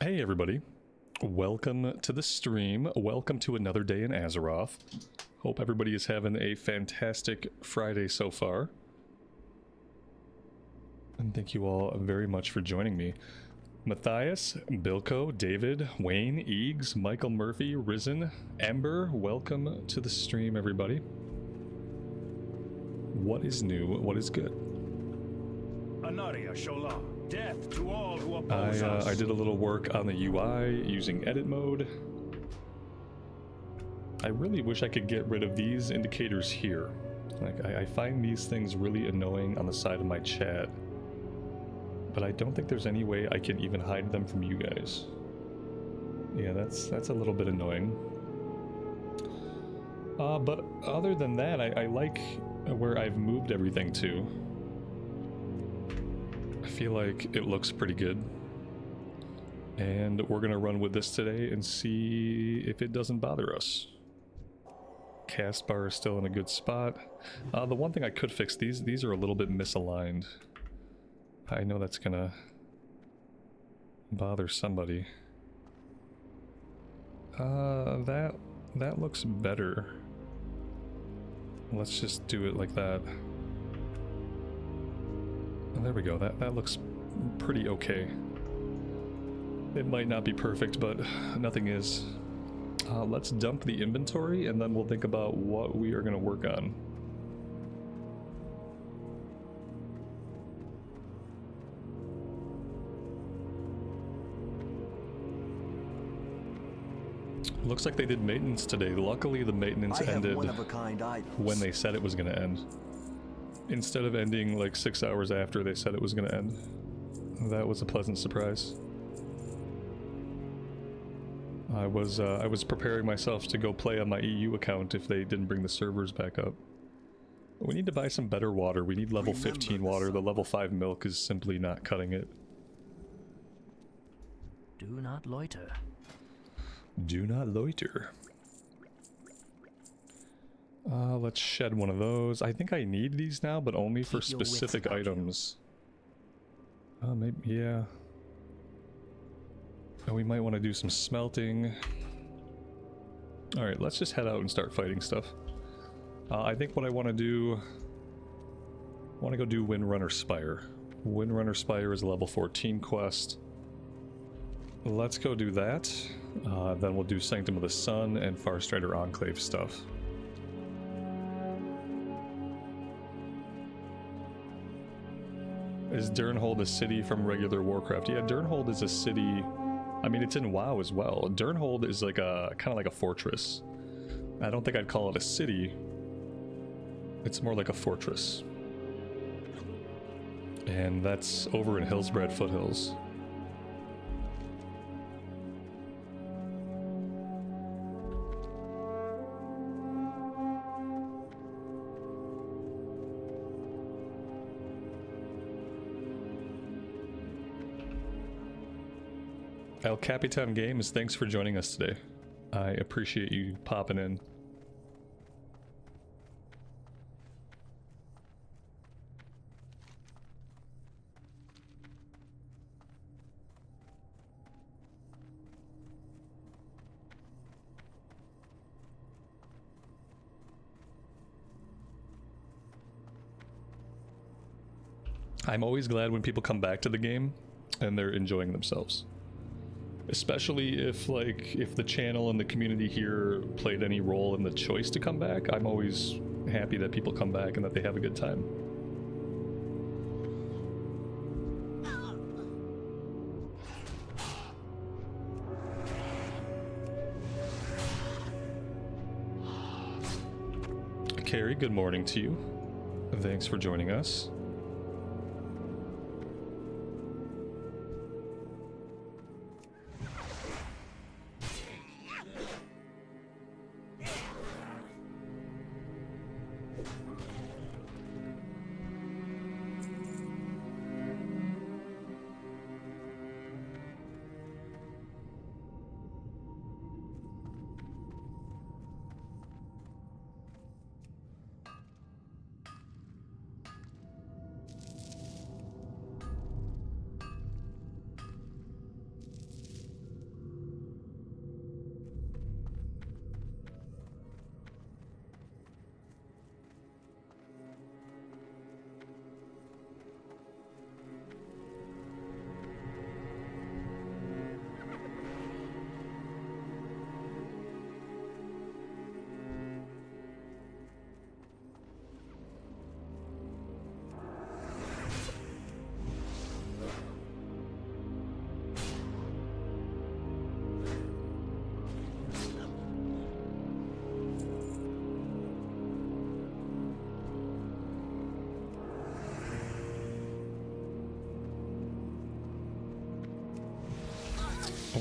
Hey everybody, welcome to the stream, welcome to another day in Azeroth. Hope everybody is having a fantastic Friday so far. And thank you all very much for joining me. Matthias, Bilko, David, Wayne, Eags, Michael Murphy, Risen, Ember, welcome to the stream everybody. What is new, what is good? Anaria Shola. Death to all who oppose us. I did a little work on the UI using edit mode. I really wish I could get rid of these indicators here. Like, I find these things really annoying on the side of my chat. But I don't think there's any way I can even hide them from you guys. Yeah, that's a little bit annoying. But other than that, I like where I've moved everything to. I feel like it looks pretty good. And we're gonna run with this today and see if it doesn't bother us. Cast bar is still in a good spot. The one thing I could fix, these are a little bit misaligned. I know that's gonna bother somebody. That looks better. Let's just do it like that. And there we go, that looks pretty okay. It might not be perfect, but nothing is. Let's dump the inventory and then we'll think about what we are going to work on. Looks like they did maintenance today. Luckily the maintenance ended when they said it was going to end. Instead of ending like 6 hours after they said it was going to end. That was a pleasant surprise. I was preparing myself to go play on my EU account if they didn't bring the servers back up. We need to buy some better water. We need level 15 water. The level 5 milk is simply not cutting it. Do not loiter. Do not loiter. Let's shed one of those. I think I need these now, but only for specific items. Maybe, yeah. And we might want to do some smelting. Alright, let's just head out and start fighting stuff. I think what I want to do... I want to go do Windrunner Spire. Windrunner Spire is a level 14 quest. Let's go do that. Then we'll do Sanctum of the Sun and Farstrider Enclave stuff. Is Durnhold a city from regular Warcraft? Yeah, Durnhold is a city... I mean, it's in WoW as well. Durnhold is like a... kind of like a fortress. I don't think I'd call it a city. It's more like a fortress. And that's over in Hillsbrad Foothills. El Capitan Games, thanks for joining us today. I appreciate you popping in. I'm always glad when people come back to the game and they're enjoying themselves. Especially if, like, if the channel and the community here played any role in the choice to come back, I'm always happy that people come back and that they have a good time. Carrie, good morning to you. Thanks for joining us.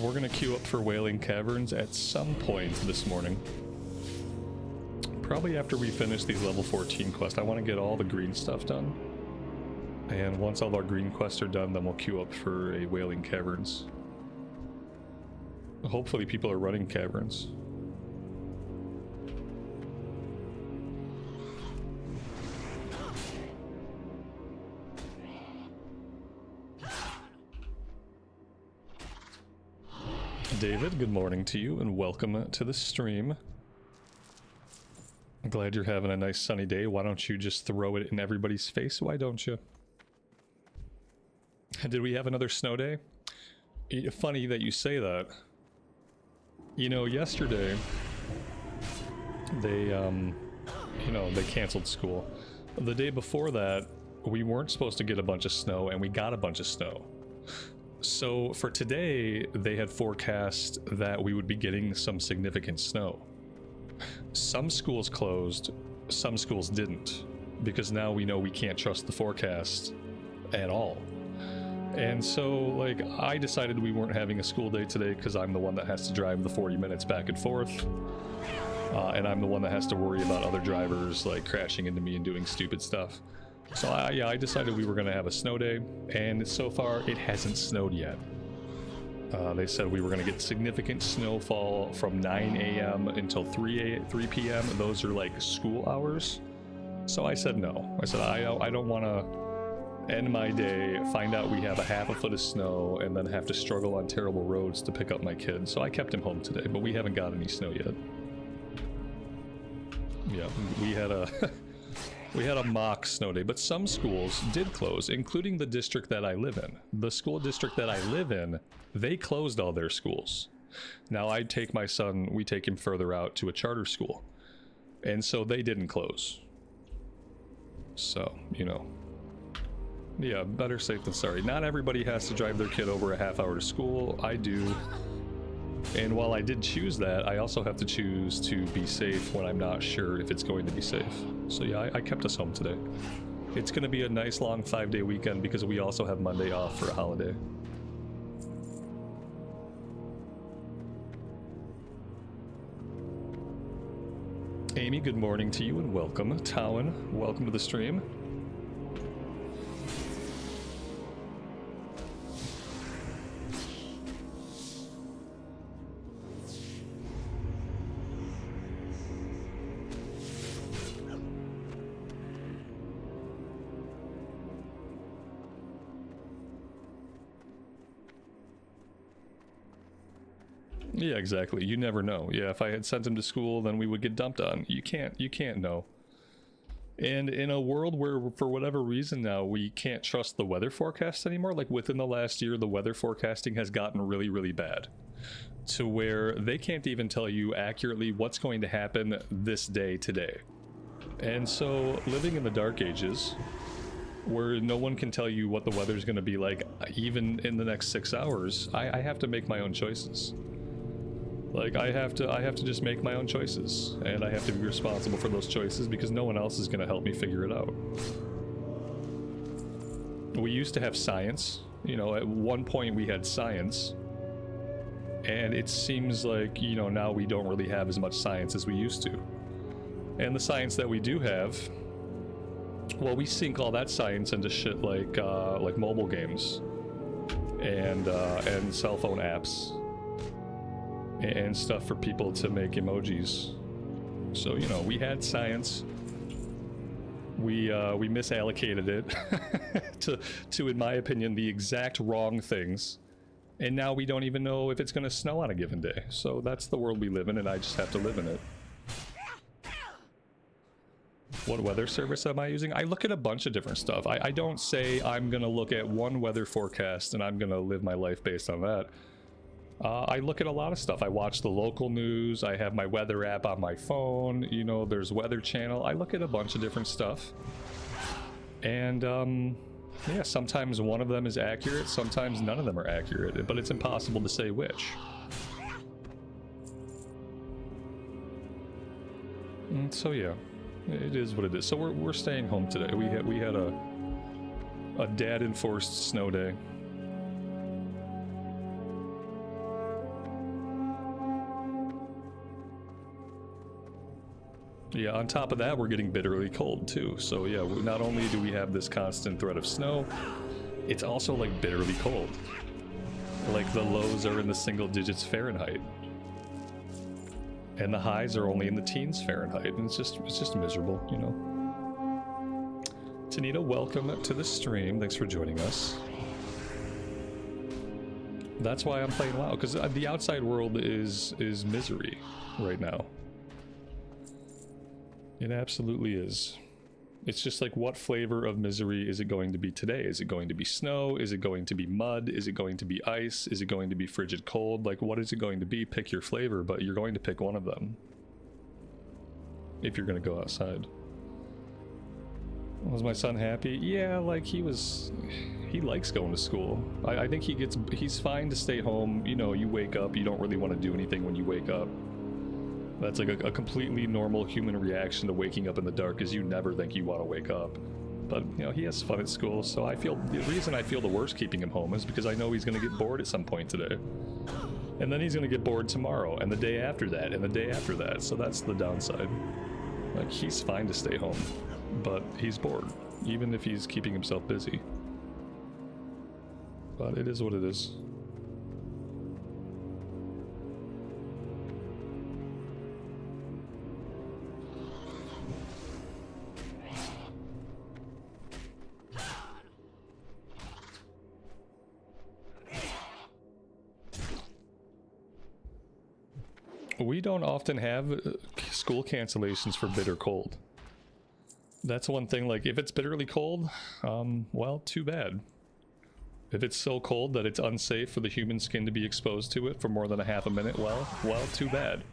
we're gonna queue up for Whailing Caverns at some point this morning. Probably after we finish these level 14 quests. I want to get all the green stuff done. And once all our green quests are done, then we'll queue up for a Whailing Caverns. Hopefully people are running caverns. David, good morning to you and welcome to the stream. I'm glad you're having a nice sunny day. Why don't you just throw it in everybody's face? Why don't you? Did we have another snow day? Funny that you say that. You know, yesterday they they canceled school. The day before that, we weren't supposed to get a bunch of snow and we got a bunch of snow. So for today, they had forecast that we would be getting some significant snow. Some schools closed, some schools didn't, because now we know we can't trust the forecast at all. And so, like, I decided we weren't having a school day today because I'm the one that has to drive the 40 minutes back and forth. And I'm the one that has to worry about other drivers, like, crashing into me and doing stupid stuff. So I decided we were going to have a snow day, and so far it hasn't snowed yet. They said we were going to get significant snowfall from 9 a.m. until 3 p.m. Those are like school hours. So I said no. I said I don't want to end my day, find out we have a half a foot of snow, and then have to struggle on terrible roads to pick up my kid. So I kept him home today, but we haven't got any snow yet. Yeah, we had a... We had a mock snow day, but some schools did close, including the district that I live in. The school district that I live in, they closed all their schools. Now I take my son, we take him further out to a charter school. And so they didn't close. So, you know. Yeah, better safe than sorry. Not everybody has to drive their kid over a half hour to school. I do. And while I did choose that, I also have to choose to be safe when I'm not sure if it's going to be safe. So yeah, I kept us home today. It's going to be a nice long 5-day weekend because we also have Monday off for a holiday. Amy, good morning to you and welcome. Towan, welcome to the stream. Yeah, exactly. You never know. Yeah, if I had sent him to school, then we would get dumped on. You can't know. And in a world where, for whatever reason now, we can't trust the weather forecast anymore, like within the last year, the weather forecasting has gotten really, really bad. To where they can't even tell you accurately what's going to happen this day today. And so, living in the dark ages, where no one can tell you what the weather's going to be like, even in the next 6 hours, I have to make my own choices. Like, I have to just make my own choices, and I have to be responsible for those choices because no one else is going to help me figure it out. We used to have science, you know, at one point we had science, and it seems like, you know, now we don't really have as much science as we used to. And the science that we do have, well, we sink all that science into shit like mobile games and cell phone apps. And stuff for people to make emojis. So, you know, we had science. We misallocated it to, in my opinion, the exact wrong things. And now we don't even know if it's going to snow on a given day. So that's the world we live in, and I just have to live in it. What weather service am I using? I look at a bunch of different stuff. I don't say I'm going to look at one weather forecast and I'm going to live my life based on that. I look at a lot of stuff. I watch the local news. I have my weather app on my phone. You know, there's Weather Channel. I look at a bunch of different stuff. And, yeah, sometimes one of them is accurate. Sometimes none of them are accurate. But it's impossible to say which. And so, yeah, it is what it is. So we're staying home today. We had a dad-enforced snow day. Yeah, on top of that, we're getting bitterly cold too. So yeah, not only do we have this constant threat of snow, it's also like bitterly cold. Like the lows are in the single digits Fahrenheit. And the highs are only in the teens Fahrenheit. And it's just miserable, you know. Tanita, welcome to the stream. Thanks for joining us. That's why I'm playing loud, because the outside world is misery right now. It absolutely is. It's just like, what flavor of misery is it going to be today? Is it going to be snow? Is it going to be mud? Is it going to be ice? Is it going to be frigid cold? Like, what is it going to be? Pick your flavor, but you're going to pick one of them if you're going to go outside. Was my son happy? Yeah, like he likes going to school. I think he's fine to stay home. You know, you wake up, you don't really want to do anything when you wake up. That's like a completely normal human reaction to waking up in the dark, is you never think you want to wake up. But, you know, he has fun at school, so the reason I feel the worst keeping him home is because I know he's going to get bored at some point today. And then he's going to get bored tomorrow, and the day after that, and the day after that, so that's the downside. Like, he's fine to stay home, but he's bored, even if he's keeping himself busy. But it is what it is. We don't often have school cancellations for bitter cold. That's one thing, like, if it's bitterly cold, well, too bad. If it's so cold that it's unsafe for the human skin to be exposed to it for more than a half a minute, well, too bad.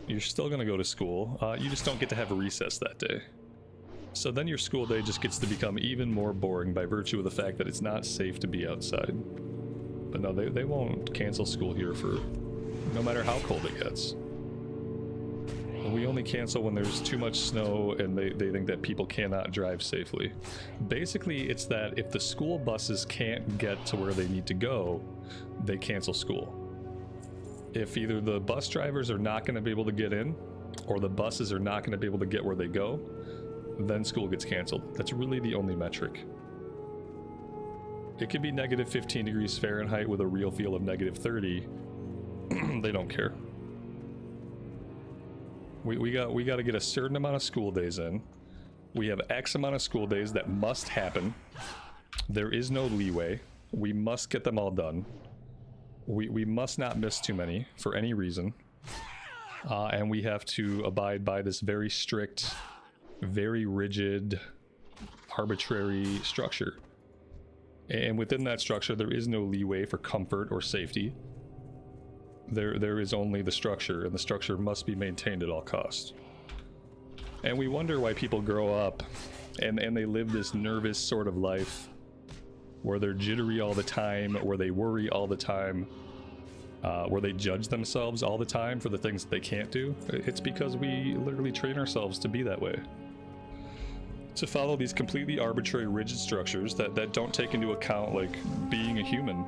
You're still gonna go to school, you just don't get to have a recess that day. So then your school day just gets to become even more boring by virtue of the fact that it's not safe to be outside. But no, they won't cancel school here for no matter how cold it gets. We only cancel when there's too much snow and they think that people cannot drive safely. Basically, it's that if the school buses can't get to where they need to go, they cancel school. If either the bus drivers are not going to be able to get in, or the buses are not going to be able to get where they go, then school gets canceled. That's really the only metric. It could be negative 15 degrees Fahrenheit with a real feel of negative 30. They don't care. We got to get a certain amount of school days in. We have X amount of school days that must happen. There is no leeway. We must get them all done. We must not miss too many for any reason. And we have to abide by this very strict, very rigid, arbitrary structure. And within that structure, there is no leeway for comfort or safety. There is only the structure, and the structure must be maintained at all costs. And we wonder why people grow up and they live this nervous sort of life where they're jittery all the time, where they worry all the time, where they judge themselves all the time for the things that they can't do. It's because we literally train ourselves to be that way. To follow these completely arbitrary, rigid structures that don't take into account, like, being a human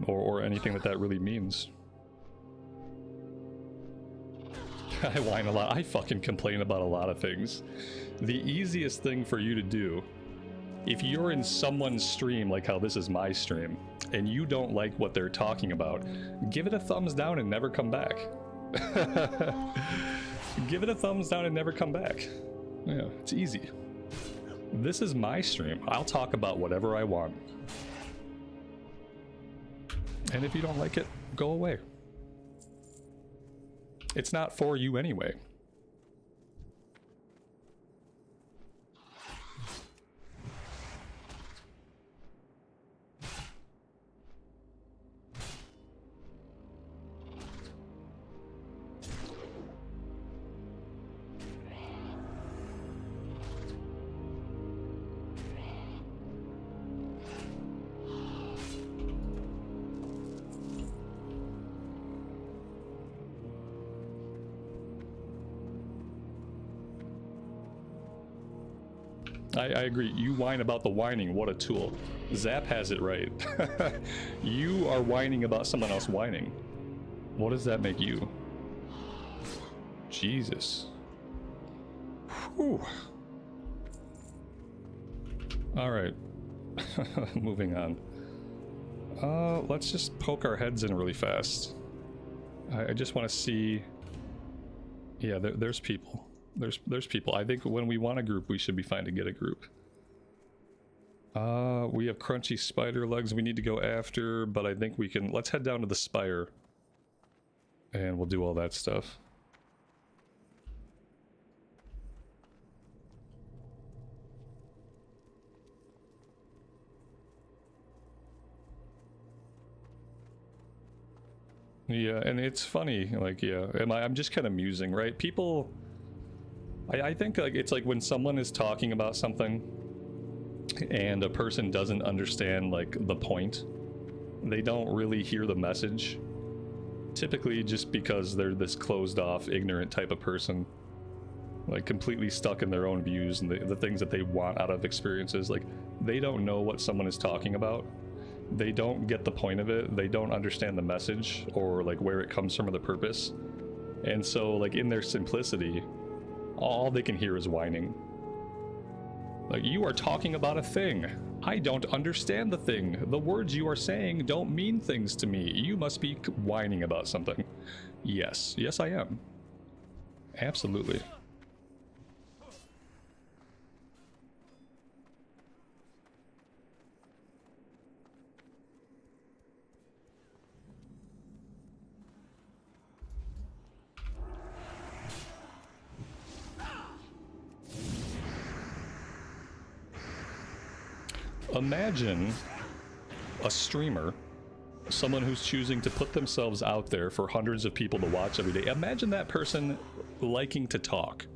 or anything that really means. I whine a lot. I fucking complain about a lot of things. The easiest thing for you to do, if you're in someone's stream, like how this is my stream, and you don't like what they're talking about, give it a thumbs down and never come back. Give it a thumbs down and never come back. Yeah, it's easy. This is my stream. I'll talk about whatever I want. And if you don't like it, go away. It's not for you anyway. I agree. You whine about the whining. What a tool. Zap has it right. You are whining about someone else whining. What does that make you? Jesus. Whew. All right. Moving on. Let's just poke our heads in really fast. I just want to see. Yeah, there's people. There's people. I think when we want a group, we should be fine to get a group. We have crunchy spider legs we need to go after, but I think we can. Let's head down to the spire, and we'll do all that stuff. Yeah, and it's funny, like, yeah, I'm just kind of musing, right? People, I think, like, it's like when someone is talking about something and a person doesn't understand, like, the point, they don't really hear the message, typically just because they're this closed off, ignorant type of person, like, completely stuck in their own views and the things that they want out of experiences. Like, they don't know what someone is talking about. They don't get the point of it. They don't understand the message or like where it comes from or the purpose. And so like in their simplicity, all they can hear is whining. Like, you are talking about a thing. I don't understand the thing. The words you are saying don't mean things to me. You must be whining about something. Yes. Yes, I am. Absolutely. Imagine a streamer, someone who's choosing to put themselves out there for hundreds of people to watch every day. Imagine that person liking to talk.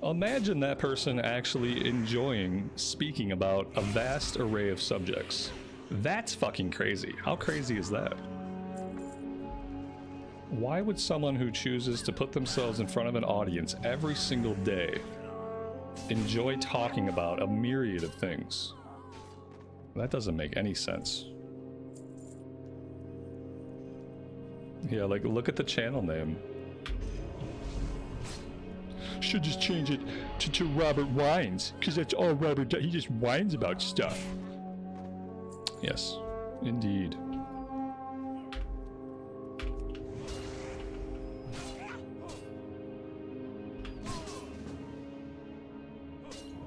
Imagine that person actually enjoying speaking about a vast array of subjects. That's fucking crazy. How crazy is that? Why would someone who chooses to put themselves in front of an audience every single day enjoy talking about a myriad of things? That doesn't make any sense. Yeah, like, look at the channel name. Should just change it to Robert Whines, because that's all Robert does. He just whines about stuff. Yes, indeed.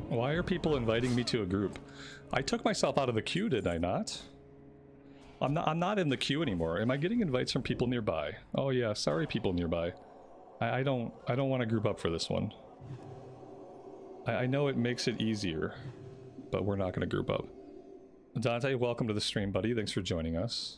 Why are people inviting me to a group? I took myself out of the queue, did I not? I'm not in the queue anymore. Am I getting invites from people nearby? Oh yeah, sorry people nearby. I don't want to group up for this one. I know it makes it easier, but we're not going to group up. Dante, welcome to the stream, buddy. Thanks for joining us.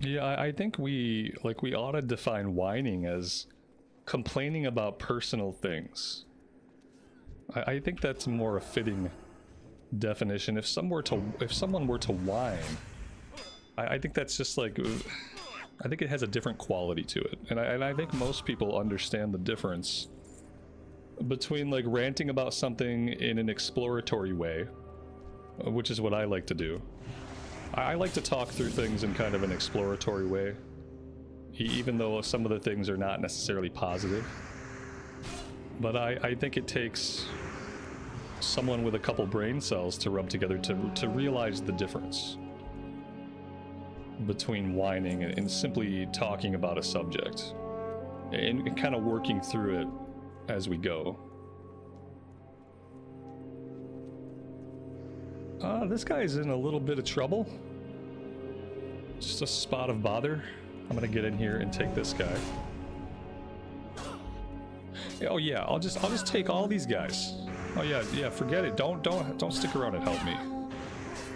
Yeah, I think we ought to define whining as complaining about personal things. I think that's more a fitting definition. If someone were to whine, I think that's just like, I think it has a different quality to it, and I think most people understand the difference between like ranting about something in an exploratory way, which is what I like to do. I like to talk through things in kind of an exploratory way, even though some of the things are not necessarily positive. But I think it takes someone with a couple brain cells to rub together to realize the difference between whining and simply talking about a subject, and kind of working through it as we go. This guy's in a little bit of trouble. Just a spot of bother. I'm gonna get in here and take this guy. Oh yeah, I'll just take all these guys. Oh yeah, forget it. Don't stick around and help me.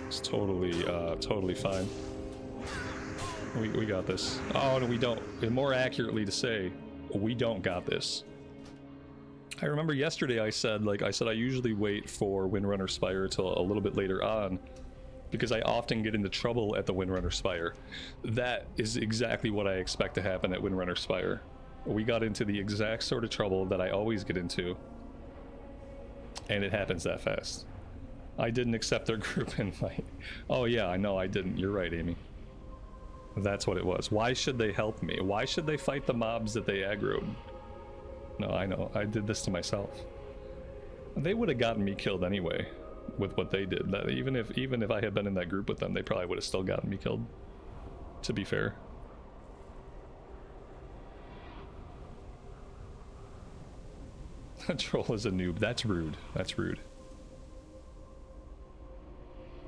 It's totally fine. We got this. Oh no, we don't. And more accurately to say, we don't got this. I remember yesterday I said I usually wait for Windrunner Spire till a little bit later on because I often get into trouble at the Windrunner Spire. That is exactly what I expect to happen at Windrunner Spire. We got into the exact sort of trouble that I always get into, and it happens that fast. I didn't accept their group invite. Oh yeah, I know I didn't. You're right, Amy. That's what it was. Why should they help me? Why should they fight the mobs that they aggroed? No, I know. I did this to myself. They would have gotten me killed anyway with what they did. That even if I had been in that group with them, they probably would have still gotten me killed, to be fair. A troll is a noob. That's rude. That's rude.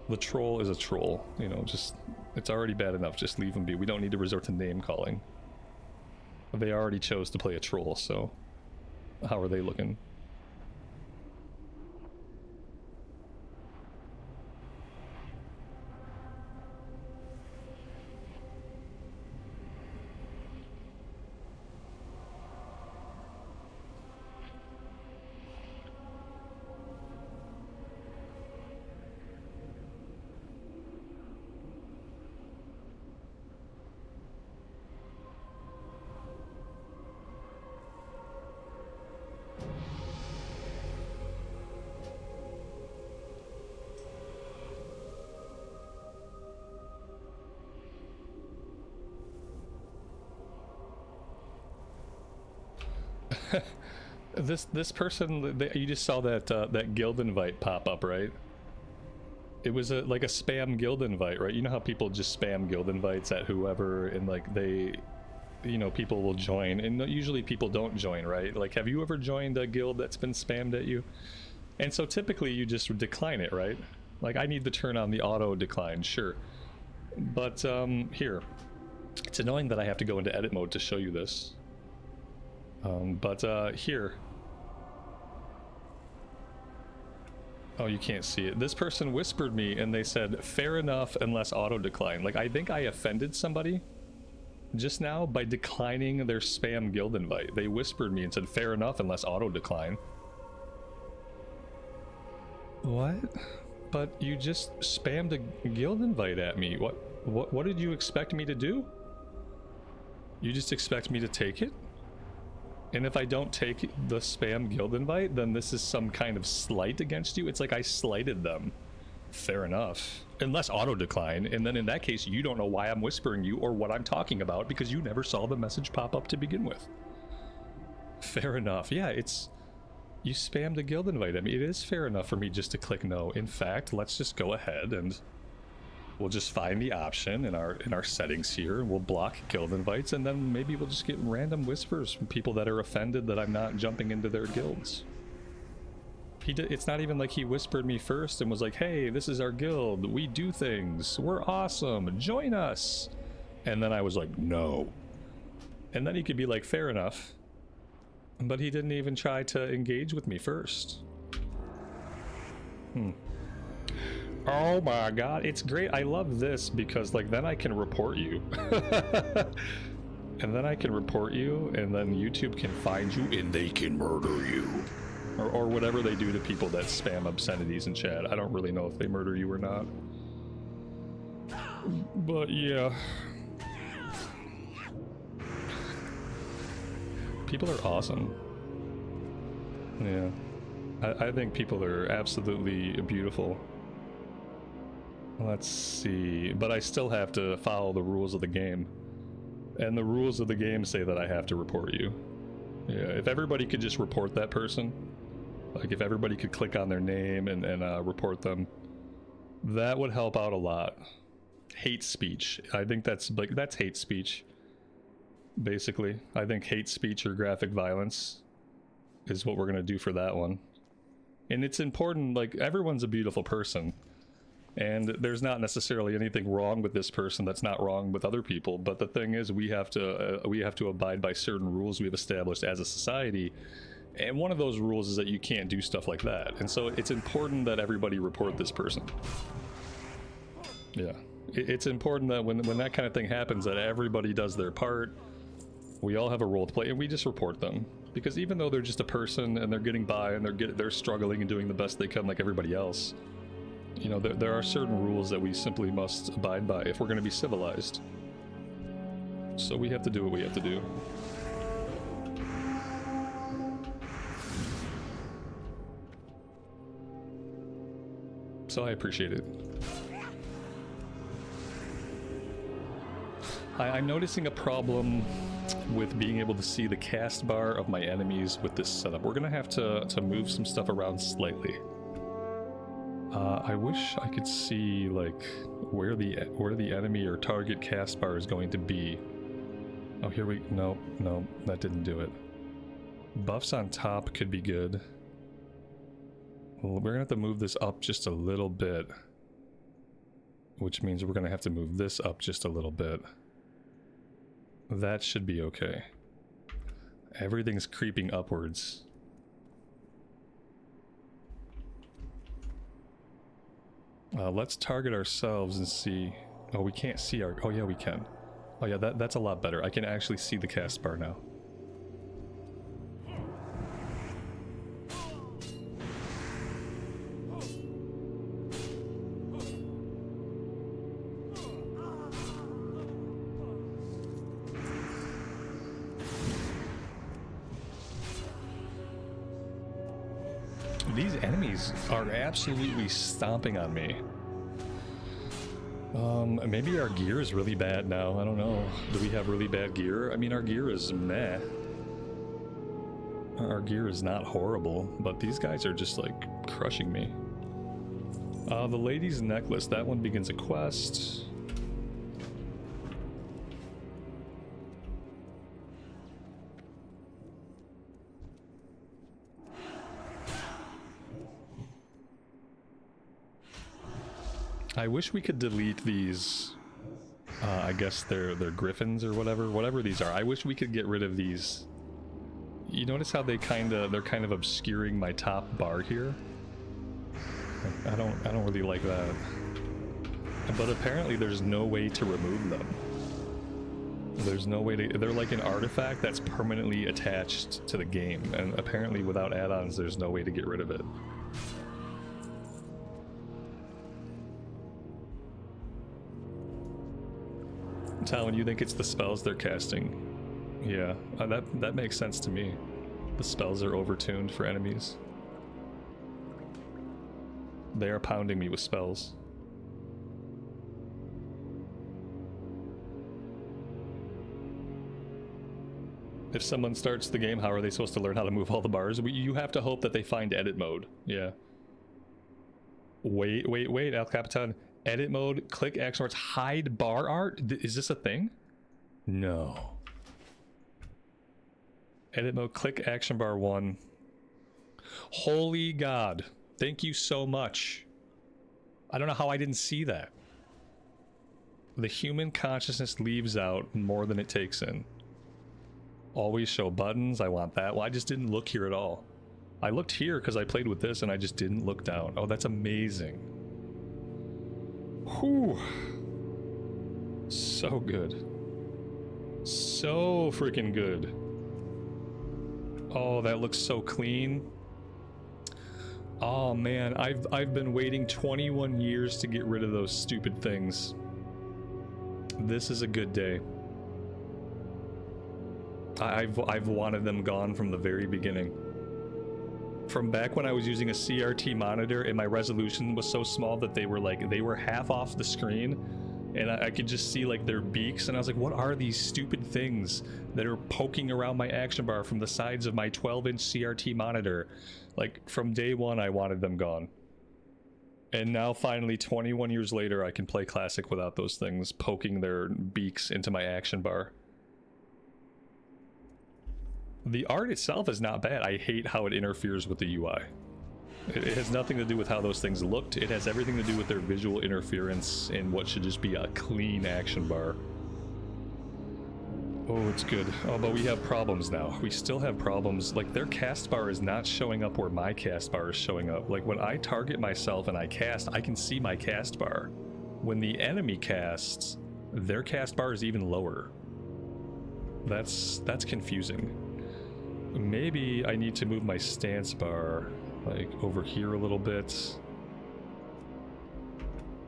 The troll is a troll. You know, just... It's already bad enough. Just leave them be. We don't need to resort to name calling. They already chose to play a troll, so... How are they looking? This person, you just saw that that guild invite pop up, right? It was like a spam guild invite, right? You know how people just spam guild invites at whoever, and like they, you know, people will join, and usually people don't join, right? Like, have you ever joined a guild that's been spammed at you? And so typically you just decline it, right? Like, I need to turn on the auto decline, sure. But here, it's annoying that I have to go into edit mode to show you this. Here. Oh, you can't see it. This person whispered me and they said, fair enough unless auto decline. Like, I think I offended somebody just now by declining their spam guild invite. They whispered me and said, fair enough unless auto decline. What? But you just spammed a guild invite at me. What did you expect me to do? You just expect me to take it? And if I don't take the spam guild invite, then this is some kind of slight against you? It's like I slighted them. Fair enough. Unless auto decline, and then in that case, you don't know why I'm whispering you or what I'm talking about because you never saw the message pop up to begin with. Fair enough. Yeah, it's... You spammed a guild invite at me. It is fair enough for me just to click no. In fact, let's just go ahead and we'll just find the option in our settings here, and we'll block guild invites, and then maybe we'll just get random whispers from people that are offended that I'm not jumping into their guilds. It's not even like he whispered me first and was like, hey, this is our guild, we do things, we're awesome, join us. And then I was like, no. And then he could be like, fair enough. But he didn't even try to engage with me first. Oh my god, it's great. I love this because, like, then I can report you. And then I can report you, and then YouTube can find you, and they can murder you. Or whatever they do to people that spam obscenities in chat. I don't really know if they murder you or not. But yeah. People are awesome. Yeah. I think people are absolutely beautiful. Let's see. But I still have to follow the rules of the game. And the rules of the game say that I have to report you. Yeah, if everybody could just report that person, like if everybody could click on their name and report them, that would help out a lot. Hate speech. I think that's hate speech. Basically, I think hate speech or graphic violence is what we're gonna do for that one. And it's important, like, everyone's a beautiful person. And there's not necessarily anything wrong with this person that's not wrong with other people, but the thing is we have to abide by certain rules we've established as a society, and one of those rules is that you can't do stuff like that. And so it's important that everybody report this person. Yeah, it's important that when that kind of thing happens, that everybody does their part. We all have a role to play, and we just report them, because even though they're just a person and they're getting by and they're struggling and doing the best they can like everybody else, you know, there are certain rules that we simply must abide by if we're going to be civilized. So we have to do what we have to do. So I appreciate it. I'm noticing a problem with being able to see the cast bar of my enemies with this setup. We're gonna have to move some stuff around slightly. I wish I could see like where the enemy or target cast bar is going to be. Oh, here we no, that didn't do it. Buffs on top could be good. Well, we're gonna have to move this up just a little bit, which means we're gonna have to move this up just a little bit. That should be okay. Everything's creeping upwards. Let's target ourselves and see. Oh, we can't see our... Oh, yeah, we can. Oh, yeah, that's a lot better. I can actually see the cast bar now. These enemies are absolutely stomping on me. Maybe our gear is really bad now. I don't know. Do we have really bad gear? I mean, our gear is meh. Our gear is not horrible, but these guys are just like crushing me. The lady's necklace, that one begins a quest. I wish we could delete these, I guess they're griffins or whatever these are. I wish we could get rid of these. You notice how they're kind of obscuring my top bar here? I don't really like that. But apparently there's no way to remove them. There's no way to, they're like an artifact that's permanently attached to the game, and apparently without add-ons there's no way to get rid of it. Talon, you think it's the spells they're casting? Yeah, that makes sense to me. The spells are overtuned for enemies. They are pounding me with spells. If someone starts the game, how are they supposed to learn how to move all the bars? You have to hope that they find edit mode. Yeah. Wait, El Capitan. Edit mode, click action arts, hide bar art? Is this a thing? No. Edit mode, click action bar 1. Holy God. Thank you so much. I don't know how I didn't see that. The human consciousness leaves out more than it takes in. Always show buttons, I want that. Well, I just didn't look here at all. I looked here because I played with this and I just didn't look down. Oh, that's amazing. Whew. So good. So freaking good. Oh, that looks so clean. Oh man, I've been waiting 21 years to get rid of those stupid things. This is a good day. I've wanted them gone from the very beginning. From back when I was using a CRT monitor and my resolution was so small that they were half off the screen, and I could just see like their beaks, and I was like, what are these stupid things that are poking around my action bar from the sides of my 12-inch CRT monitor? Like, from day one I wanted them gone. And now finally, 21 years later, I can play Classic without those things poking their beaks into my action bar. The art itself is not bad. I hate how it interferes with the UI. It has nothing to do with how those things looked. It has everything to do with their visual interference in what should just be a clean action bar. Oh, it's good. Oh, but we have problems now. We still have problems. Like, their cast bar is not showing up where my cast bar is showing up. Like, when I target myself and I cast, I can see my cast bar. When the enemy casts, their cast bar is even lower. That's confusing. Maybe I need to move my stance bar, like, over here a little bit.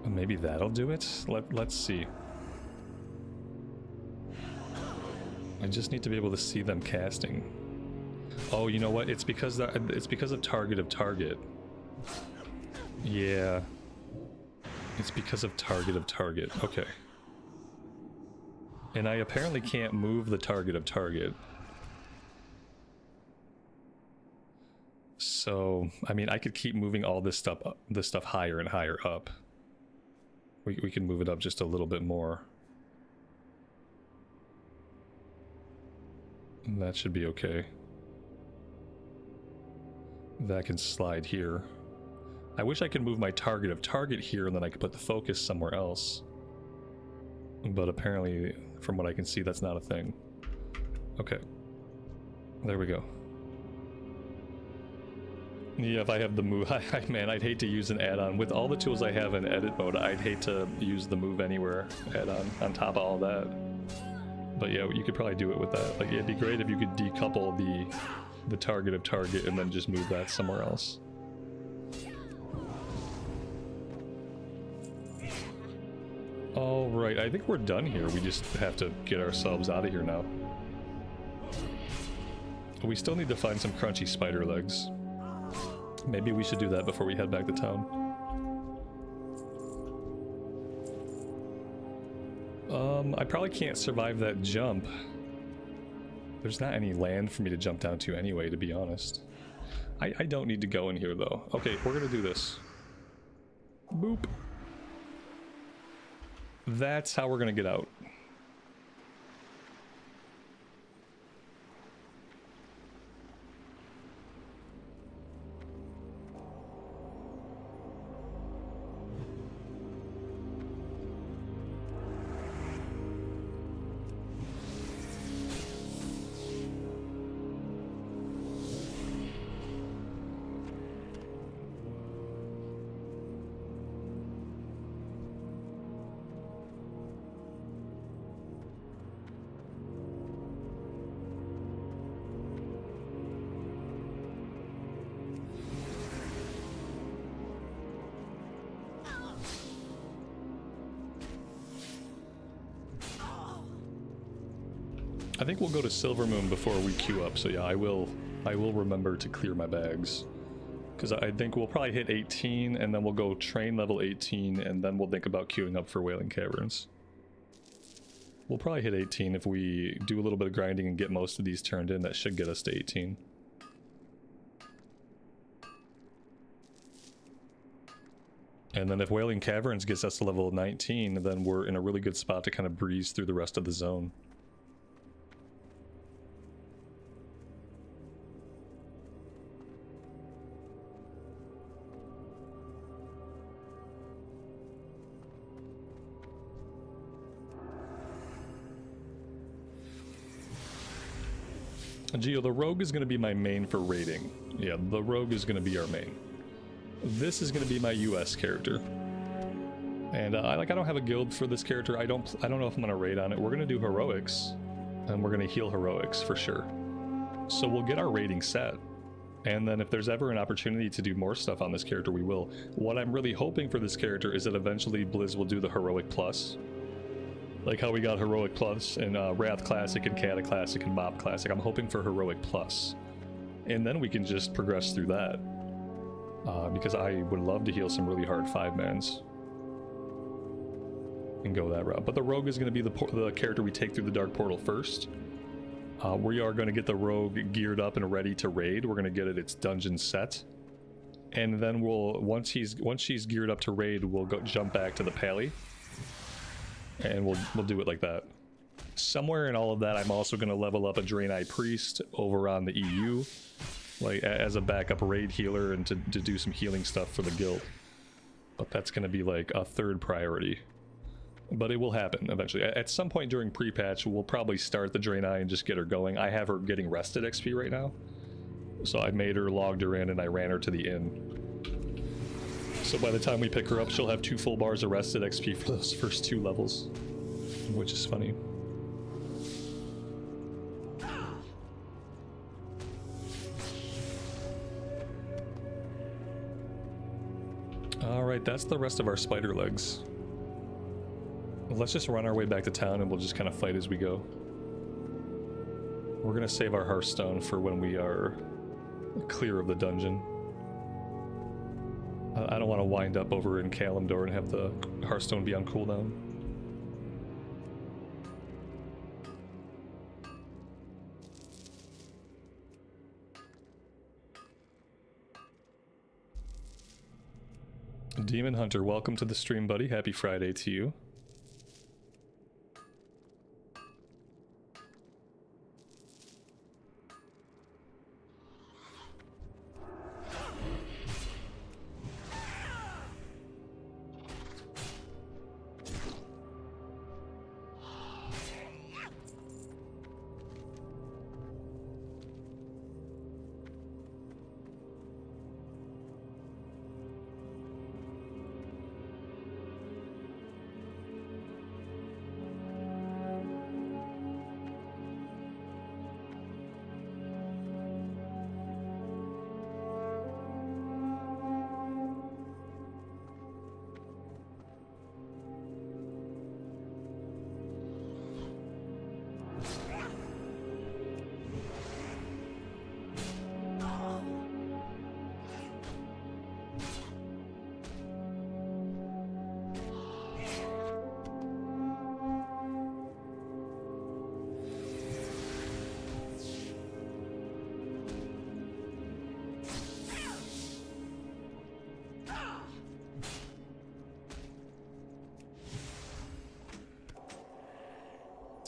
Maybe that'll do it? Let's see. I just need to be able to see them casting. Oh, you know what? It's because of target of target. Yeah. It's because of target of target. Okay. And I apparently can't move the target of target. So, I mean, I could keep moving all this stuff higher and higher up. We can move it up just a little bit more. And that should be okay. That can slide here. I wish I could move my target of target here and then I could put the focus somewhere else. But apparently, from what I can see, that's not a thing. Okay. There we go. Yeah, if I have the move, man, I'd hate to use an add-on. With all the tools I have in edit mode, I'd hate to use the move anywhere add-on on top of all that. But yeah, you could probably do it with that. Like, it'd be great if you could decouple the target of target and then just move that somewhere else. Alright, I think we're done here. We just have to get ourselves out of here now. We still need to find some crunchy spider legs. Maybe we should do that before we head back to town. I probably can't survive that jump. There's not any land for me to jump down to anyway, to be honest. I don't need to go in here, though. Okay, we're gonna do this. Boop. That's how we're gonna get out. I think we'll go to Silvermoon before we queue up, so yeah, I will remember to clear my bags. Because I think we'll probably hit 18, and then we'll go train level 18, and then we'll think about queuing up for Whailing Caverns. We'll probably hit 18 if we do a little bit of grinding and get most of these turned in. That should get us to 18. And then if Whailing Caverns gets us to level 19, then we're in a really good spot to kind of breeze through the rest of the zone. Geo, the rogue is going to be my main for raiding. Yeah, the rogue is going to be our main. This is going to be my US character. And I don't have a guild for this character. I don't know if I'm going to raid on it. We're going to do heroics, and we're going to heal heroics for sure. So we'll get our raiding set. And then if there's ever an opportunity to do more stuff on this character, we will. What I'm really hoping for this character is that eventually Blizz will do the heroic plus. Like how we got Heroic Plus in Wrath Classic and Cata Classic and Mob Classic. I'm hoping for Heroic Plus. And then we can just progress through that. Because I would love to heal some really hard 5-mans. And go that route. But the Rogue is going to be the character we take through the Dark Portal first. We are going to get the Rogue geared up and ready to raid. We're going to get it its dungeon set. And then once she's geared up to raid, we'll jump back to the Pally. And we'll do it like that. Somewhere in all of that, I'm also going to level up a Draenei Priest over on the EU. like as a backup raid healer and to do some healing stuff for the guild. But that's going to be like a third priority. But it will happen eventually. At some point during pre-patch, we'll probably start the Draenei and just get her going. I have her getting rested XP right now. So I made her, logged her in, and I ran her to the inn. So by the time we pick her up, she'll have 2 full bars of rested XP for those first 2 levels. Which is funny. Alright, that's the rest of our spider legs. Let's just run our way back to town and we'll just kind of fight as we go. We're gonna save our Hearthstone for when we are clear of the dungeon. I don't want to wind up over in Kalimdor and have the Hearthstone be on cooldown. Demon Hunter, welcome to the stream, buddy. Happy Friday to you.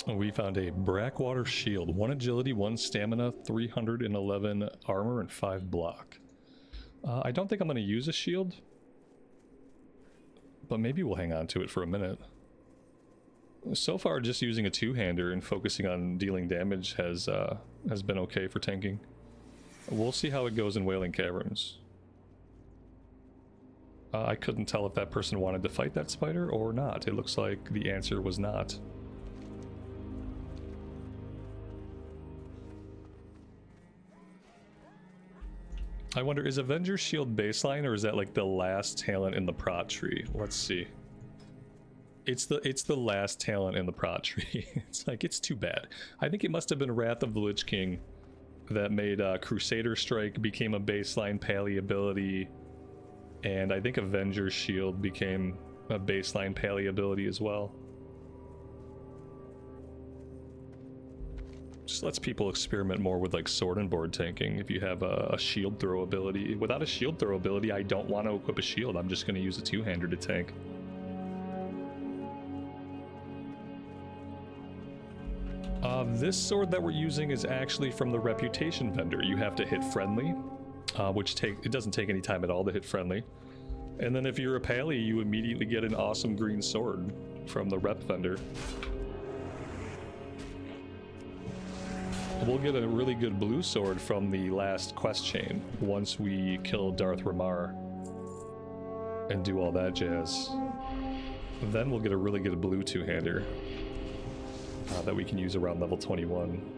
We found a Brackwater Shield. 1 agility, 1 stamina, 311 armor, and 5 block. I don't think I'm going to use a shield, but maybe we'll hang on to it for a minute. So far, just using a two-hander and focusing on dealing damage has been okay for tanking. We'll see how it goes in Whailing Caverns. I couldn't tell if that person wanted to fight that spider or not. It looks like the answer was not. I wonder, is Avenger's Shield baseline, or is that like the last talent in the prot tree? Let's see. It's the last talent in the prot tree. It's like, it's too bad. I think it must have been Wrath of the Lich King that made Crusader Strike became a baseline pally ability, and I think Avenger's Shield became a baseline pally ability as well. Just lets people experiment more with like sword and board tanking if you have a shield throw ability. Without a shield throw ability, I don't want to equip a shield. I'm just going to use a two-hander to tank. This sword that we're using is actually from the Reputation vendor. You have to hit friendly, which it doesn't take any time at all to hit friendly. And then if you're a pally, you immediately get an awesome green sword from the rep vendor. We'll get a really good blue sword from the last quest chain once we kill Darth Ramar and do all that jazz. Then we'll get a really good blue two-hander that we can use around level 21.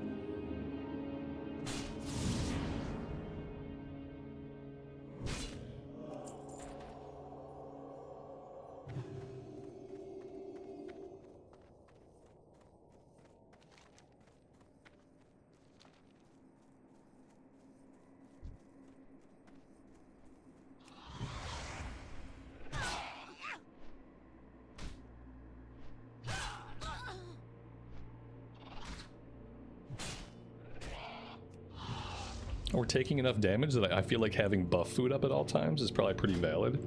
We're taking enough damage that I feel like having buff food up at all times is probably pretty valid.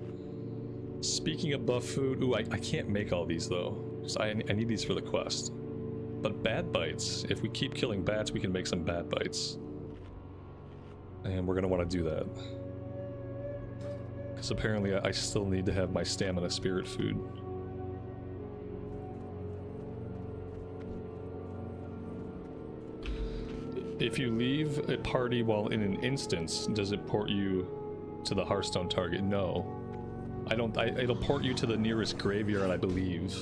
Speaking of buff food, ooh, I can't make all these though, so I need these for the quest. But bat bites, if we keep killing bats, we can make some bat bites. And we're going to want to do that. Because apparently I still need to have my stamina spirit food. If you leave a party while in an instance, does it port you to the Hearthstone target? No. It'll port you to the nearest graveyard, I believe.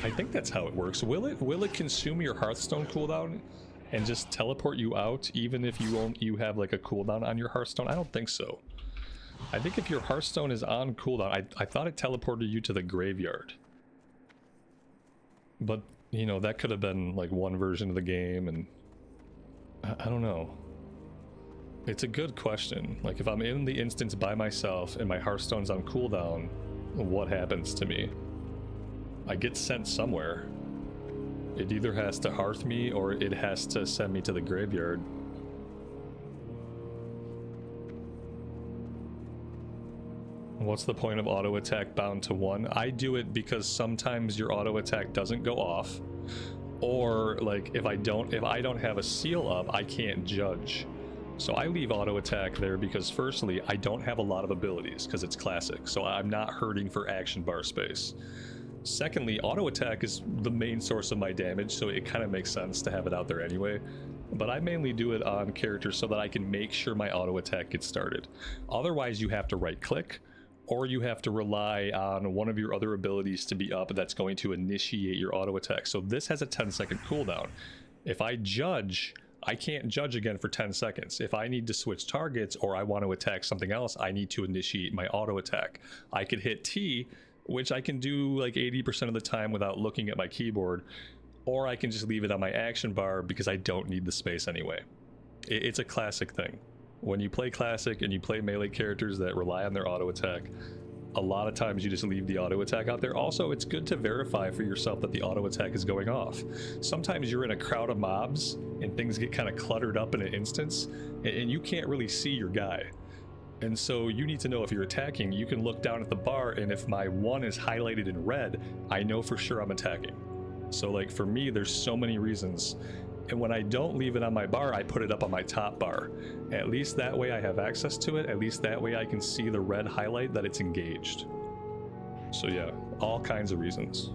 I think that's how it works. Will it consume your Hearthstone cooldown and just teleport you out even if you have like a cooldown on your Hearthstone? I don't think so. I think if your Hearthstone is on cooldown, I thought it teleported you to the graveyard. But, you know, that could have been like one version of the game, and I don't know. It's a good question. Like, if I'm in the instance by myself and my Hearthstone's on cooldown, what happens to me? I get sent somewhere. It either has to hearth me or it has to send me to the graveyard. What's the point of auto attack bound to 1? I do it because sometimes your auto attack doesn't go off, or like if I don't have a seal up, I can't judge. So I leave auto attack there because firstly, I don't have a lot of abilities because it's classic, so I'm not hurting for action bar space. Secondly, auto attack is the main source of my damage, so it kind of makes sense to have it out there anyway. But I mainly do it on characters so that I can make sure my auto attack gets started. Otherwise, you have to right click, or you have to rely on one of your other abilities to be up that's going to initiate your auto attack. So this has a 10-second cooldown. If I judge, I can't judge again for 10 seconds. If I need to switch targets or I want to attack something else, I need to initiate my auto attack. I could hit T, which I can do like 80% of the time without looking at my keyboard, or I can just leave it on my action bar because I don't need the space anyway. It's a classic thing. When you play classic and you play melee characters that rely on their auto attack, a lot of times you just leave the auto attack out there. Also, it's good to verify for yourself that the auto attack is going off. Sometimes you're in a crowd of mobs and things get kind of cluttered up in an instance and you can't really see your guy. And so you need to know if you're attacking. You can look down at the bar, and if my 1 is highlighted in red, I know for sure I'm attacking. So like for me, there's so many reasons. And when I don't leave it on my bar, I put it up on my top bar. At least that way I have access to it. At least that way I can see the red highlight that it's engaged. So yeah, all kinds of reasons.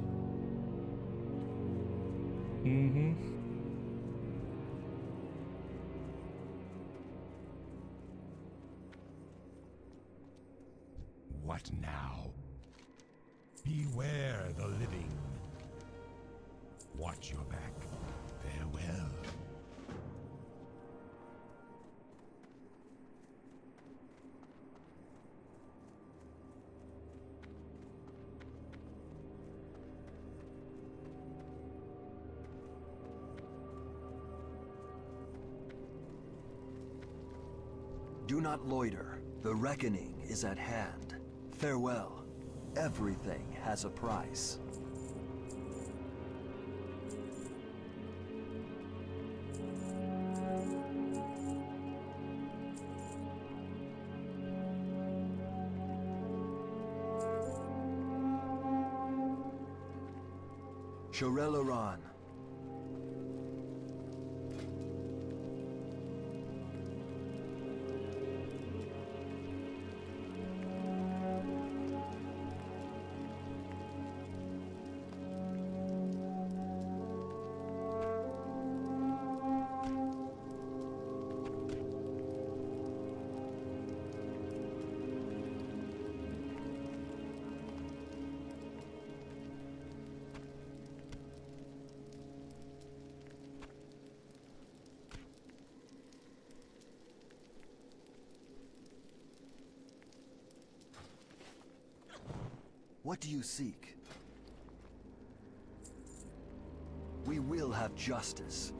What now? Beware the living. Watch your back. Farewell. Do not loiter. The reckoning is at hand. Farewell. Everything has a price. Shorelaran. What do you seek? We will have justice.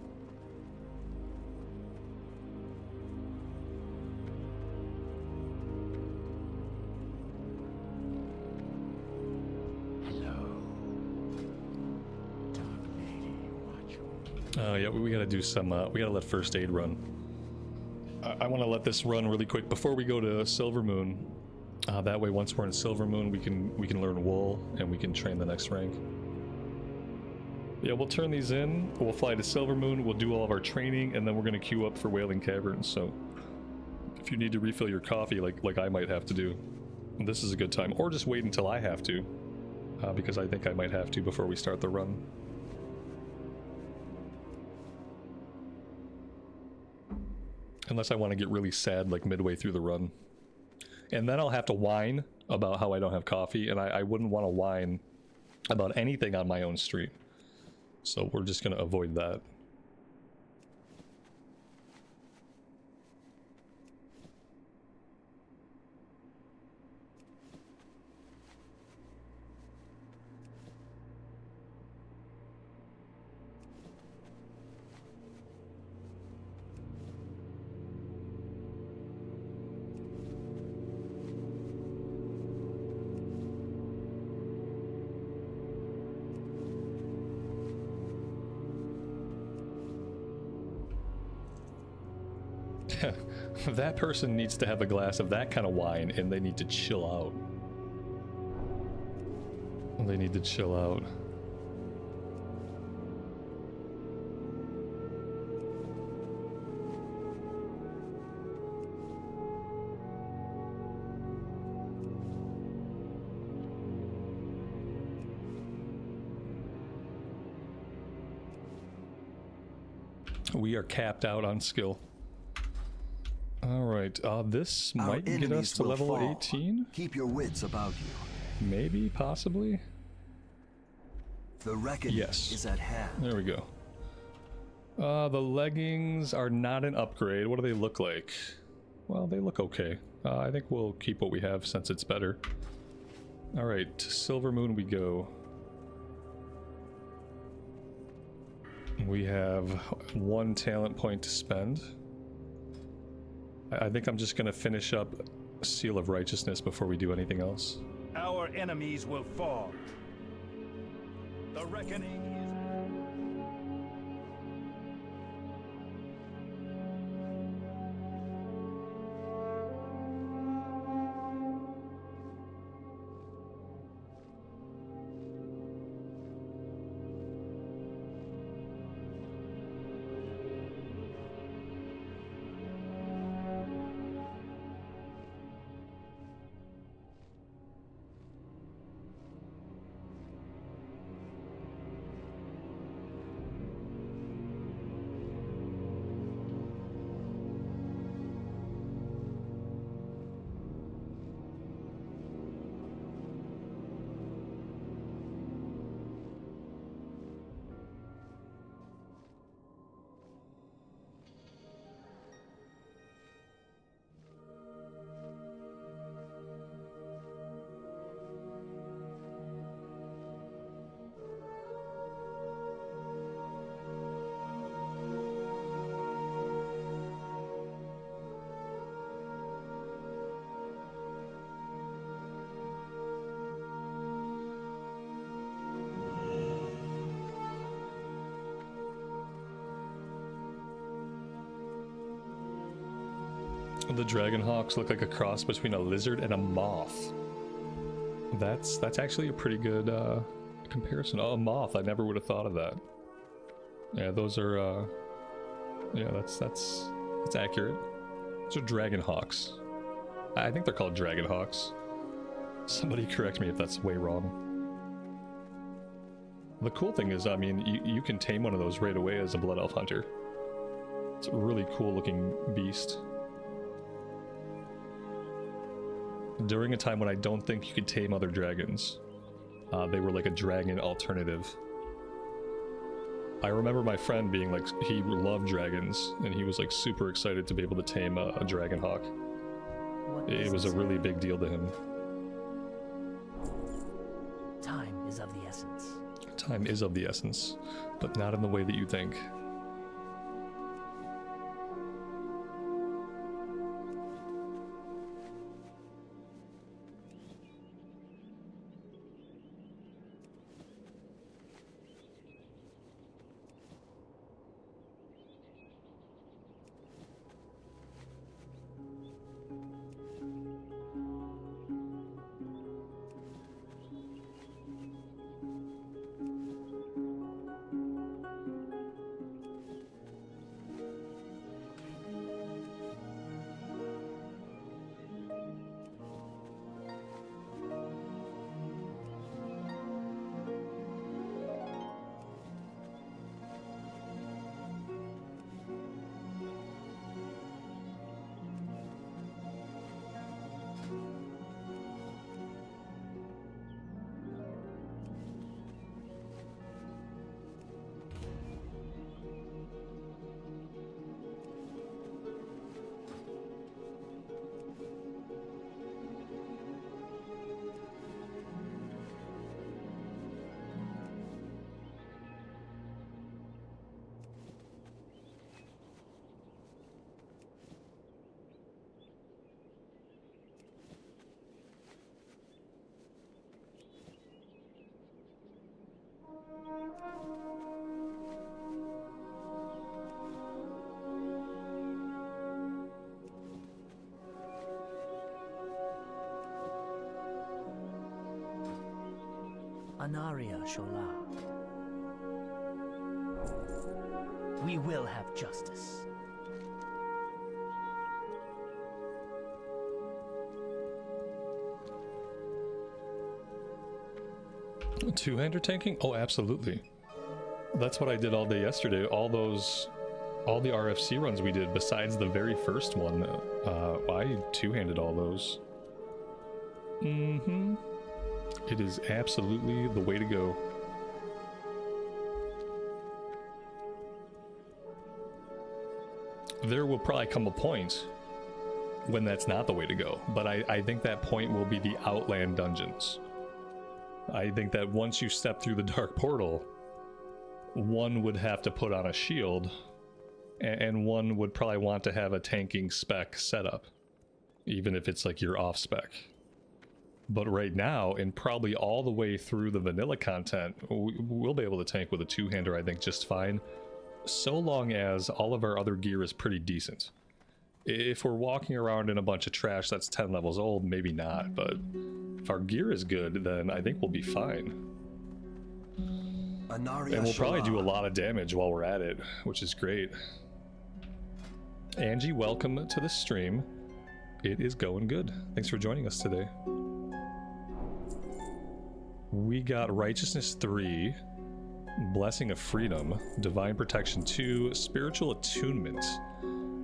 Yeah, we gotta do some, we gotta let first aid run. I want to let this run really quick before we go to Silver Moon. That way, once we're in Silver Moon, we can learn wool and we can train the next rank. Yeah, we'll turn these in. We'll fly to Silvermoon. We'll do all of our training, and then we're gonna queue up for Whailing Caverns. So, if you need to refill your coffee, like I might have to do, this is a good time. Or just wait until I have to, because I think I might have to before we start the run. Unless I want to get really sad, like midway through the run, and then I'll have to whine about how I don't have coffee, and I wouldn't want to whine about anything on my own stream. So we're just going to avoid that. That person needs to have a glass of that kind of wine, and they need to chill out. They need to chill out. We are capped out on skill. Alright, this might get us to level 18? Keep your wits about you. Maybe, possibly? The reckoning is at hand. There we go. The leggings are not an upgrade. What do they look like? Well, they look okay. I think we'll keep what we have since it's better. Alright, to Silvermoon we go. We have 1 talent point to spend. I think I'm just going to finish up Seal of Righteousness before we do anything else. Our enemies will fall. The reckoning is... The Dragonhawks look like a cross between a lizard and a moth. That's actually a pretty good comparison. Oh, a moth! I never would have thought of that. Yeah, those are. Yeah, that's accurate. Those are Dragonhawks. I think they're called Dragonhawks. Somebody correct me if that's way wrong. The cool thing is, I mean, you can tame one of those right away as a Blood Elf Hunter. It's a really cool looking beast. During a time when I don't think you could tame other dragons, they were like a dragon alternative. I remember my friend being like, he loved dragons, and he was like super excited to be able to tame a Dragonhawk. It was a really big deal to him. Time is of the essence. Time is of the essence, but not in the way that you think. Anaria Shola. We will have justice. Two-hander tanking? Oh, absolutely. That's what I did all day yesterday. All the RFC runs we did, besides the very first one, I two-handed all those. Mm-hmm. It is absolutely the way to go. There will probably come a point when that's not the way to go, but I think that point will be the Outland dungeons. I think that once you step through the Dark Portal, one would have to put on a shield, and one would probably want to have a tanking spec setup, even if it's like your off spec. But right now, and probably all the way through the vanilla content, we'll be able to tank with a two-hander, I think, just fine, so long as all of our other gear is pretty decent. If we're walking around in a bunch of trash that's 10 levels old, maybe not, but if our gear is good, then I think we'll be fine. And we'll probably do a lot of damage while we're at it, which is great. Angie, welcome to the stream. It is going good. Thanks for joining us today. We got Righteousness 3, Blessing of Freedom, Divine Protection 2, Spiritual Attunement,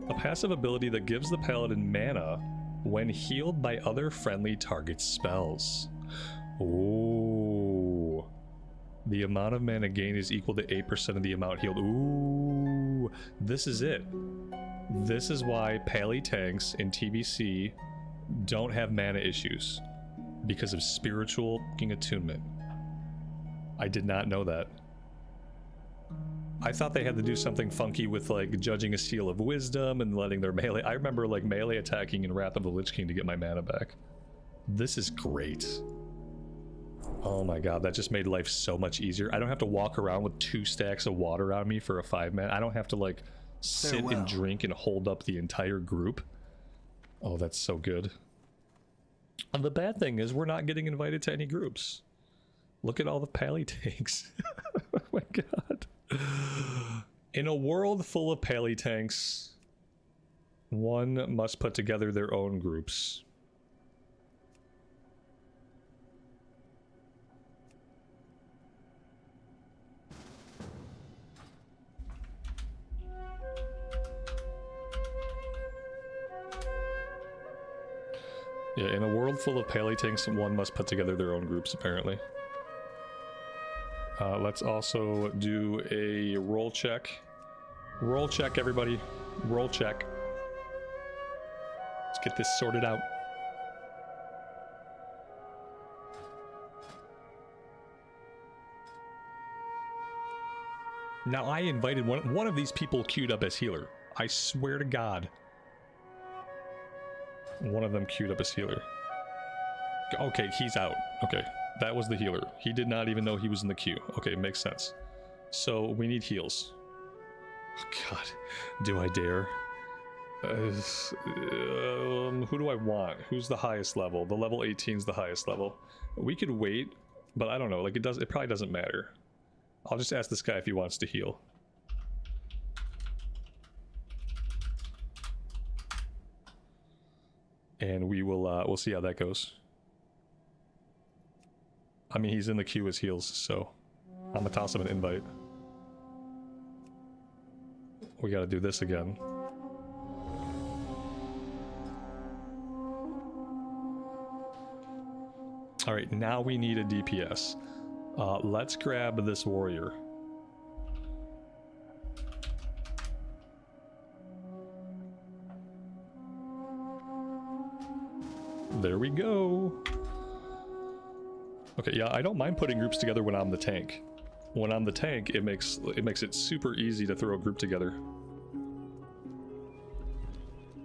a passive ability that gives the Paladin mana when healed by other friendly target spells. Ooh. The amount of mana gained is equal to 8% of the amount healed. Ooh. This is it. This is why Pally tanks in TBC don't have mana issues. Because of spiritual attunement. I did not know that. I thought they had to do something funky with like judging a seal of wisdom and letting their melee. I remember like melee attacking in Wrath of the Lich King to get my mana back. This is great. Oh my god, that just made life so much easier. I don't have to walk around with 2 stacks of water on me for a 5-man. I don't have to like sit and drink and hold up the entire group. Oh, that's so good. And the bad thing is we're not getting invited to any groups. Look at all the Pally tanks. Oh my god. In a world full of Pally tanks, one must put together their own groups. Yeah, in a world full of Pally tanks, one must put together their own groups, apparently. Let's also do a roll check. Roll check, everybody. Roll check. Let's get this sorted out. Now, I invited one of these people queued up as healer. I swear to God. One of them queued up as healer. Okay, he's out. Okay, that was the healer. He did not even know he was in the queue. Okay, makes sense. So we need heals. Oh god, do I dare? Who do I want? Who's the highest level? The level 18 is the highest level. We could wait, but I don't know. Like it probably doesn't matter. I'll just ask this guy if he wants to heal. And we will we'll see how that goes. I mean, he's in the queue as heals, so I'm gonna toss him an invite. We gotta do this again. Alright, now we need a DPS. Let's grab this warrior. There we go. Okay, yeah, I don't mind putting groups together when I'm the tank. When I'm the tank, it makes it super easy to throw a group together.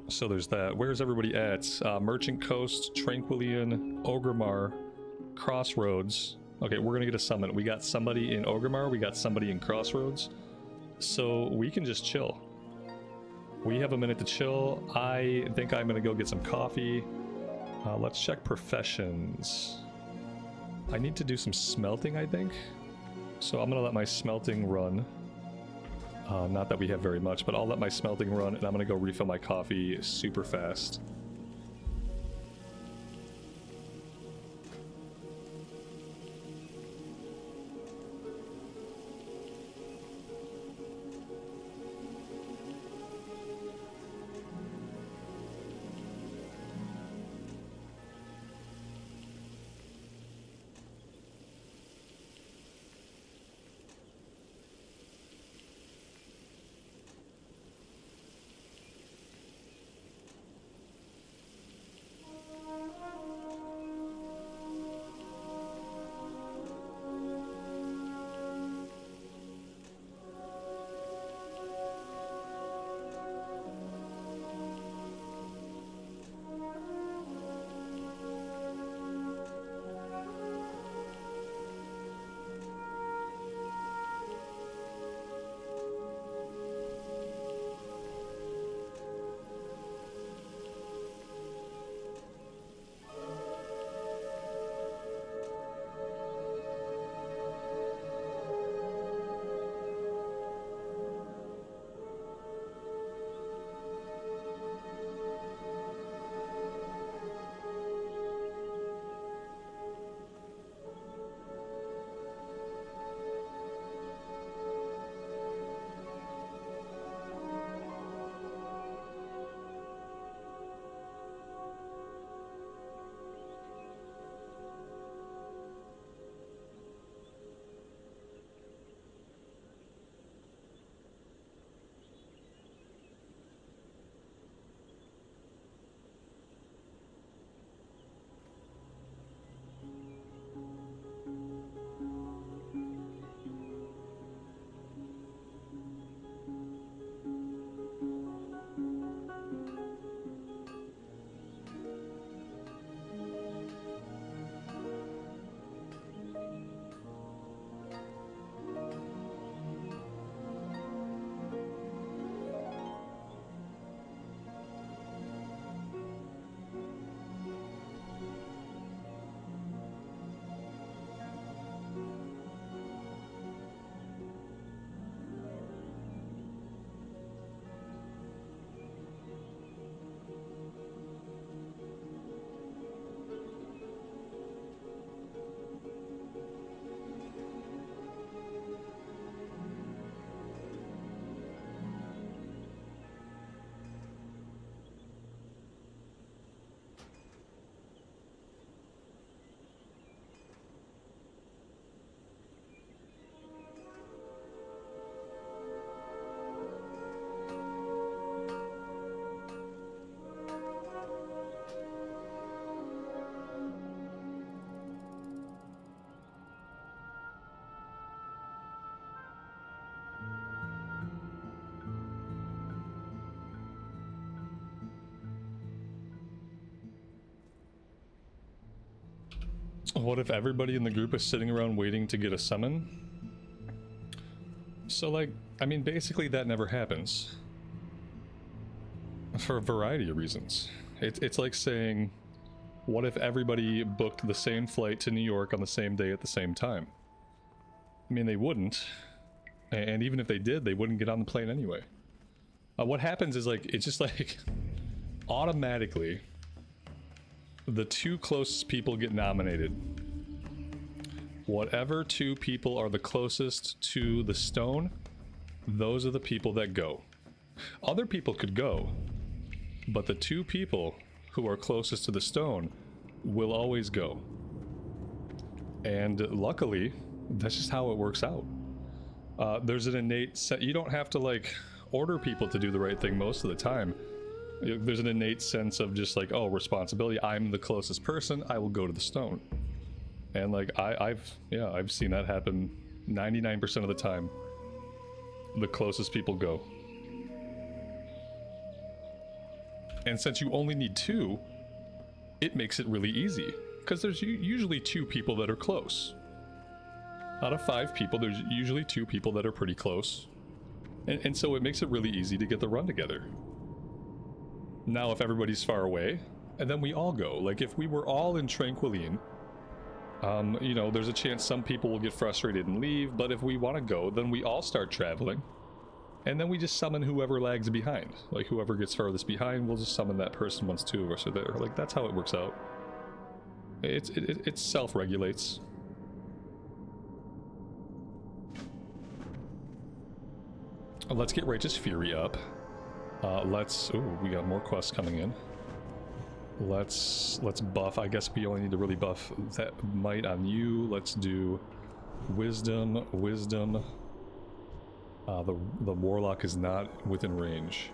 So there's that. Where's everybody at? Merchant Coast, Tranquillian, Ogremar, Crossroads. Okay, we're gonna get a summon. We got somebody in Orgrimmar, we got somebody in Crossroads. So we can just chill. We have a minute to chill. I think I'm gonna go get some coffee. Let's check professions. I need to do some smelting, I think. So I'm gonna let my smelting run. Not that we have very much, but I'll let my smelting run, and I'm gonna go refill my coffee super fast. What if everybody in the group is sitting around waiting to get a summon? So, like, I mean, basically that never happens. For a variety of reasons. It's like saying, what if everybody booked the same flight to New York on the same day at the same time? I mean, they wouldn't. And even if they did, they wouldn't get on the plane anyway. What happens is, like, it's just like, automatically, the two closest people get nominated. Whatever two people are the closest to the stone, those are the people that go. Other people could go, but the two people who are closest to the stone will always go. And luckily, that's just how it works out. There's an innate set. You don't have to, like, order people to do the right thing most of the time. There's an innate sense of just like, oh, responsibility. I'm the closest person. I will go to the stone. And like, I've seen that happen 99% of the time. The closest people go. And since you only need two, it makes it really easy. Because there's usually two people that are close. Out of 5 people, there's usually 2 people that are pretty close. And so it makes it really easy to get the run together. Now, if everybody's far away, and then we all go. Like, if we were all in Tranquiline, you know, there's a chance some people will get frustrated and leave, but if we want to go, then we all start traveling. And then we just summon whoever lags behind. Like, whoever gets farthest behind, we'll just summon that person once 2 of us are there. Like, that's how it works out. It self-regulates. Let's get Righteous Fury up. Ooh, we got more quests coming in. Let's buff. I guess we only need to really buff that might on you. Let's do wisdom. The warlock is not within range.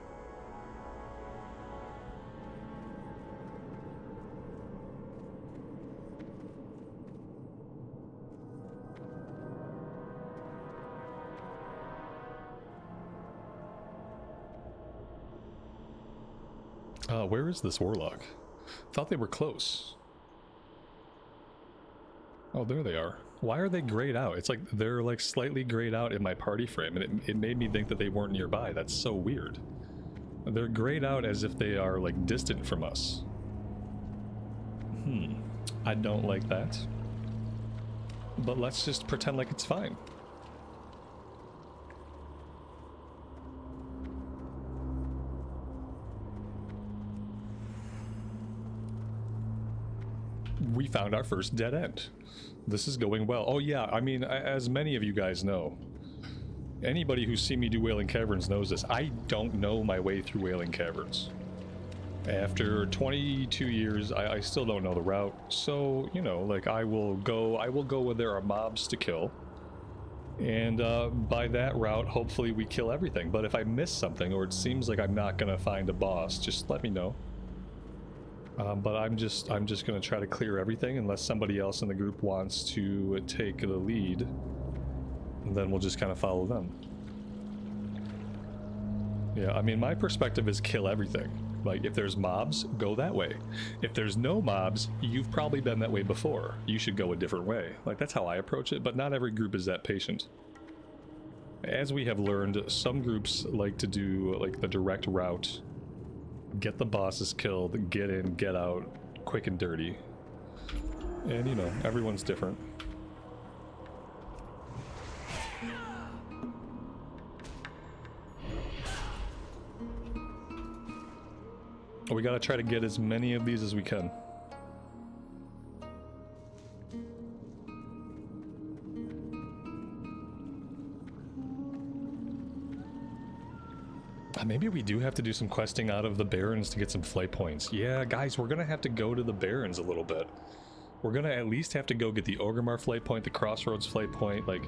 Where is this warlock? Thought they were close. Oh, there they are. Why are they grayed out? It's like they're like slightly grayed out in my party frame, and it made me think that they weren't nearby. That's so weird. They're grayed out as if they are like distant from us. I don't like that. But let's just pretend like it's fine. We found our first dead end. This is going well. Oh yeah, I mean, as many of you guys know, anybody who's seen me do Whailing Caverns knows this. I don't know my way through Whailing Caverns. After 22 years, I still don't know the route. So, you know, like I will go where there are mobs to kill. And by that route, hopefully we kill everything. But if I miss something or it seems like I'm not gonna find a boss, just let me know. But I'm just gonna try to clear everything unless somebody else in the group wants to take the lead. And then we'll just kind of follow them. Yeah, I mean, my perspective is kill everything. Like, if there's mobs, go that way. If there's no mobs, you've probably been that way before. You should go a different way. Like, that's how I approach it, but not every group is that patient. As we have learned, some groups like to do, like, the direct route. Get the bosses killed, get in, get out, quick and dirty. And, you know, everyone's different. We gotta try to get as many of these as we can. Maybe we do have to do some questing out of the Barrens to get some flight points. Yeah, guys, we're gonna have to go to the Barrens a little bit. We're gonna at least have to go get the Orgrimmar flight point, the Crossroads flight point, like...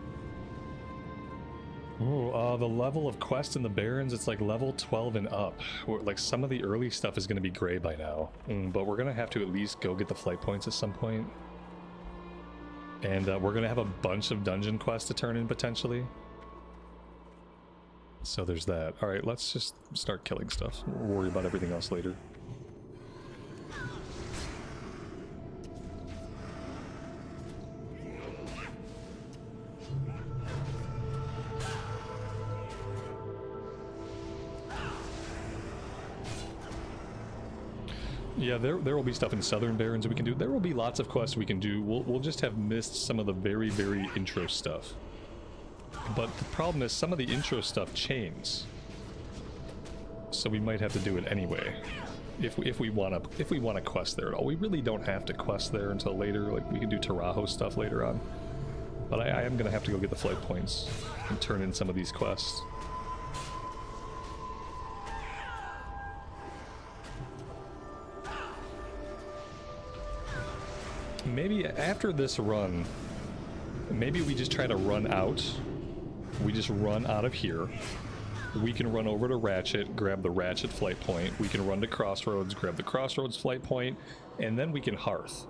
Ooh, the level of quest in the Barrens, it's like level 12 and up. Like, some of the early stuff is gonna be gray by now. But we're gonna have to at least go get the flight points at some point. And we're gonna have a bunch of dungeon quests to turn in, potentially. So there's that. Alright, let's just start killing stuff. We'll worry about everything else later. Yeah, there will be stuff in Southern Barrens we can do. There will be lots of quests we can do. We'll just have missed some of the very, very intro stuff. But the problem is some of the intro stuff chains, so we might have to do it anyway. If we want to quest there at all. We really don't have to quest there until later. Like, we can do Taurajo stuff later on. But I am gonna have to go get the flight points and turn in some of these quests. Maybe after this run, maybe we just try to run out. We just run out of here. We can run over to Ratchet, grab the Ratchet flight point. We can run to Crossroads, grab the Crossroads flight point, and then we can Hearth.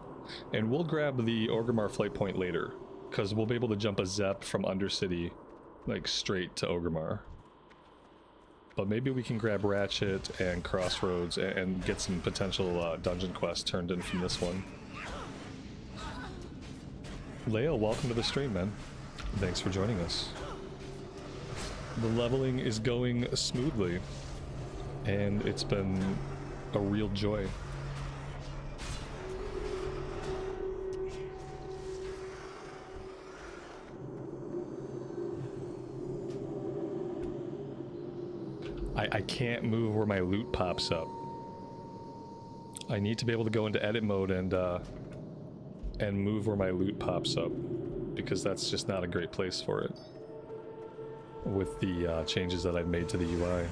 And we'll grab the Orgrimmar flight point later, because we'll be able to jump a Zep from Undercity, like, straight to Orgrimmar. But maybe we can grab Ratchet and Crossroads and get some potential dungeon quests turned in from this one. Leo, welcome to the stream, man. Thanks for joining us. The leveling is going smoothly, and it's been a real joy. I can't move where my loot pops up. I need to be able to go into edit mode and move where my loot pops up, because that's just not a great place for it with the changes that I've made to the UI.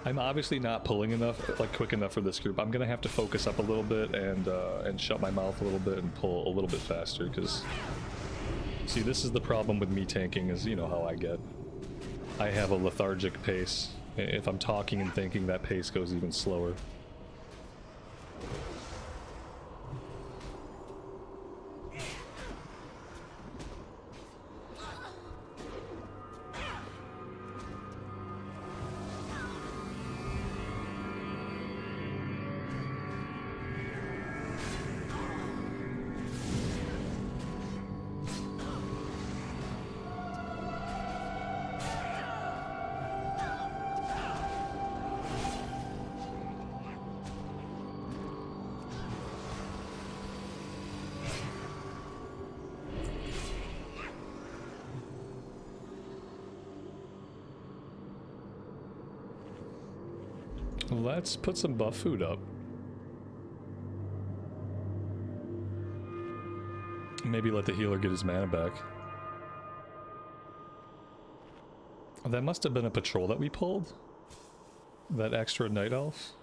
I'm obviously not pulling enough, like quick enough for this group. I'm gonna have to focus up a little bit and shut my mouth a little bit and pull a little bit faster, because see, this is the problem with me tanking, is you know how I get. I have a lethargic pace. If I'm talking and thinking, that pace goes even slower. Let's put some buff food up. Maybe let the healer get his mana back. That must have been a patrol that we pulled. That extra night elf.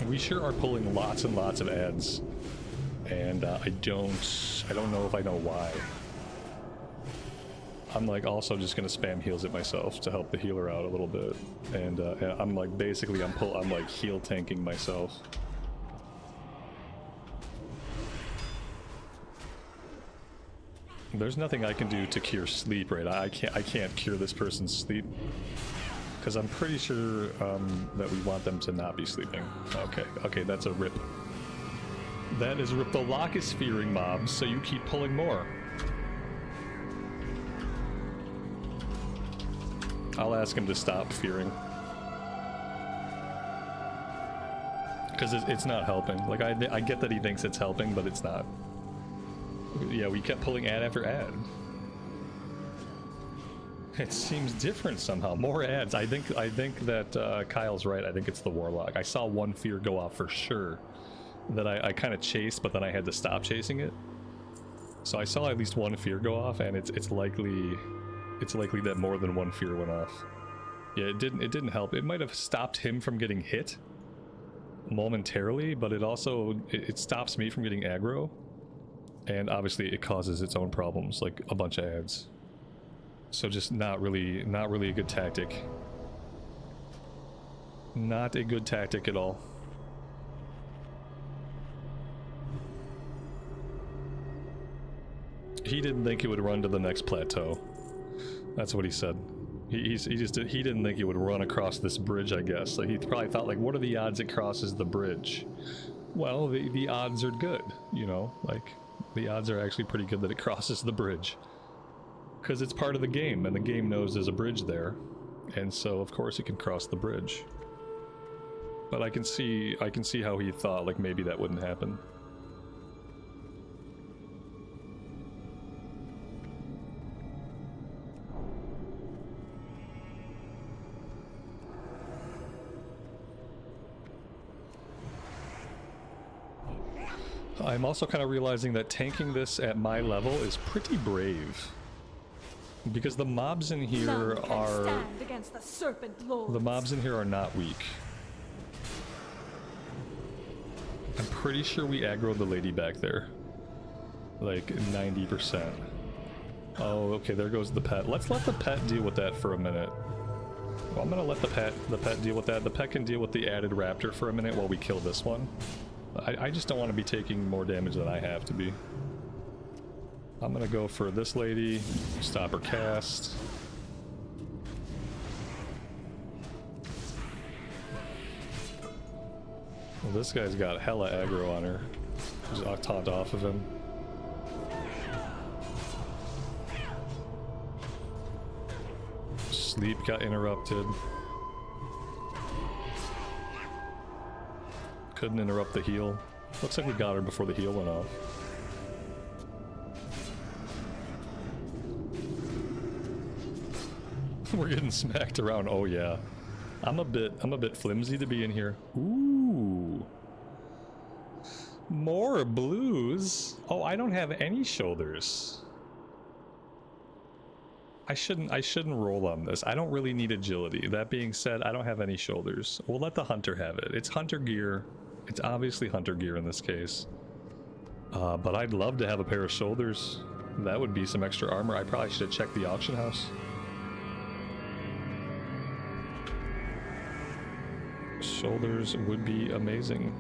We sure are pulling lots and lots of ads, and I don't know if I know why. I'm like also just gonna spam heals it myself to help the healer out a little bit, and I'm like basically I'm like heal tanking myself. There's nothing I can do to cure sleep, right? I can't cure this person's sleep. Because I'm pretty sure that we want them to not be sleeping. Okay, that's a rip. That is a rip. The lock is fearing mobs, so you keep pulling more. I'll ask him to stop fearing. Because it's not helping. Like, I get that he thinks it's helping, but it's not. Yeah, we kept pulling ad after ad. It seems different somehow. More ads. I think that Kyle's right. I think it's the Warlock. I saw one fear go off for sure that I kind of chased, but then I had to stop chasing it. So I saw at least one fear go off, and it's likely that more than one fear went off. Yeah, it didn't help. It might have stopped him from getting hit momentarily, but it also it stops me from getting aggro, and obviously it causes its own problems, like a bunch of ads. So just not really a good tactic. Not a good tactic at all. He didn't think it would run to the next plateau. That's what he said. He didn't think it would run across this bridge, I guess. Like, he probably thought, like, what are the odds it crosses the bridge? Well, the odds are good, you know? Like, the odds are actually pretty good that it crosses the bridge. Because it's part of the game, and the game knows there's a bridge there, and so of course it can cross the bridge. But I can see how he thought like maybe that wouldn't happen. I'm also kind of realizing that tanking this at my level is pretty brave. Because the mobs in here None can are... stand against the serpent lords. The mobs in here are not weak. I'm pretty sure we aggroed the lady back there. Like 90%. Oh, okay, there goes the pet. Let's let the pet deal with that for a minute. Well, I'm gonna let the pet deal with that. The pet can deal with the added raptor for a minute while we kill this one. I just don't want to be taking more damage than I have to be. I'm gonna go for this lady, stop her cast. Well, this guy's got hella aggro on her. Just taunt off of him. Sleep got interrupted. Couldn't interrupt the heal. Looks like we got her before the heal went off. We're getting smacked around. Oh yeah. I'm a bit flimsy to be in here. Ooh. More blues. Oh, I don't have any shoulders. I shouldn't roll on this. I don't really need agility. That being said, I don't have any shoulders. We'll let the hunter have it. It's hunter gear. It's obviously hunter gear in this case. But I'd love to have a pair of shoulders. That would be some extra armor. I probably should have checked the auction house. Shoulders would be amazing.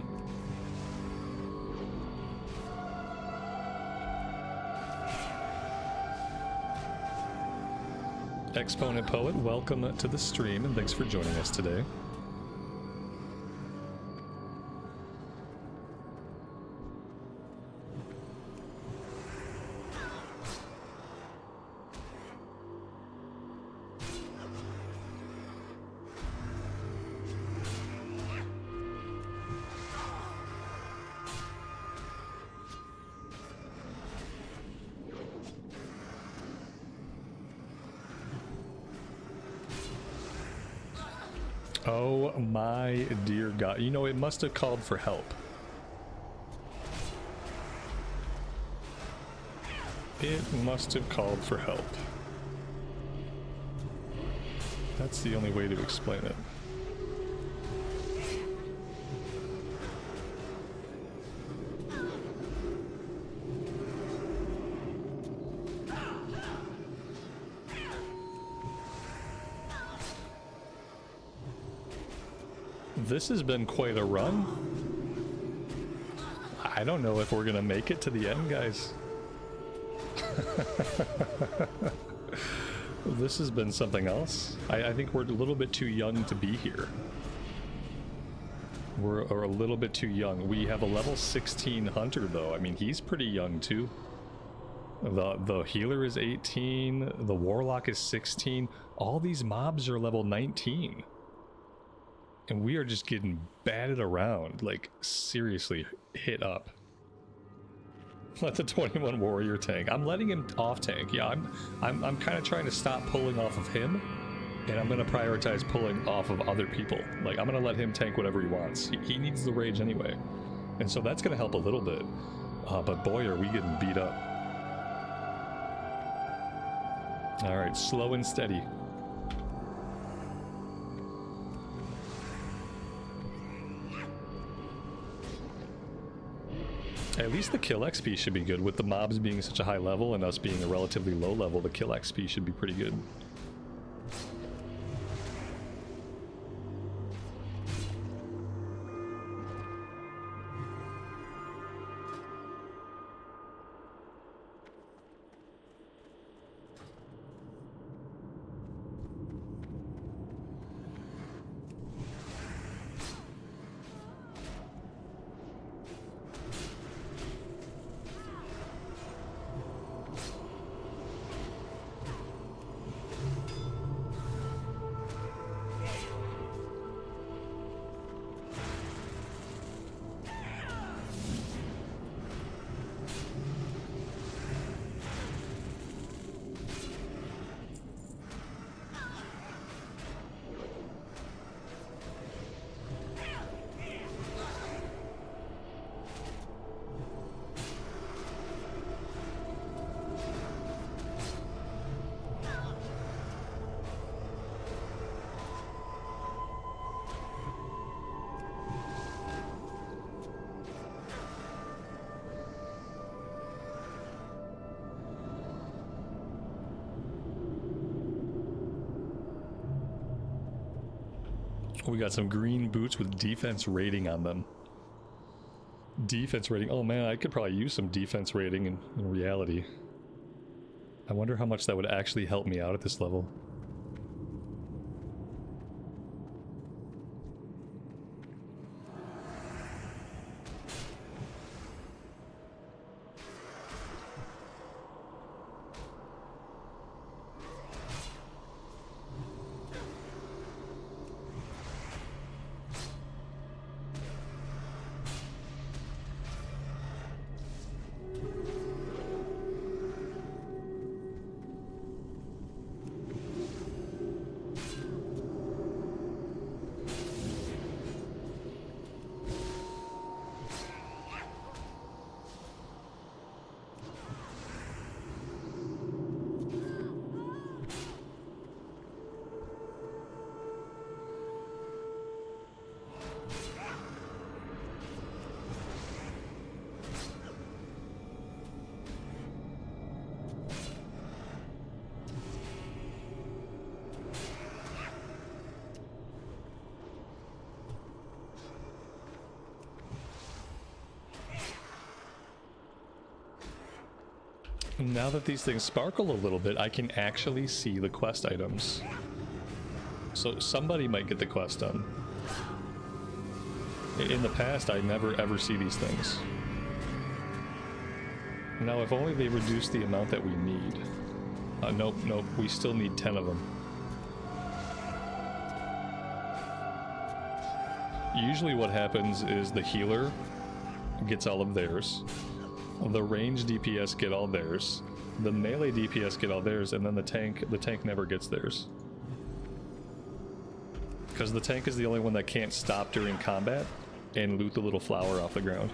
Exponent Poet, welcome to the stream and thanks for joining us today. Oh my dear God. You know, it must have called for help. It must have called for help. That's the only way to explain it. This has been quite a run. I don't know if we're gonna make it to the end, guys. This has been something else. I think we're a little bit too young to be here. We're a little bit too young. We have a level 16 hunter though. I mean, he's pretty young too. The healer is 18, the warlock is 16. All these mobs are level 19. And we are just getting batted around, like seriously hit up. Let the 21 warrior tank. I'm letting him off tank. Yeah, I'm kind of trying to stop pulling off of him, and I'm gonna prioritize pulling off of other people. Like I'm gonna let him tank whatever he wants. He needs the rage anyway, and so that's gonna help a little bit. But boy, are we getting beat up. All right, slow and steady. At least the kill XP should be good. With the mobs being such a high level and us being a relatively low level, the kill XP should be pretty good. We got some green boots with defense rating on them. Defense rating. Oh man, I could probably use some defense rating in reality. I wonder how much that would actually help me out at this level. Now that these things sparkle a little bit, I can actually see the quest items. So somebody might get the quest done. In the past, I never ever see these things. Now, if only they reduce the amount that we need. Nope, we still need 10 of them. Usually what happens is the healer gets all of theirs. The range DPS get all theirs, the melee DPS get all theirs, and then the tank never gets theirs. Because the tank is the only one that can't stop during combat and loot the little flower off the ground.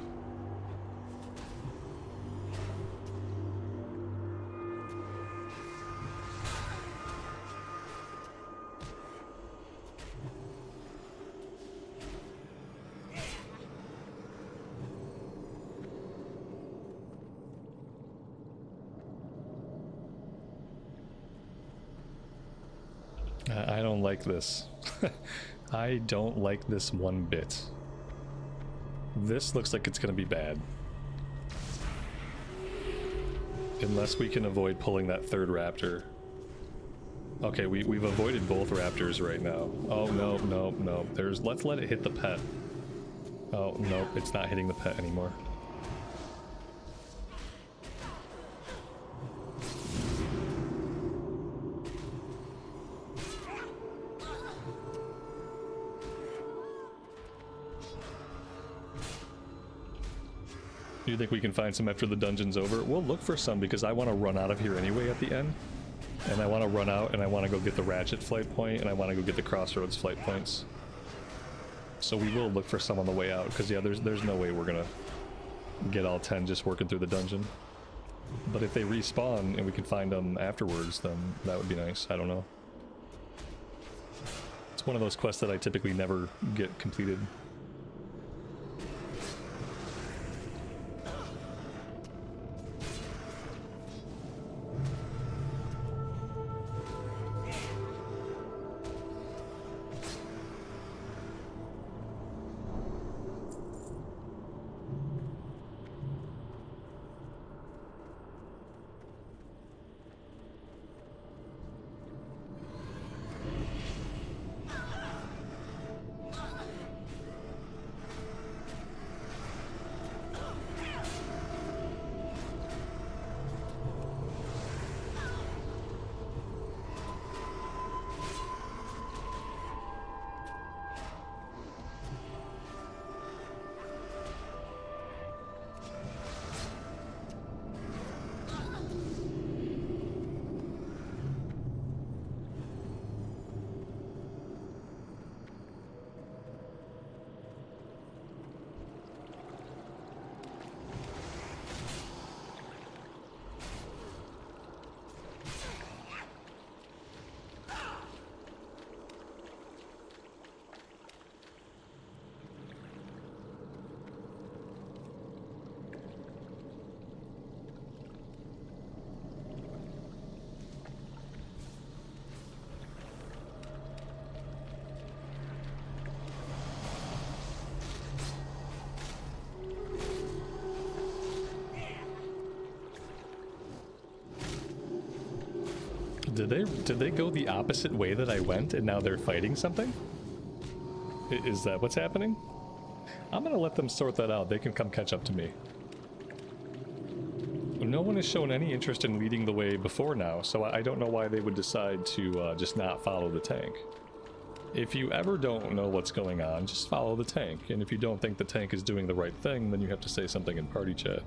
I don't like this. I don't like this one bit. This looks like it's gonna be bad. Unless we can avoid pulling that third raptor. Okay, we've avoided both raptors right now. Oh, no. Let's let it hit the pet. Oh, no, it's not hitting the pet anymore. Do you think we can find some after the dungeon's over? We'll look for some because I want to run out of here anyway at the end. And I want to run out and I want to go get the Ratchet flight point and I want to go get the Crossroads flight points. So we will look for some on the way out because yeah, there's no way we're gonna get all 10 just working through the dungeon. But if they respawn and we can find them afterwards, then that would be nice. I don't know. It's one of those quests that I typically never get completed. Did they go the opposite way that I went and now they're fighting something? Is that what's happening? I'm gonna let them sort that out. They can come catch up to me. No one has shown any interest in leading the way before now, so I don't know why they would decide to just not follow the tank. If you ever don't know what's going on, just follow the tank. And if you don't think the tank is doing the right thing, then you have to say something in party chat.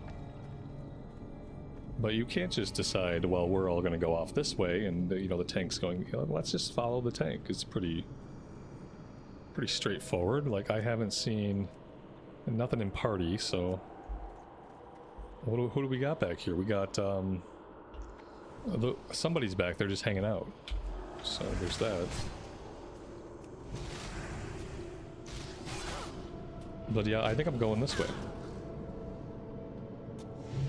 But you can't just decide, well, we're all going to go off this way, and you know the tank's going. You know, let's just follow the tank. It's pretty straightforward. Like, I haven't seen nothing in party, so who do we got back here? We got somebody's back there just hanging out. So there's that. But yeah, I think I'm going this way.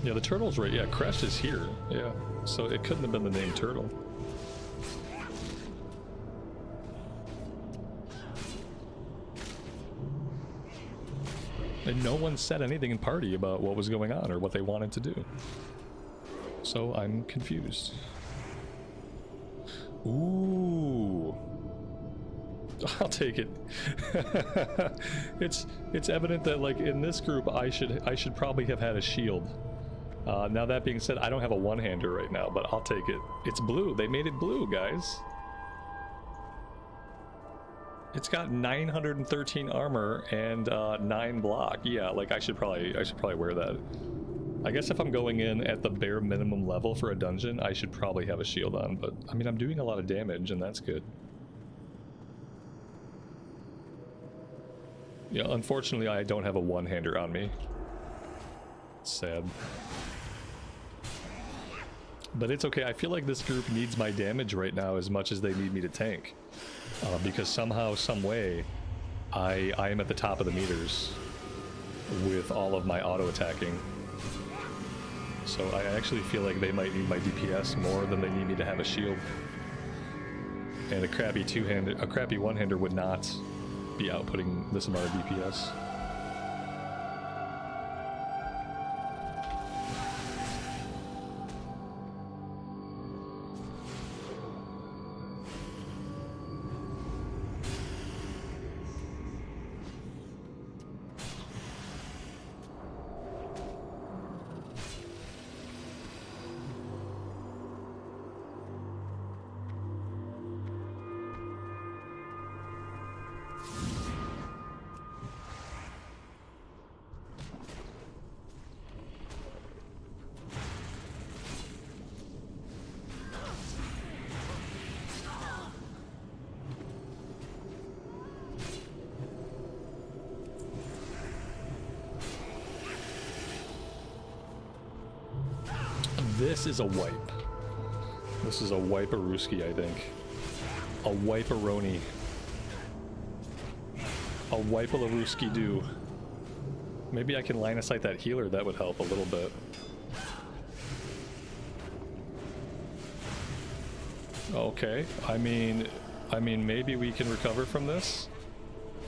Yeah, the turtle's right. Yeah, Crash is here. Yeah, so it couldn't have been the name Turtle. And no one said anything in party about what was going on or what they wanted to do. So I'm confused. Ooh. I'll take it. It's evident that, like, in this group I should probably have had a shield. Now that being said, I don't have a one-hander right now, but I'll take it. It's blue. They made it blue, guys. It's got 913 armor and 9 block. Yeah, like I should probably wear that. I guess if I'm going in at the bare minimum level for a dungeon, I should probably have a shield on, but I mean, I'm doing a lot of damage and that's good. Yeah, unfortunately I don't have a one-hander on me. It's sad. But it's okay. I feel like this group needs my damage right now as much as they need me to tank. Because somehow, some way, I am at the top of the meters with all of my auto-attacking. So I actually feel like they might need my DPS more than they need me to have a shield. And a crappy one-hander would not be outputting this amount of DPS. This is a wipe. This is a wipe-a-rooski, I think. A wipe-a-roni. A wipe-a-la-rooski-doo. Maybe I can line of sight that healer, that would help a little bit. Okay, I mean maybe we can recover from this.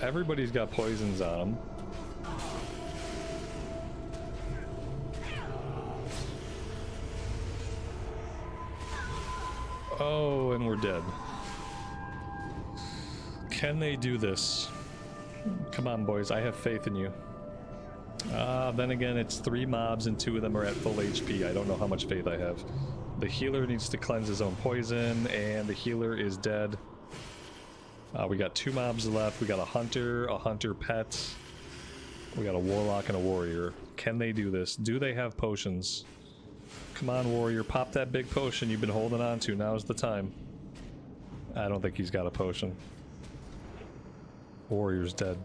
Everybody's got poisons on them. Oh, and we're dead. Can they do this? Come on, boys, I have faith in you. Then again, it's 3 mobs and 2 of them are at full HP. I don't know how much faith I have. The healer needs to cleanse his own poison, and the healer is dead. We got 2 mobs left. We got a hunter pet. We got a warlock and a warrior. Can they do this? Do they have potions? Come on, warrior, pop that big potion you've been holding on to. Now's the time. I don't think he's got a potion. Warrior's dead.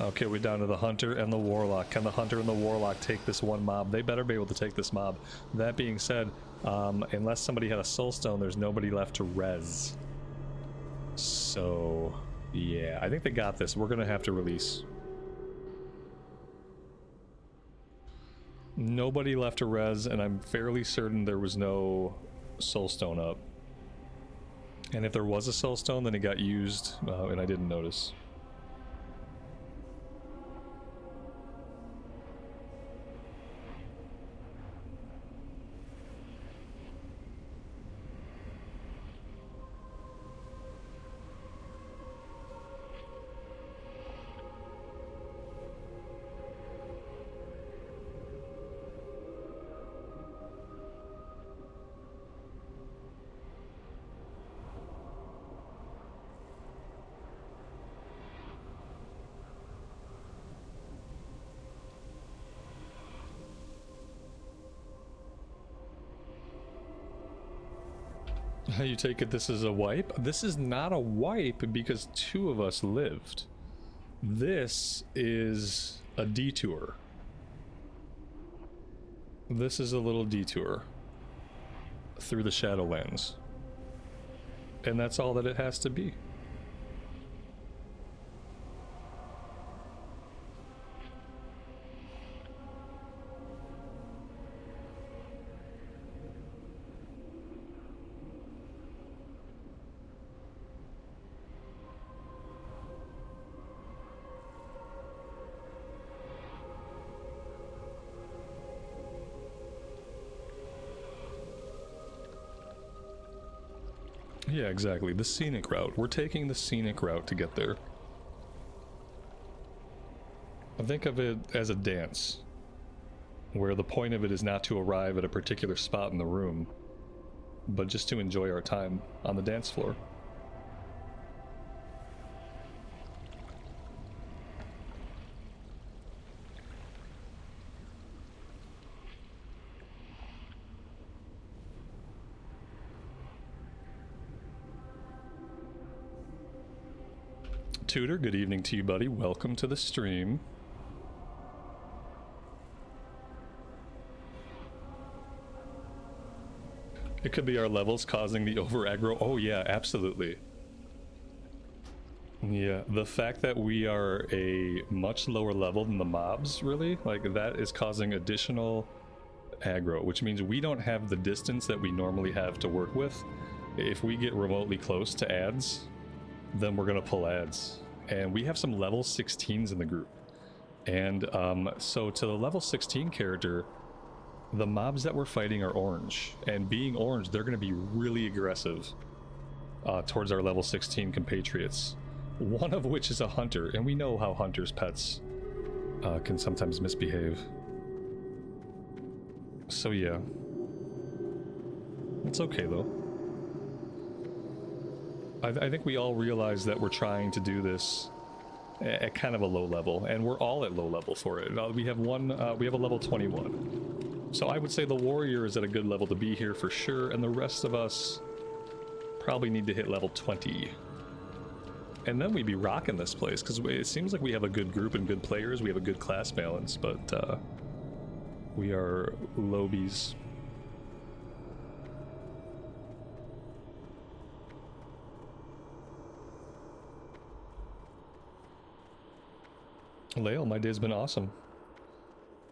Okay, we're down to the hunter and the warlock. Can the hunter and the warlock take this one mob? They better be able to take this mob. That being said, unless somebody had a soulstone, there's nobody left to res. So, yeah, I think they got this. We're gonna have to release. Nobody left to res, and I'm fairly certain there was no soulstone up. And if there was a soulstone, then it got used, and I didn't notice. You take it this is a wipe? This is not a wipe because 2 of us lived. This is a detour. This is a little detour through the Shadowlands. And that's all that it has to be. Yeah, exactly. The scenic route. We're taking the scenic route to get there. I think of it as a dance, where the point of it is not to arrive at a particular spot in the room, but just to enjoy our time on the dance floor. Tudor, good evening to you, buddy. Welcome to the stream. It could be our levels causing the over aggro. Oh yeah, absolutely. Yeah, the fact that we are a much lower level than the mobs, really, like that is causing additional aggro, which means we don't have the distance that we normally have to work with. If we get remotely close to adds, then we're gonna pull adds. And we have some level 16s in the group. And so to the level 16 character, the mobs that we're fighting are orange. And being orange, they're going to be really aggressive towards our level 16 compatriots. One of which is a hunter. And we know how hunters' pets can sometimes misbehave. So yeah. It's okay though. I think we all realize that we're trying to do this at kind of a low level, and we're all at low level for it. We have a level 21. So I would say the warrior is at a good level to be here for sure, and the rest of us probably need to hit level 20. And then we'd be rocking this place, because it seems like we have a good group and good players. We have a good class balance, but we are lobies. Lael, my day's been awesome.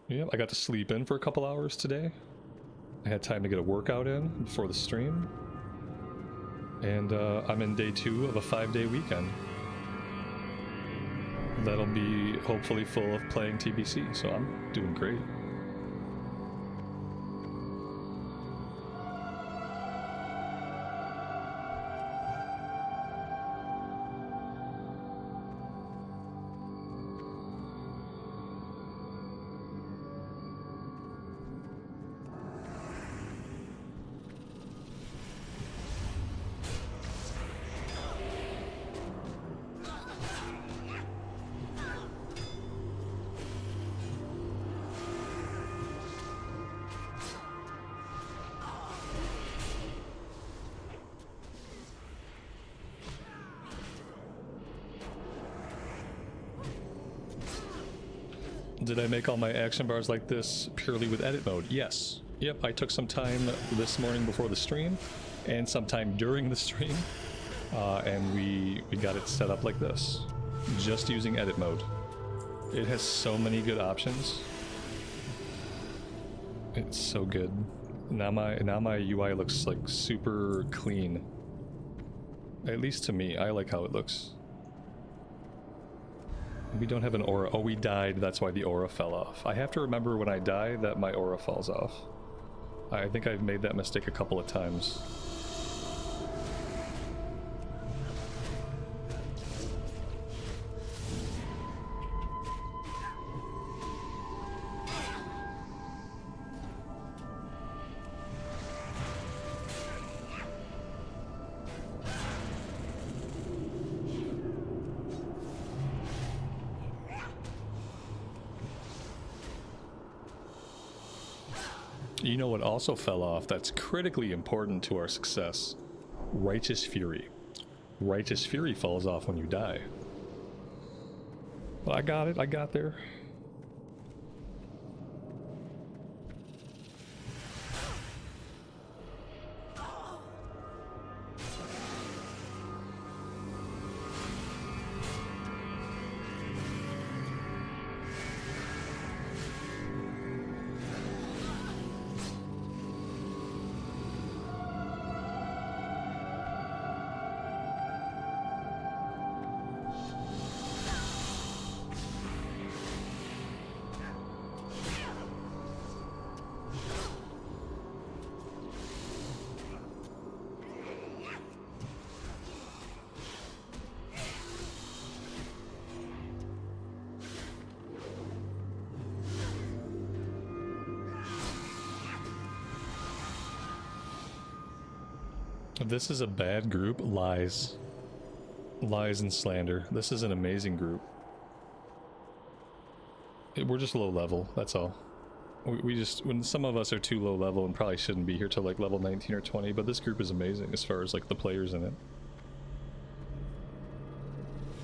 Yeah, I got to sleep in for a couple hours today. I had time to get a workout in before the stream. And I'm in day 2 of a 5-day weekend. That'll be hopefully full of playing TBC, so I'm doing great. Did I make all my action bars like this purely with edit mode? Yes. Yep, I took some time this morning before the stream and some time during the stream, and we got it set up like this, just using edit mode. It has so many good options. It's so good. Now my UI looks like super clean. At least to me, I like how it looks. We don't have an aura. Oh, we died. That's why the aura fell off. I have to remember when I die that my aura falls off. I think I've made that mistake a couple of times. You know what also fell off that's critically important to our success? Righteous Fury. Righteous Fury falls off when you die. But I got it, I got there. This is a bad group. Lies. Lies and slander. This is an amazing group. We're just low level, that's all. We just, when some of us are too low level and probably shouldn't be here till like level 19 or 20, but this group is amazing as far as like the players in it.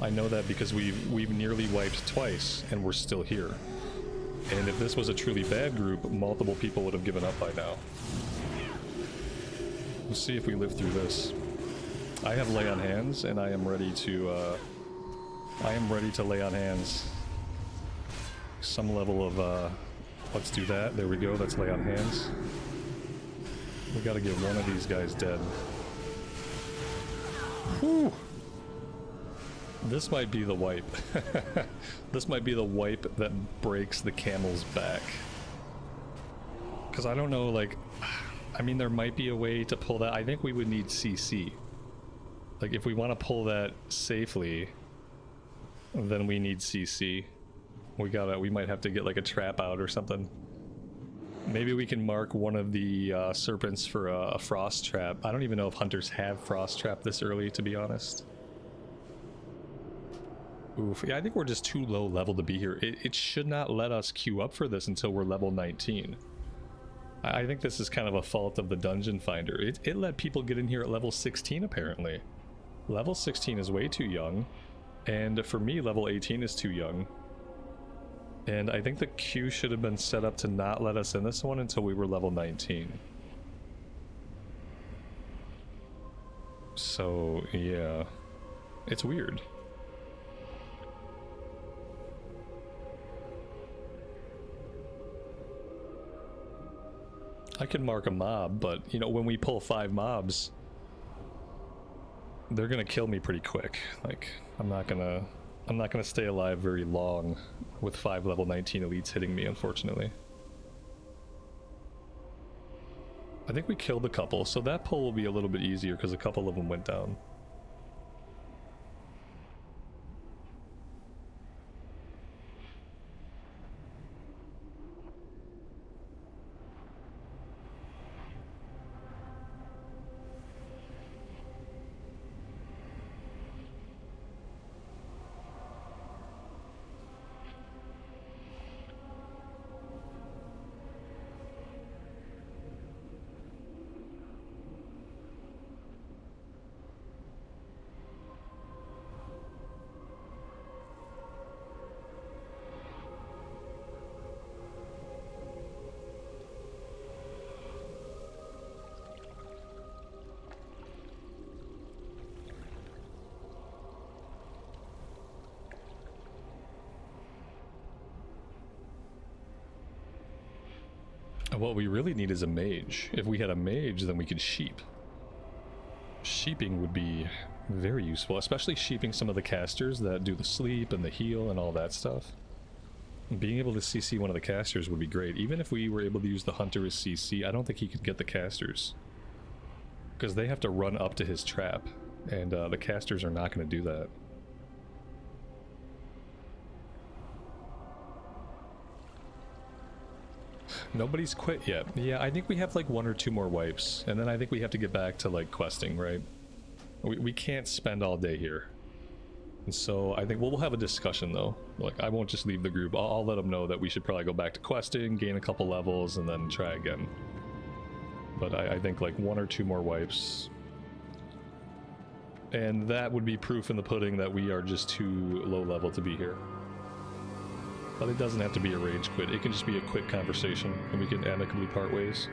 I know that because we've nearly wiped twice and we're still here. And if this was a truly bad group, multiple people would have given up by now. We'll see if we live through this. I have lay on hands, and I am ready to lay on hands. Some level of, let's do that. There we go, that's lay on hands. We gotta get one of these guys dead. Whew! This might be the wipe. This might be the wipe that breaks the camel's back. Because I don't know, like... I mean, there might be a way to pull that. I think we would need CC. Like, if we want to pull that safely, then we need CC. We might have to get like a trap out or something. Maybe we can mark one of the serpents for a frost trap. I don't even know if hunters have frost trap this early, to be honest. Oof, yeah, I think we're just too low level to be here. It should not let us queue up for this until we're level 19. I think this is kind of a fault of the dungeon finder. It let people get in here at level 16 apparently. Level 16 is way too young, and for me level 18 is too young. And I think the queue should have been set up to not let us in this one until we were level 19. So yeah, it's weird. I can mark a mob, but you know, when we pull 5 mobs, they're gonna kill me pretty quick. Like, I'm not gonna stay alive very long with 5 level 19 elites hitting me, unfortunately. I think we killed a couple, so that pull will be a little bit easier because a couple of them went down. What we really need is a mage. If we had a mage, then we could sheep. Sheeping would be very useful, especially sheeping some of the casters that do the sleep and the heal and all that stuff. Being able to CC one of the casters would be great. Even if we were able to use the hunter as CC, I don't think he could get the casters. Because they have to run up to his trap, and the casters are not going to do that. Nobody's quit yet. Yeah, I think we have like 1 or 2 more wipes, and then I think we have to get back to like questing, right? We can't spend all day here. And so I think we'll have a discussion though. Like, I won't just leave the group. I'll let them know that we should probably go back to questing, gain a couple levels, and then try again. But I think like 1 or 2 more wipes. And that would be proof in the pudding that we are just too low level to be here. But it doesn't have to be a rage quit. It can just be a quick conversation and we can amicably part ways.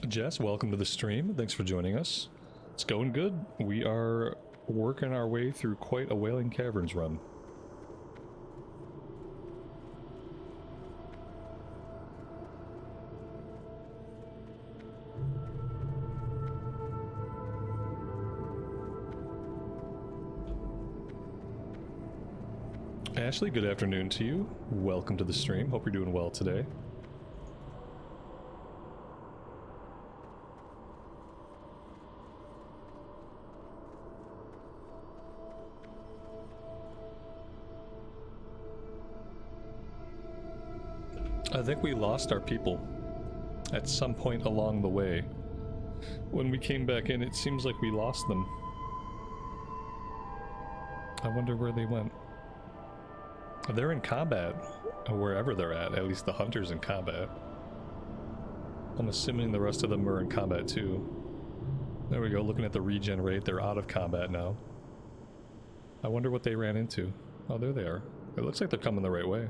Jess, welcome to the stream. Thanks for joining us. It's going good. We are working our way through quite a Whailing Caverns run. Ashley, good afternoon to you. Welcome to the stream. Hope you're doing well today. I think we lost our people at some point along the way. When we came back in, it seems like we lost them. I wonder where they went. They're in combat, wherever they're at least the hunter's in combat. I'm assuming the rest of them are in combat too. There we go, looking at the regen rate, they're out of combat now. I wonder what they ran into. Oh, there they are. It looks like they're coming the right way.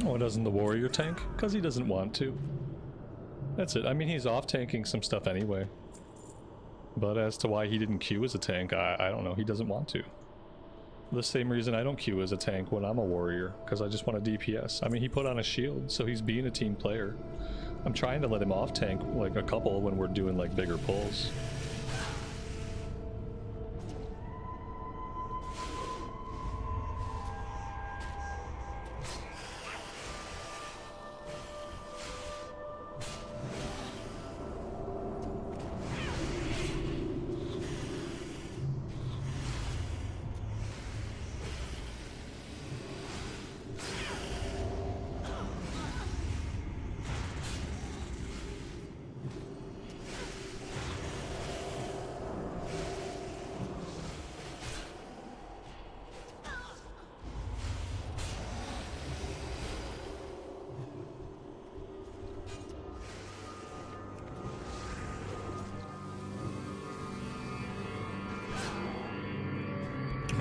Oh, doesn't the warrior tank? Because he doesn't want to. That's it. I mean, he's off-tanking some stuff anyway. But as to why he didn't queue as a tank, I don't know. He doesn't want to. The same reason I don't queue as a tank when I'm a warrior, because I just want a DPS. I mean, he put on a shield, so he's being a team player. I'm trying to let him off-tank, like, a couple when we're doing, like, bigger pulls.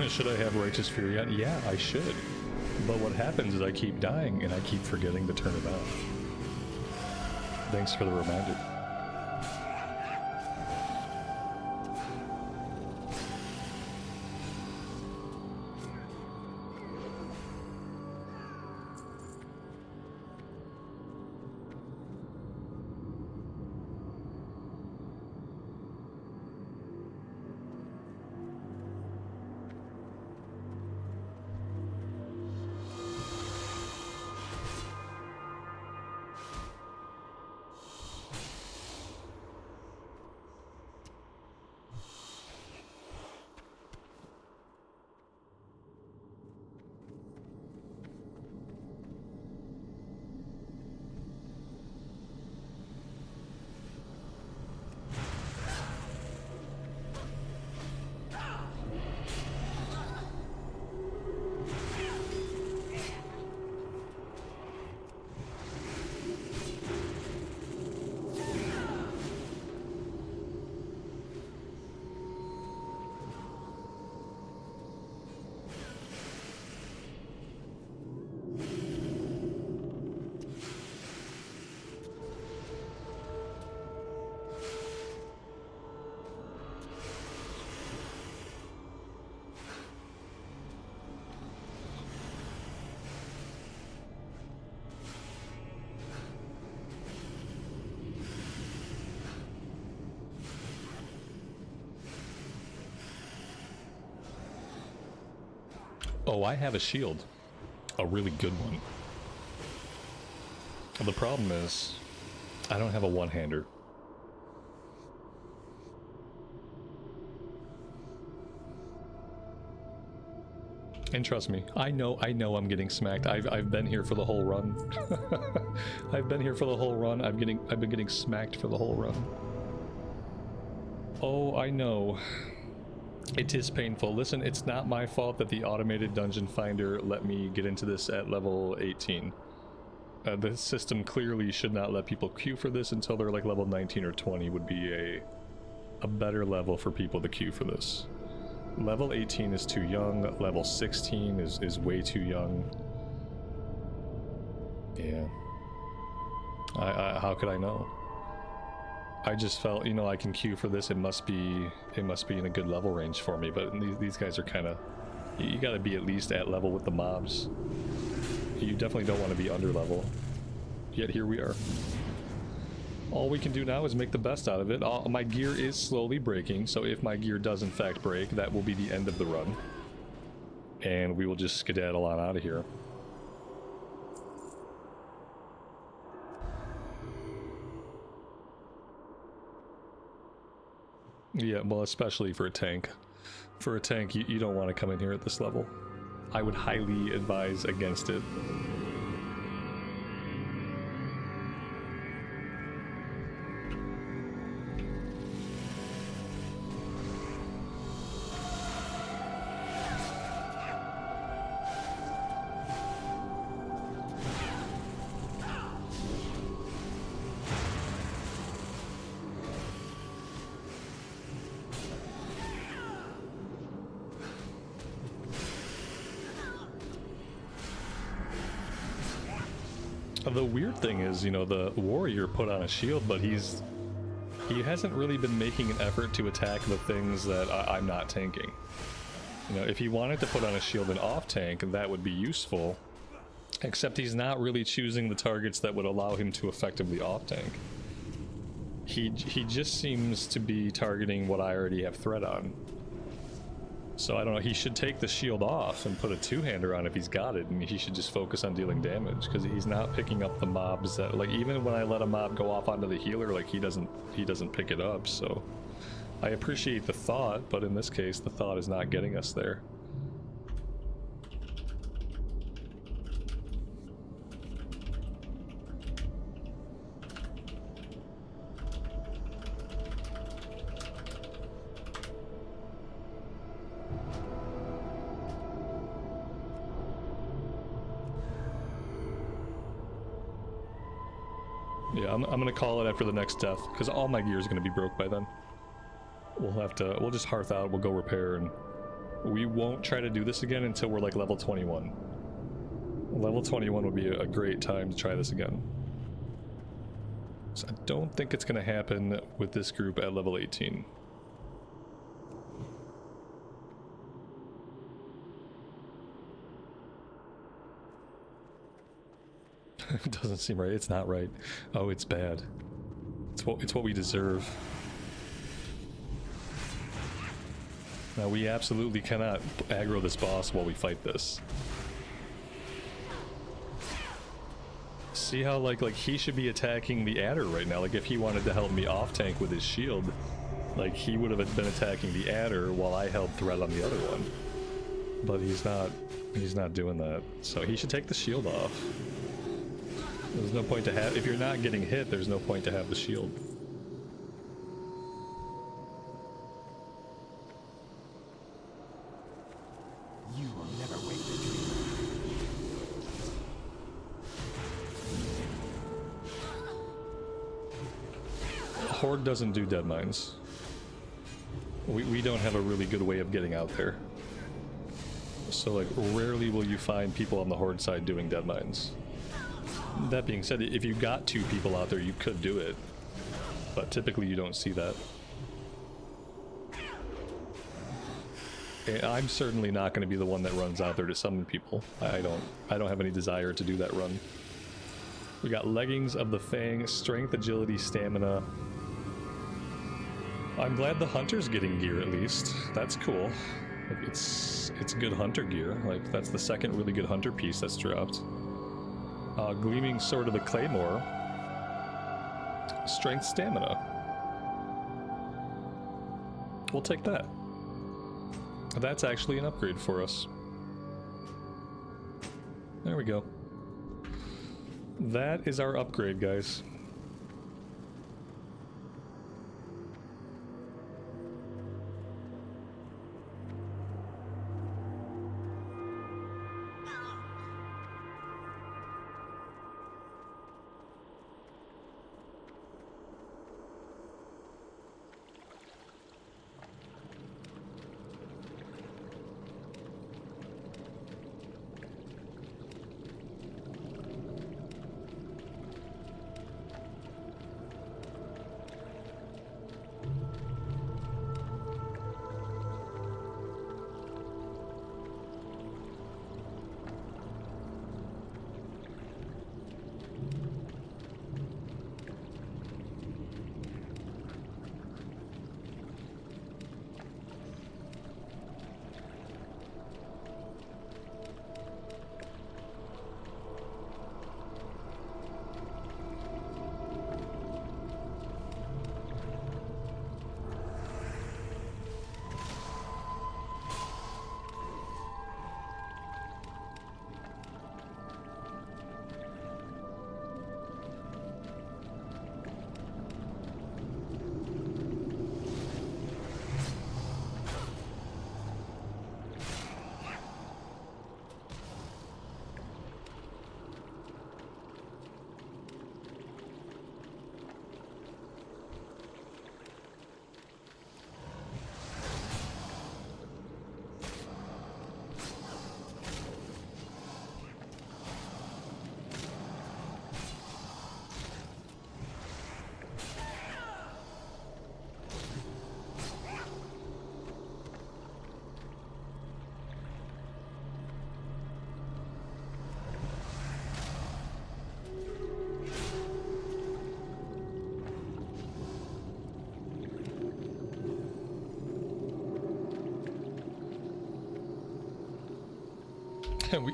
Should I have Righteous Fury on? Yeah, I should. But what happens is I keep dying and I keep forgetting to turn it on. Thanks for the reminder. Oh, I have a shield. A really good one. The problem is, I don't have a one-hander. And trust me, I know I'm getting smacked. I've been here for the whole run. I've been here for the whole run. I've been getting smacked for the whole run. Oh, I know. It is painful. Listen, it's not my fault that the automated dungeon finder let me get into this at level 18. The system clearly should not let people queue for this until they're like level 19 or 20 would be a better level for people to queue for this. Level 18 is too young, level 16 is way too young. Yeah. How could I know? I just felt, you know, I can queue for this, it must be in a good level range for me, but these guys are kind of, you gotta be at least at level with the mobs. You definitely don't want to be under level. Yet here we are. All we can do now is make the best out of it. My gear is slowly breaking, so if my gear does in fact break, that will be the end of the run. And we will just skedaddle on out of here. Yeah, well, especially for a tank. For a tank, you don't want to come in here at this level. I would highly advise against it. The weird thing is, you know, the warrior put on a shield, but he hasn't really been making an effort to attack the things that I'm not tanking. You know, if he wanted to put on a shield and off tank, that would be useful. Except he's not really choosing the targets that would allow him to effectively off tank. He just seems to be targeting what I already have threat on. So I don't know, he should take the shield off and put a two-hander on if he's got it, and he should just focus on dealing damage, because he's not picking up the mobs that, like, even when I let a mob go off onto the healer, like, he doesn't pick it up. So I appreciate the thought, but in this case the thought is not getting us there. Yeah, I'm gonna call it after the next death, because all my gear is gonna be broke by then. We'll just hearth out, we'll go repair, and We won't try to do this again until we're like level 21. Level 21 would be a great time to try this again. So I don't think it's going to happen with this group at level 18. It doesn't seem right. It's not right. Oh, it's bad. It's what we deserve. Now we absolutely cannot aggro this boss while we fight this. See how like he should be attacking the adder right now. Like if he wanted to help me off tank with his shield, like he would have been attacking the adder while I held threat on the other one. But he's not doing that. So he should take the shield off. There's no point to have, if you're not getting hit, there's no point to have the shield. You will never wake the dreamer. Horde doesn't do dead mines. We don't have a really good way of getting out there. So like rarely will you find people on the Horde side doing dead mines. That being said, if you got 2 people out there, you could do it, but typically you don't see that. And I'm certainly not going to be the one that runs out there to summon people. I don't have any desire to do that run. We got Leggings of the Fang, Strength, Agility, Stamina. I'm glad the Hunter's getting gear at least. That's cool. Like, it's good Hunter gear. Like that's the second really good Hunter piece that's dropped. Gleaming Sword of the Claymore. Strength, Stamina. We'll take that. That's actually an upgrade for us. There we go. That is our upgrade, guys.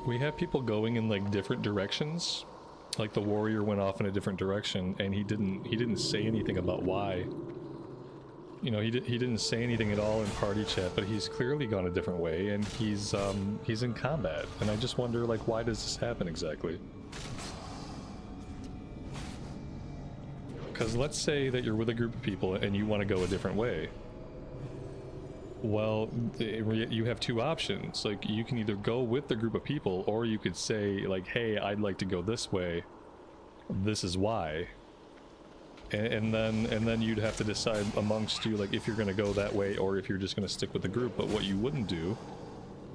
We have people going in like different directions. Like the warrior went off in a different direction, and he didn't say anything about why. You know, he didn't say anything at all in party chat, but he's clearly gone a different way, and he's in combat. And I just wonder, like, why does this happen exactly? Because let's say that you're with a group of people and you want to go a different way. Well, you have 2 options. Like, you can either go with the group of people, or you could say, like, hey, I'd like to go this way. This is why. And then you'd have to decide amongst you, like, if you're gonna go that way or if you're just gonna stick with the group. But what you wouldn't do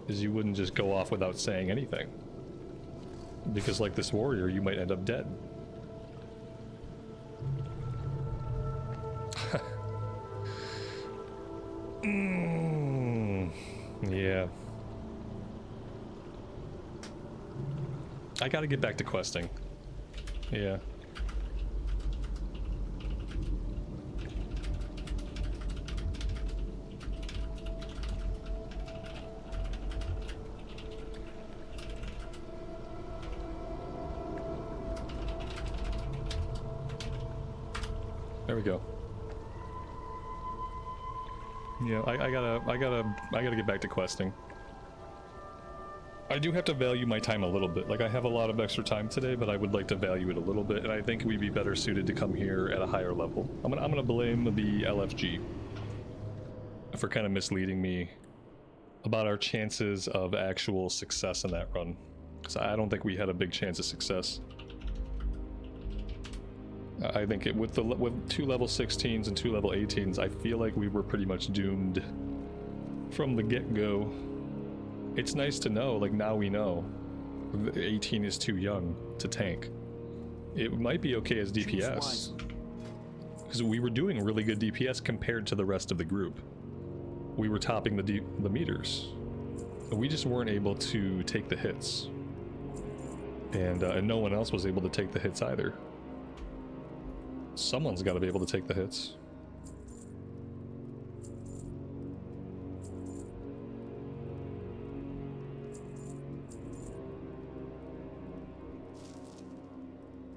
is you wouldn't just go off without saying anything, because like this warrior, you might end up dead. Yeah. I gotta get back to questing. Yeah. There we go. Yeah, I gotta get back to questing. I do have to value my time a little bit. Like, I have a lot of extra time today, but I would like to value it a little bit, and I think we'd be better suited to come here at a higher level. I'm gonna blame the LFG for kind of misleading me about our chances of actual success in that run, because I don't think we had a big chance of success. I think with 2 level 16s and 2 level 18s, I feel like we were pretty much doomed from the get-go. It's nice to know, like, now we know 18 is too young to tank. It might be okay as DPS, because we were doing really good DPS compared to the rest of the group. We were topping the meters. We just weren't able to take the hits, and no one else was able to take the hits either. Someone's got to be able to take the hits.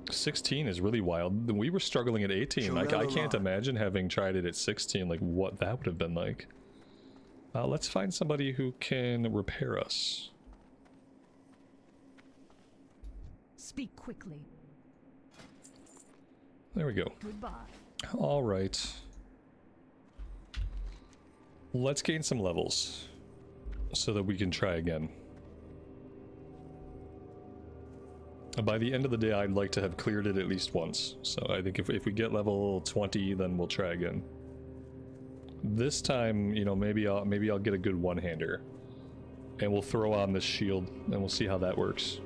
$16 is really wild. We were struggling at 18. Like, I can't imagine having tried it at 16, like what that would have been like. Let's find somebody who can repair us. Speak quickly. There we go. Goodbye. All right. Let's gain some levels so that we can try again. By the end of the day, I'd like to have cleared it at least once. So I think if we get level 20, then we'll try again. This time, you know, maybe I'll get a good one-hander, and we'll throw on this shield, and we'll see how that works.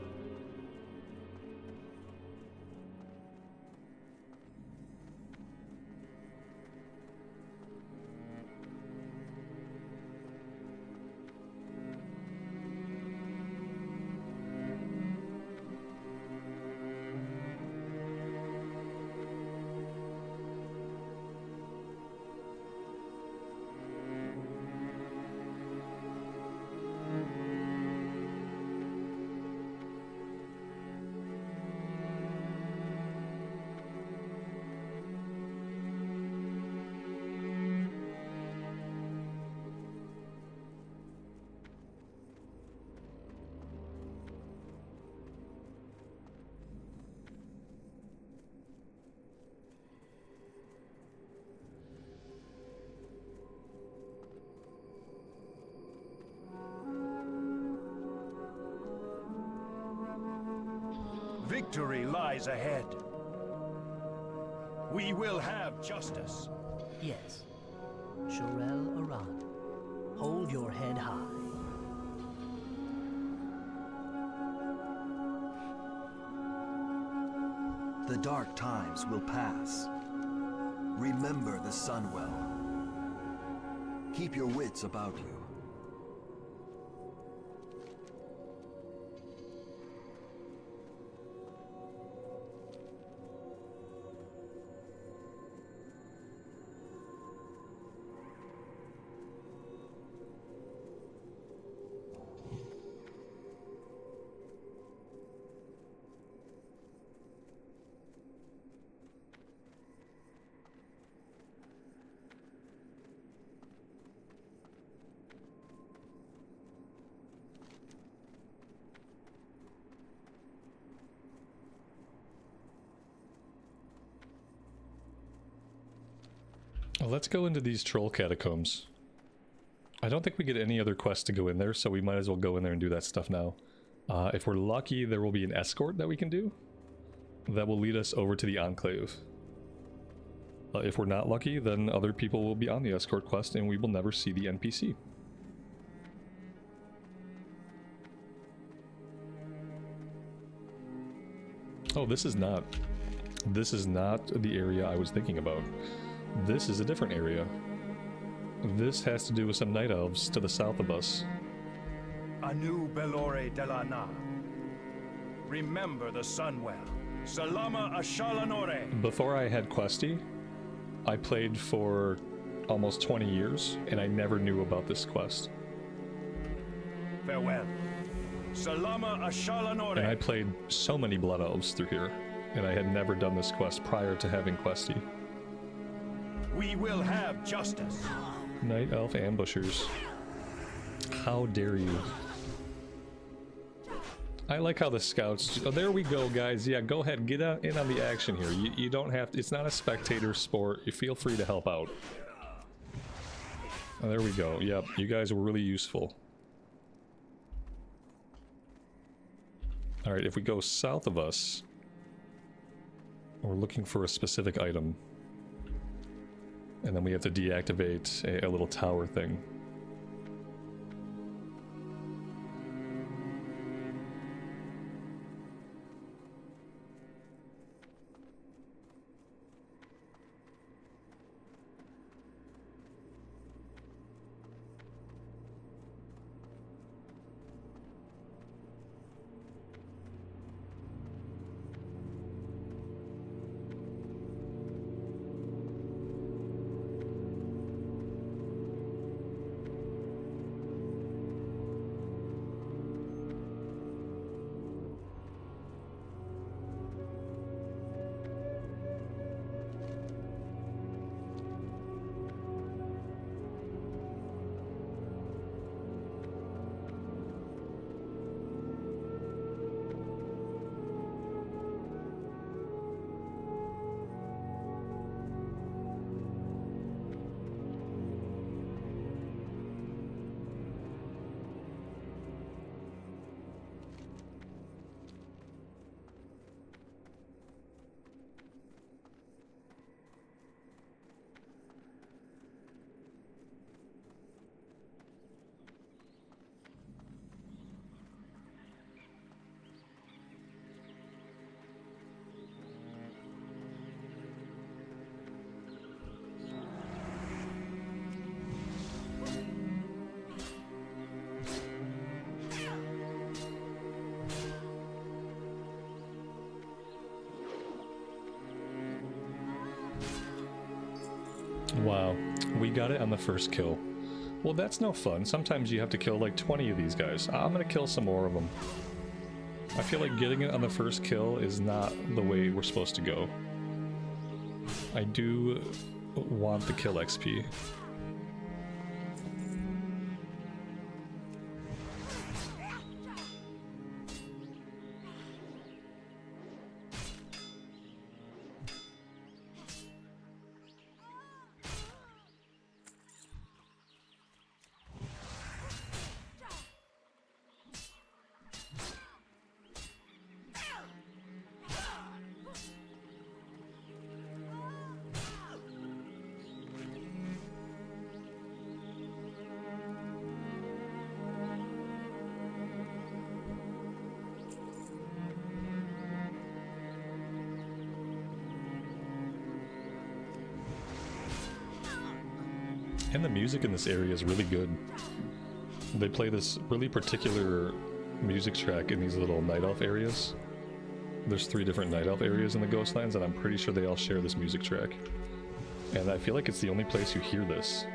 Victory lies ahead. We will have justice. Yes. Shorel Arad, hold your head high. The dark times will pass. Remember the sun well. Keep your wits about you. Well, let's go into these troll catacombs. I don't think we get any other quests to go in there, so we might as well go in there and do that stuff now. If we're lucky, there will be an escort that we can do that will lead us over to the Enclave. If we're not lucky, then other people will be on the escort quest and we will never see the NPC. Oh, this is not the area I was thinking about. This is a different area. This has to do with some night elves to the south of us. Anu Belore de la Na. Remember the Sunwell. Salama Ashalanore. Before I had Questie, I played for almost 20 years, and I never knew about this quest. Farewell. Salama Ashalanore. And I played so many Blood Elves through here, and I had never done this quest prior to having Questie. We will have justice. Night Elf ambushers. How dare you? I like how the scouts... Oh, there we go, guys. Yeah, go ahead. Get in on the action here. You don't have to... It's not a spectator sport. You feel free to help out. Oh, there we go. Yep, you guys were really useful. Alright, if we go south of us, we're looking for a specific item. And then we have to deactivate a little tower thing. Wow, we got it on the first kill. Well, that's no fun. Sometimes you have to kill like 20 of these guys. I'm gonna kill some more of them. I feel like getting it on the first kill is not the way we're supposed to go. I do want the kill XP. And the music in this area is really good. They play this really particular music track in these little Night Elf areas. There's 3 different Night Elf areas in the Ghostlands, and I'm pretty sure they all share this music track. And I feel like it's the only place you hear this.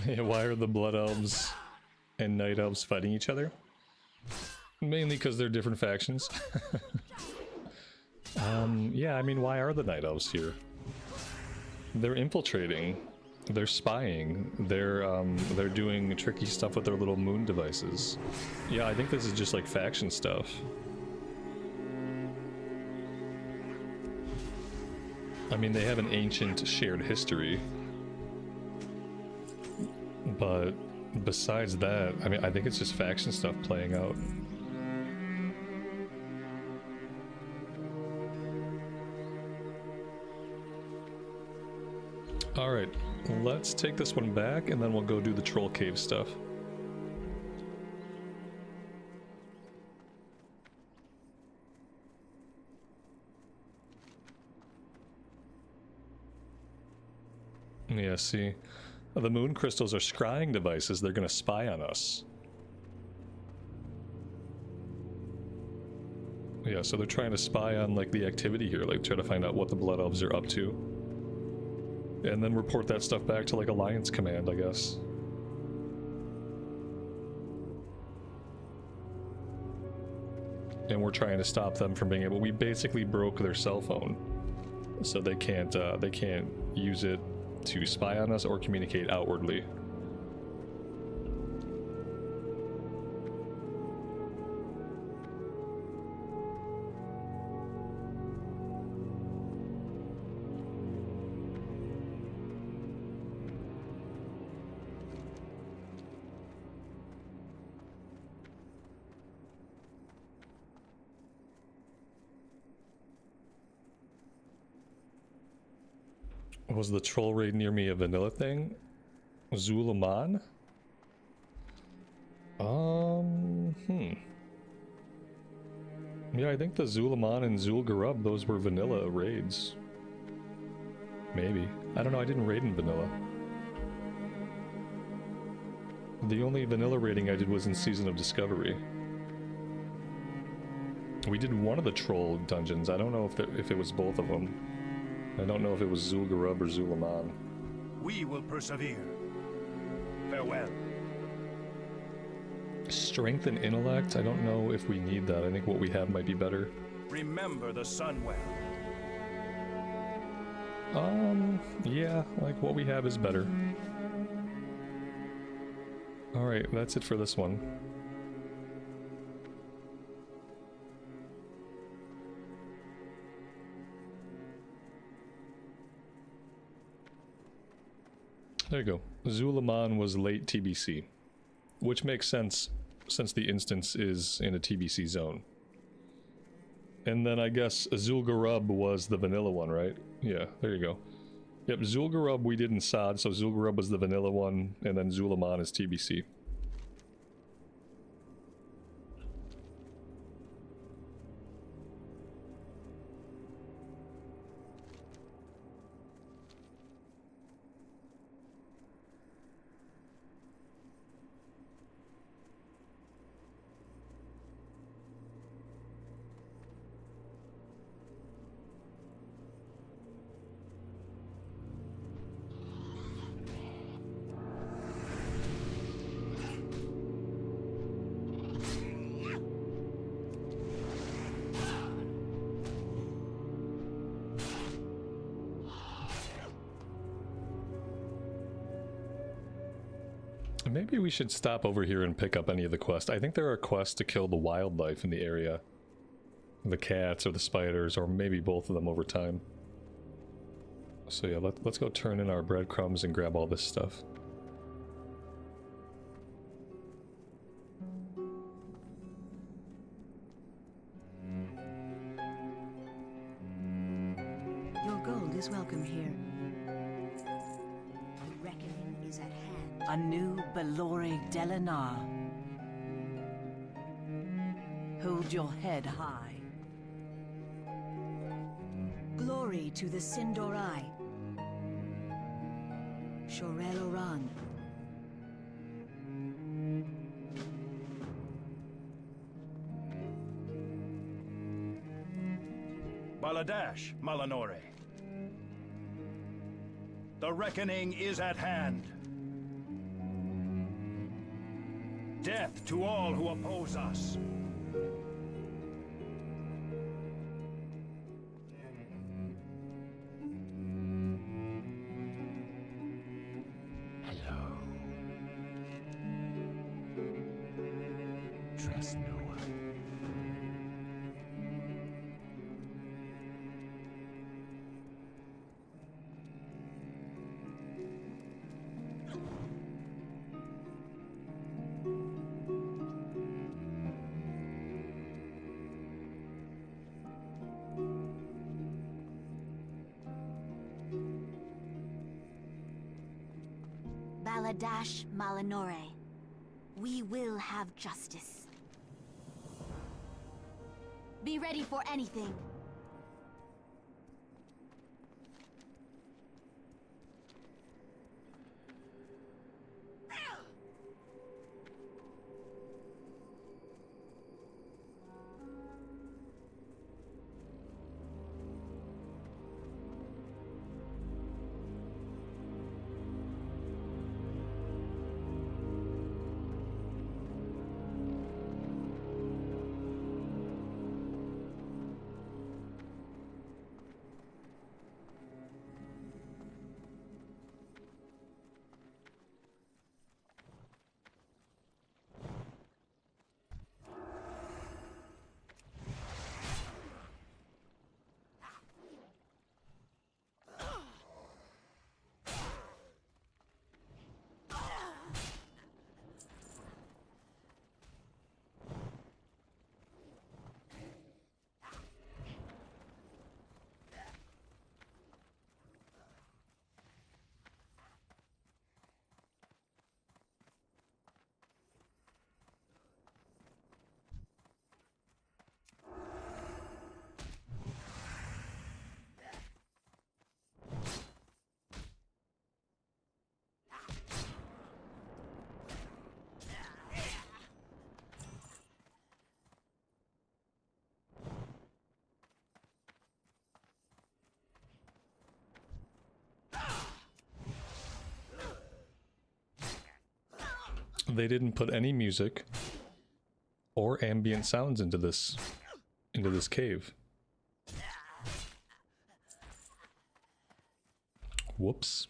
Yeah, why are the Blood Elves and Night Elves fighting each other? Mainly because they're different factions. Yeah, I mean, why are the Night Elves here? They're infiltrating. They're spying. They're doing tricky stuff with their little moon devices. Yeah, I think this is just like faction stuff. I mean, they have an ancient shared history. But besides that, I mean, I think it's just faction stuff playing out. Alright, let's take this one back and then we'll go do the troll cave stuff. Yeah, see, the moon crystals are scrying devices. They're gonna spy on us. Yeah, so they're trying to spy on like the activity here, like try to find out what the Blood Elves are up to. And then report that stuff back to like Alliance Command, I guess. And we're trying to stop them from being able. We basically broke their cell phone, so they can't use it to spy on us or communicate outwardly. Was the troll raid near me a vanilla thing? Zulaman? Yeah, I think the Zulaman and Zul'Gurub, those were vanilla raids. Maybe. I don't know, I didn't raid in vanilla. The only vanilla raiding I did was in Season of Discovery. We did one of the troll dungeons. I don't know if it was both of them. I don't know if it was Zul'Gurub or Zulaman. We will persevere. Farewell. Strength and intellect? I don't know if we need that. I think what we have might be better. Remember the Sunwell. Yeah, like what we have is better. Alright, that's it for this one. There you go. Zulaman was late TBC, which makes sense since the instance is in a TBC zone. And then I guess Zul'Gurub was the vanilla one, right? Yeah, there you go. Yep, Zul'Gurub we did in Sod, so Zul'Gurub was the vanilla one, and then Zulaman is TBC. Maybe we should stop over here and pick up any of the quests. I think there are quests to kill the wildlife in the area. The cats or the spiders, or maybe both of them over time. So yeah, let's go turn in our breadcrumbs and grab all this stuff. Your gold is welcome here. The reckoning is at hand. A new Belori Delinar. Hold your head high. Glory to the Sindorai. Shorel Oran. Baladash, Malanore. The reckoning is at hand. Death to all who oppose us. Hello. Trust no one. Baladash Malinore. We will have justice. Be ready for anything. They didn't put any music or ambient sounds into this cave. Whoops.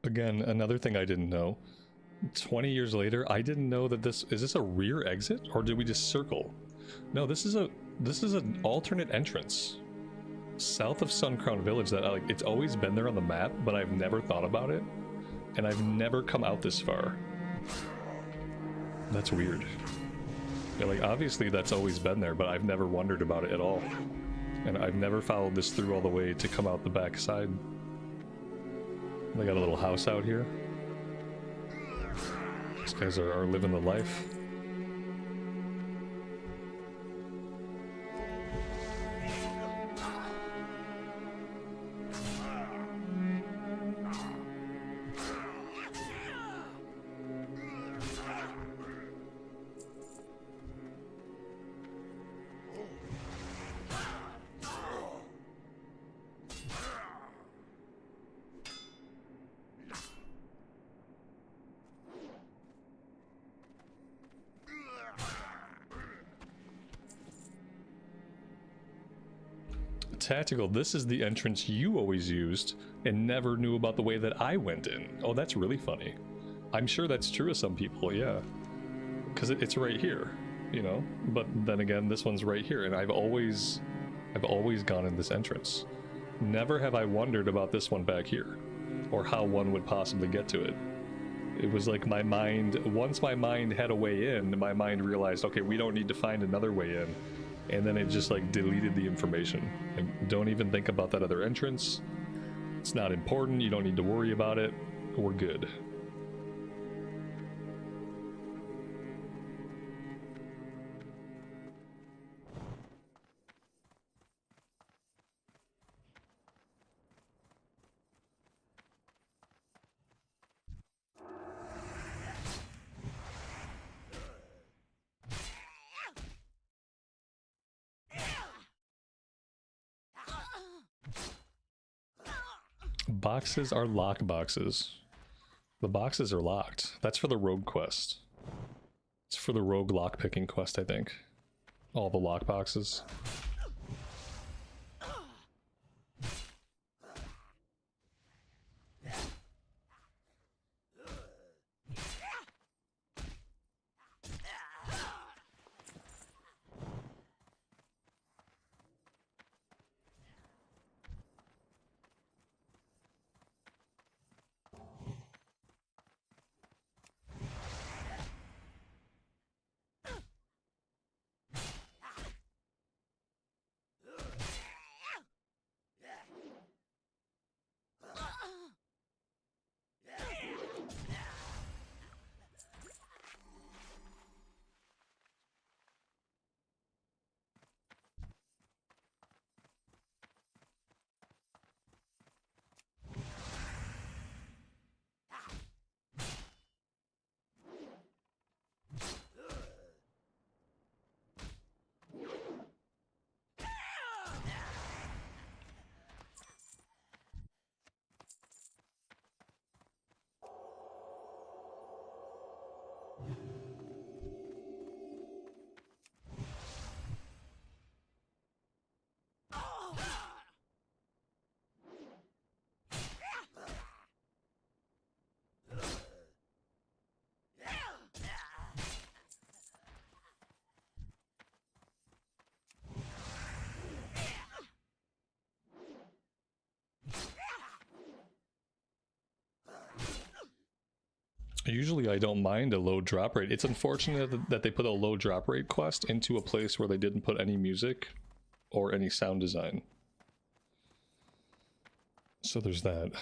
Again, another thing I didn't know. 20 years later, I didn't know that is this a rear exit, or did we just circle? No, this is an alternate entrance. South of Suncrown Village that it's always been there on the map, but I've never thought about it. And I've never come out this far. That's weird. Yeah, like obviously that's always been there, but I've never wondered about it at all. And I've never followed this through all the way to come out the back side. They got a little house out here. These guys are living the life. Tactical, this is the entrance you always used and never knew about the way that I went in. Oh, that's really funny. I'm sure that's true of some people, yeah. Because it's right here, you know? But then again, this one's right here, and I've always gone in this entrance. Never have I wondered about this one back here, or how one would possibly get to it. It was like my mind, once my mind had a way in, my mind realized, okay, we don't need to find another way in. And then it just like deleted the information. Like, don't even think about that other entrance. It's not important. You don't need to worry about it. We're good. Boxes are lock boxes. The boxes are locked. That's for the rogue quest. It's for the rogue lockpicking quest, I think. All the lock boxes. Usually I don't mind a low drop rate. It's unfortunate that they put a low drop rate quest into a place where they didn't put any music or any sound design. So there's that.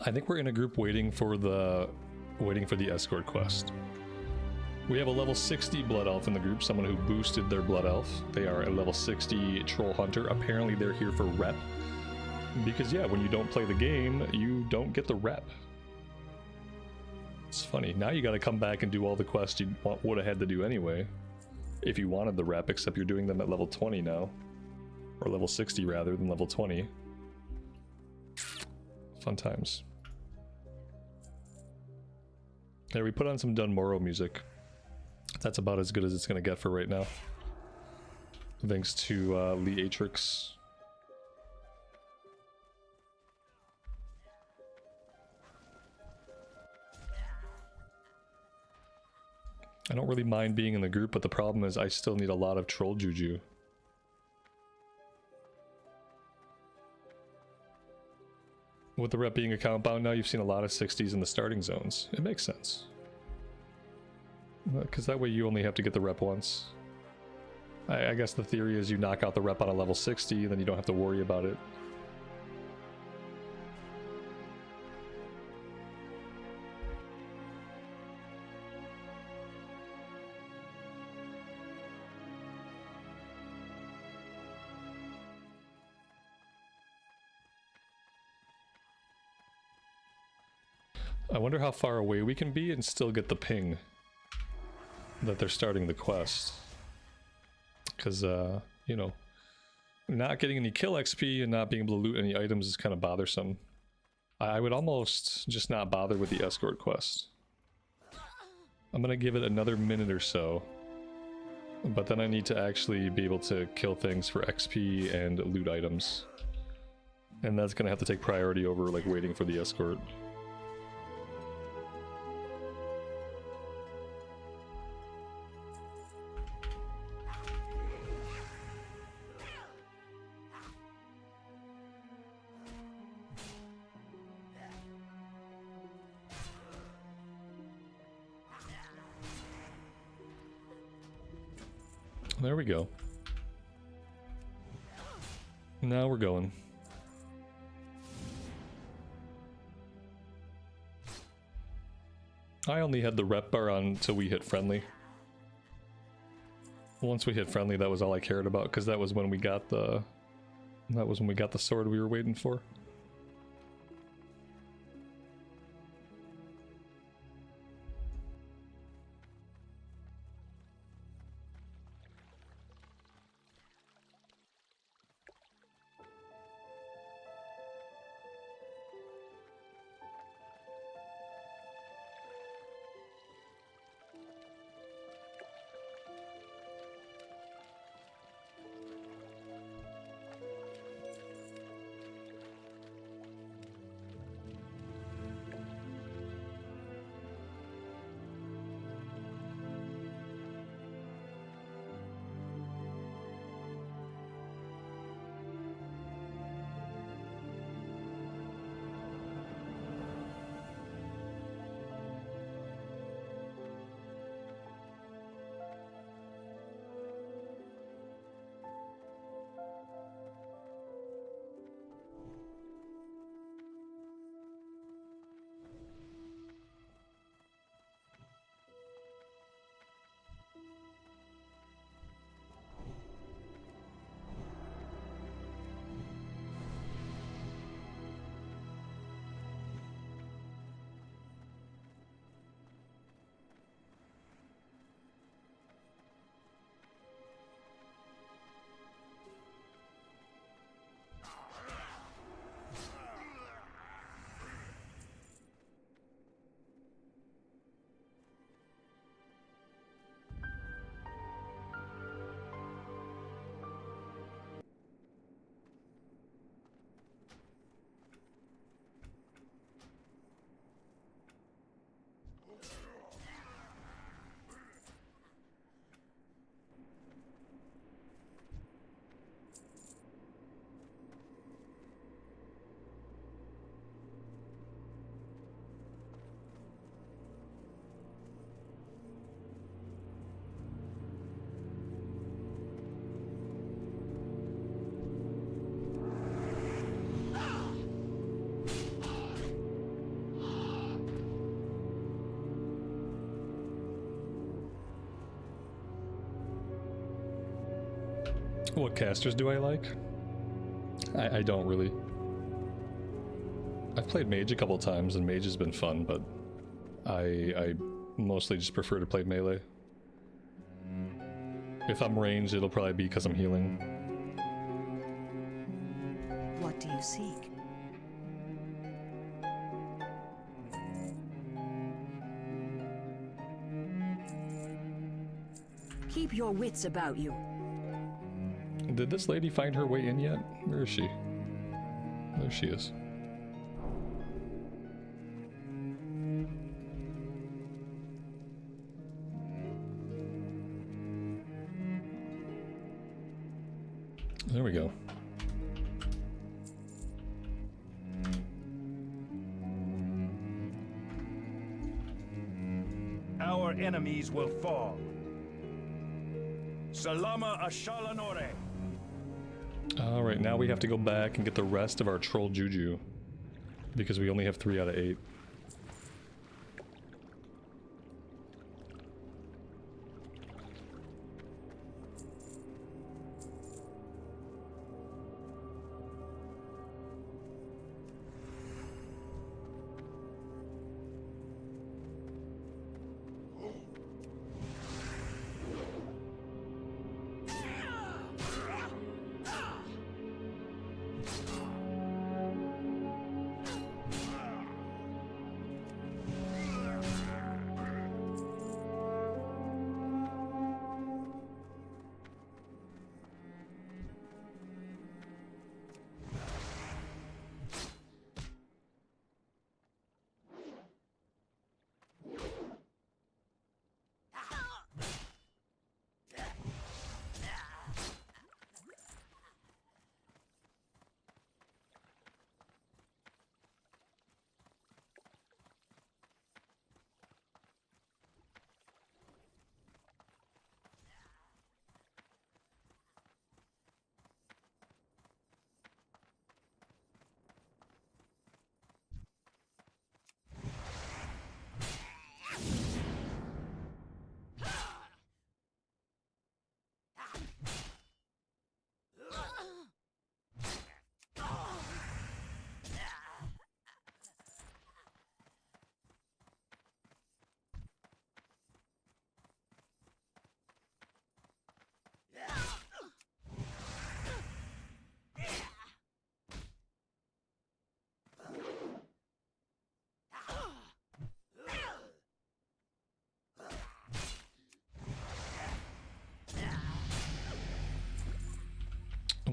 I think we're in a group waiting for the escort quest. We have a level 60 blood elf in the group, someone who boosted their blood elf. They are a level 60 troll hunter. Apparently they're here for rep. Because yeah, when you don't play the game, you don't get the rep. It's funny. Now you gotta come back and do all the quests you would have had to do anyway. If you wanted the rep, except you're doing them at level 20 now. Or level 60 rather than level 20. Fun times. There, we put on some Dunmorrow music. That's about as good as it's gonna get for right now. Thanks to Leatrix. I don't really mind being in the group, but the problem is I still need a lot of troll juju. With the rep being account bound now, you've seen a lot of 60s in the starting zones. It makes sense. Because that way you only have to get the rep once. I guess the theory is you knock out the rep on a level 60, then you don't have to worry about it. I wonder how far away we can be and still get the ping that they're starting the quest. Because, you know, not getting any kill XP and not being able to loot any items is kind of bothersome. I would almost just not bother with the escort quest. I'm gonna give it another minute or so. But then I need to actually be able to kill things for XP and loot items. And that's gonna have to take priority over like waiting for the escort. There we go. Now we're going. I only had the rep bar on until we hit friendly. Once we hit friendly, that was all I cared about, because that was when we got the sword we were waiting for. What casters do I like? I don't really. I've played mage a couple times and mage has been fun, but I mostly just prefer to play melee. If I'm ranged, it'll probably be because I'm healing. What do you seek? Keep your wits about you. Did this lady find her way in yet? Where is she? There she is. There we go. Our enemies will fall. Salama Ashalanore. Alright, now we have to go back and get the rest of our troll juju. Because we only have 3 out of 8.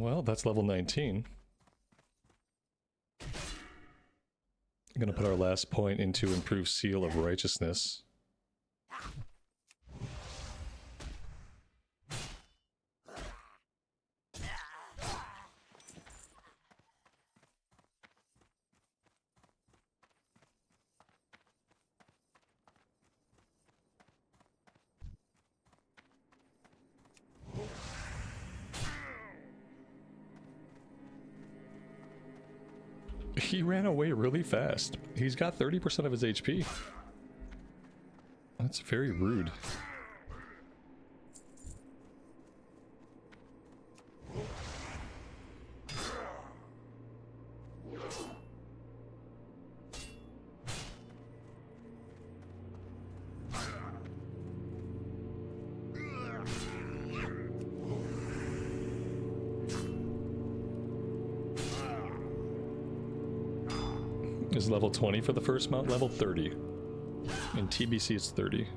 Well, that's level 19. I'm gonna put our last point into improved Seal of Righteousness. He ran away really fast. He's got 30% of his HP. That's very rude. Is level 20 for the first mount? Level 30. In TBC it's 30.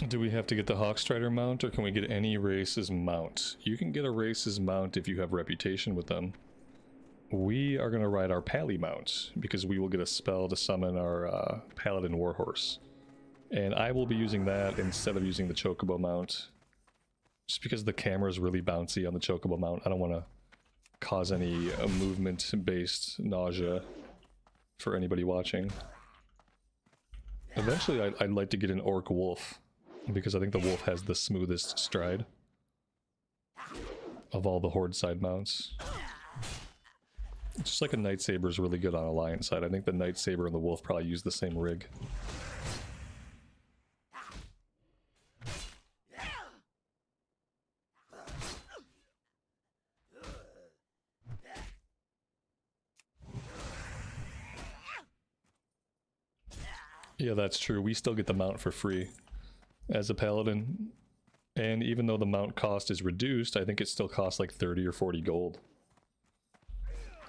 Do we have to get the Hawkstrider mount, or can we get any race's mount? You can get a race's mount if you have reputation with them. We are going to ride our Pally mount, because we will get a spell to summon our Paladin Warhorse. And I will be using that instead of using the Chocobo mount. Just because the camera is really bouncy on the Chocobo mount, I don't want to cause any movement-based nausea for anybody watching. Eventually, I'd like to get an Orc Wolf, because I think the Wolf has the smoothest stride of all the Horde side mounts. Just like a Night Saber is really good on Alliance side. I think the Night Saber and the Wolf probably use the same rig. Yeah, that's true. We still get the mount for free as a Paladin. And even though the mount cost is reduced, I think it still costs like 30 or 40 gold.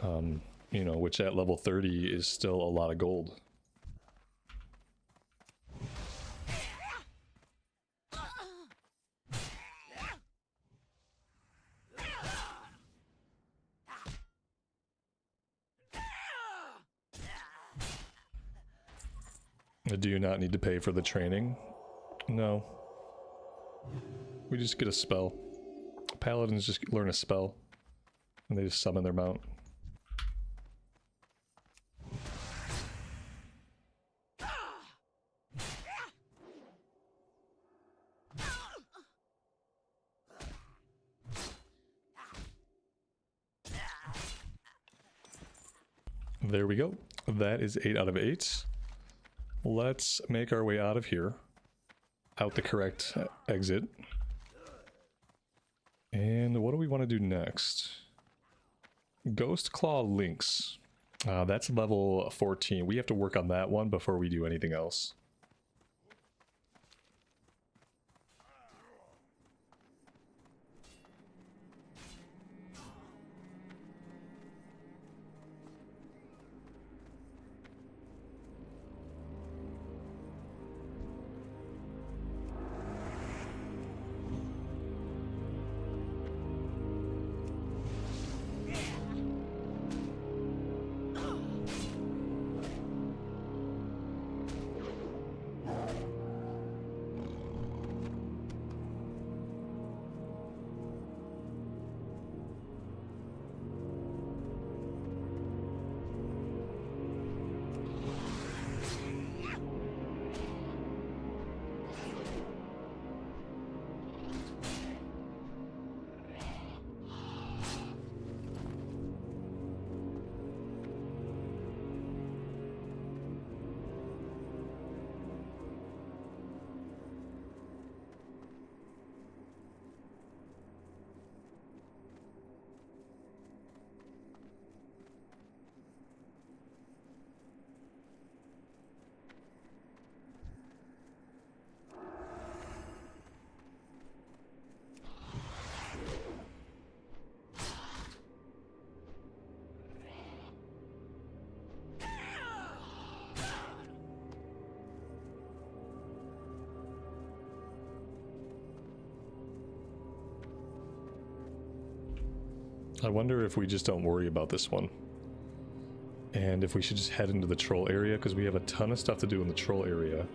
You know, which at level 30 is still a lot of gold. Do you not need to pay for the training? No. We just get a spell. Paladins just learn a spell, and they just summon their mount. There we go. That is 8 out of 8. Let's make our way out of here. Out the correct exit. And what do we want to do next? Ghost Claw Lynx. That's level 14. We have to work on that one before we do anything else. I wonder if we just don't worry about this one. And if we should just head into the troll area, because we have a ton of stuff to do in the troll area.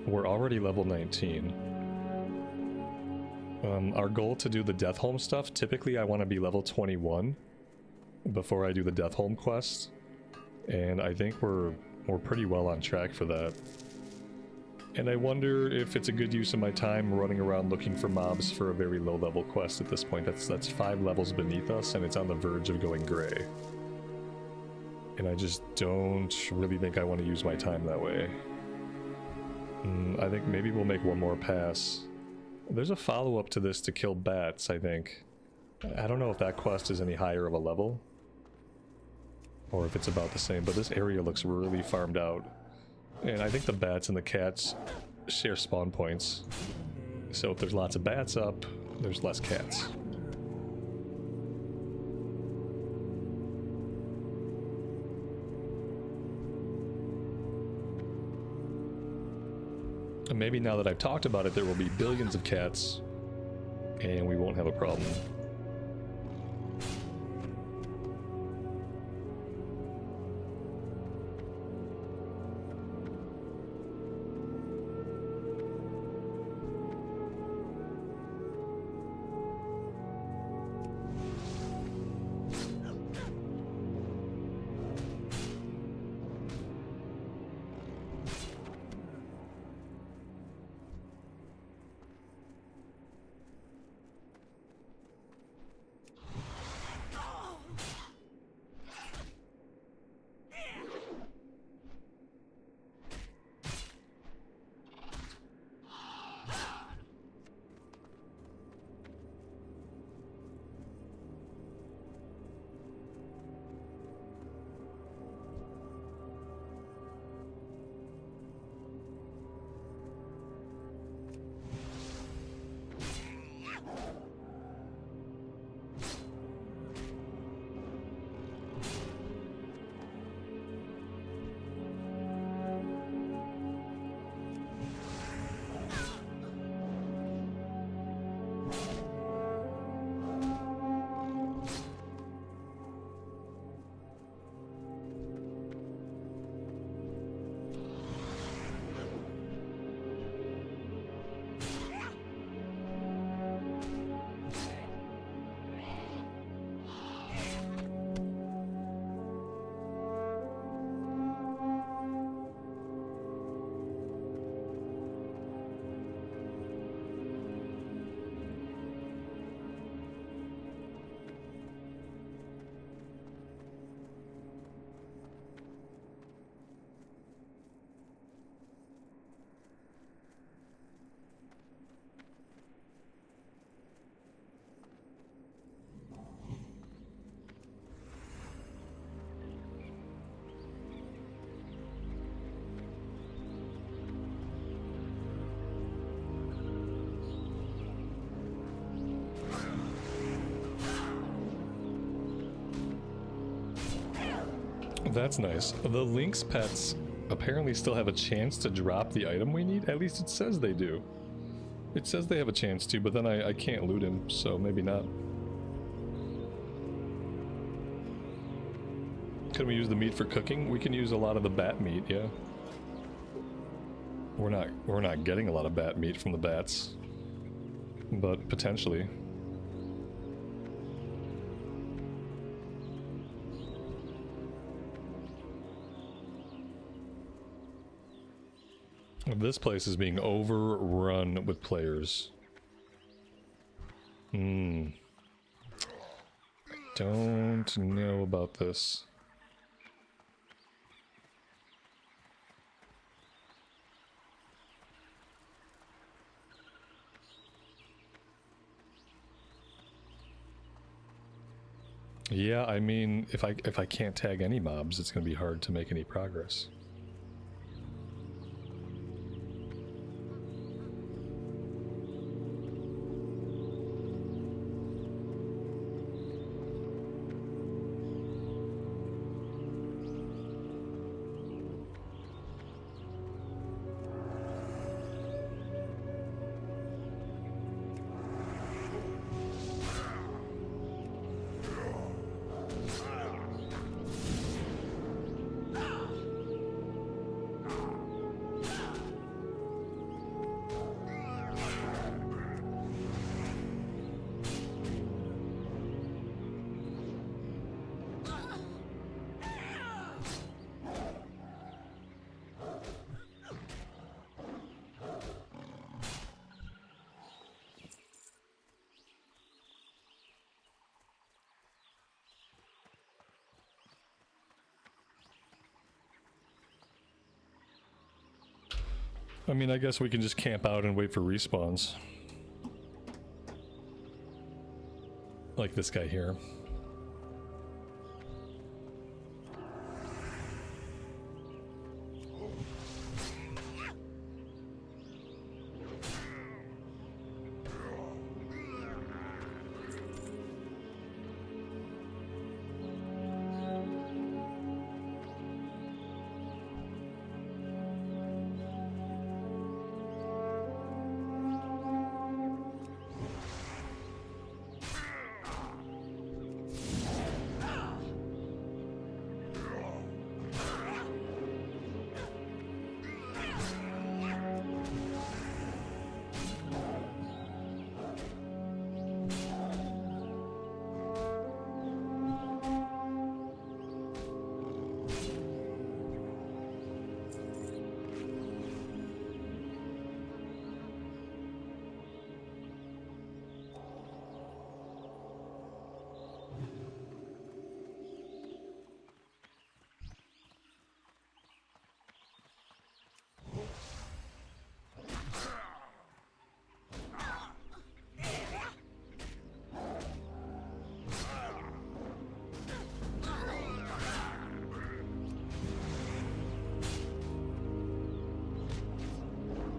We're already level 19. Our goal to do the Deathholm stuff, typically I want to be level 21 before I do the Deathholm quest. And I think we're pretty well on track for that. And I wonder if it's a good use of my time running around looking for mobs for a very low level quest at this point. That's 5 levels beneath us and it's on the verge of going gray. And I just don't really think I want to use my time that way. I think maybe we'll make one more pass. There's a follow-up to this to kill bats, I think. I don't know if that quest is any higher of a level. Or if it's about the same, but this area looks really farmed out. And I think the bats and the cats share spawn points. So if there's lots of bats up, there's less cats. And maybe now that I've talked about it, there will be billions of cats, and we won't have a problem. That's nice. The Lynx pets apparently still have a chance to drop the item we need. At least it says they do. It says they have a chance to, but then I can't loot him, so maybe not. Can we use the meat for cooking? We can use a lot of the bat meat, yeah. We're not getting a lot of bat meat from the bats, but potentially. This place is being overrun with players. Don't know about this. Yeah, I mean, if I can't tag any mobs, it's gonna be hard to make any progress. I mean, I guess we can just camp out and wait for respawns. Like this guy here.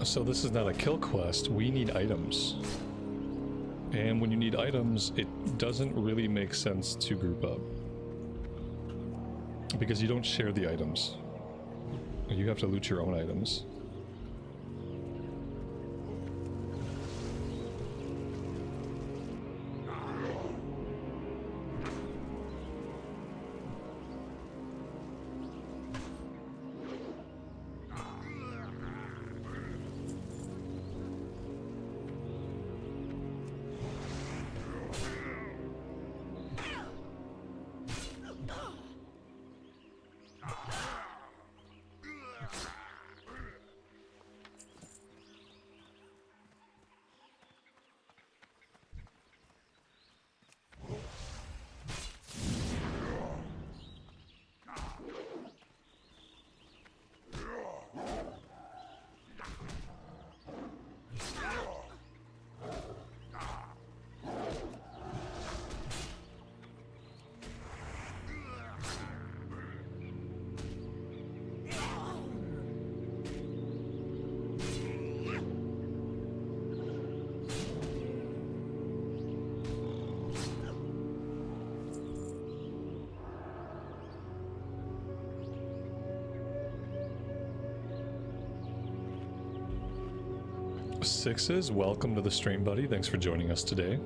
So this is not a kill quest, we need items. And when you need items, it doesn't really make sense to group up. Because you don't share the items. You have to loot your own items. Sixes, welcome to the stream, buddy. Thanks for joining us today.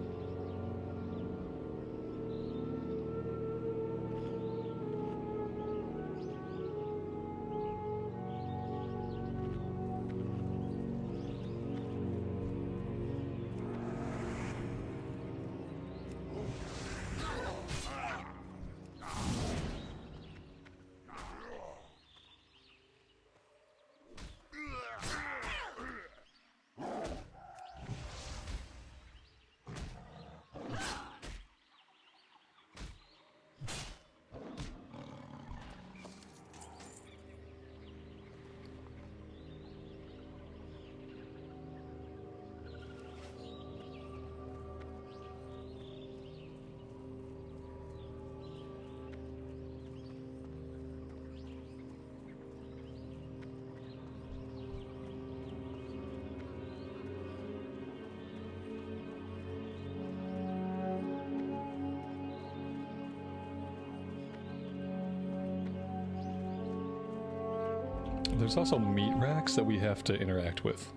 There's also meat racks that we have to interact with.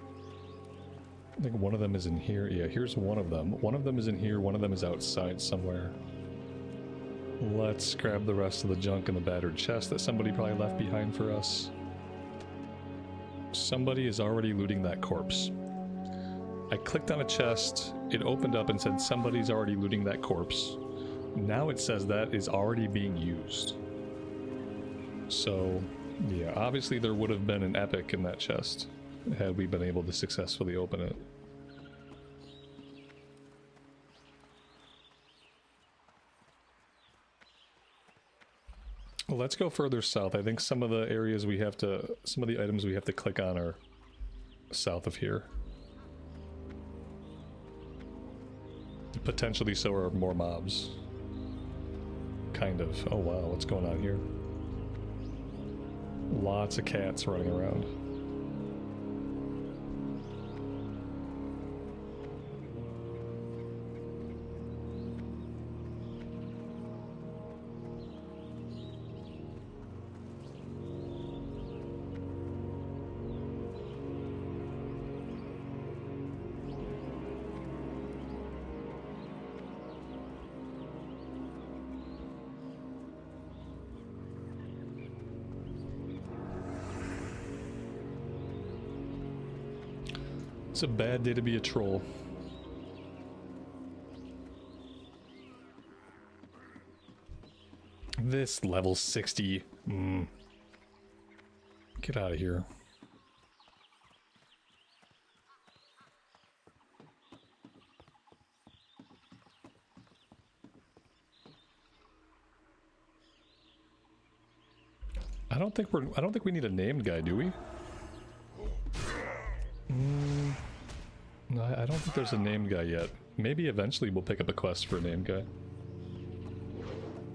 I think one of them is in here. Yeah, here's one of them. One of them is in here, one of them is outside somewhere. Let's grab the rest of the junk in the battered chest that somebody probably left behind for us. Somebody is already looting that corpse. I clicked on a chest, it opened up and said somebody's already looting that corpse. Now it says that is already being used. So, yeah, obviously there would have been an epic in that chest had we been able to successfully open it. Well, let's go further south. I think some of the areas we have to, some of the items we have to click on are south of here. Potentially so are more mobs. Kind of. Oh wow, what's going on here? Lots of cats running around. It's a bad day to be a troll. This level 60. Get out of here. I don't think we need a named guy, do we? No, I don't think there's a named guy yet. Maybe eventually we'll pick up a quest for a named guy.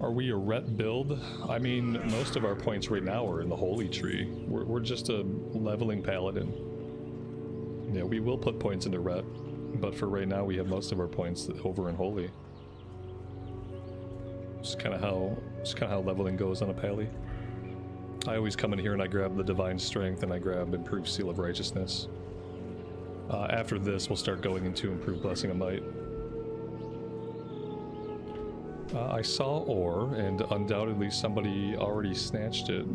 Are we a ret build? I mean, most of our points right now are in the holy tree. We're just a leveling paladin. Yeah, we will put points into ret, but for right now we have most of our points over in holy. It's kind of how leveling goes on a pally. I always come in here and I grab the divine strength and I grab improved seal of righteousness. After this, we'll start going into improved blessing of might. I saw ore, and undoubtedly somebody already snatched it.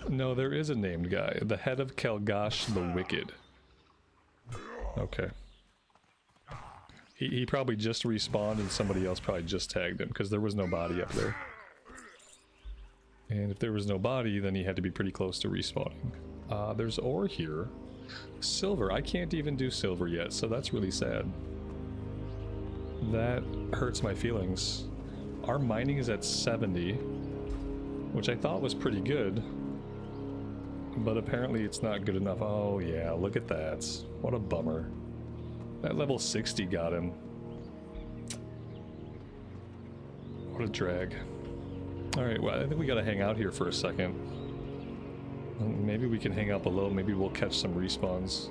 No, there is a named guy. The head of Kalgash the Wicked. Okay. He probably just respawned and somebody else probably just tagged him, because there was no body up there. And if there was no body, then he had to be pretty close to respawning. There's ore here. Silver. I can't even do silver yet, so that's really sad. That hurts my feelings. Our mining is at 70, which I thought was pretty good. But apparently it's not good enough. Oh yeah, look at that. What a bummer. That level 60 got him. What a drag. Alright, well, I think we gotta hang out here for a second. Maybe we can hang out below, maybe we'll catch some respawns.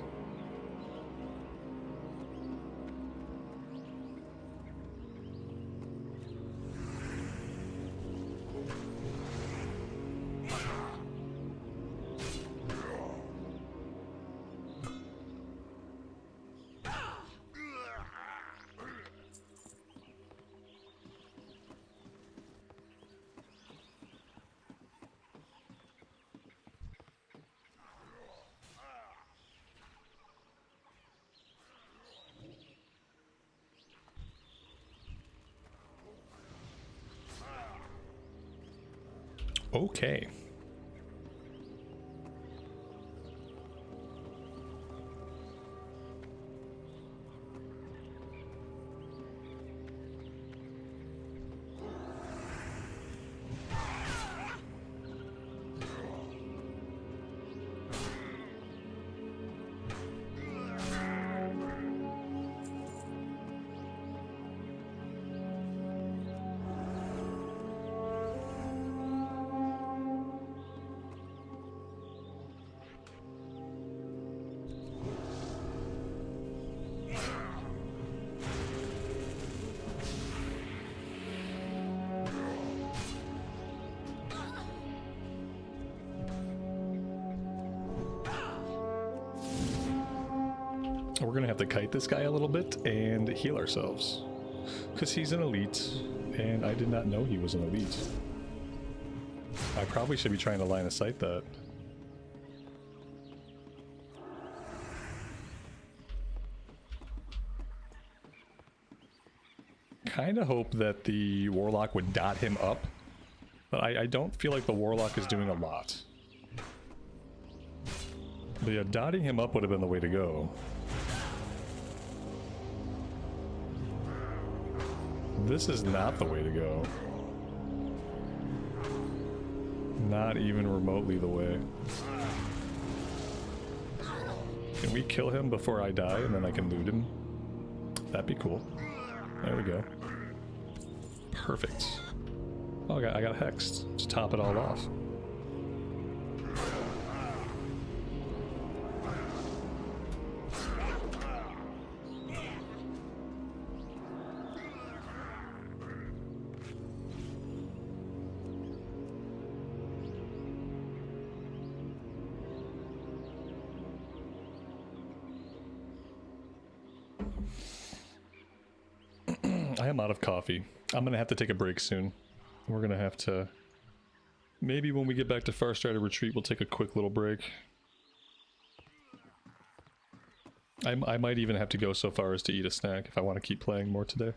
Okay. We're gonna have to kite this guy a little bit and heal ourselves. Because he's an elite, and I did not know he was an elite. I probably should be trying to line of sight that. Kinda hope that the Warlock would dot him up, but I don't feel like the Warlock is doing a lot. But yeah, dotting him up would have been the way to go. This is not the way to go. not even remotely the way. Can we kill him before I die and then I can loot him? That'd be cool. There we go. Perfect. Oh, I got hexed. Just top it all off. I am out of coffee. I'm gonna have to take a break soon. We're gonna have to... Maybe when we get back to Farstrider Retreat, we'll take a quick little break. I might even have to go so far as to eat a snack if I want to keep playing more today.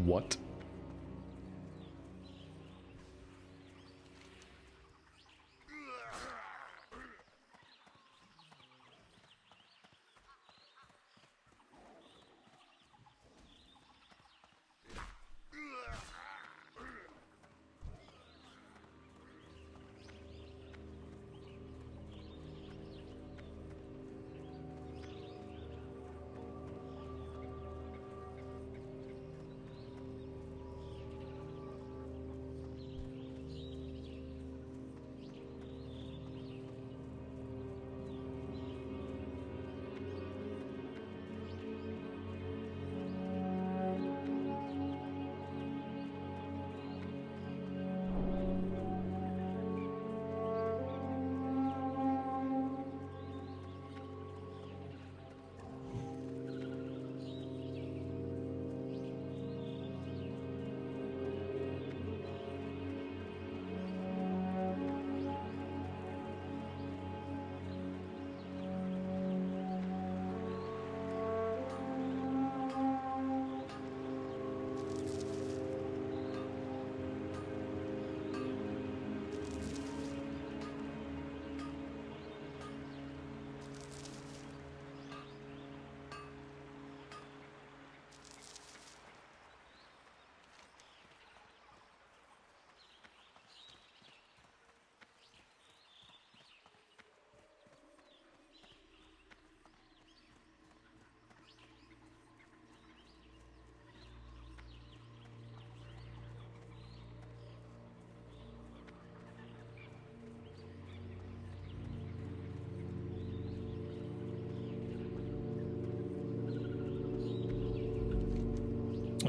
What?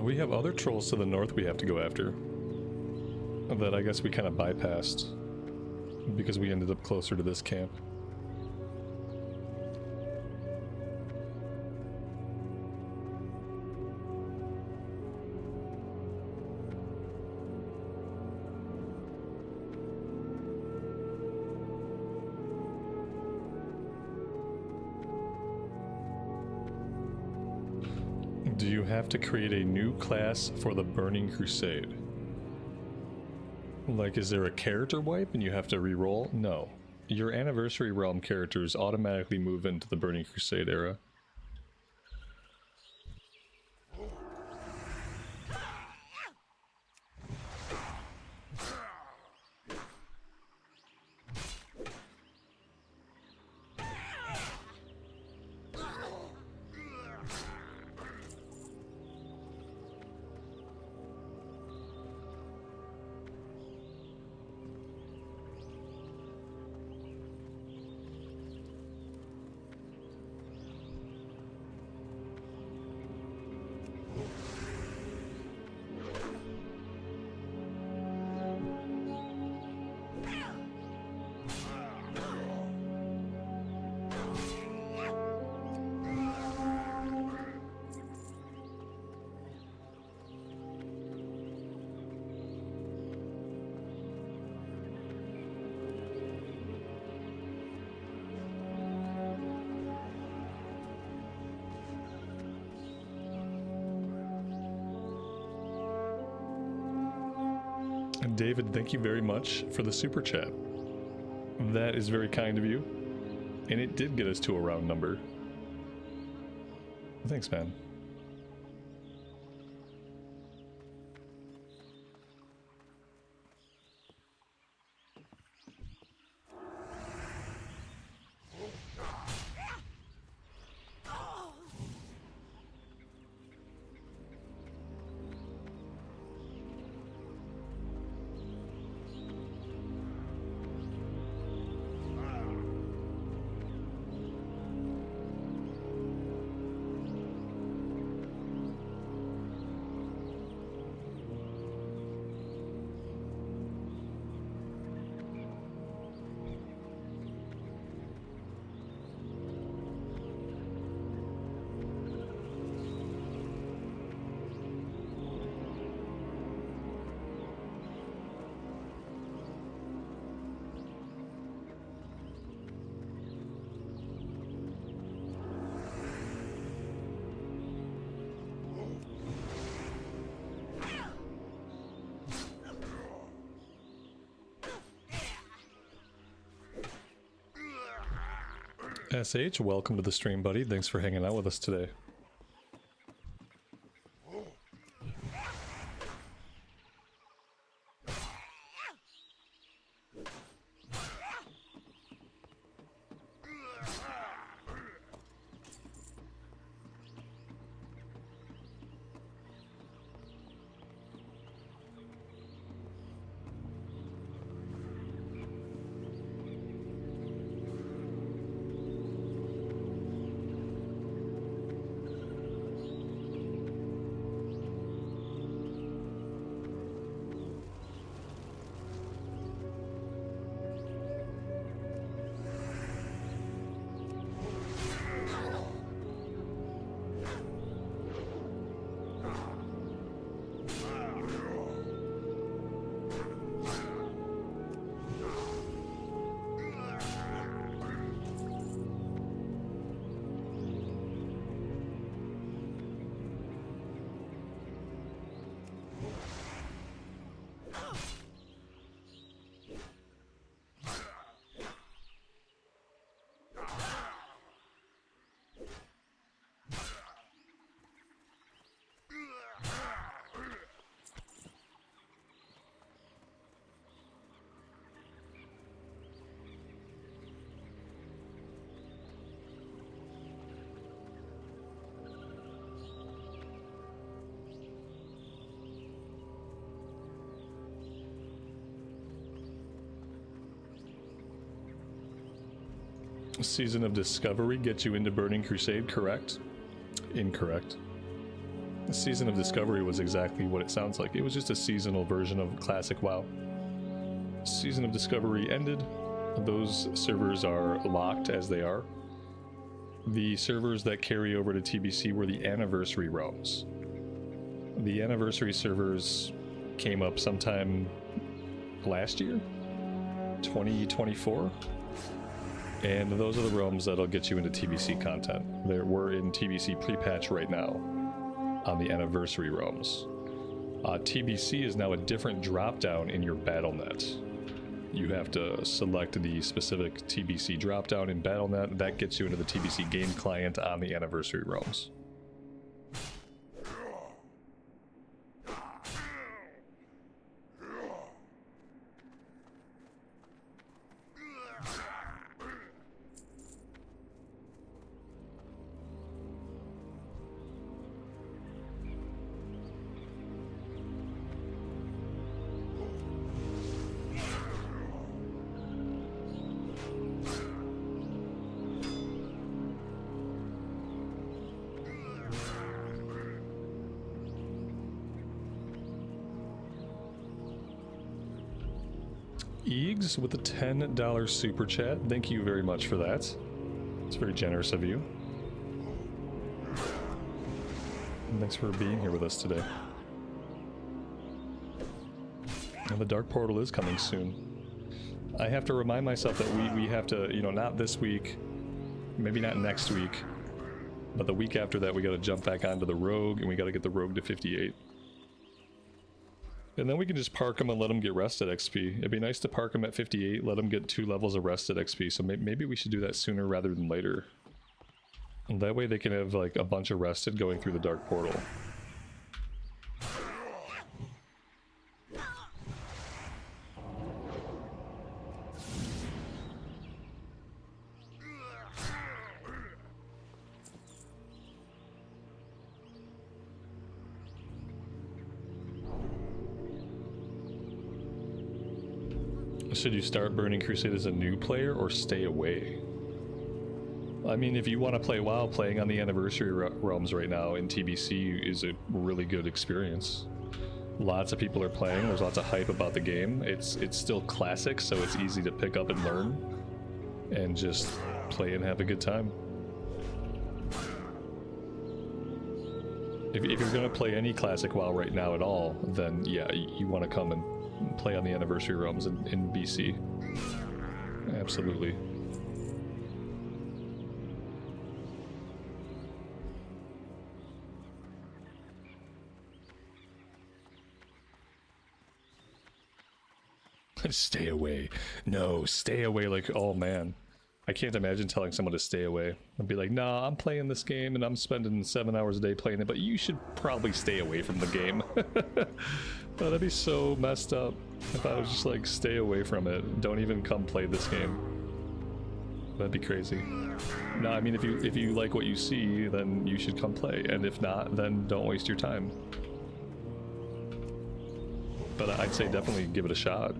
We have other trolls to the north we have to go after. That I guess we kind of bypassed. Because we ended up closer to this camp. Do you have to create a new class for the Burning Crusade? Like, is there a character wipe and you have to re-roll? No. Your Anniversary Realm characters automatically move into the Burning Crusade era. David, thank you very much for the super chat. That is very kind of you. And it did get us to a round number. Thanks, man. SH, welcome to the stream, buddy. Thanks for hanging out with us today. Season of Discovery gets you into Burning Crusade, correct? Incorrect. The Season of Discovery was exactly what it sounds like. It was just a seasonal version of Classic WoW. Season of Discovery ended. Those servers are locked as they are. The servers that carry over to TBC were the Anniversary realms. The Anniversary servers came up sometime last year, 2024. And those are the realms that'll get you into TBC content. We're in TBC pre-patch right now on the Anniversary realms. TBC is now a different drop-down in your BattleNet. You have to select the specific TBC drop-down in BattleNet. That gets you into the TBC game client on the Anniversary realms. Eags with a $10 super chat. Thank you very much for that. It's very generous of you. And thanks for being here with us today. And the Dark Portal is coming soon. I have to remind myself that we have to, you know, not this week, maybe not next week, but the week after that we gotta jump back onto the Rogue and we gotta get the Rogue to 58. And then we can just park them and let them get rested XP. It'd be nice to park them at 58, let them get 2 levels of rested XP. So maybe we should do that sooner rather than later. And that way they can have like a bunch of rested going through the dark portal. Should you start burning Crusade as a new player or stay away? I mean, if you want to play WoW, playing on the anniversary realms right now in TBC is a really good experience. Lots of people are playing, there's lots of hype about the game. It's still classic, so it's easy to pick up and learn and just play and have a good time. If you're going to play any classic WoW right now at all, then yeah, you want to come and play on the anniversary realms in BC. Absolutely. Stay away. No, stay away. Like, oh man. I can't imagine telling someone to stay away. I'd be like, nah, I'm playing this game and I'm spending 7 hours a day playing it, but you should probably stay away from the game. Oh, that'd be so messed up if I was just like, stay away from it. Don't even come play this game. That'd be crazy. No, I mean, if you like what you see, then you should come play. And if not, then don't waste your time. But I'd say definitely give it a shot.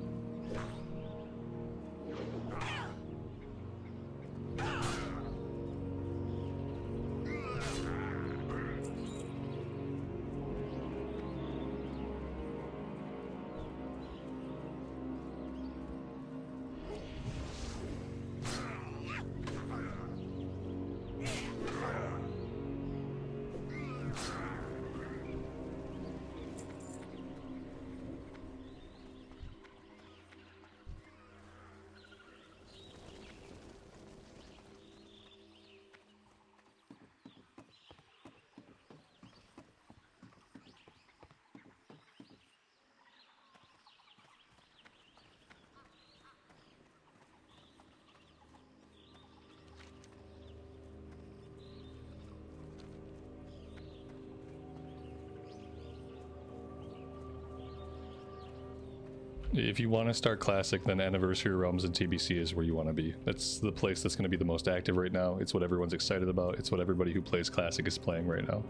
If you want to start Classic, then Anniversary Realms and TBC is where you want to be. That's the place that's going to be the most active right now. It's what everyone's excited about. It's what everybody who plays Classic is playing right now.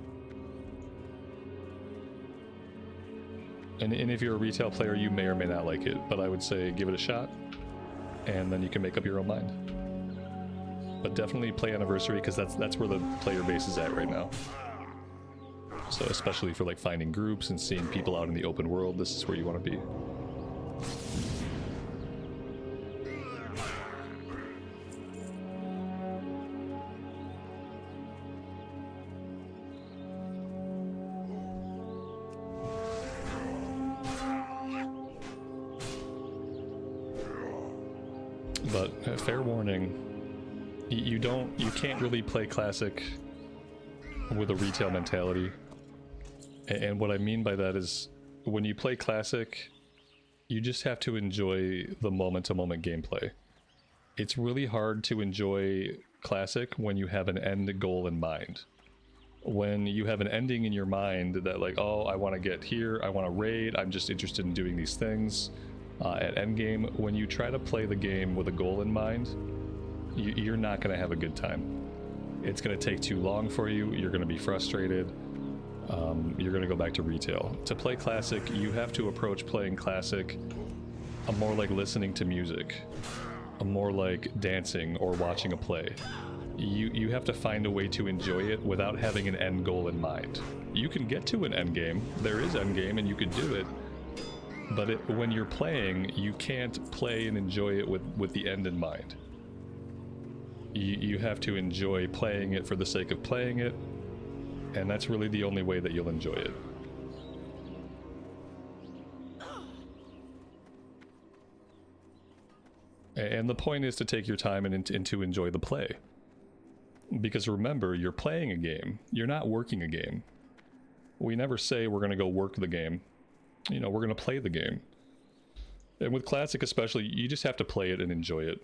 And if you're a retail player, you may or may not like it, but I would say give it a shot, and then you can make up your own mind. But definitely play Anniversary, because that's where the player base is at right now. So especially for like finding groups and seeing people out in the open world, this is where you want to be. But fair warning, you can't really play Classic with a retail mentality. And what I mean by that is, when you play Classic, you just have to enjoy the moment-to-moment gameplay. It's really hard to enjoy Classic when you have an end goal in mind. When you have an ending in your mind that like, oh, I want to get here, I want to raid, I'm just interested in doing these things at endgame. When you try to play the game with a goal in mind, you're not going to have a good time. It's going to take too long for you, you're going to be frustrated. You're going to go back to retail. To play Classic, you have to approach playing Classic more like listening to music, more like dancing or watching a play. You have to find a way to enjoy it without having an end goal in mind. You can get to an end game, there is end game and you can do it, but when you're playing, you can't play and enjoy it with the end in mind. You have to enjoy playing it for the sake of playing it, and that's really the only way that you'll enjoy it. And the point is to take your time and to enjoy the play. Because remember, you're playing a game. You're not working a game. We never say we're going to go work the game. You know, we're gonna play the game. And with Classic especially, you just have to play it and enjoy it.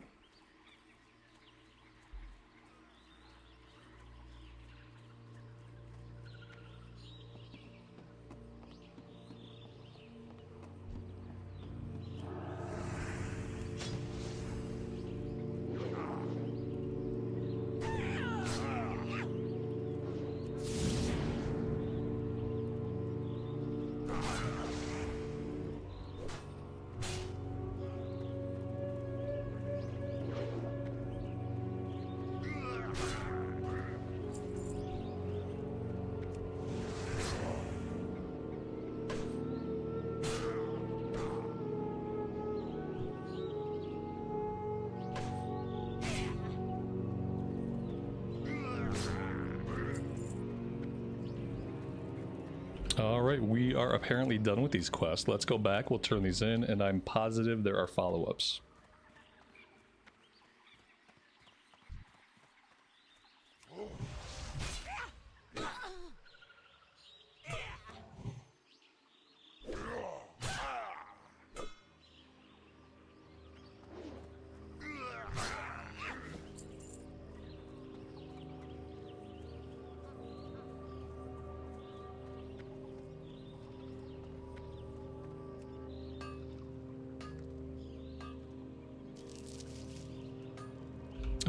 Alright, we are apparently done with these quests. Let's go back, we'll turn these in, and I'm positive there are follow-ups.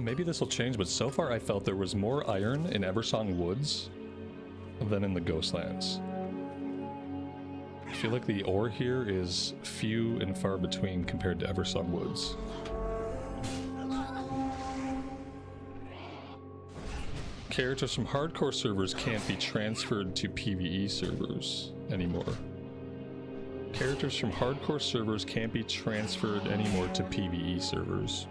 Maybe this will change, but so far I felt there was more iron in Eversong Woods than in the Ghostlands. I feel like the ore here is few and far between compared to Eversong Woods. Characters from hardcore servers can't be transferred to PvE servers anymore. Characters from hardcore servers can't be transferred anymore to PvE servers.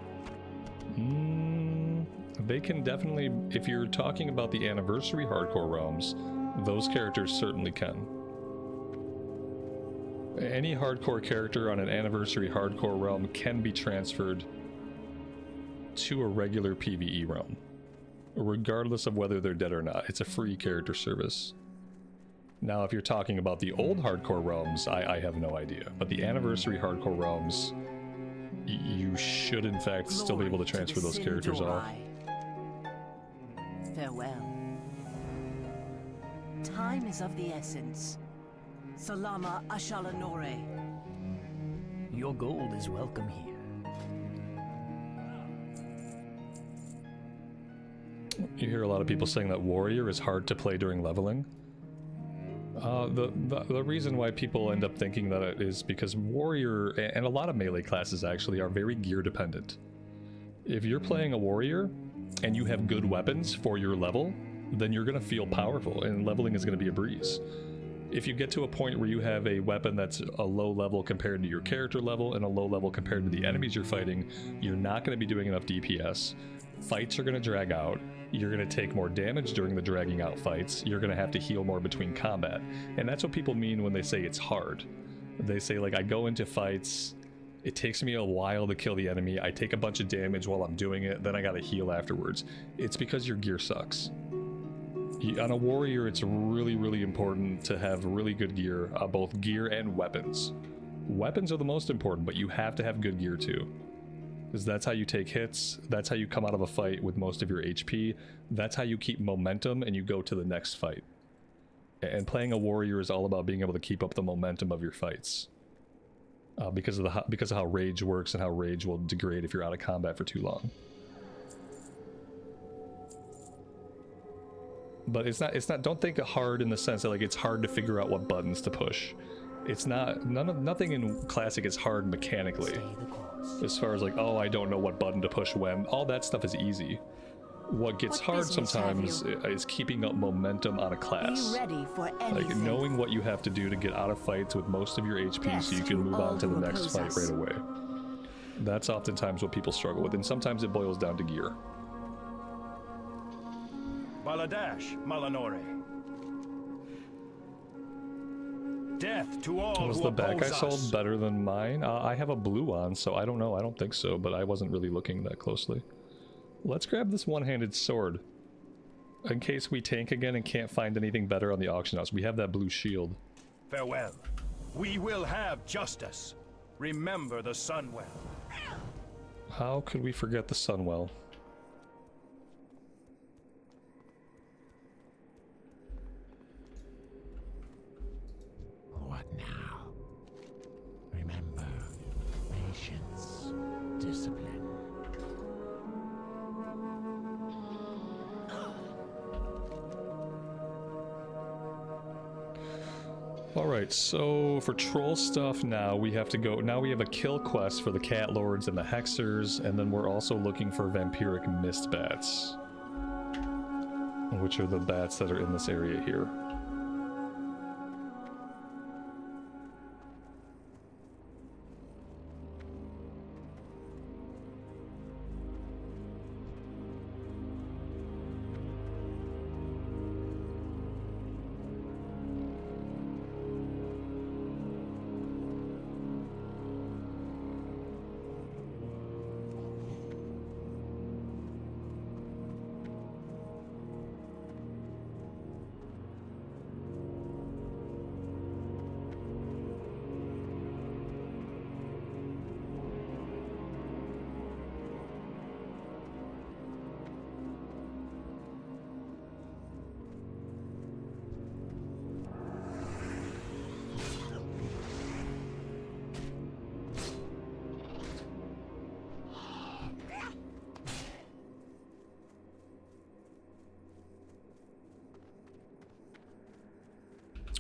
They can definitely, if you're talking about the anniversary hardcore realms, those characters certainly can. Any hardcore character on an anniversary hardcore realm can be transferred to a regular PvE realm, regardless of whether they're dead or not. It's a free character service. Now, if you're talking about the old hardcore realms, I have no idea. But the anniversary hardcore realms, you should in fact still be able to transfer those characters off. Farewell. Time is of the essence. Salama Ashalanore. Your gold is welcome here. You hear a lot of people saying that Warrior is hard to play during leveling. The reason why people end up thinking that it is because Warrior, and a lot of melee classes actually, are very gear dependent. If you're playing a Warrior, and you have good weapons for your level, then you're going to feel powerful, and leveling is going to be a breeze. If you get to a point where you have a weapon that's a low level compared to your character level, and a low level compared to the enemies you're fighting, you're not going to be doing enough DPS. Fights are going to drag out. You're going to take more damage during the dragging out fights. You're going to have to heal more between combat. And that's what people mean when they say it's hard. They say, like, I go into fights, it takes me a while to kill the enemy, I take a bunch of damage while I'm doing it, then I gotta heal afterwards. It's because your gear sucks. On a Warrior, it's really, really important to have really good gear, both gear and weapons. Weapons are the most important, but you have to have good gear too. Because that's how you take hits, that's how you come out of a fight with most of your HP, that's how you keep momentum and you go to the next fight. And playing a Warrior is all about being able to keep up the momentum of your fights. Because of how rage works and how rage will degrade if you're out of combat for too long. But it's not, don't think hard in the sense that like it's hard to figure out what buttons to push. It's not, nothing in Classic is hard mechanically. As far as like, oh, I don't know what button to push when, all that stuff is easy. What gets hard sometimes is keeping up momentum on a class. Be ready for anything. Like knowing what you have to do to get out of fights with most of your HP so you can move on to the next fight right away. That's oftentimes what people struggle with, and sometimes it boils down to gear. Baladash, Malanore. Death to all Was who the back I oppose sold us. better than mine? I have a blue on, so I don't know. I don't think so, but I wasn't really looking that closely. Let's grab this one-handed sword. In case we tank again and can't find anything better on the auction house. We have that blue shield. Farewell. We will have justice. Remember the Sunwell. How could we forget the Sunwell? What now? Remember, patience, discipline. Alright, so for troll stuff now, we have to go... Now we have a kill quest for the Cat Lords and the Hexers, and then we're also looking for vampiric mist bats. Which are the bats that are in this area here.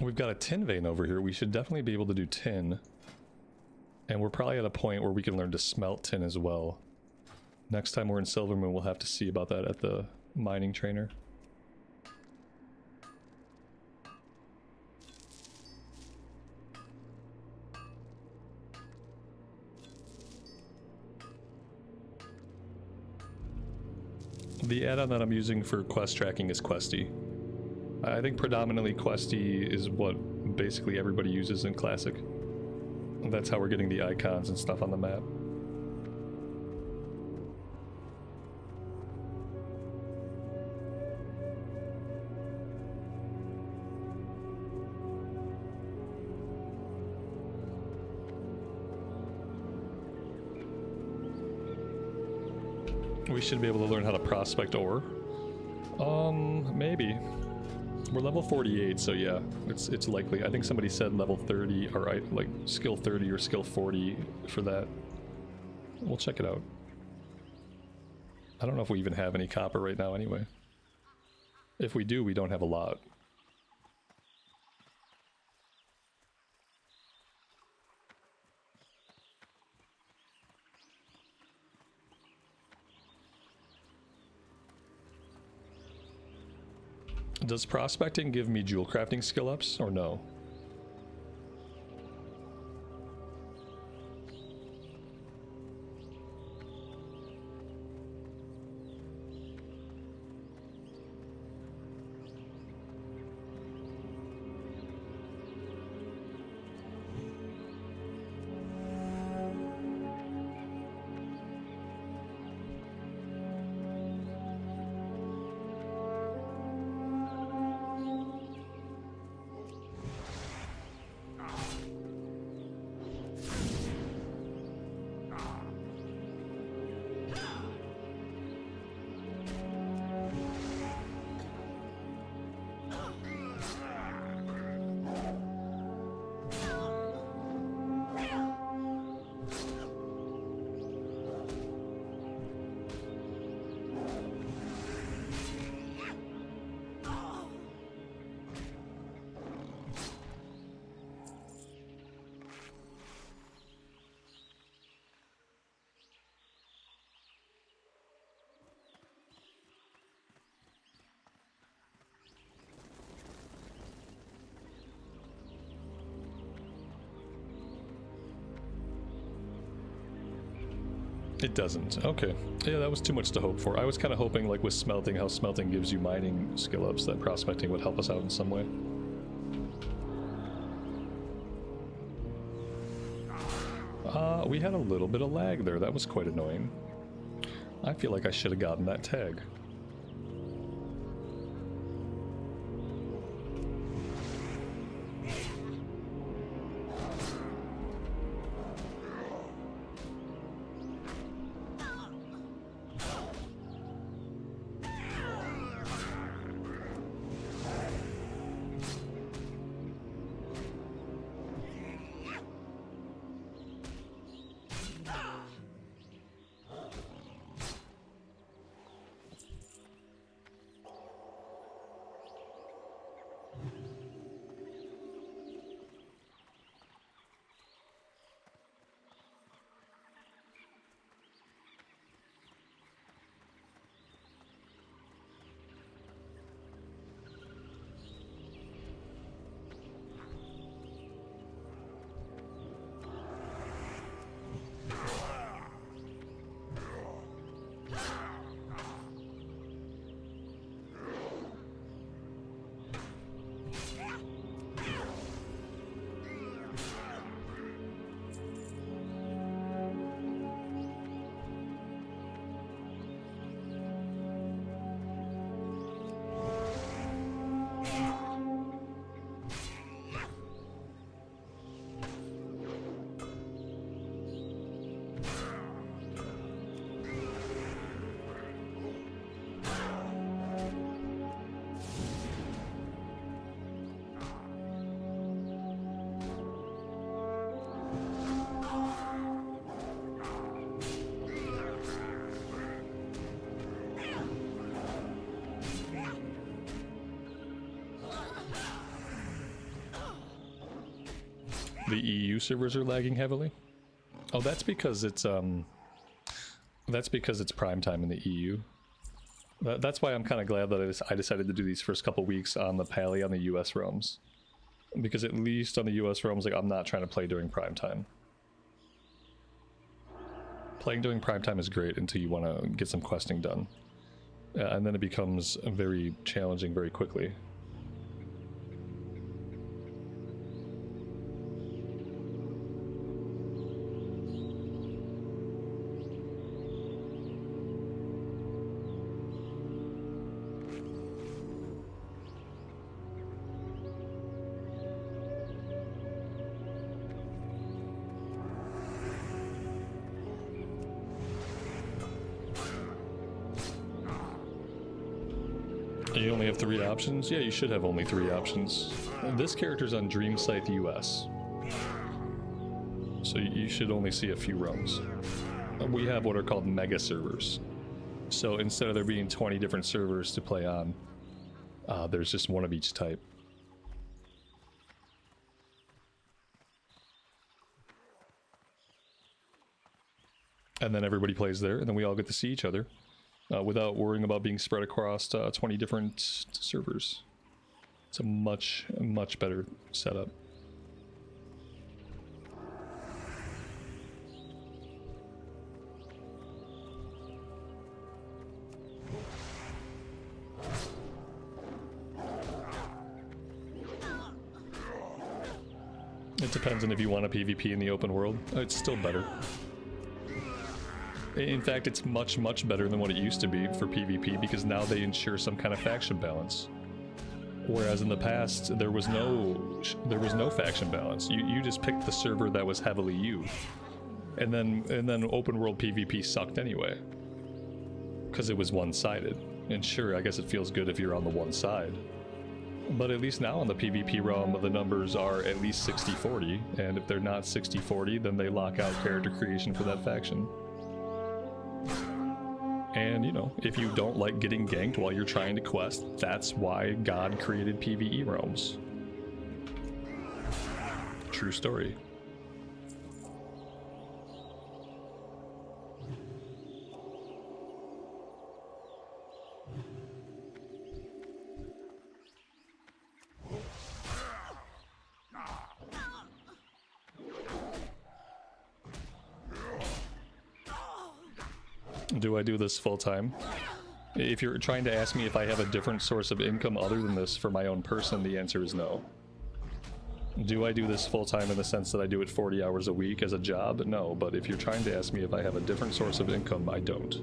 We've got a tin vein over here. We should definitely be able to do tin. And we're probably at a point where we can learn to smelt tin as well. Next time we're in Silvermoon, we'll have to see about that at the mining trainer. The add-on that I'm using for quest tracking is Questie. I think predominantly Questie is what basically everybody uses in Classic. That's how we're getting the icons and stuff on the map. We should be able to learn how to prospect ore. Maybe. We're level 48, so yeah, it's likely. I think somebody said level 30, or like skill 30 or skill 40 for that. We'll check it out. I don't know if we even have any copper right now anyway. If we do, we don't have a lot. Does prospecting give me jewel crafting skill ups, or no? It doesn't. Okay. Yeah, that was too much to hope for. I was kind of hoping, like with smelting, how smelting gives you mining skill ups, that prospecting would help us out in some way. We had a little bit of lag there. That was quite annoying. I feel like I should have gotten that tag. the EU servers are lagging heavily. Oh, that's because it's prime time in the EU. That's why I'm kind of glad that I decided to do these first couple weeks on the Pally on the US realms. Because at least on the US realms, like, I'm not trying to play during prime time. Playing during prime time is great until you want to get some questing done. And then it becomes very challenging very quickly. You only have 3 options? Yeah, you should have only 3 options. This character's on Dreamcythe US. So you should only see a few realms. We have what are called mega servers. So instead of there being 20 different servers to play on, there's just one of each type. And then everybody plays there, and then we all get to see each other. Without worrying about being spread across 20 different servers. It's a much, much better setup. It depends on if you want a PvP in the open world. It's still better. In fact, it's much, much better than what it used to be for PvP because now they ensure some kind of faction balance. Whereas in the past, there was no faction balance. You just picked the server that was heavily you, and then open world PvP sucked anyway because it was one-sided. And sure, I guess it feels good if you're on the one side, but at least now in the PvP realm, the numbers are at least 60-40, and if they're not 60-40, then they lock out character creation for that faction. And, you know, if you don't like getting ganked while you're trying to quest, that's why God created PvE realms. True story. Do I do this full time? If you're trying to ask me if I have a different source of income other than this for my own person, the answer is no. Do I do this full time in the sense that I do it 40 hours a week as a job? No, but if you're trying to ask me if I have a different source of income, I don't.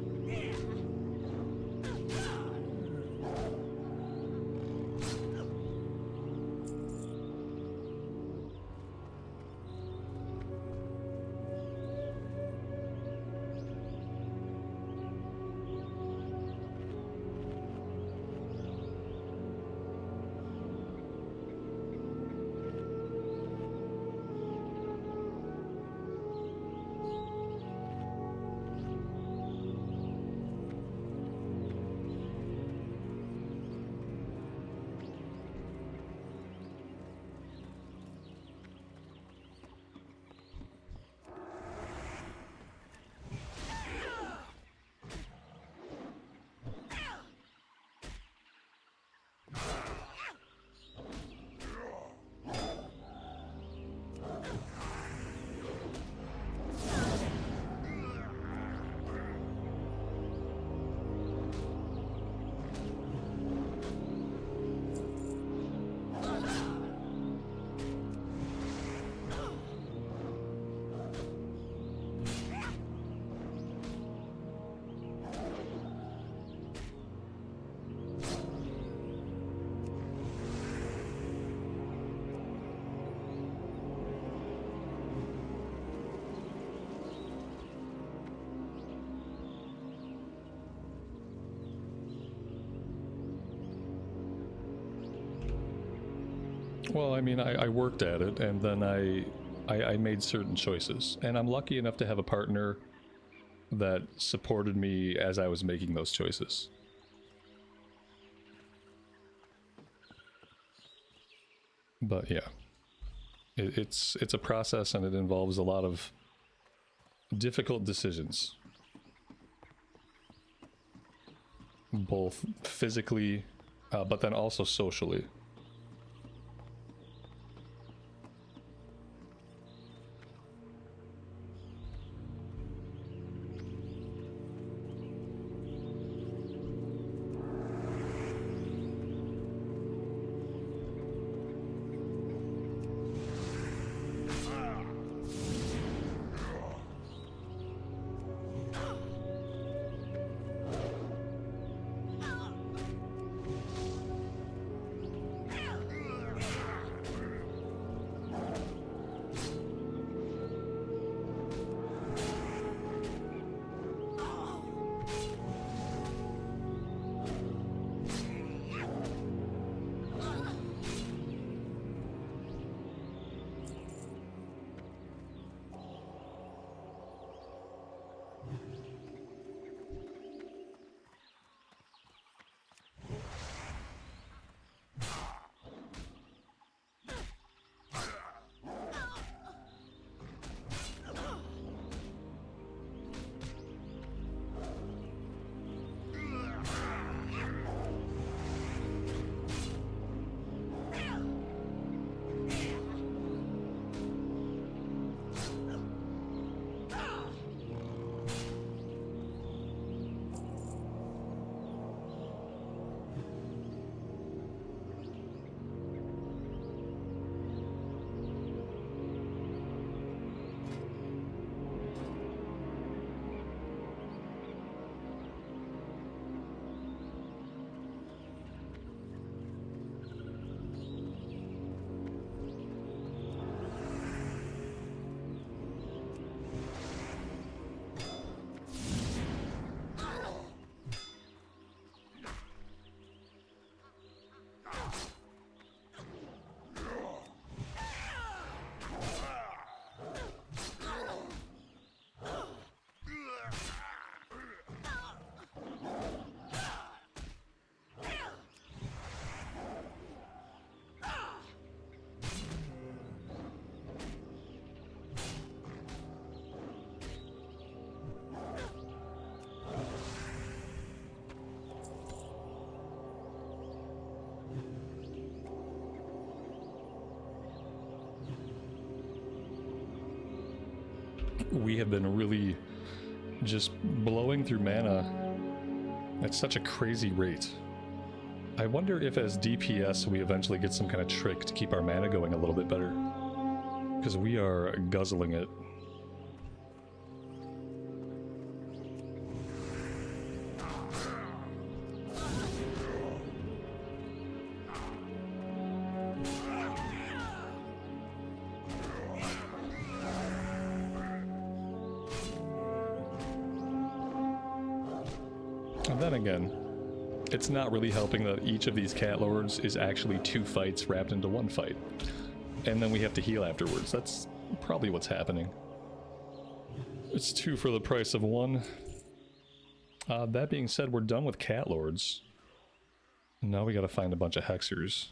Well, I mean, I worked at it, and then I made certain choices. And I'm lucky enough to have a partner that supported me as I was making those choices. But yeah. It's a process, and it involves a lot of difficult decisions, both physically, but then also socially. We have been really just blowing through mana at such a crazy rate. I wonder if as DPS we eventually get some kind of trick to keep our mana going a little bit better, because we are guzzling it. And then again, it's not really helping that each of these cat lords is actually 2 fights wrapped into 1 fight. And then we have to heal afterwards. That's probably what's happening. It's 2 for the price of 1. That being said, we're done with cat lords. Now we gotta find a bunch of hexers.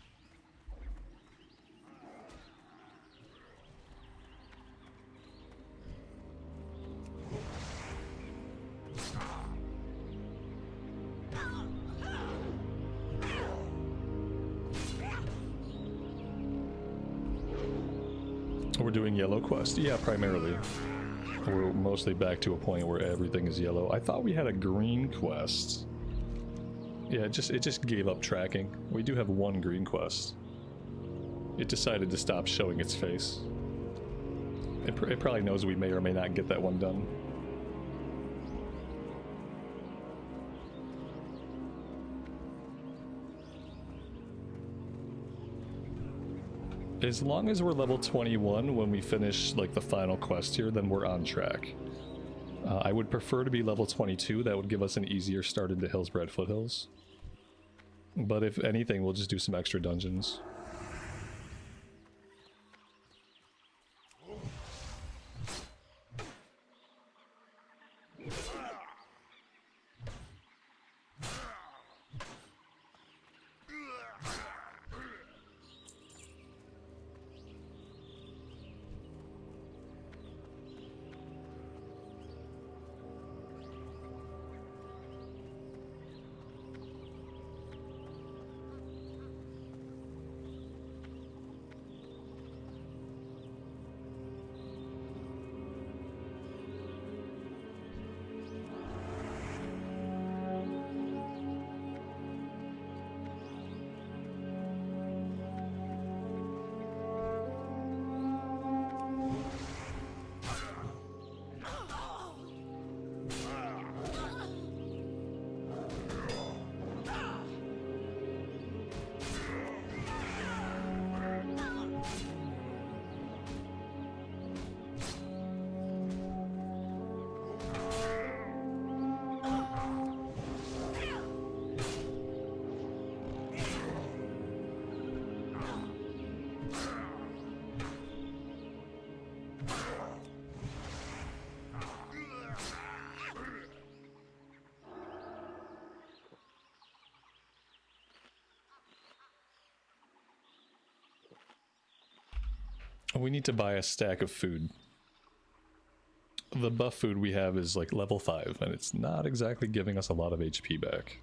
We're doing yellow quest. Yeah, primarily. We're mostly back to a point where everything is yellow. I thought we had a green quest. Yeah, it just gave up tracking. We do have 1 green quest. It decided to stop showing its face. It probably knows we may or may not get that one done. As long as we're level 21 when we finish like the final quest here, then we're on track. I would prefer to be level 22. That would give us an easier start into Hillsbred Foothills. But if anything, we'll just do some extra dungeons. We need to buy a stack of food. The buff food we have is like level 5, and it's not exactly giving us a lot of HP back.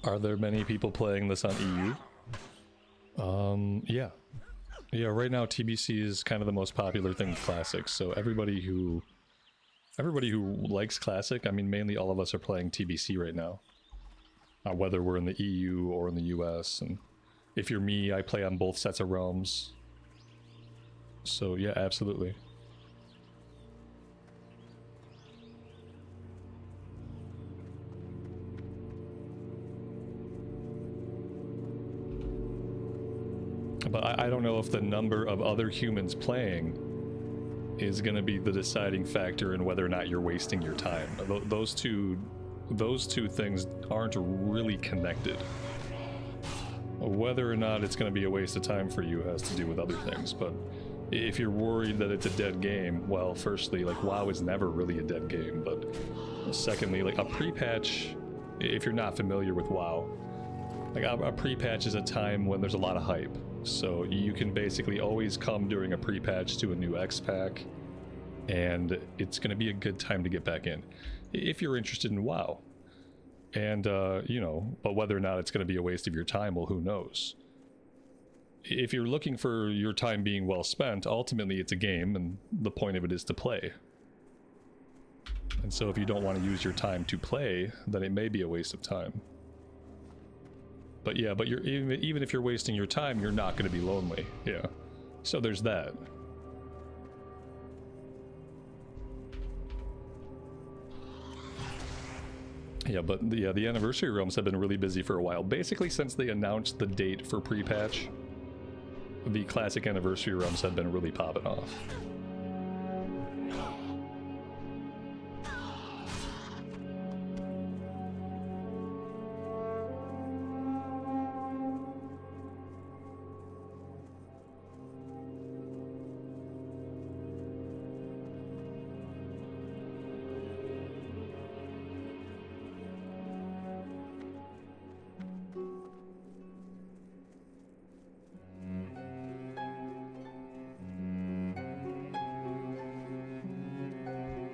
Are there many people playing this on EU? Yeah. Yeah, right now TBC is kind of the most popular thing in Classic, so everybody who likes Classic, I mean mainly all of us are playing TBC right now. Whether we're in the EU or in the US, and if you're me, I play on both sets of realms. So yeah, absolutely. But I don't know if the number of other humans playing is going to be the deciding factor in whether or not you're wasting your time. Those two things aren't really connected. Whether or not it's going to be a waste of time for you has to do with other things. But if you're worried that it's a dead game, well, firstly, like WoW is never really a dead game. But secondly, like a pre-patch, if you're not familiar with WoW, like a pre-patch is a time when there's a lot of hype. So you can basically always come during a pre-patch to a new X-Pack, and it's going to be a good time to get back in, if you're interested in WoW. And, you know, but whether or not it's going to be a waste of your time, well, who knows? If you're looking for your time being well spent, ultimately it's a game, and the point of it is to play. And so if you don't want to use your time to play, then it may be a waste of time. But yeah, but you're even if you're wasting your time, you're not going to be lonely. Yeah. So there's that. Yeah, but the anniversary realms have been really busy for a while. Basically, since they announced the date for pre-patch, the classic anniversary realms have been really popping off.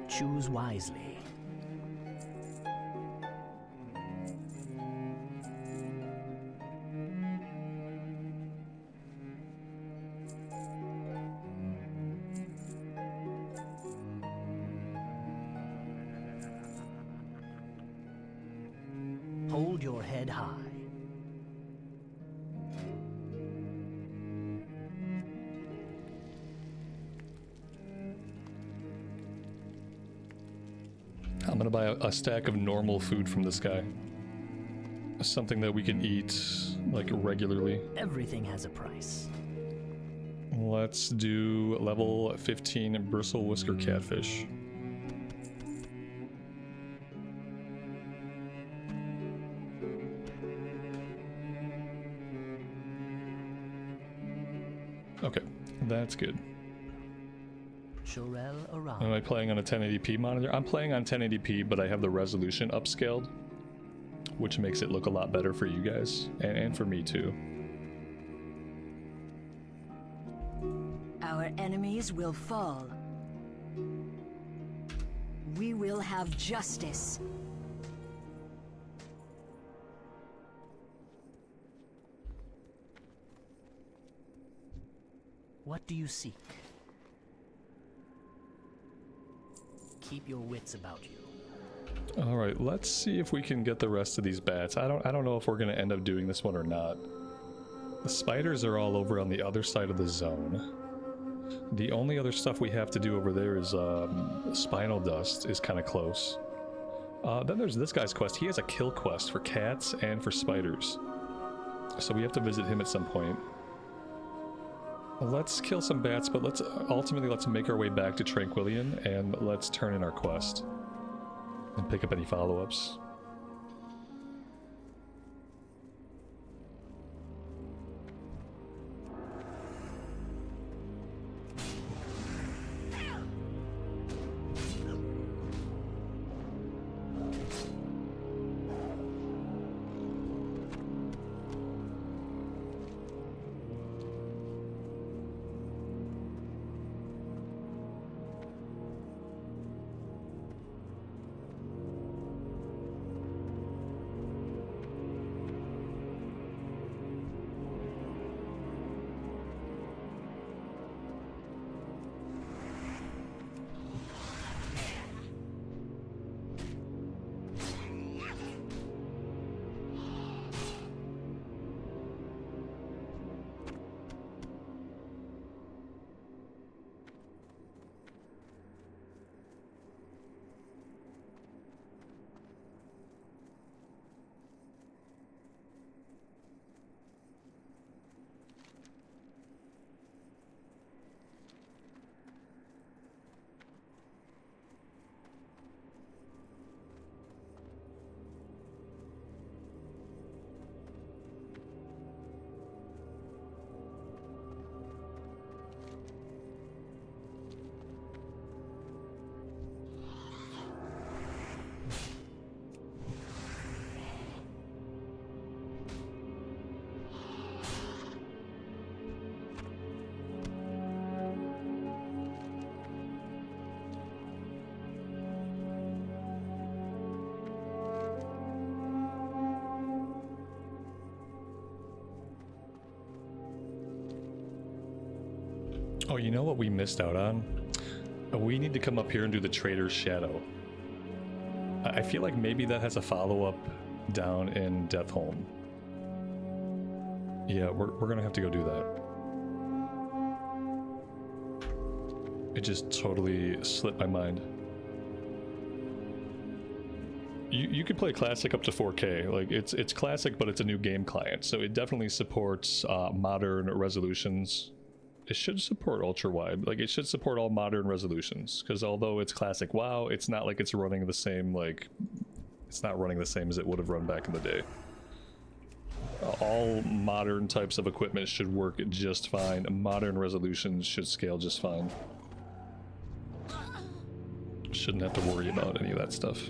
Choose wisely. Hold your head high. buy a stack of normal food from this guy. Something that we can eat, like, regularly. Everything has a price. Let's do level 15 bristle whisker catfish. Okay, that's good. Chorel around. Am I playing on a 1080p monitor? I'm playing on 1080p, but I have the resolution upscaled, which makes it look a lot better for you guys, and for me too. Our enemies will fall. We will have justice. What do you seek? Keep your wits about you. All right, let's see if we can get the rest of these bats. I don't know if we're gonna end up doing this one or not. The spiders are all over on the other side of the zone. The only other stuff we have to do over there is spinal dust is kind of close. Then there's this guy's quest. He has a kill quest for cats and for spiders, so we have to visit him at some point. Let's kill some bats, but let's make our way back to Tranquillion and let's turn in our quest and pick up any follow-ups. Oh, you know what we missed out on? We need to come up here and do the Trader's Shadow. I feel like maybe that has a follow-up down in Deathholm. Yeah, we're gonna have to go do that. It just totally slipped my mind. You could play Classic up to 4K. Like, it's Classic, but it's a new game client, so it definitely supports modern resolutions. It should support ultra-wide. Like, it should support all modern resolutions, because although it's Classic WoW, it's not like it's running the same, like, it's not running the same as it would have run back in the day. All modern types of equipment should work just fine. Modern resolutions should scale just fine. Shouldn't have to worry about any of that stuff.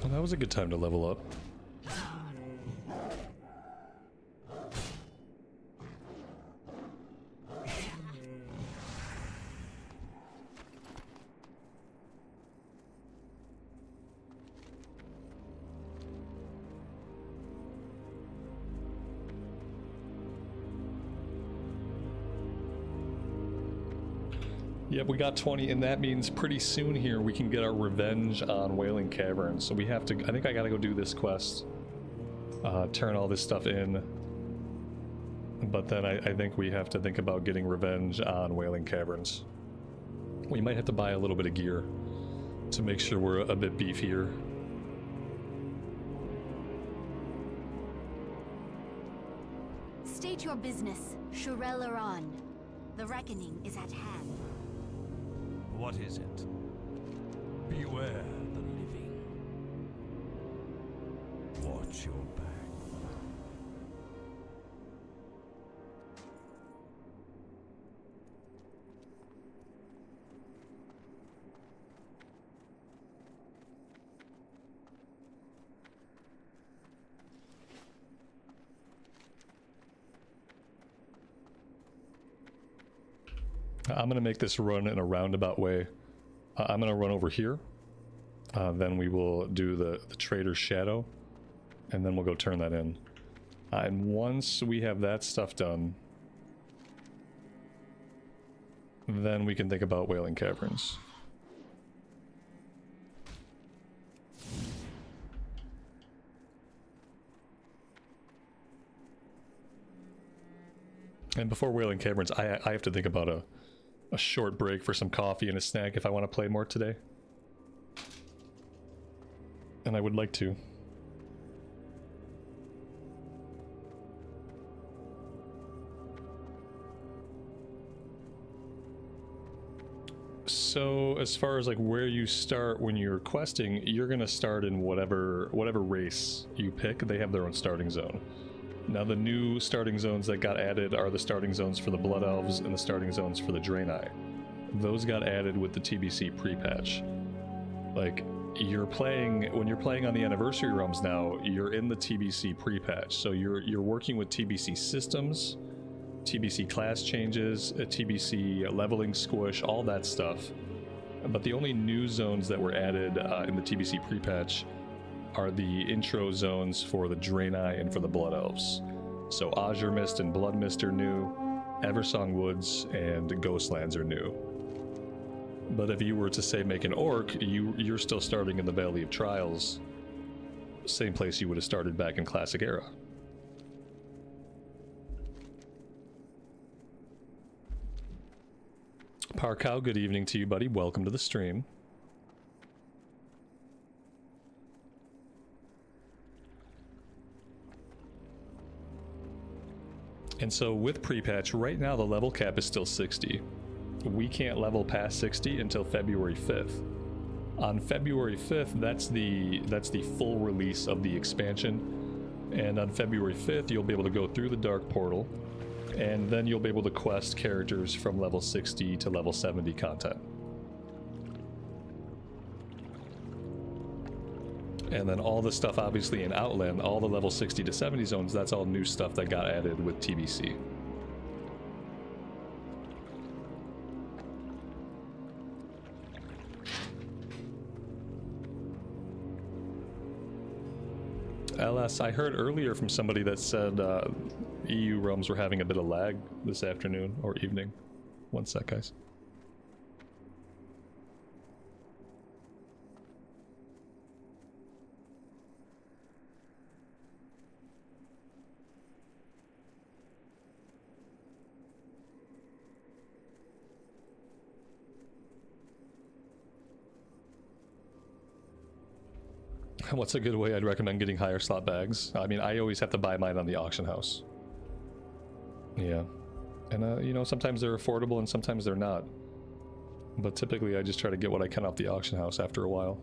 Well, that was a good time to level up. Yep, we got 20, and that means pretty soon here we can get our revenge on Whailing Caverns. So we have to, I think I gotta go do this quest. Turn all this stuff in. But then I think we have to think about getting revenge on Whailing Caverns. We might have to buy a little bit of gear to make sure we're a bit beefier. State your business, Shurel Aran. The reckoning is at hand. What is it? Beware the living. Watch your back. I'm going to make this run in a roundabout way. I'm going to run over here. Then we will do the Trader's Shadow. And then we'll go turn that in. And once we have that stuff done, then we can think about Whailing Caverns. And before Whailing Caverns, I have to think about a short break for some coffee and a snack if I want to play more today. And I would like to. So as far as like where you start when you're questing, you're gonna start in whatever race you pick. They have their own starting zone. Now the new starting zones that got added are the starting zones for the Blood Elves and the starting zones for the Draenei. Those got added with the TBC pre-patch. Like, when you're playing on the Anniversary Realms now, you're in the TBC pre-patch. So you're working with TBC systems, TBC class changes, TBC leveling squish, all that stuff. But the only new zones that were added in the TBC pre-patch are the intro zones for the Draenei and for the Blood Elves. So Azure Mist and Blood Mist are new, Eversong Woods and Ghostlands are new. But if you were to say make an orc, you're still starting in the Valley of Trials, same place you would have started back in Classic Era. Parkow, good evening to you, buddy. Welcome to the stream. And so with pre-patch, right now the level cap is still 60. We can't level past 60 until February 5th. On February 5th, that's the full release of the expansion. And on February 5th, you'll be able to go through the Dark Portal, and then you'll be able to quest characters from level 60 to level 70 content. And then all the stuff obviously in Outland, all the level 60 to 70 zones, that's all new stuff that got added with TBC. LS, I heard earlier from somebody that said EU realms were having a bit of lag this afternoon or evening. One sec, guys. What's a good way I'd recommend getting higher slot bags? I mean, I always have to buy mine on the auction house. Yeah. And, you know, sometimes they're affordable and sometimes they're not. But typically I just try to get what I can off the auction house after a while.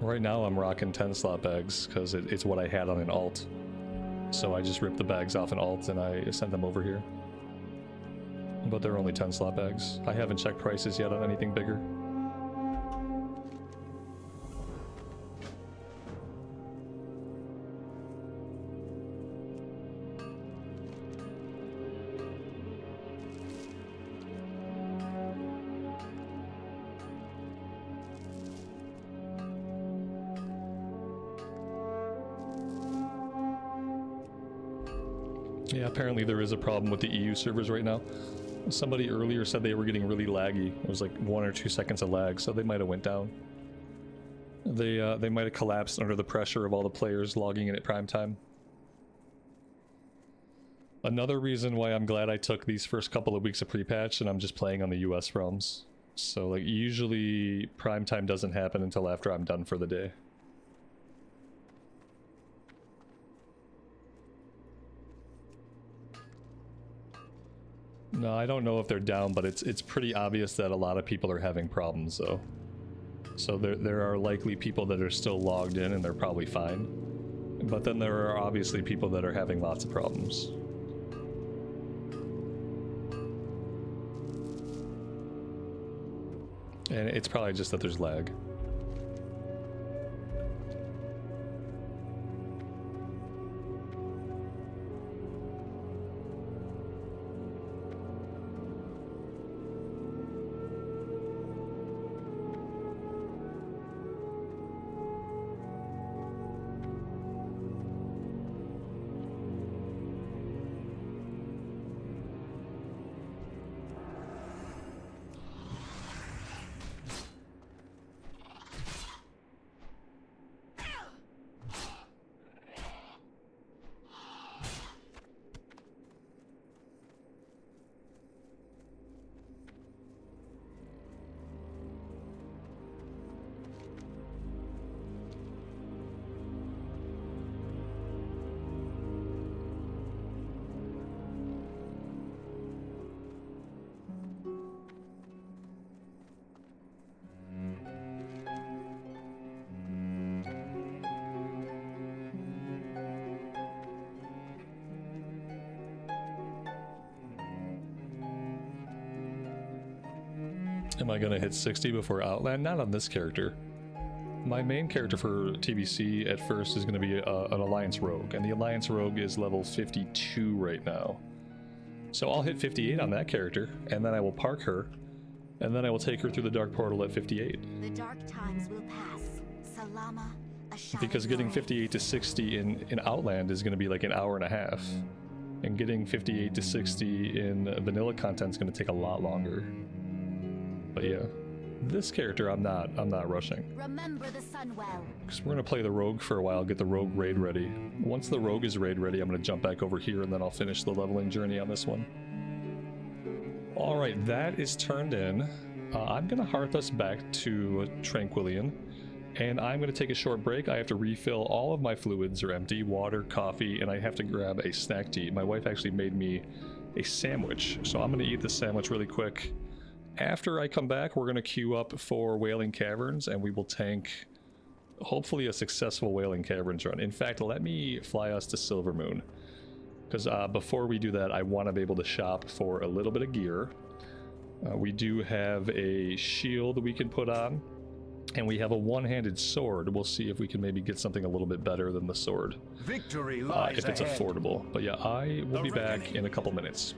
Right now I'm rocking 10 slot bags because it's what I had on an alt. So I just ripped the bags off an alt and I sent them over here. But they're only 10 slot bags. I haven't checked prices yet on anything bigger. Yeah, apparently there is a problem with the EU servers right now. Somebody earlier said they were getting really laggy. It was like 1 or 2 seconds of lag, so they might have went down. They might have collapsed under the pressure of all the players logging in at prime time. Another reason why I'm glad I took these first couple of weeks of pre-patch and I'm just playing on the US realms. So like usually prime time doesn't happen until after I'm done for the day. No, I don't know if they're down, but it's pretty obvious that a lot of people are having problems though. So there are likely people that are still logged in and they're probably fine. But then there are obviously people that are having lots of problems. And it's probably just that there's lag. Am I gonna hit 60 before Outland? Not on this character. My main character for TBC at first is gonna be an Alliance Rogue, and the Alliance Rogue is level 52 right now. So I'll hit 58 on that character, and then I will park her, and then I will take her through the Dark Portal at 58. The dark times will pass. Salama, Because getting 58 to 60 in Outland is gonna be like an hour and a half. And getting 58 to 60 in vanilla content is gonna take a lot longer. But yeah, this character I'm not rushing. Remember the Sunwell. Because we're gonna play the Rogue for a while, get the Rogue raid ready. Once the Rogue is raid ready, I'm gonna jump back over here and then I'll finish the leveling journey on this one. Alright, that is turned in. I'm gonna hearth us back to Tranquillian, and I'm gonna take a short break. I have to refill all of my fluids are empty, water, coffee, and I have to grab a snack to eat. My wife actually made me a sandwich, so I'm gonna eat this sandwich really quick. After I come back, we're going to queue up for Whailing Caverns, and we will tank, hopefully, a successful Whailing Caverns run. In fact, let me fly us to Silvermoon, because before we do that, I want to be able to shop for a little bit of gear. We do have a shield we can put on, and we have a one-handed sword. We'll see if we can maybe get something a little bit better than the sword, Victory lies if it's ahead. affordable. But yeah, I will be back in a couple minutes.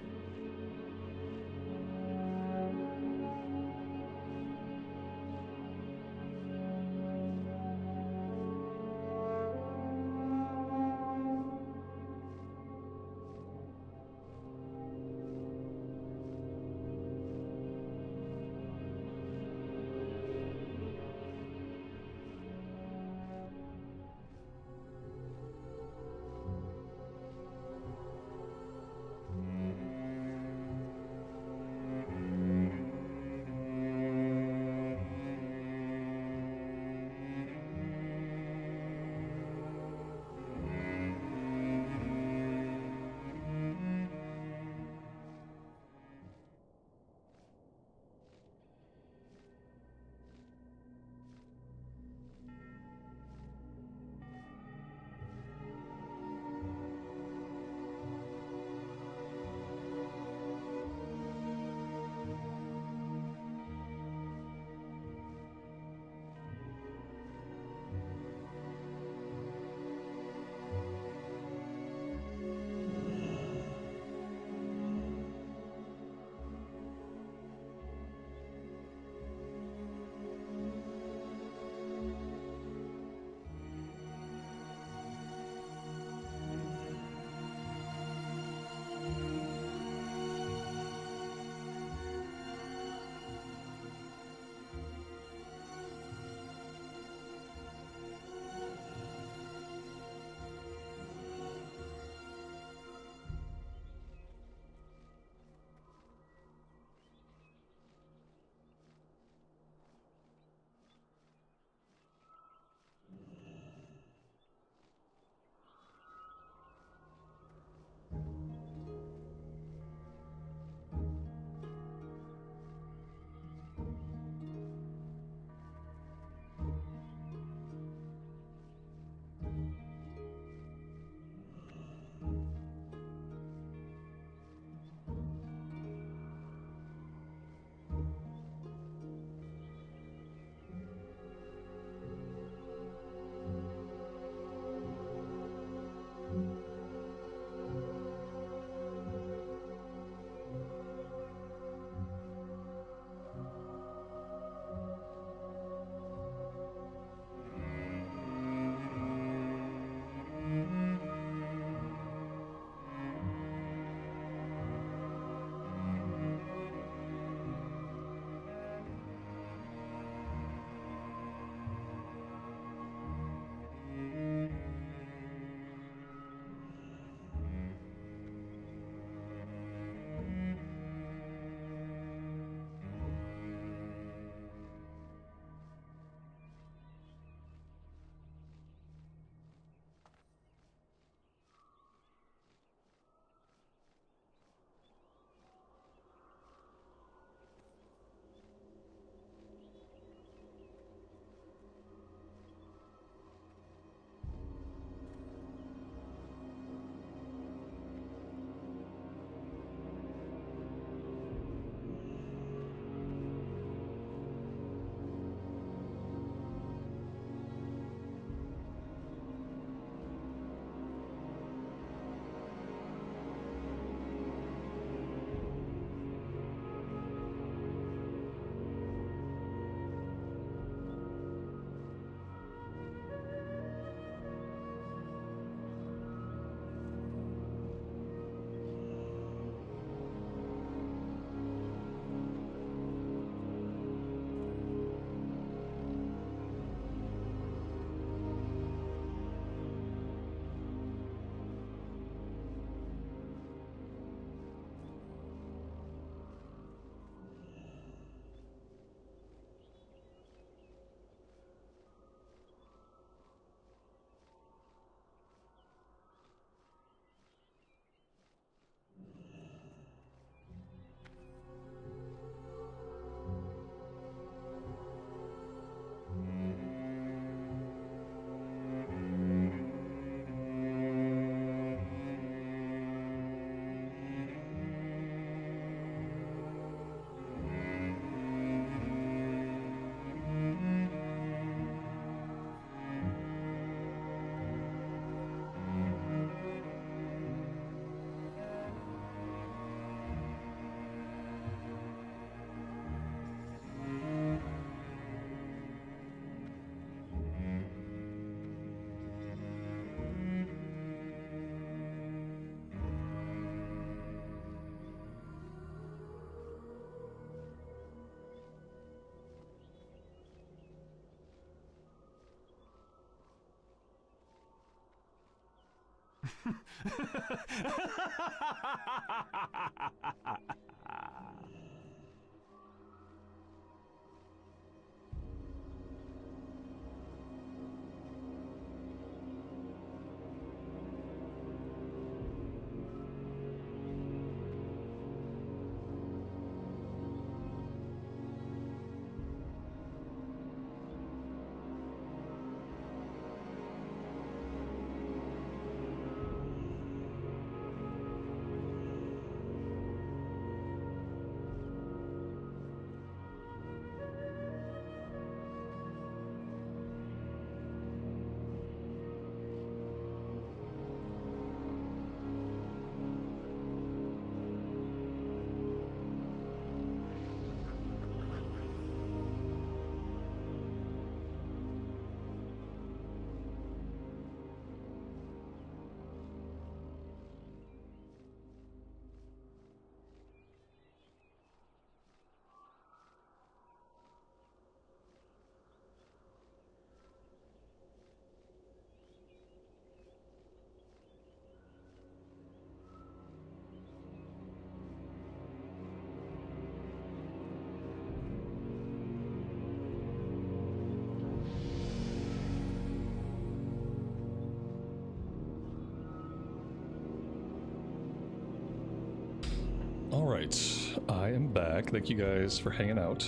Alright, I am back. Thank you guys for hanging out.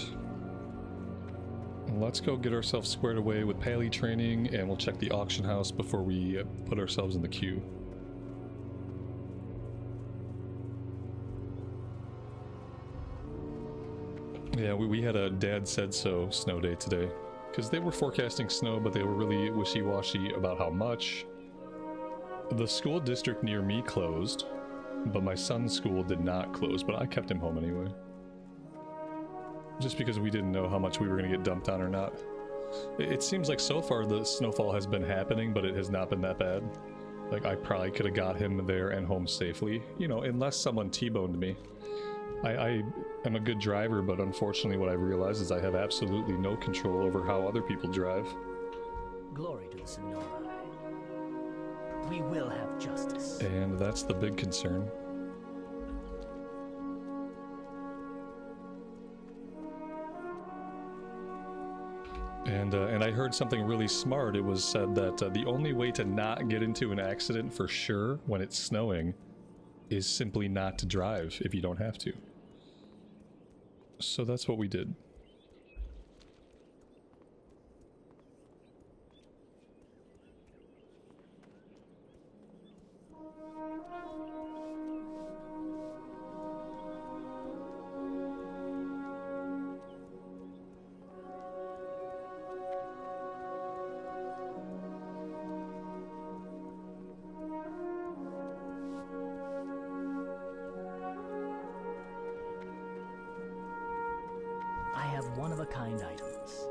Let's go get ourselves squared away with Pally training, and we'll check the auction house before we put ourselves in the queue. Yeah, we had a dad said so snow day today, because they were forecasting snow, but they were really wishy-washy about how much. The school district near me closed, but my son's school did not close, but I kept him home anyway. Just because we didn't know how much we were going to get dumped on or not. It seems like so far the snowfall has been happening, but it has not been that bad. Like, I probably could have got him there and home safely, you know, unless someone T-boned me. I am a good driver, but unfortunately what I've realized is I have absolutely no control over how other people drive. Glory to the Sonora. We will have justice. And that's the big concern. And I heard something really smart. It was said that the only way to not get into an accident for sure when it's snowing is simply not to drive if you don't have to. So that's what we did. I have one-of-a-kind items.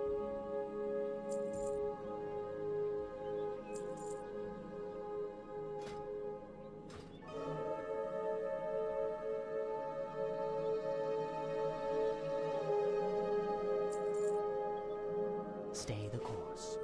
Stay the course.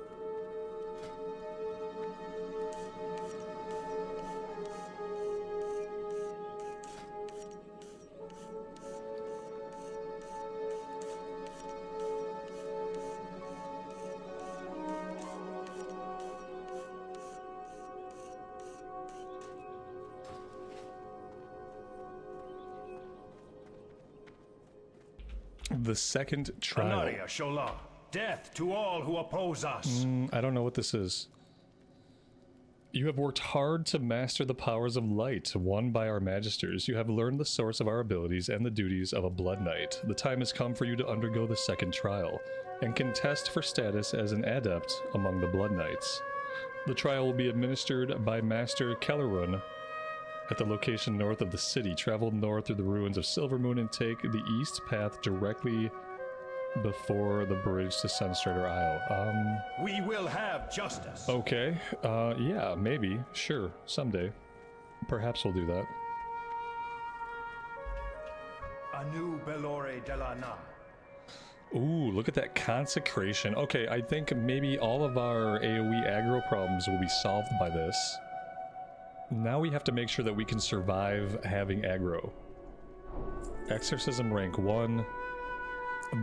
The second trial. Anaria Shola. Death to all who oppose us. I don't know what this is. You have worked hard to master the powers of light, won by our magisters. You have learned the source of our abilities and the duties of a blood knight. The time has come for you to undergo the second trial, and contest for status as an adept among the blood knights. The trial will be administered by Master Kellerun at the location north of the city. Travel north through the ruins of Silvermoon and take the east path directly before the bridge to Sunstrider Isle. We will have justice. Okay. Yeah, maybe. Sure. Someday. Perhaps we'll do that. Anu Belore de la Na. Ooh, look at that consecration. Okay, I think maybe all of our AoE aggro problems will be solved by this. Now we have to make sure that we can survive having aggro. Exorcism rank 1.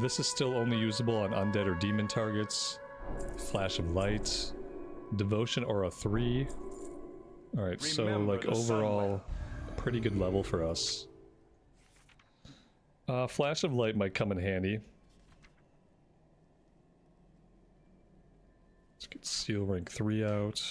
This is still only usable on undead or demon targets. Flash of light. Devotion aura 3. Alright, so like overall, pretty good level for us. Flash of light might come in handy. Let's get seal rank 3 out.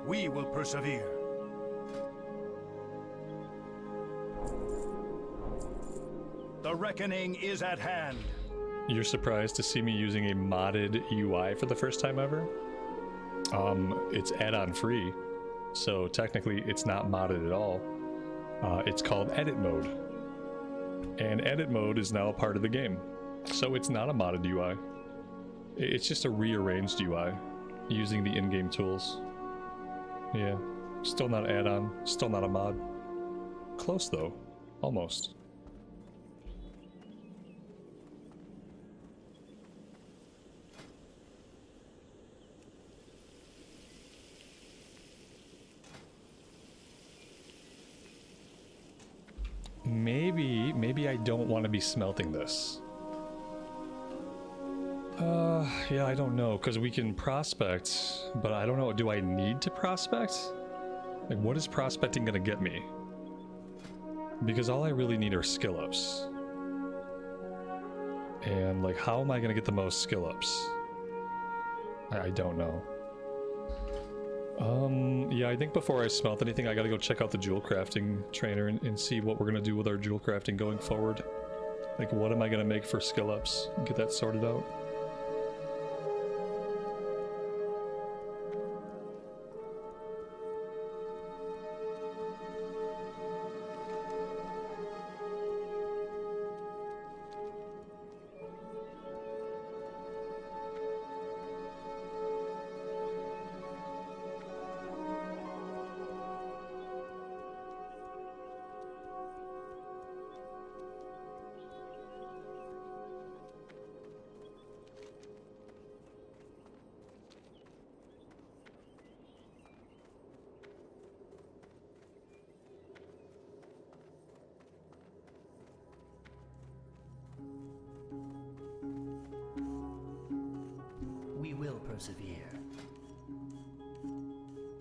We will persevere. The reckoning is at hand. You're surprised to see me using a modded UI for the first time ever? It's add-on free, so technically it's not modded at all. It's called Edit Mode. And Edit Mode is now a part of the game. So it's not a modded UI. It's just a rearranged UI using the in-game tools. Yeah, still not add-on, still not a mod. Close though, almost. Maybe I don't want to be smelting this. Yeah, I don't know, because we can prospect, but I don't know, do I need to prospect? Like, what is prospecting gonna get me? Because all I really need are skill ups. And, like, how am I gonna get the most skill ups? I don't know. Yeah, I think before I smelt anything, I gotta go check out the jewel crafting trainer and see what we're gonna do with our jewel crafting going forward. Like, what am I gonna make for skill ups? Get that sorted out. We will persevere.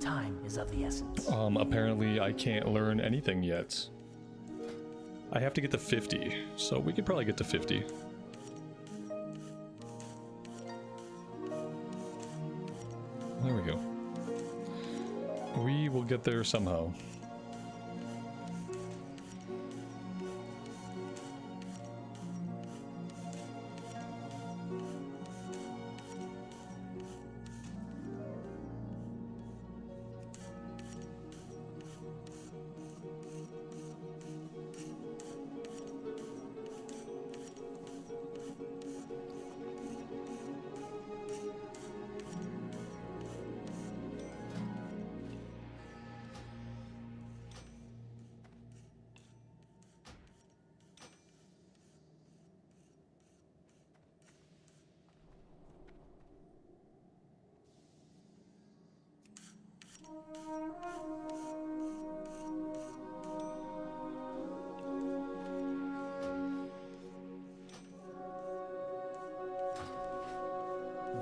Time is of the essence. Apparently I can't learn anything yet. I have to get to 50, so we could probably get to 50. There we go. We will get there somehow.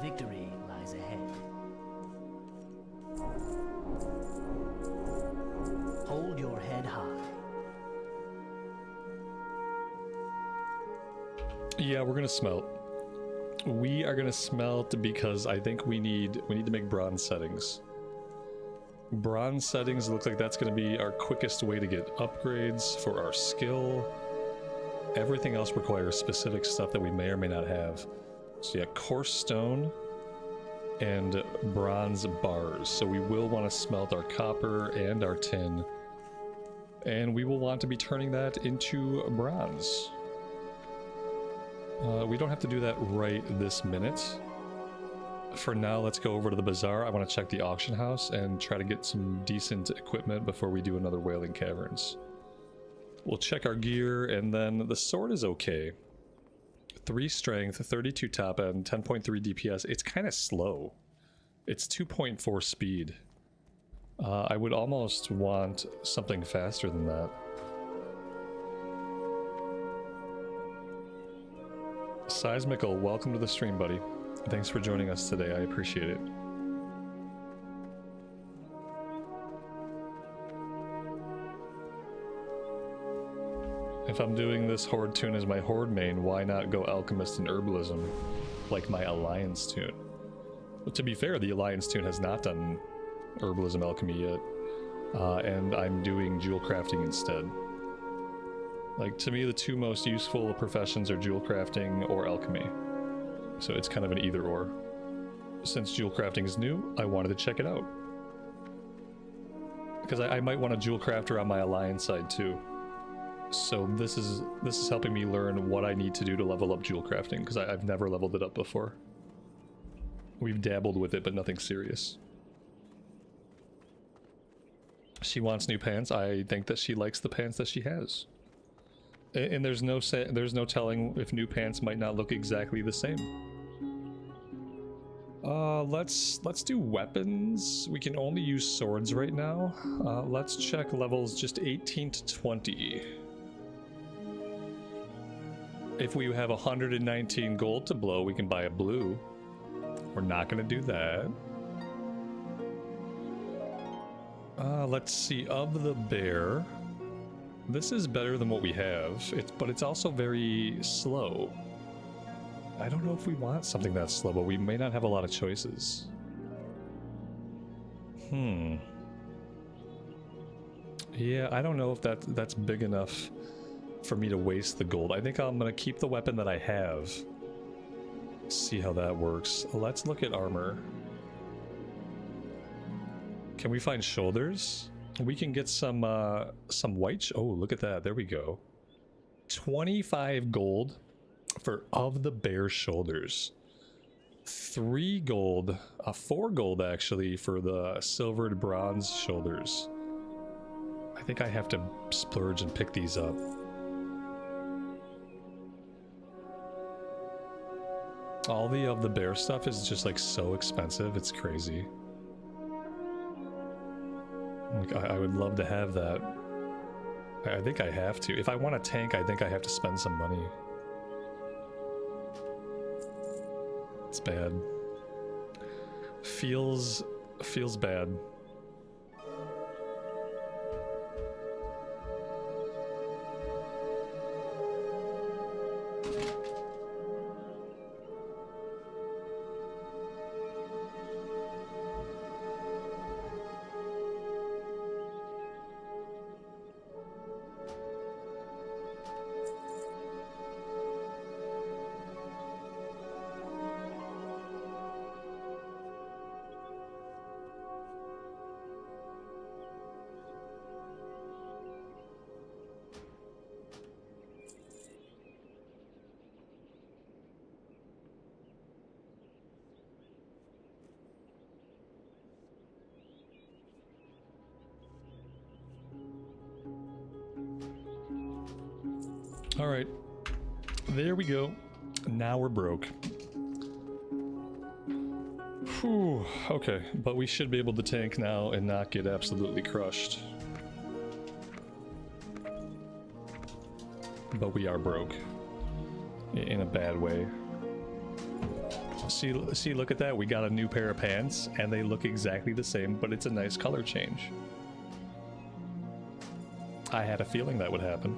Victory lies ahead. Yeah, we're gonna smelt. We are gonna smelt because I think we need to make bronze settings. Bronze settings look like that's gonna be our quickest way to get upgrades for our skill. Everything else requires specific stuff that we may or may not have. So yeah, coarse stone and bronze bars. So we will want to smelt our copper and our tin. And we will want to be turning that into bronze. We don't have to do that right this minute. For now, let's go over to the bazaar. I want to check the auction house and try to get some decent equipment before we do another Whailing Caverns. We'll check our gear, and then the sword is okay. 3 strength, 32 top end, 10.3 DPS. It's kind of slow. It's 2.4 speed. I would almost want something faster than that. Seismical, welcome to the stream, buddy. Thanks for joining us today. I appreciate it. If I'm doing this Horde tune as my Horde main, why not go Alchemist and Herbalism like my Alliance tune? But to be fair, the Alliance tune has not done Herbalism Alchemy yet, and I'm doing Jewel Crafting instead. Like, to me, the two most useful professions are Jewel Crafting or Alchemy. So it's kind of an either or. Since Jewel Crafting is new, I wanted to check it out. Because I might want a Jewel Crafter on my Alliance side too. So this is helping me learn what I need to do to level up Jewel Crafting, because I've never leveled it up before. We've dabbled with it, but nothing serious. She wants new pants. I think that she likes the pants that she has. And there's no telling if new pants might not look exactly the same. Let's do weapons. We can only use swords right now. Let's check levels just 18 to 20. If we have 119 gold to blow, we can buy a blue. We're not gonna do that. Let's see, of the bear. This is better than what we have, but it's also very slow. I don't know if we want something that slow, but we may not have a lot of choices. Yeah, I don't know if that's big enough for me to waste the gold. I think I'm gonna keep the weapon that I have. See how that works. Let's look at armor. Can we find shoulders? We can get some white. Oh, look at that. There we go. 25 gold for of the bear shoulders. 3 gold, 4 gold actually for the silvered bronze shoulders. I think I have to splurge and pick these up. All the of the bear stuff is just like so expensive. It's crazy. Like, I would love to have that. I think I have to. If I want a tank, I think I have to spend some money. It's bad. Feels bad. All right, there we go. Now we're broke. Whew, okay, but we should be able to tank now and not get absolutely crushed. But we are broke. In a bad way. See, look at that. We got a new pair of pants, and they look exactly the same, but it's a nice color change. I had a feeling that would happen.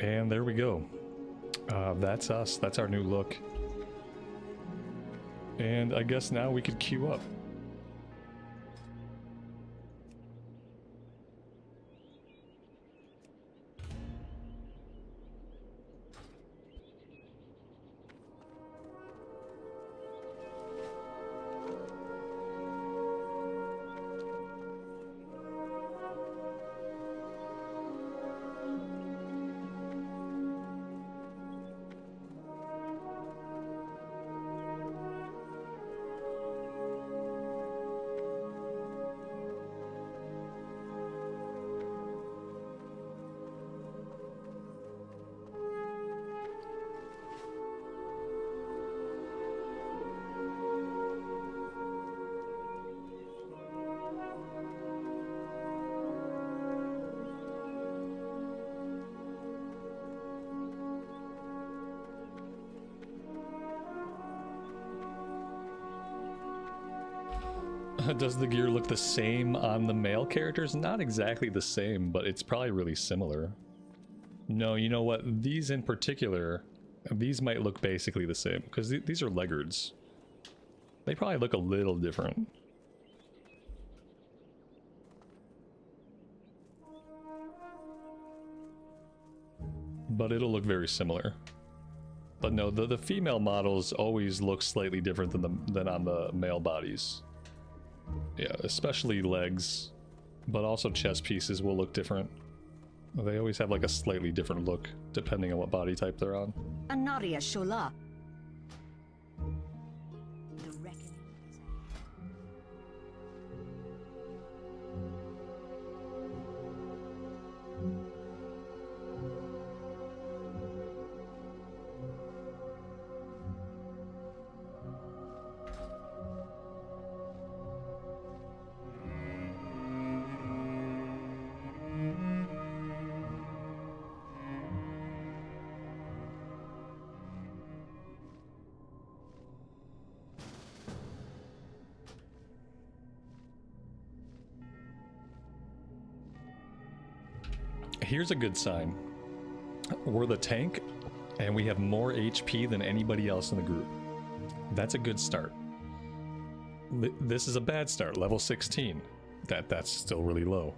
And there we go. That's us. That's our new look. And I guess now we could queue up. Does the gear look the same on the male characters? Not exactly the same, but it's probably really similar. No, you know what? These in particular, these might look basically the same, because these are leggards. They probably look a little different. But it'll look very similar. But no, the female models always look slightly different than on the male bodies. Yeah, especially legs, but also chest pieces will look different. They always have like a slightly different look depending on what body type they're on. Anaria Shola. The reckoning is Here's a good sign. We're the tank, and we have more HP than anybody else in the group. That's a good start. This is a bad start. Level 16. That's still really low.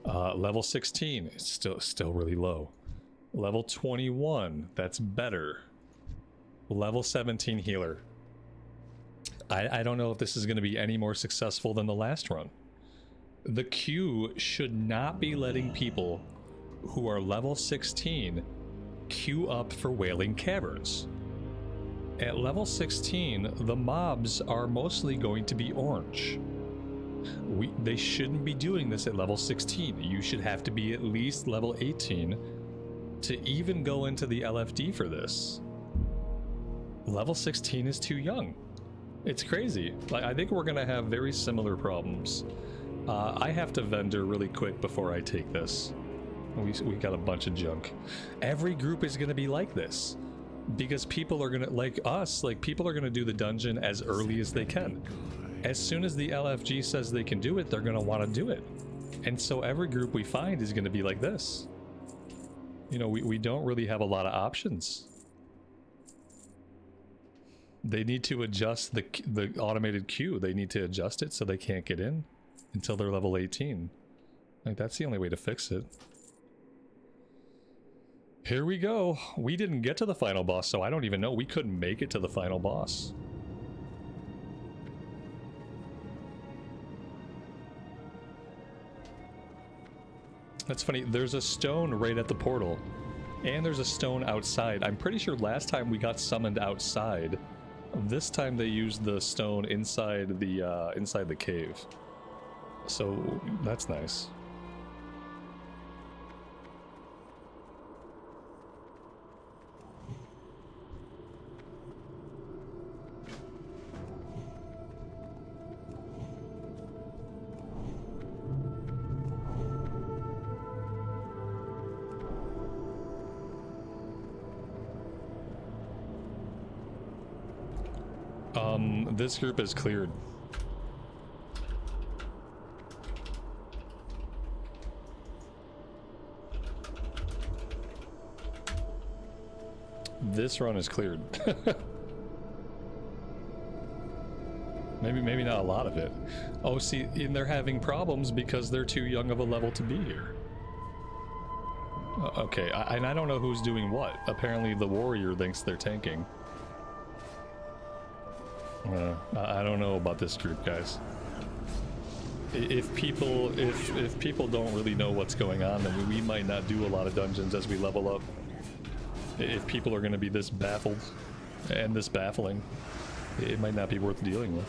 Level 16 is still really low. Level 21, that's better. Level 17 healer. I don't know if this is going to be any more successful than the last run. The queue should not be letting people who are level 16 queue up for Whailing Caverns. At level 16, the mobs are mostly going to be orange. They shouldn't be doing this at level 16. You should have to be at least level 18 to even go into the LFD for this. Level 16 is too young. It's crazy. Like, I think we're gonna have very similar problems. I have to vendor really quick before I take this. We got a bunch of junk. Every group is gonna be like this. Because people are gonna, like us, like people are gonna do the dungeon as early as they can. As soon as the LFG says they can do it, they're gonna wanna do it. And so every group we find is gonna be like this. You know, we don't really have a lot of options. They need to adjust the automated queue. They need to adjust it so they can't get in until they're level 18. Like, that's the only way to fix it. Here we go. We didn't get to the final boss, so I don't even know. We couldn't make it to the final boss. That's funny. There's a stone right at the portal. And there's a stone outside. I'm pretty sure last time we got summoned outside. This time they used the stone inside the cave. So that's nice. This group is cleared. this run is cleared. Maybe not a lot of it. Oh, see, and they're having problems because they're too young of a level to be here. Okay, and I don't know who's doing what. Apparently the warrior thinks they're tanking. I don't know about this group, guys. If people don't really know what's going on, then we might not do a lot of dungeons as we level up. If people are going to be this baffled and this baffling, it might not be worth dealing with.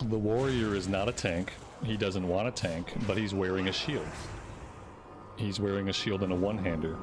The warrior is not a tank. He doesn't want a tank, but he's wearing a shield. He's wearing a shield and a one-hander.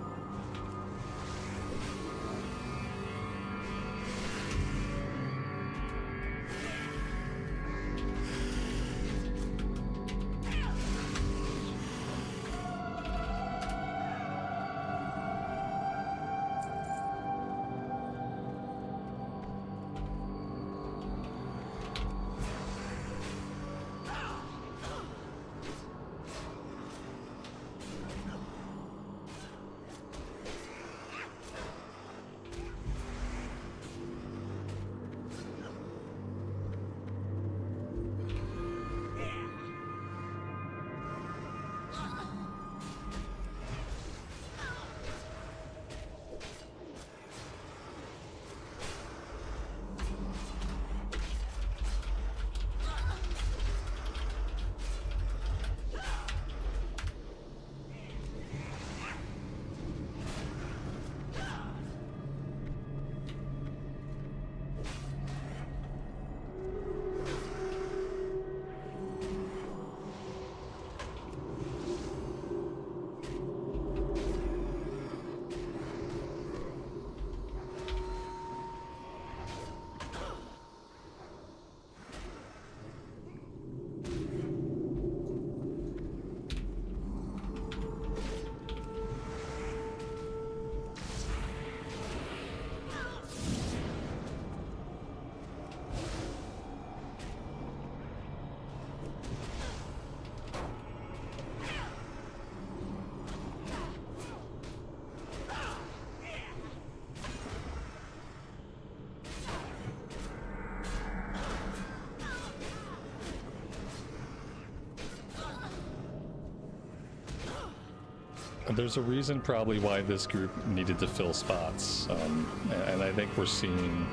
There's a reason probably why this group needed to fill spots, and I think we're seeing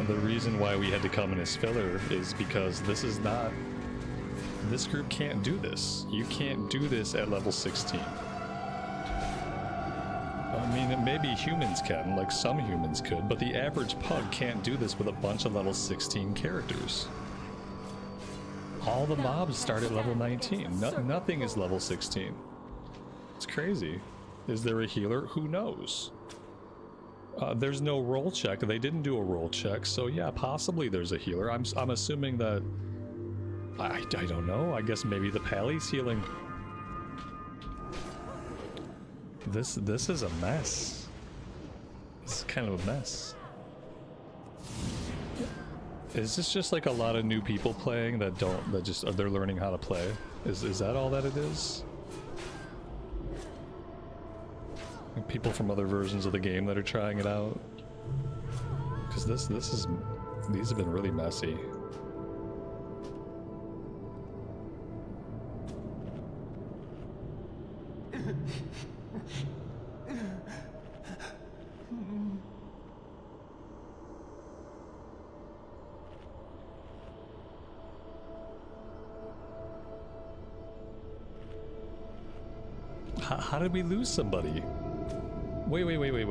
the reason why we had to come in as filler is because this group can't do this. You can't do this at level 16. I mean, maybe humans can, like some humans could, but the average pug can't do this with a bunch of level 16 characters. All the mobs start at level 19. Nothing is level 16. It's crazy. Is there a healer? Who knows? There's no roll check. They didn't do a roll check, so yeah, possibly there's a healer. I'm assuming that... I don't know. I guess maybe the Pally's healing. This is a mess. This is kind of a mess. Is this just like a lot of new people playing that they're learning how to play? Is that all that it is? People from other versions of the game that are trying it out? Because this is, these have been really messy. How did we lose somebody? Wait. Wait,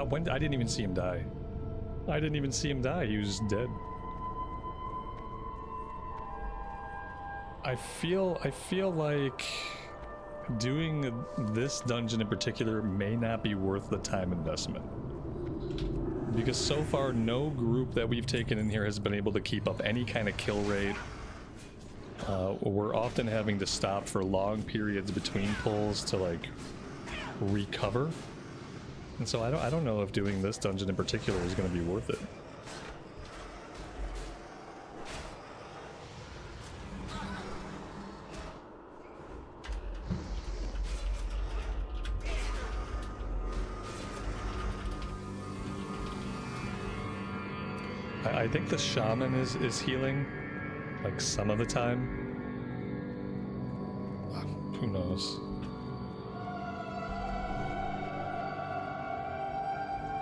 when? I didn't even see him die. I didn't even see him die. He was dead. I feel like doing this dungeon in particular may not be worth the time investment. Because so far, no group that we've taken in here has been able to keep up any kind of kill rate. We're often having to stop for long periods between pulls to like recover. And so I don't know if doing this dungeon in particular is going to be worth it. I think the shaman is healing, like some of the time. Who knows?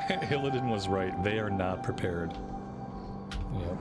Illidan was right. They are not prepared. Yep.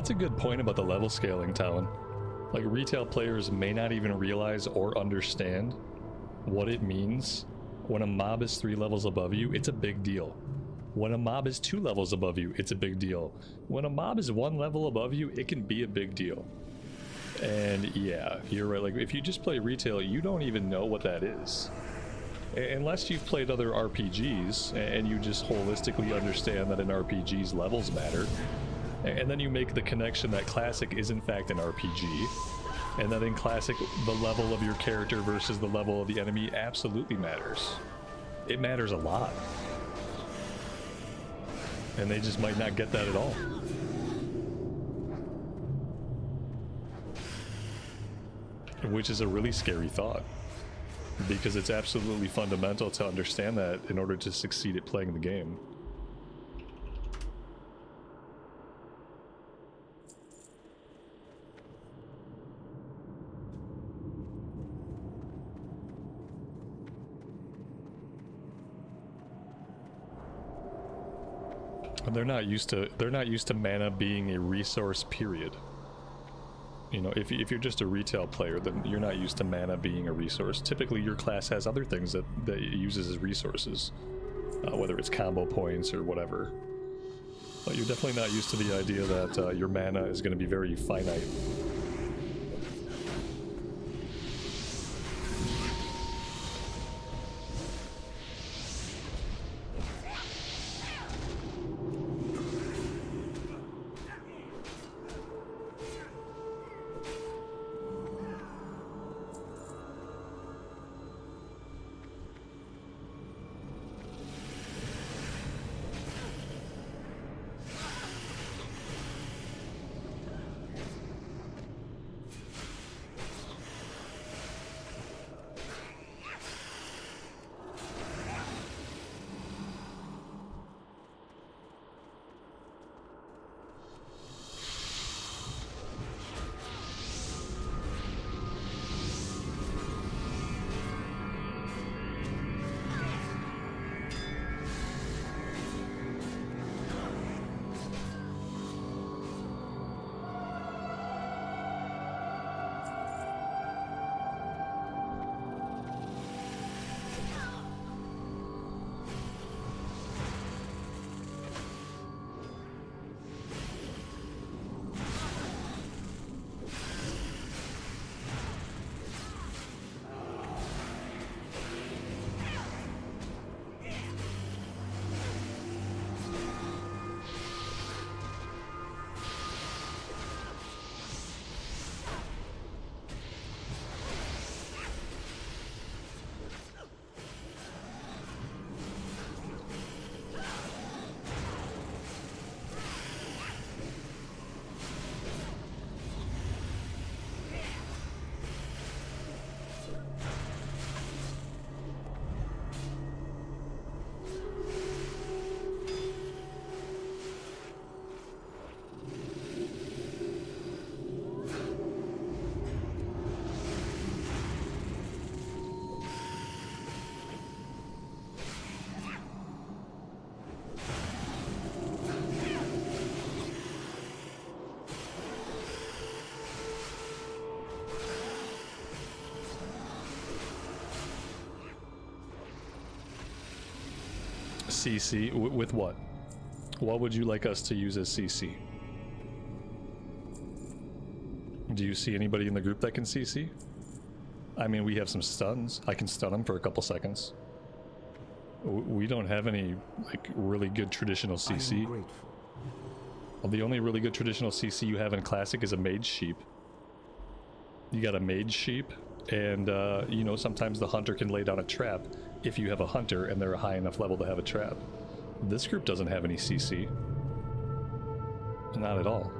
That's a good point about the level scaling, Talon. Like, retail players may not even realize or understand what it means. When a mob is 3 levels above you, it's a big deal. When a mob is 2 levels above you, it's a big deal. When a mob is 1 level above you, it can be a big deal. And yeah, you're right. Like, if you just play retail, you don't even know what that is. Unless you've played other RPGs and you just holistically understand that in RPGs levels matter. And then you make the connection that Classic is in fact an RPG. And that in Classic, the level of your character versus the level of the enemy absolutely matters. It matters a lot. And they just might not get that at all. Which is a really scary thought. Because it's absolutely fundamental to understand that in order to succeed at playing the game. They're not used to mana being a resource, period. You know, if you're just a retail player, then you're not used to mana being a resource. Typically, your class has other things that it uses as resources, whether it's combo points or whatever. But you're definitely not used to the idea that your mana is going to be very finite. CC with what? What would you like us to use as CC? Do you see anybody in the group that can CC? I mean, we have some stuns. I can stun them for a couple seconds. We don't have any like really good traditional CC. Well, the only really good traditional CC you have in Classic is a mage sheep. You got a mage sheep, and you know, sometimes the hunter can lay down a trap if you have a hunter and they're a high enough level to have a trap. This group doesn't have any CC. Not at all.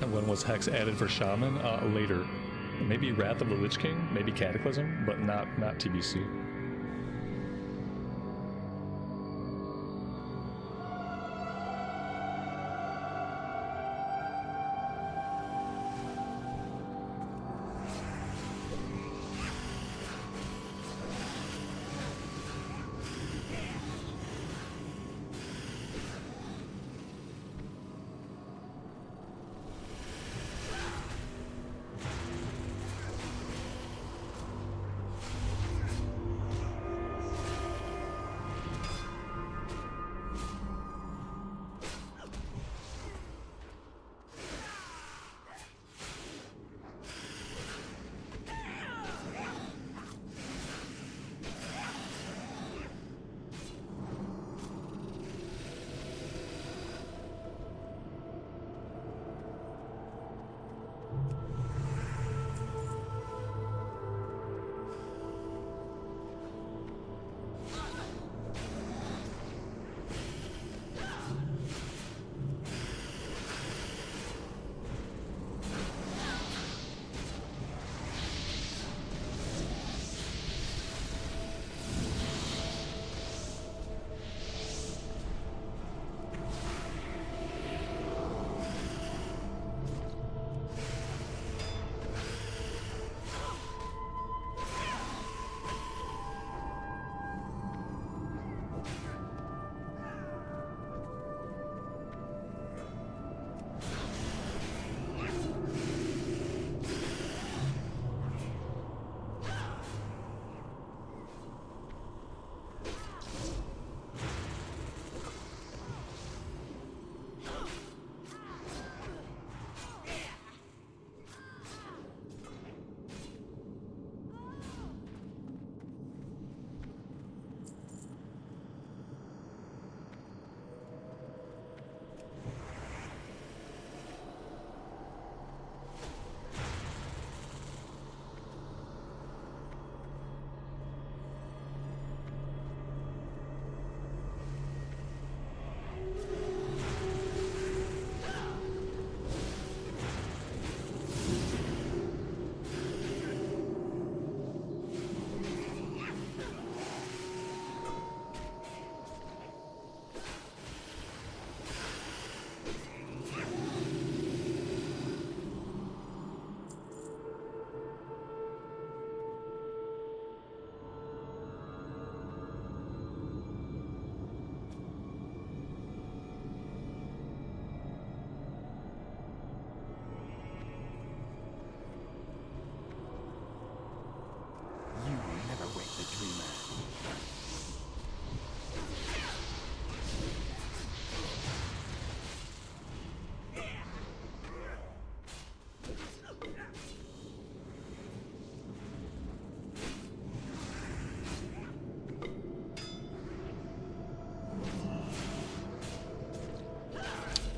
And when was Hex added for Shaman? Later. Maybe Wrath of the Lich King, maybe Cataclysm, but not TBC.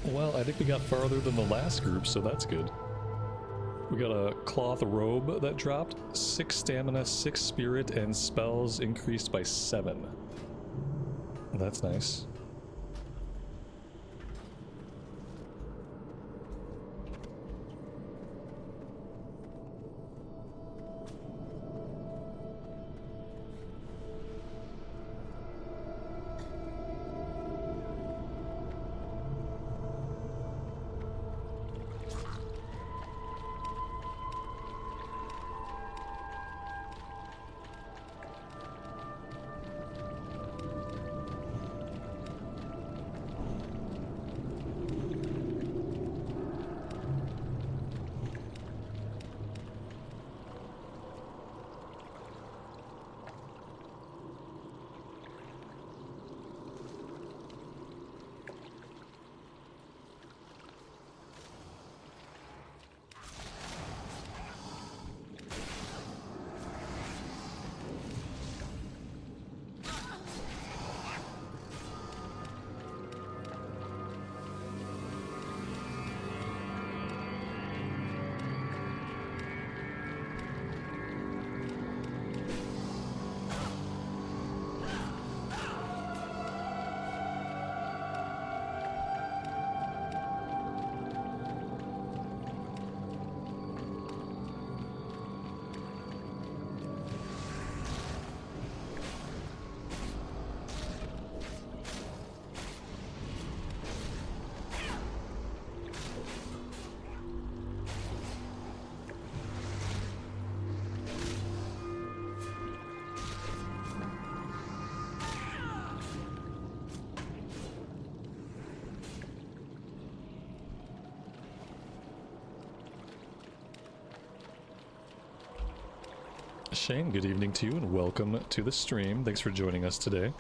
Well, I think we got farther than the last group, so that's good. We got a cloth robe that dropped, 6 stamina, 6 spirit, and spells increased by 7. That's nice. Shane, good evening to you and welcome to the stream. Thanks for joining us today.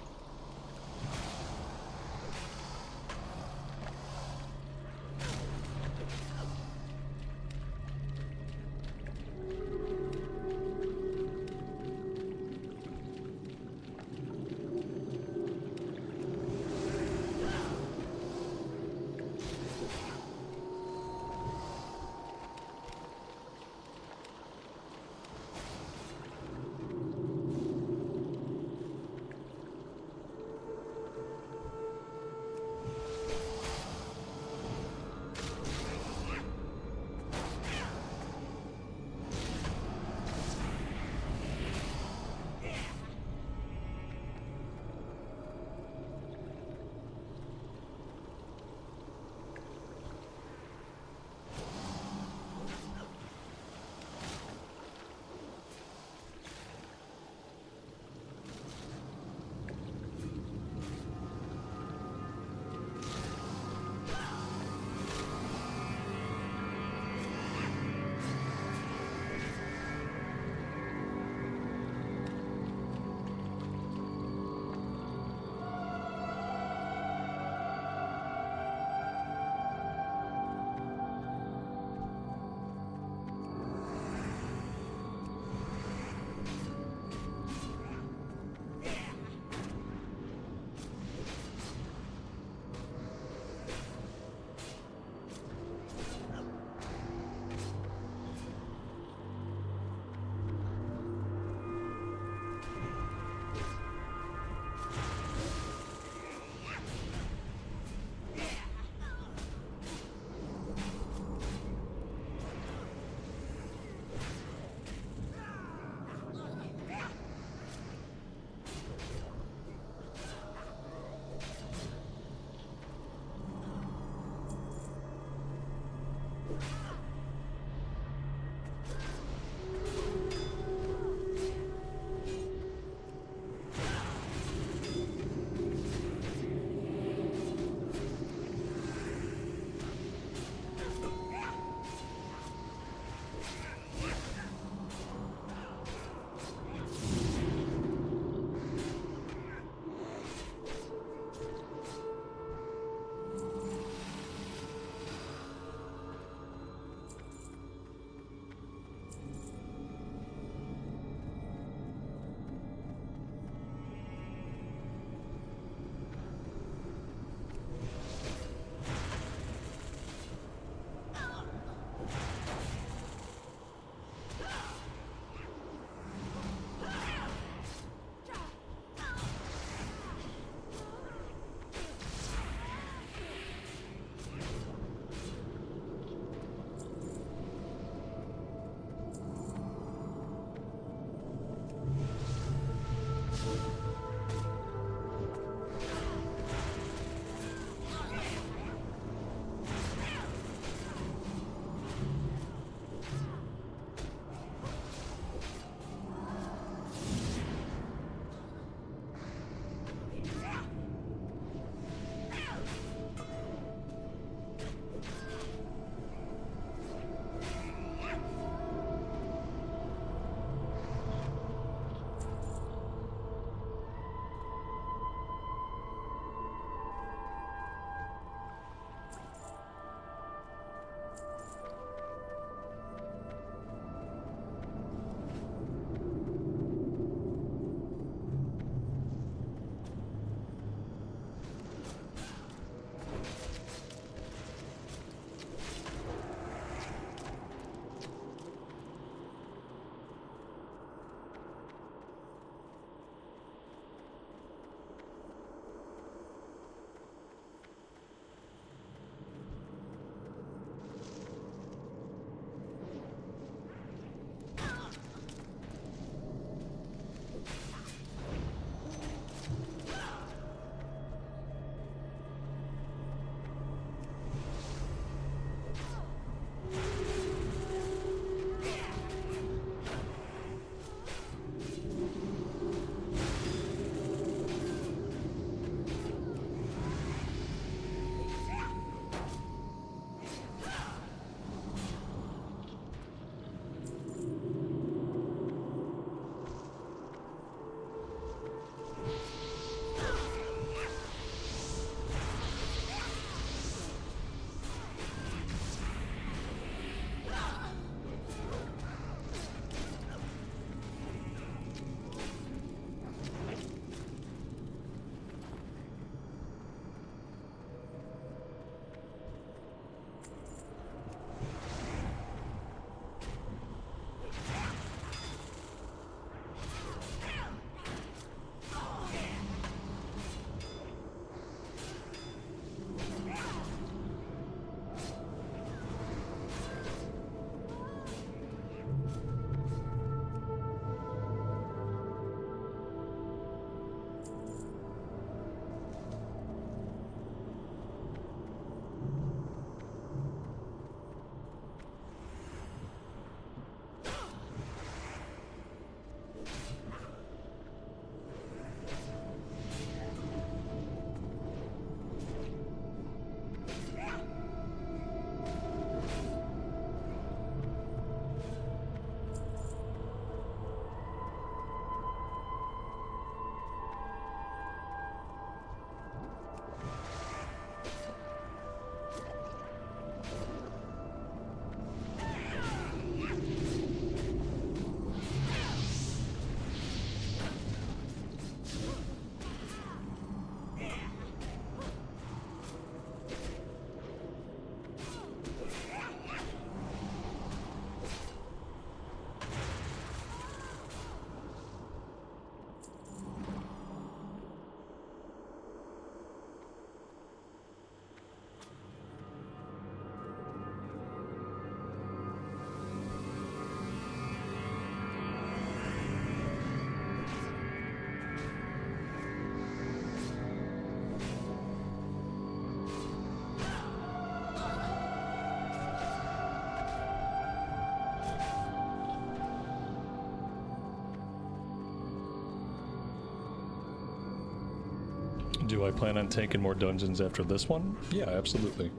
Do I plan on taking more dungeons after this one? Yeah, absolutely.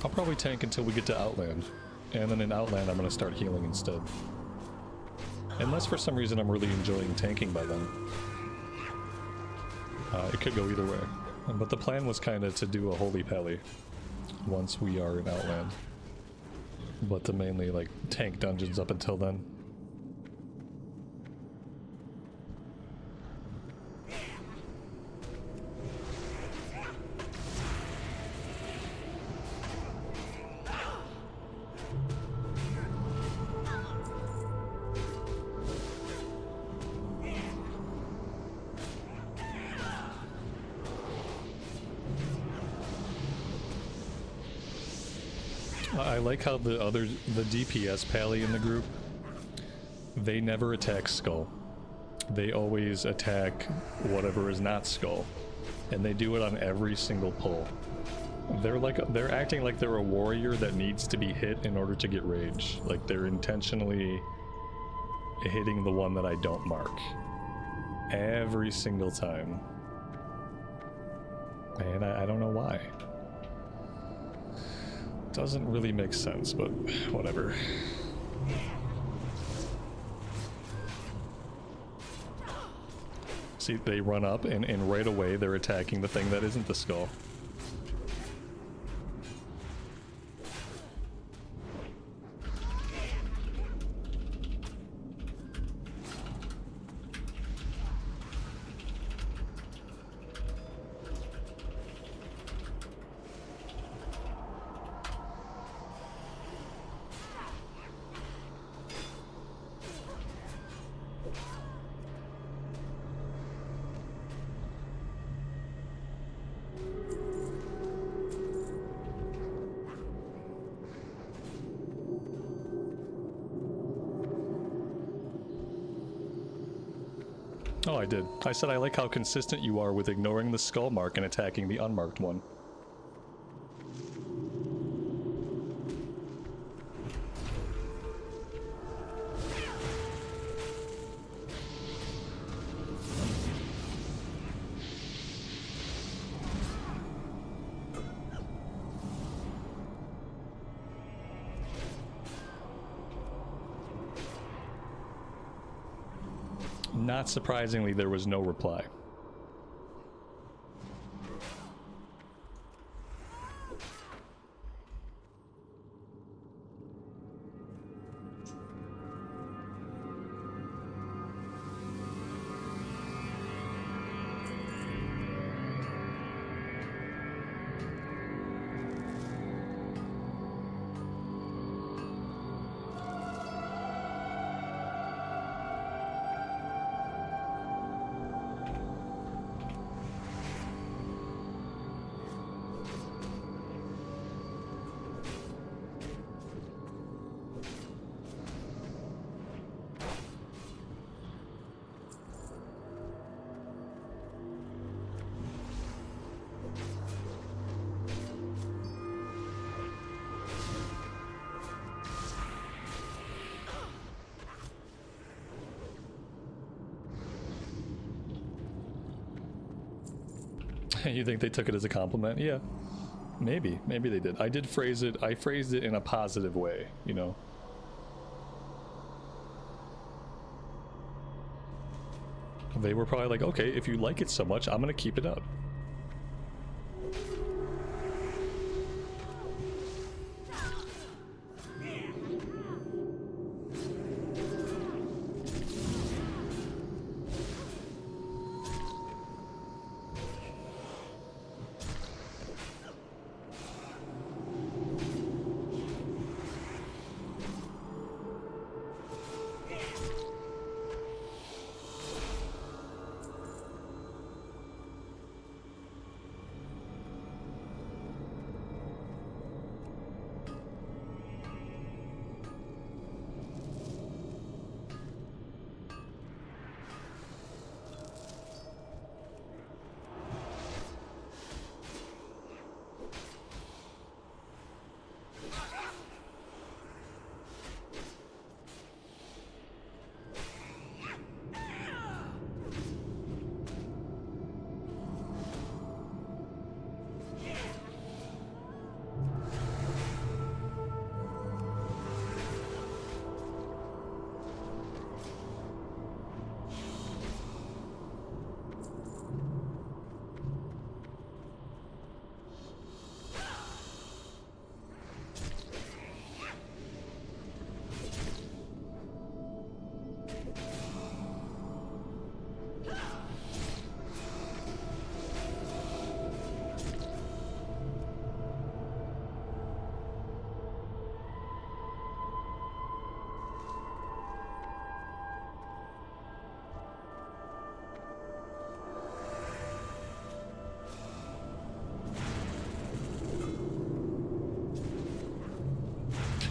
I'll probably tank until we get to Outland. And then in Outland I'm going to start healing instead. Unless for some reason I'm really enjoying tanking by then. It could go either way. But the plan was kind of to do a Holy Pally once we are in Outland. But to mainly like tank dungeons up until then. I like how the DPS pally in the group, they never attack Skull. They always attack whatever is not Skull. And they do it on every single pull. They're acting like they're a warrior that needs to be hit in order to get rage. Like they're intentionally hitting the one that I don't mark. Every single time. And I don't know why. Doesn't really make sense, but whatever. See, they run up and right away they're attacking the thing that isn't the skull. Oh, I did. I said I like how consistent you are with ignoring the skull mark and attacking the unmarked one. Not surprisingly, there was no reply. You think they took it as a compliment? Yeah. Maybe they did. I phrased it in a positive way, you know. They were probably like, okay, if you like it so much, I'm gonna keep it up.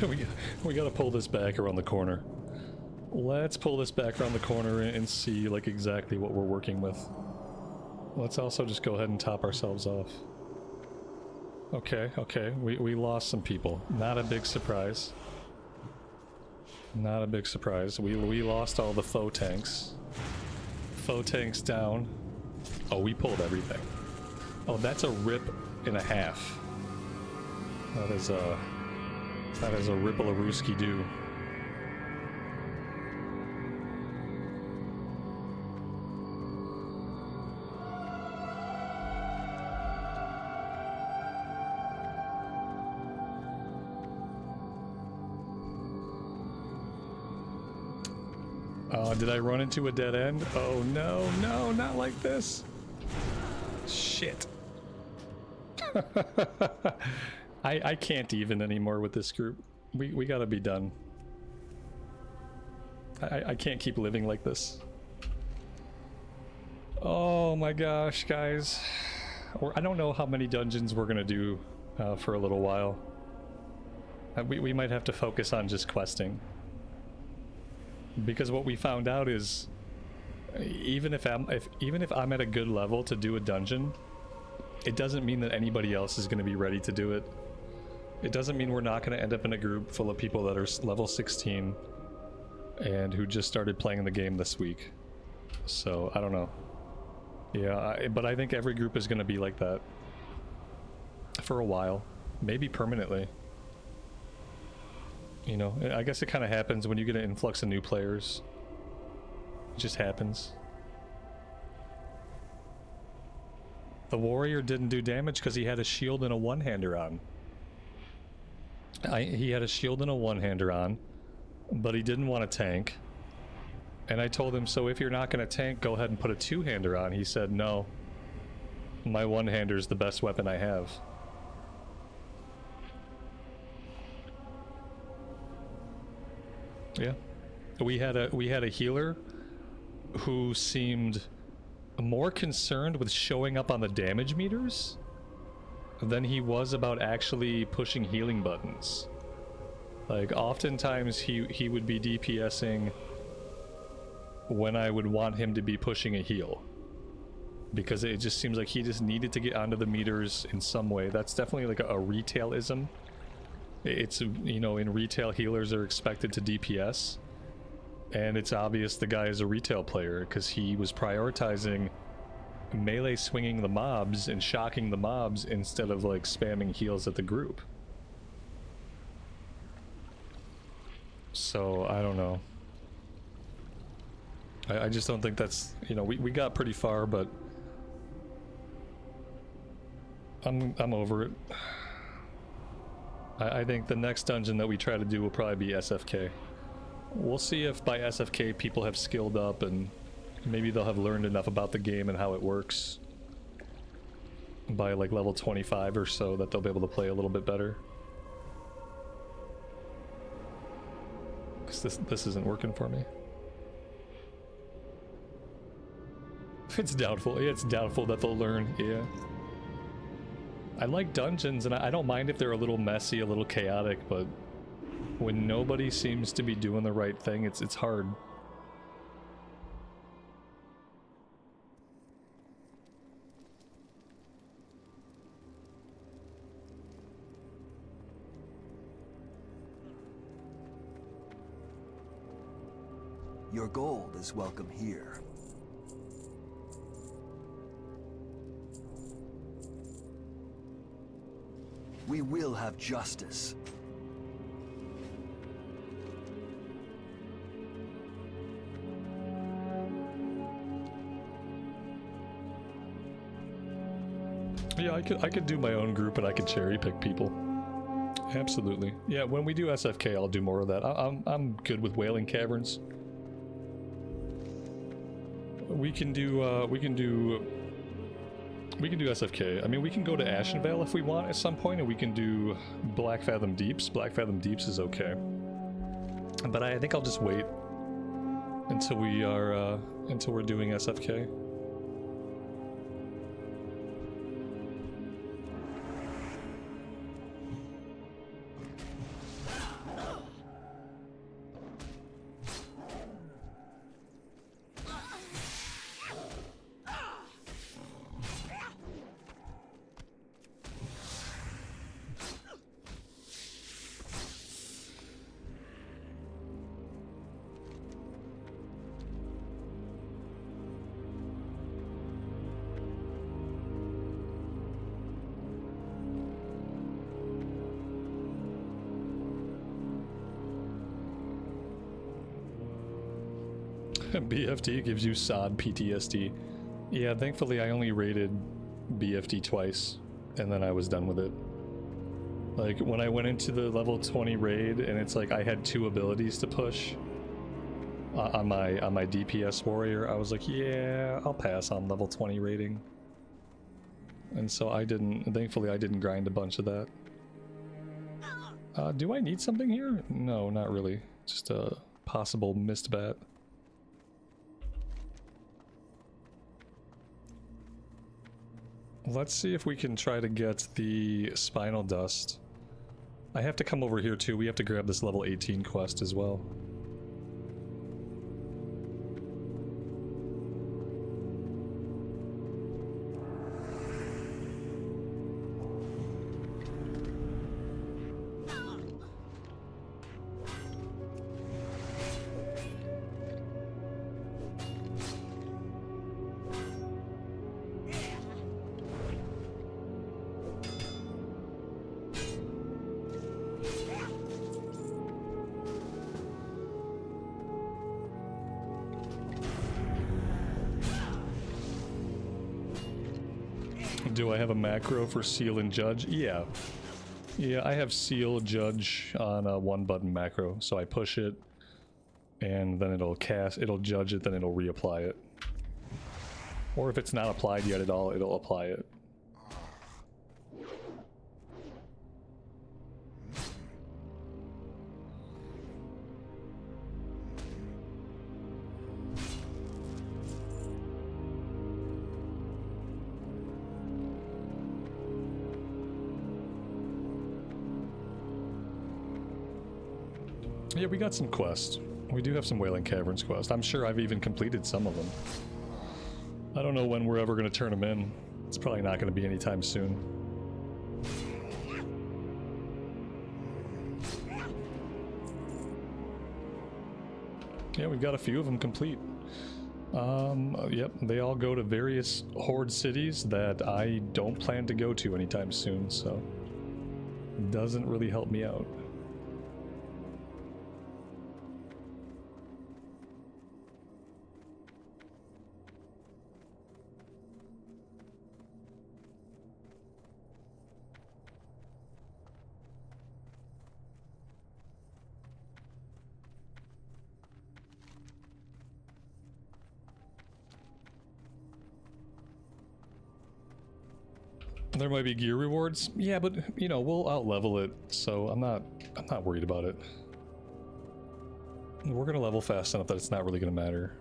we gotta pull this back around the corner. Let's pull this back around the corner and see like exactly what we're working with. Let's also just go ahead and top ourselves off. Okay, okay, we lost some people. Not a big surprise. Not a big surprise. We lost all the faux tanks. Faux tanks down. Oh, we pulled everything. Oh, that's a rip and a half. That is a ripple-a-rooski do. Did I run into a dead end? Oh no, no, not like this. Shit. I can't even anymore with this group. We gotta be done. I can't keep living like this. Oh my gosh, guys. I don't know how many dungeons we're gonna do for a little while. We might have to focus on just questing. Because what we found out is, even if I'm at a good level to do a dungeon, it doesn't mean that anybody else is going to be ready to do it. It doesn't mean we're not going to end up in a group full of people that are level 16 and who just started playing the game this week. So I don't know. Yeah, but I think every group is going to be like that for a while, maybe permanently. You know, I guess it kind of happens when you get an influx of new players. It just happens. The warrior didn't do damage because he had a shield and a one-hander on. He had a shield and a one-hander on, but he didn't want to tank. And I told him, so if you're not going to tank, go ahead and put a two-hander on. He said, no. My one-hander is the best weapon I have. Yeah, we had a healer who seemed more concerned with showing up on the damage meters than he was about actually pushing healing buttons. Like, oftentimes he would be DPSing when I would want him to be pushing a heal, because it just seems like he just needed to get onto the meters in some way. That's definitely like a retail-ism. It's, you know, in retail, healers are expected to DPS, and it's obvious the guy is a retail player because he was prioritizing melee swinging the mobs and shocking the mobs instead of like spamming heals at the group. So I don't know. I just don't think that's, you know, we got pretty far, but I'm over it. I think the next dungeon that we try to do will probably be SFK. We'll see if by SFK people have skilled up and maybe they'll have learned enough about the game and how it works by like level 25 or so that they'll be able to play a little bit better. Because this isn't working for me. It's doubtful. Yeah, it's doubtful that they'll learn. Yeah. I like dungeons, and I don't mind if they're a little messy, a little chaotic, but when nobody seems to be doing the right thing, it's hard. Your gold is welcome here. We will have justice. Yeah, I could do my own group and I could cherry pick people. Absolutely. Yeah, when we do SFK, I'll do more of that. I'm good with Whailing Caverns. We can do SFK. I mean, we can go to Ashenvale if we want at some point, and we can do Black Fathom Deeps. Black Fathom Deeps is okay. But I think I'll just wait until we're doing SFK. BFT gives you SOD PTSD. Yeah, thankfully I only raided BFT twice, and then I was done with it. Like, when I went into the level 20 raid, and it's like I had 2 abilities to push on my DPS warrior, I was like, yeah, I'll pass on level 20 raiding. And so I didn't, thankfully I didn't grind a bunch of that. Do I need something here? No, not really. Just a possible missed bat. Let's see if we can try to get the spinal dust. I have to come over here too. We have to grab this level 18 quest as well. Do I have a macro for seal and judge? Yeah. Yeah, I have seal judge on a 1-button macro, so I push it and then it'll judge it, then it'll reapply it. Or if it's not applied yet at all, it'll apply it. Yeah, we got some quests. We do have some Whailing Caverns quests. I'm sure I've even completed some of them. I don't know when we're ever going to turn them in. It's probably not going to be anytime soon. Yeah, we've got a few of them complete. Yep, they all go to various Horde cities that I don't plan to go to anytime soon, so it doesn't really help me out. There might be gear rewards. Yeah, but you know, we'll out-level it, so I'm not worried about it. We're gonna level fast enough that it's not really gonna matter.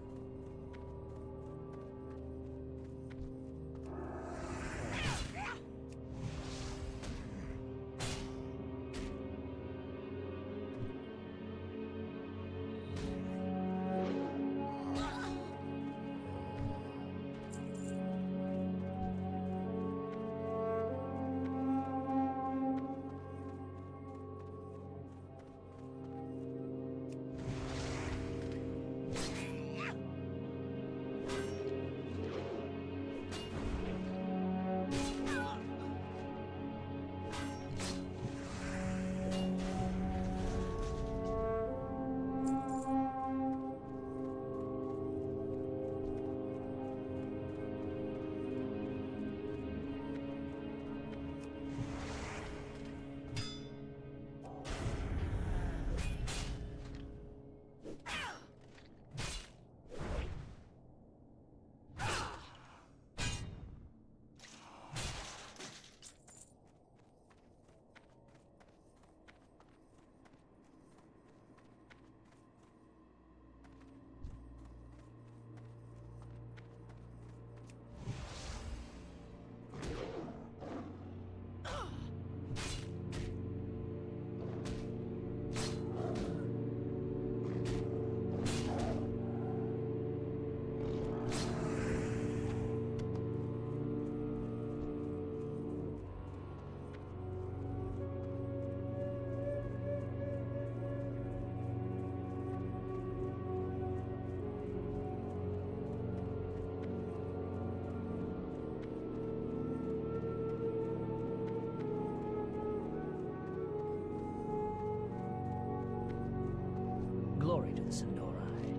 Glory to the Sin'dorei.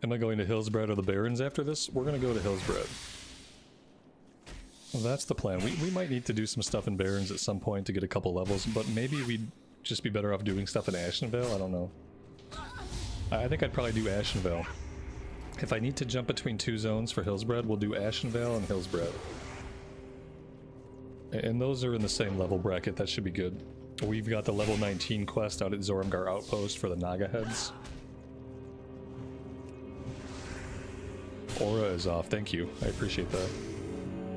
Am I going to Hillsbrad or the Barrens after this? We're gonna go to Hillsbrad. Well, that's the plan. We might need to do some stuff in Barrens at some point to get a couple levels, but maybe we'd just be better off doing stuff in Ashenvale? I don't know. I think I'd probably do Ashenvale. If I need to jump between two zones for Hillsbrad, we'll do Ashenvale and Hillsbrad. And those are in the same level bracket, that should be good. We've got the level 19 quest out at Zoramgar Outpost for the Naga heads. Aura is off, thank you. I appreciate that.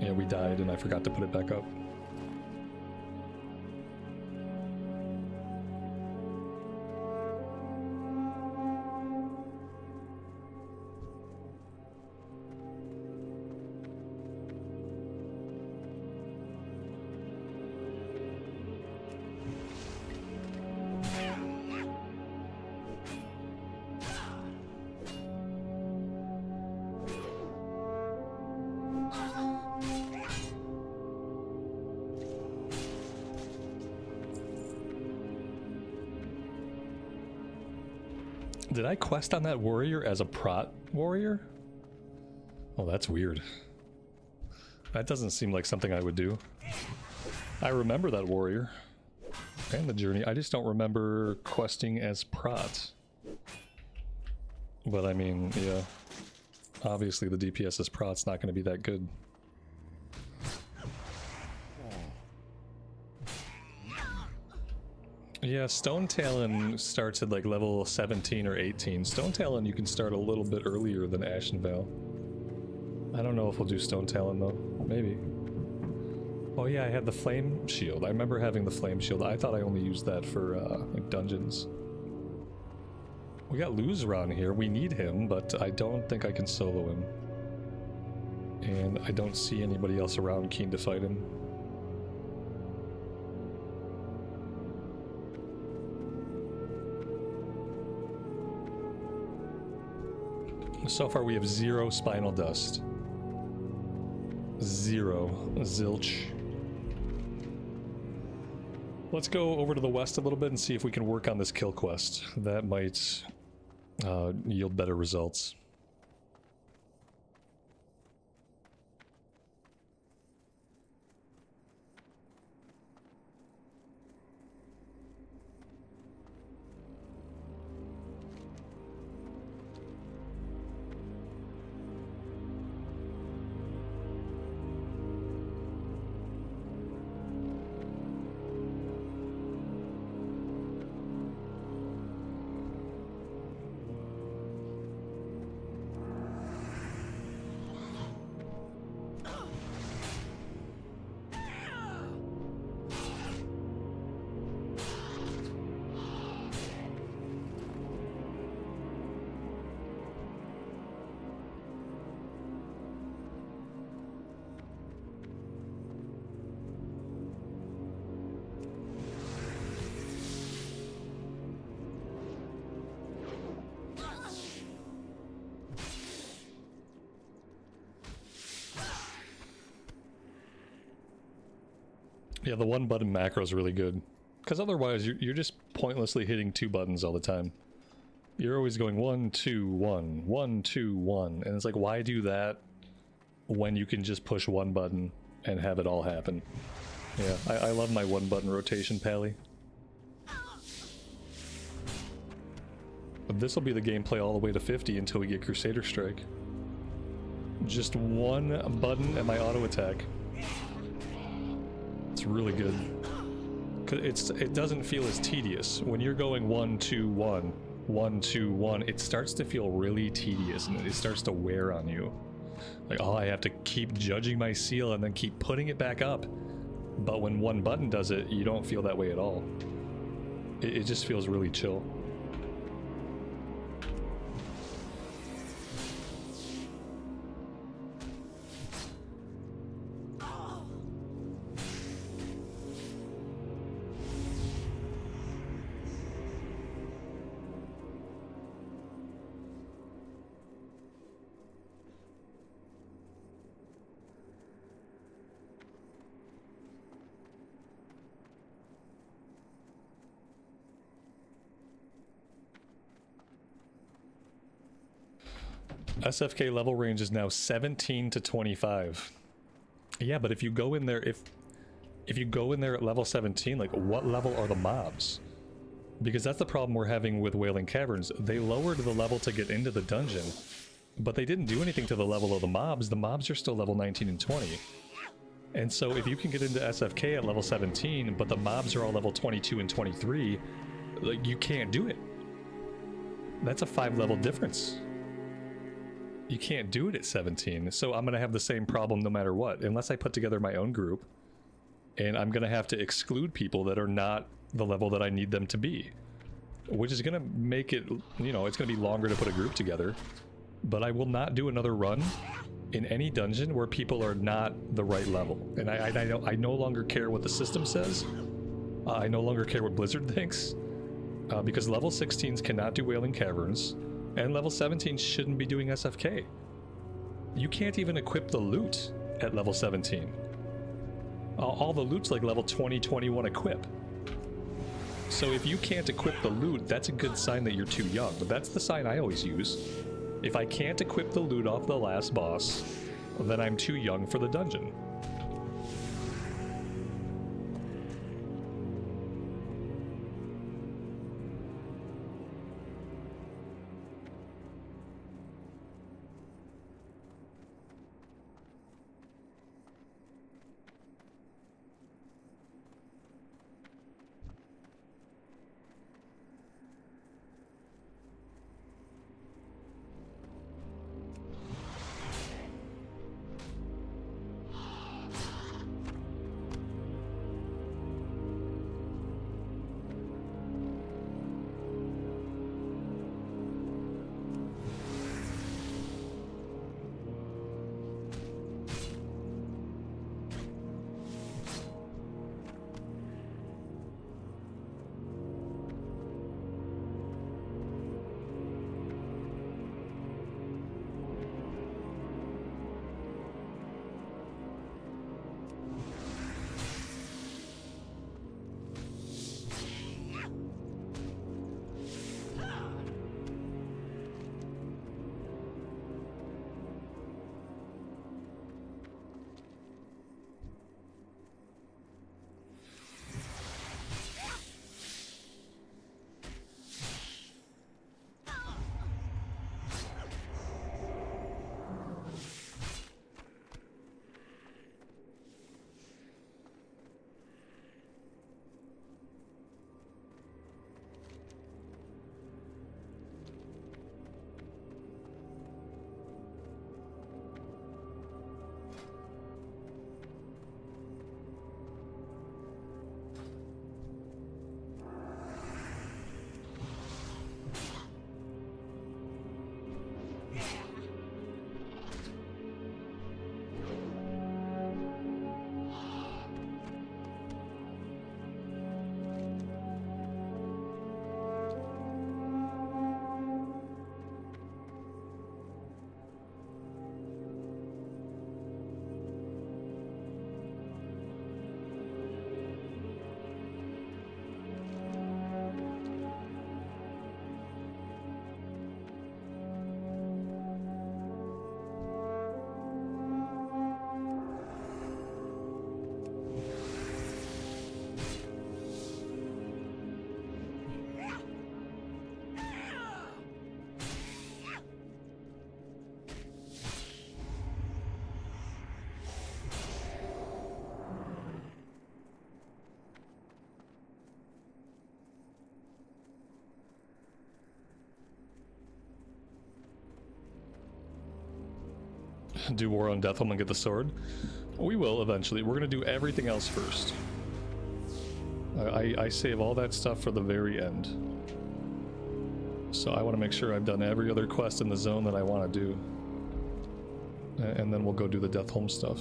Yeah, we died and I forgot to put it back up. Did I quest on that warrior as a prot warrior? Oh, that's weird. That doesn't seem like something I would do. I remember that warrior and the journey. I just don't remember questing as prot. But I mean, yeah. Obviously the DPS as prot's not going to be that good. Yeah, Stone Talon starts at like level 17 or 18. Stone Talon you can start a little bit earlier than Ashenvale. I don't know if we'll do Stone Talon though. Maybe. Oh yeah, I had the Flame Shield. I remember having the Flame Shield. I thought I only used that for like dungeons. We got Luzran here. We need him, but I don't think I can solo him. And I don't see anybody else around keen to fight him. So far we have 0 spinal dust. 0. Zilch. Let's go over to the west a little bit and see if we can work on this kill quest. That might yield better results. Yeah, the one button macro is really good. Because otherwise, you're just pointlessly hitting 2 buttons all the time. You're always going 1, 2, 1, 1, 2, 1. And it's like, why do that when you can just push 1 button and have it all happen? Yeah, I love my 1 button rotation, Pally. But this will be the gameplay all the way to 50 until we get Crusader Strike. Just 1 button and my auto attack. It's really good. It doesn't feel as tedious. When you're going 1, 2, 1, 1, 2, 1, it starts to feel really tedious and it starts to wear on you. Like, oh, I have to keep judging my seal and then keep putting it back up. But when 1 button does it, you don't feel that way at all. It just feels really chill. SFK level range is now 17 to 25. Yeah, but if you go in there, if you go in there at level 17, like what level are the mobs? Because that's the problem we're having with Whailing Caverns. They lowered the level to get into the dungeon, but they didn't do anything to the level of the mobs. The mobs are still level 19 and 20. And so if you can get into SFK at level 17, but the mobs are all level 22 and 23, like, you can't do it. That's a 5-level difference. You can't do it at 17, so I'm going to have the same problem no matter what, unless I put together my own group, and I'm going to have to exclude people that are not the level that I need them to be, which is going to make it, you know, it's going to be longer to put a group together, but I will not do another run in any dungeon where people are not the right level. And I no longer care what the system says. I no longer care what Blizzard thinks, because level 16s cannot do Whailing Caverns, and level 17 shouldn't be doing SFK. You can't even equip the loot at level 17. All the loot's like level 20, 21 equip. So if you can't equip the loot, that's a good sign that you're too young. But that's the sign I always use. If I can't equip the loot off the last boss, then I'm too young for the dungeon. Do War on Deathhelm and get the sword? We will eventually. We're gonna do everything else first. I save all that stuff for the very end. So I want to make sure I've done every other quest in the zone that I want to do. And then we'll go do the Deathhelm stuff.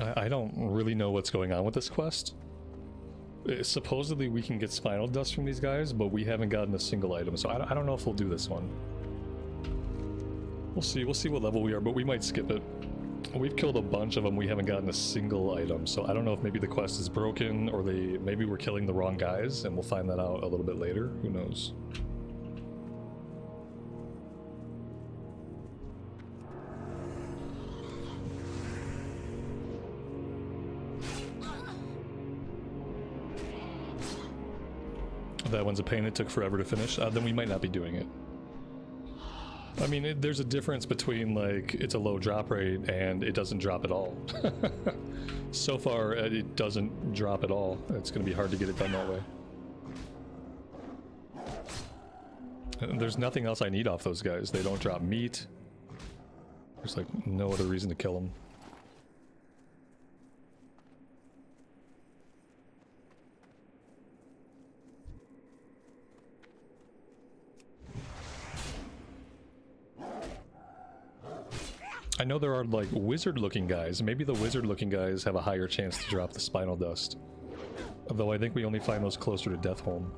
I don't really know what's going on with this quest. Supposedly we can get spinal dust from these guys, but we haven't gotten a single item, so I don't know if we'll do this one. We'll see what level we are, but we might skip it. We've killed a bunch of them, we haven't gotten a single item, so I don't know if maybe the quest is broken, or maybe we're killing the wrong guys, and we'll find that out a little bit later. Who knows? That one's a pain, it took forever to finish. Then we might not be doing it. I mean, there's a difference between, like, it's a low drop rate and it doesn't drop at all. So far, it doesn't drop at all. It's going to be hard to get it done that way. And there's nothing else I need off those guys. They don't drop meat. There's, like, no other reason to kill them. I know there are, like, wizard-looking guys. Maybe the wizard-looking guys have a higher chance to drop the spinal dust. Although I think we only find those closer to Deathholm.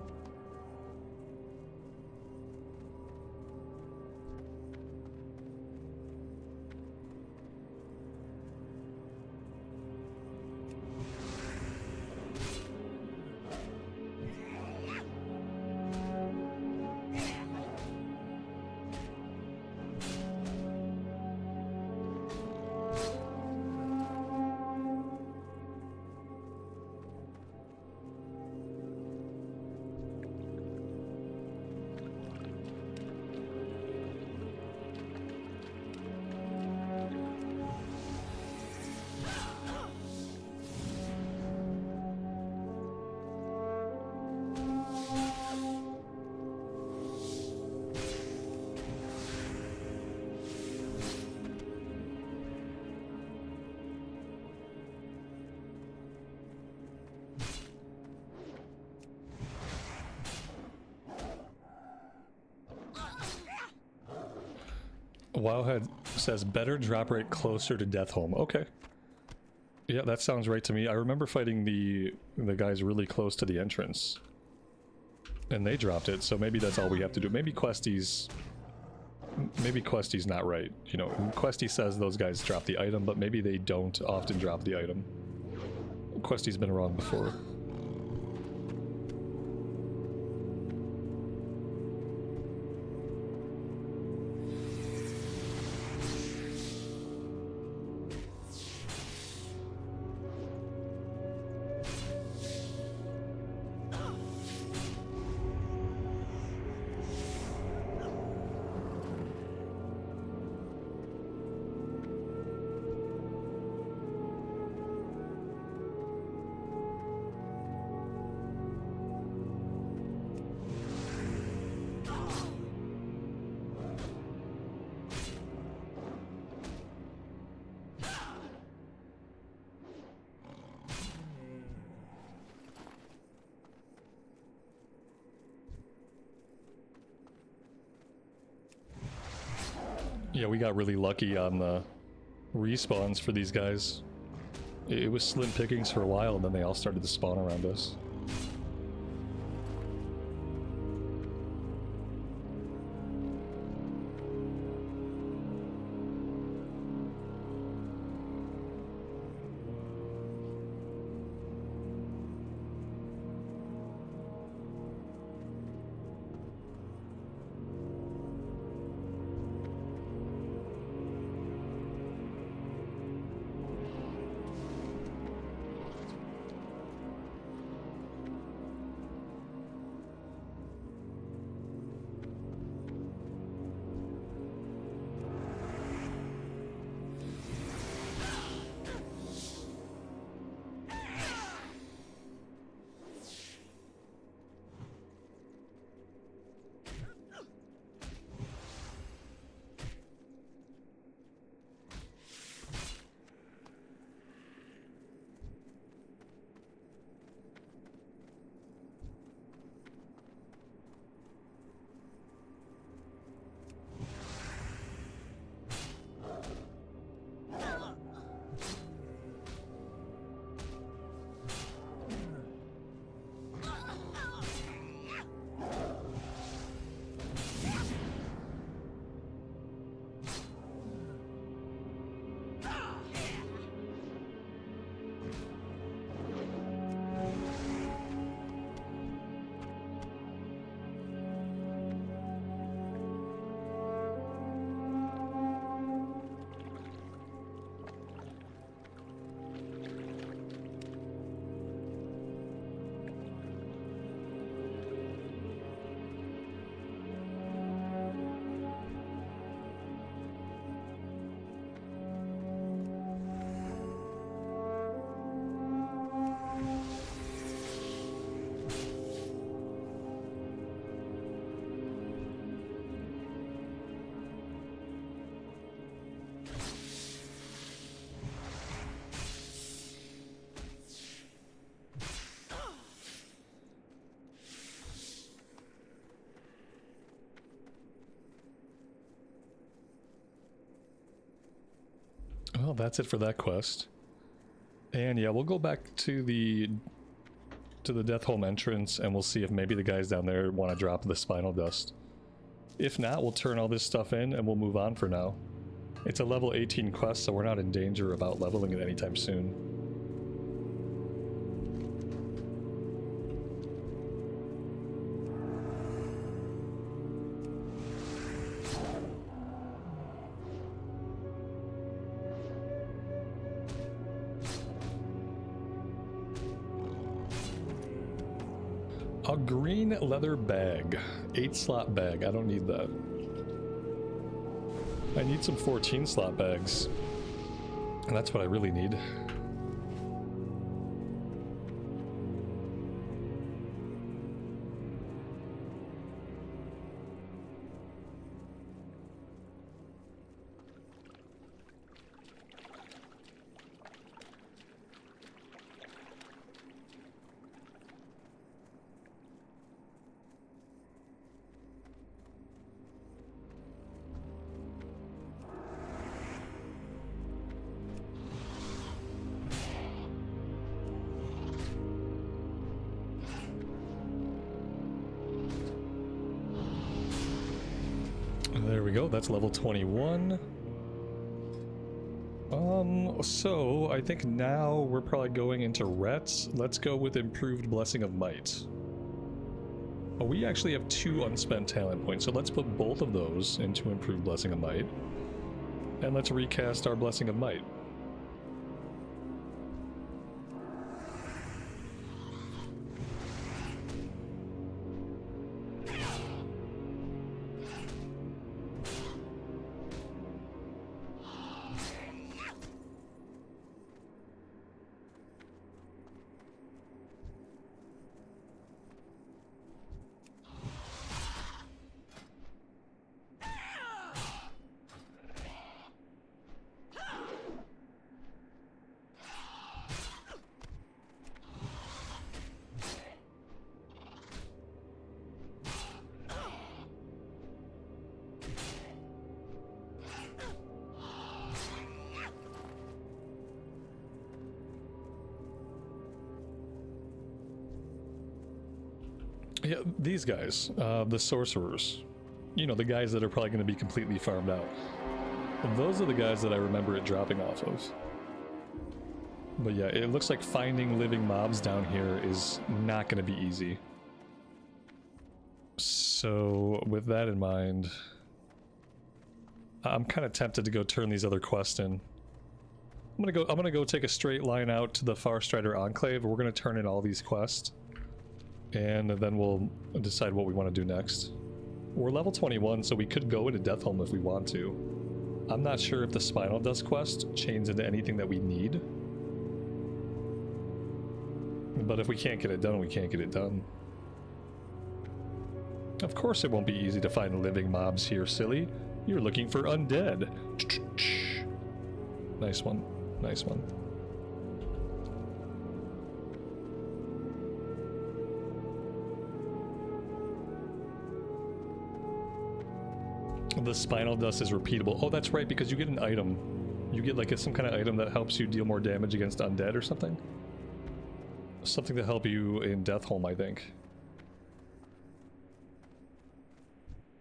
Wowhead says better drop rate closer to Deathholm. Okay. Yeah, that sounds right to me. I remember fighting the guys really close to the entrance. And they dropped it, so maybe that's all we have to do. Maybe Questie's not right. You know, Questie says those guys drop the item, but maybe they don't often drop the item. Questie's been wrong before. Yeah, we got really lucky on the respawns for these guys. It was slim pickings for a while, and then they all started to spawn around us. that's it for that quest. And yeah, we'll go back to the Deathholm entrance and we'll see if maybe the guys down there want to drop the spinal dust. If not, we'll turn all this stuff in and we'll move on for now. It's a level 18 quest, so we're not in danger about leveling it anytime soon. A green leather bag. 8-slot bag. I don't need that. I need some 14-slot bags. And that's what I really need. There we go, that's level 21. So I think now we're probably going into Rets. Let's go with improved Blessing of Might. Oh, we actually have 2 unspent talent points, so let's put both of those into improved Blessing of Might. And let's recast our Blessing of Might. Yeah, these guys, the sorcerers, you know, the guys that are probably going to be completely farmed out. Those are the guys that I remember it dropping off of. But yeah, it looks like finding living mobs down here is not going to be easy. So with that in mind, I'm kind of tempted to go turn these other quests in. I'm gonna go take a straight line out to the Farstrider Enclave. We're gonna turn in all these quests. And then we'll decide what we want to do next. We're level 21, so we could go into Deathholm if we want to. I'm not sure if the Spinal Dust quest chains into anything that we need. But if we can't get it done, we can't get it done. Of course it won't be easy to find living mobs here, silly. You're looking for undead. Nice one. Nice one. The spinal dust is repeatable. Oh, that's right, because you get an item. You get like some kind of item that helps you deal more damage against undead or something. Something to help you in Deathholm, I think.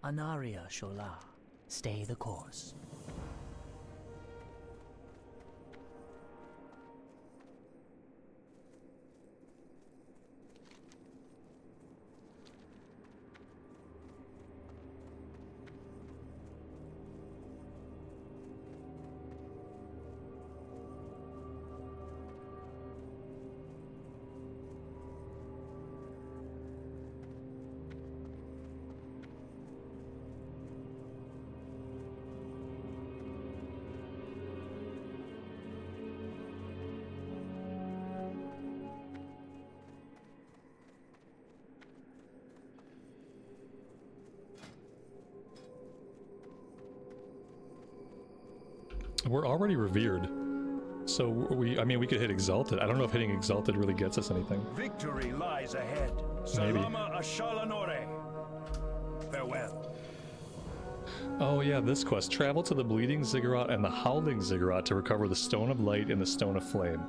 Anaria Shola, stay the course. We're already revered. So we could hit Exalted. I don't know if hitting Exalted really gets us anything. Victory lies ahead. Maybe. Salama Ashalanore. Farewell. Oh yeah, this quest. Travel to the Bleeding Ziggurat and the Howling Ziggurat to recover the Stone of Light and the Stone of Flame.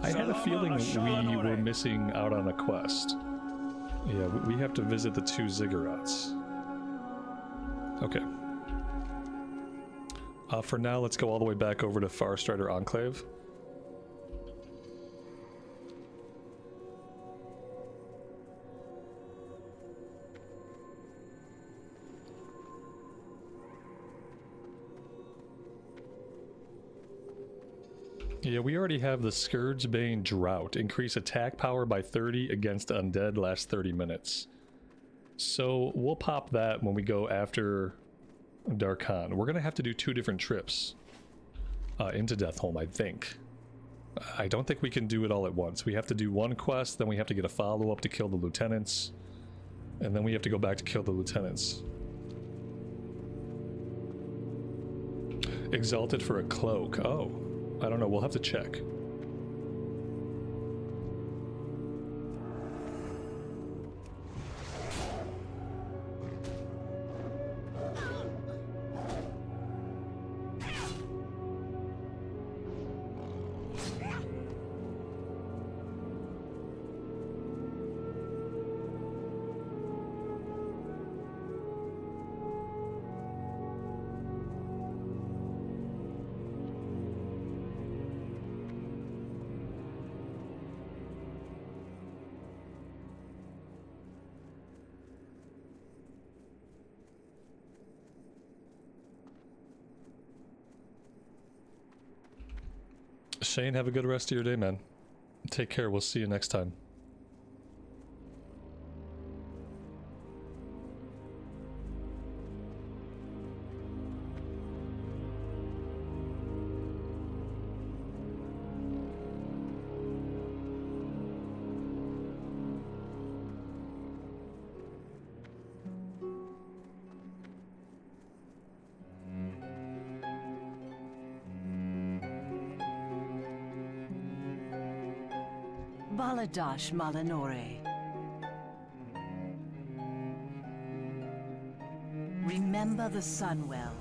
I had a feeling we were missing out on a quest. Yeah, we have to visit the 2 Ziggurats. Okay. For now, let's go all the way back over to Farstrider Enclave. Yeah, we already have the Scourge Bane Drought. Increase attack power by 30 against undead last 30 minutes. So we'll pop that when we go after Darkhan. We're gonna have to do 2 different trips into Deathholm, I think. I don't think we can do it all at once. We have to do 1 quest, then we have to get a follow-up to kill the lieutenants, and then we have to go back to kill the lieutenants. Exalted for a cloak. Oh, I don't know. We'll have to check. Shane, have a good rest of your day, man. Take care. We'll see you next time. Baladash Malanore. Remember the Sunwell.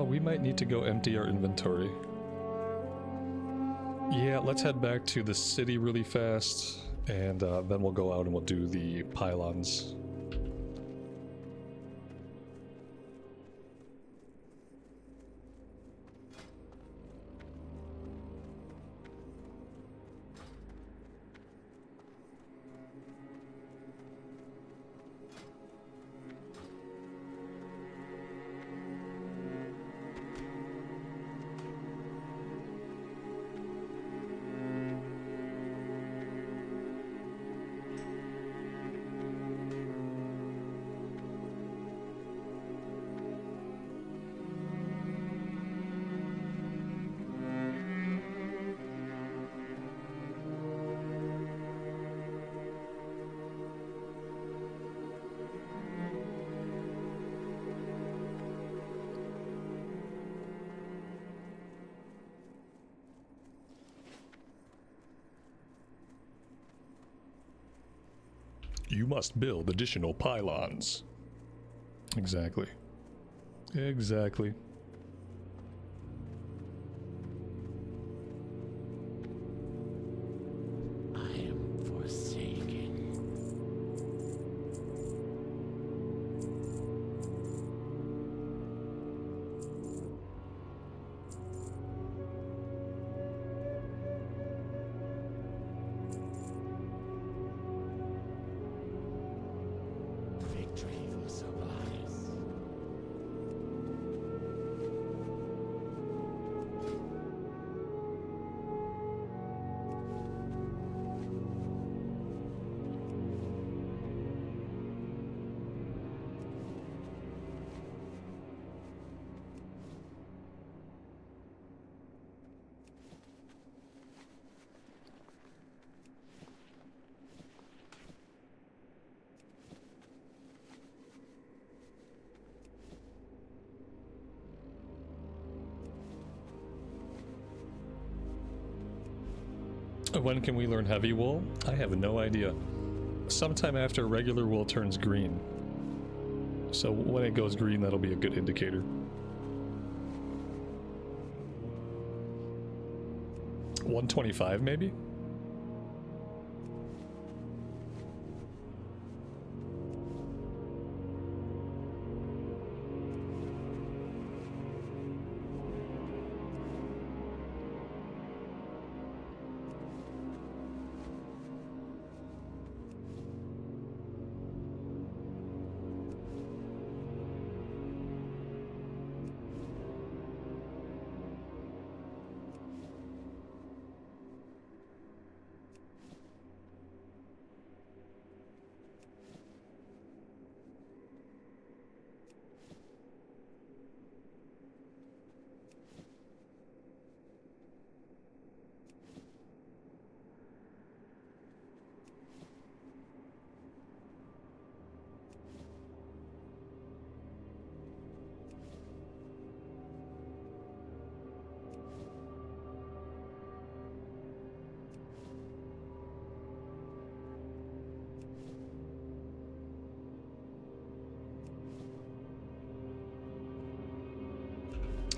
We might need to go empty our inventory. Yeah, let's head back to the city really fast, and then we'll go out and we'll do the pylons. You must build additional pylons. Exactly. Exactly. I am forsaken. Victory for Solaris. When can we learn heavy wool? I have no idea. Sometime after regular wool turns green. So when it goes green, that'll be a good indicator. 125 maybe?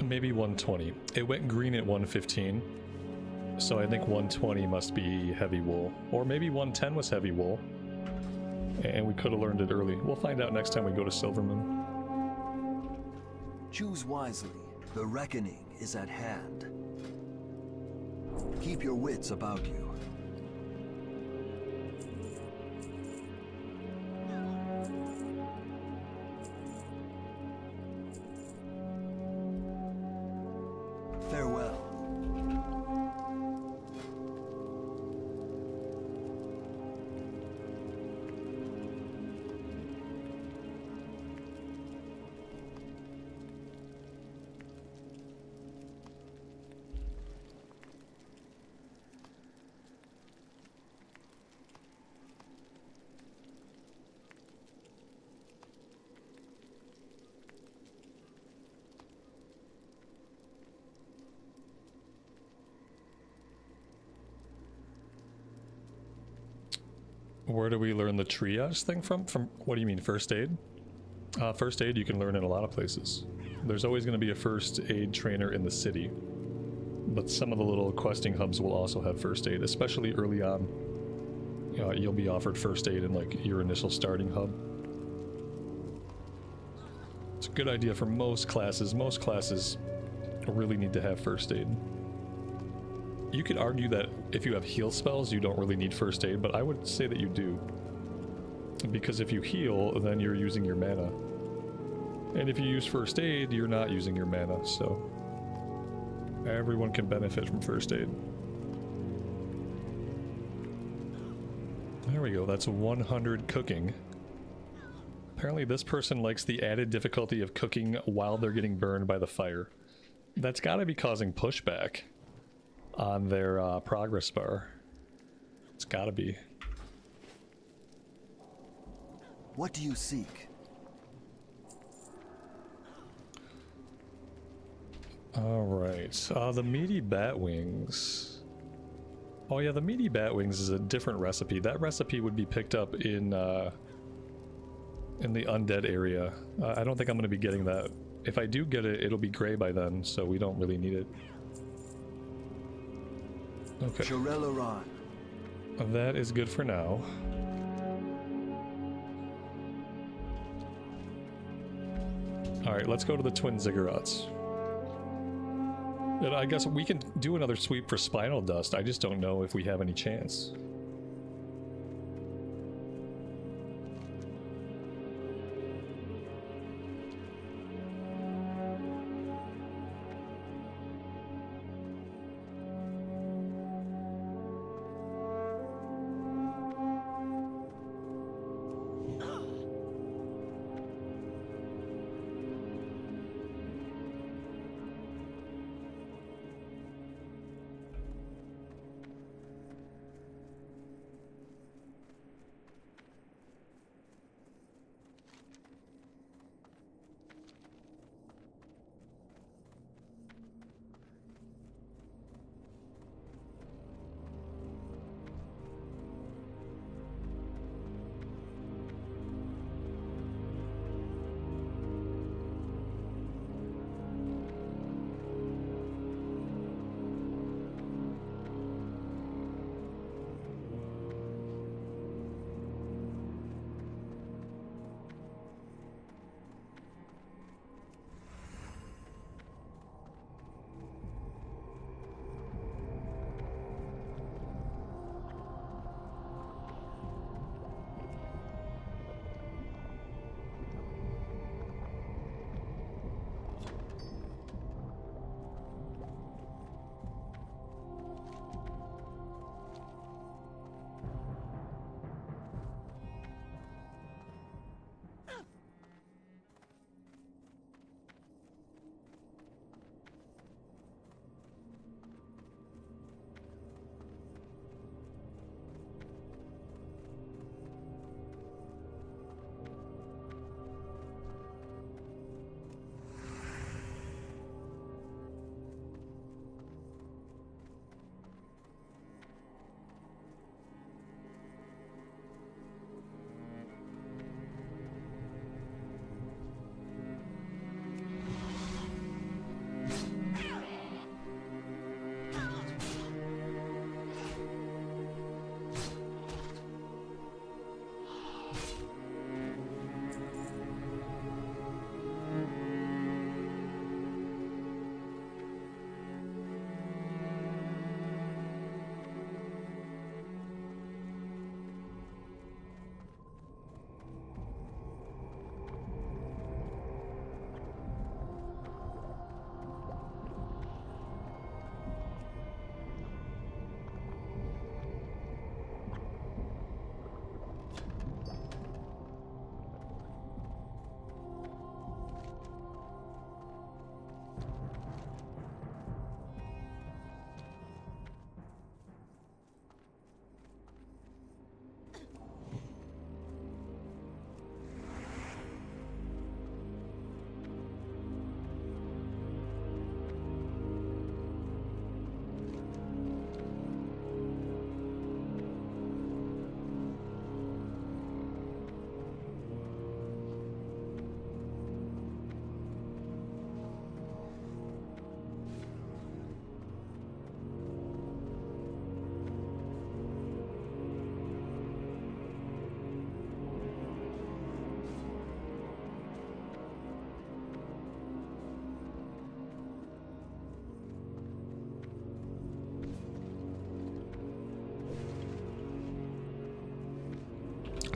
Maybe 120. It went green at 115. So I think 120 must be heavy wool. Or maybe 110 was heavy wool. And we could have learned it early. We'll find out next time we go to Silvermoon. Choose wisely. The reckoning is at hand. Keep your wits about you. Farewell. Where do we learn the triage thing from? From what do you mean, first aid? First aid you can learn in a lot of places. There's always going to be a first aid trainer in the city, but some of the little questing hubs will also have first aid, especially early on. You'll be offered first aid in like your initial starting hub. It's a good idea for most classes. Most classes really need to have first aid. You could argue that if you have heal spells, you don't really need first aid, but I would say that you do. Because if you heal, then you're using your mana. And if you use first aid, you're not using your mana, so everyone can benefit from first aid. There we go, that's 100 cooking. Apparently this person likes the added difficulty of cooking while they're getting burned by the fire. That's gotta be causing pushback on their progress bar. It's gotta be. What do you seek? Alright, the meaty bat wings. Oh yeah, the meaty bat wings is a different recipe. That recipe would be picked up in the undead area. I don't think I'm going to be getting that. If I do get it, it'll be gray by then, so we don't really need it. Okay. Shurelaron. That is good for now. Alright, let's go to the Twin Ziggurats. And I guess we can do another sweep for Spinal Dust. I just don't know if we have any chance.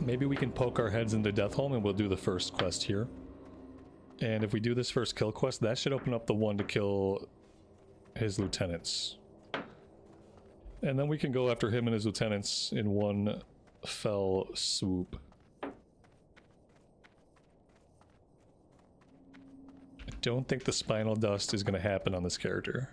Maybe we can poke our heads into Deathholm and we'll do the first quest here. And if we do this first kill quest, that should open up the one to kill his lieutenants. And then we can go after him and his lieutenants in one fell swoop. I don't think the Spinal Dust is going to happen on this character.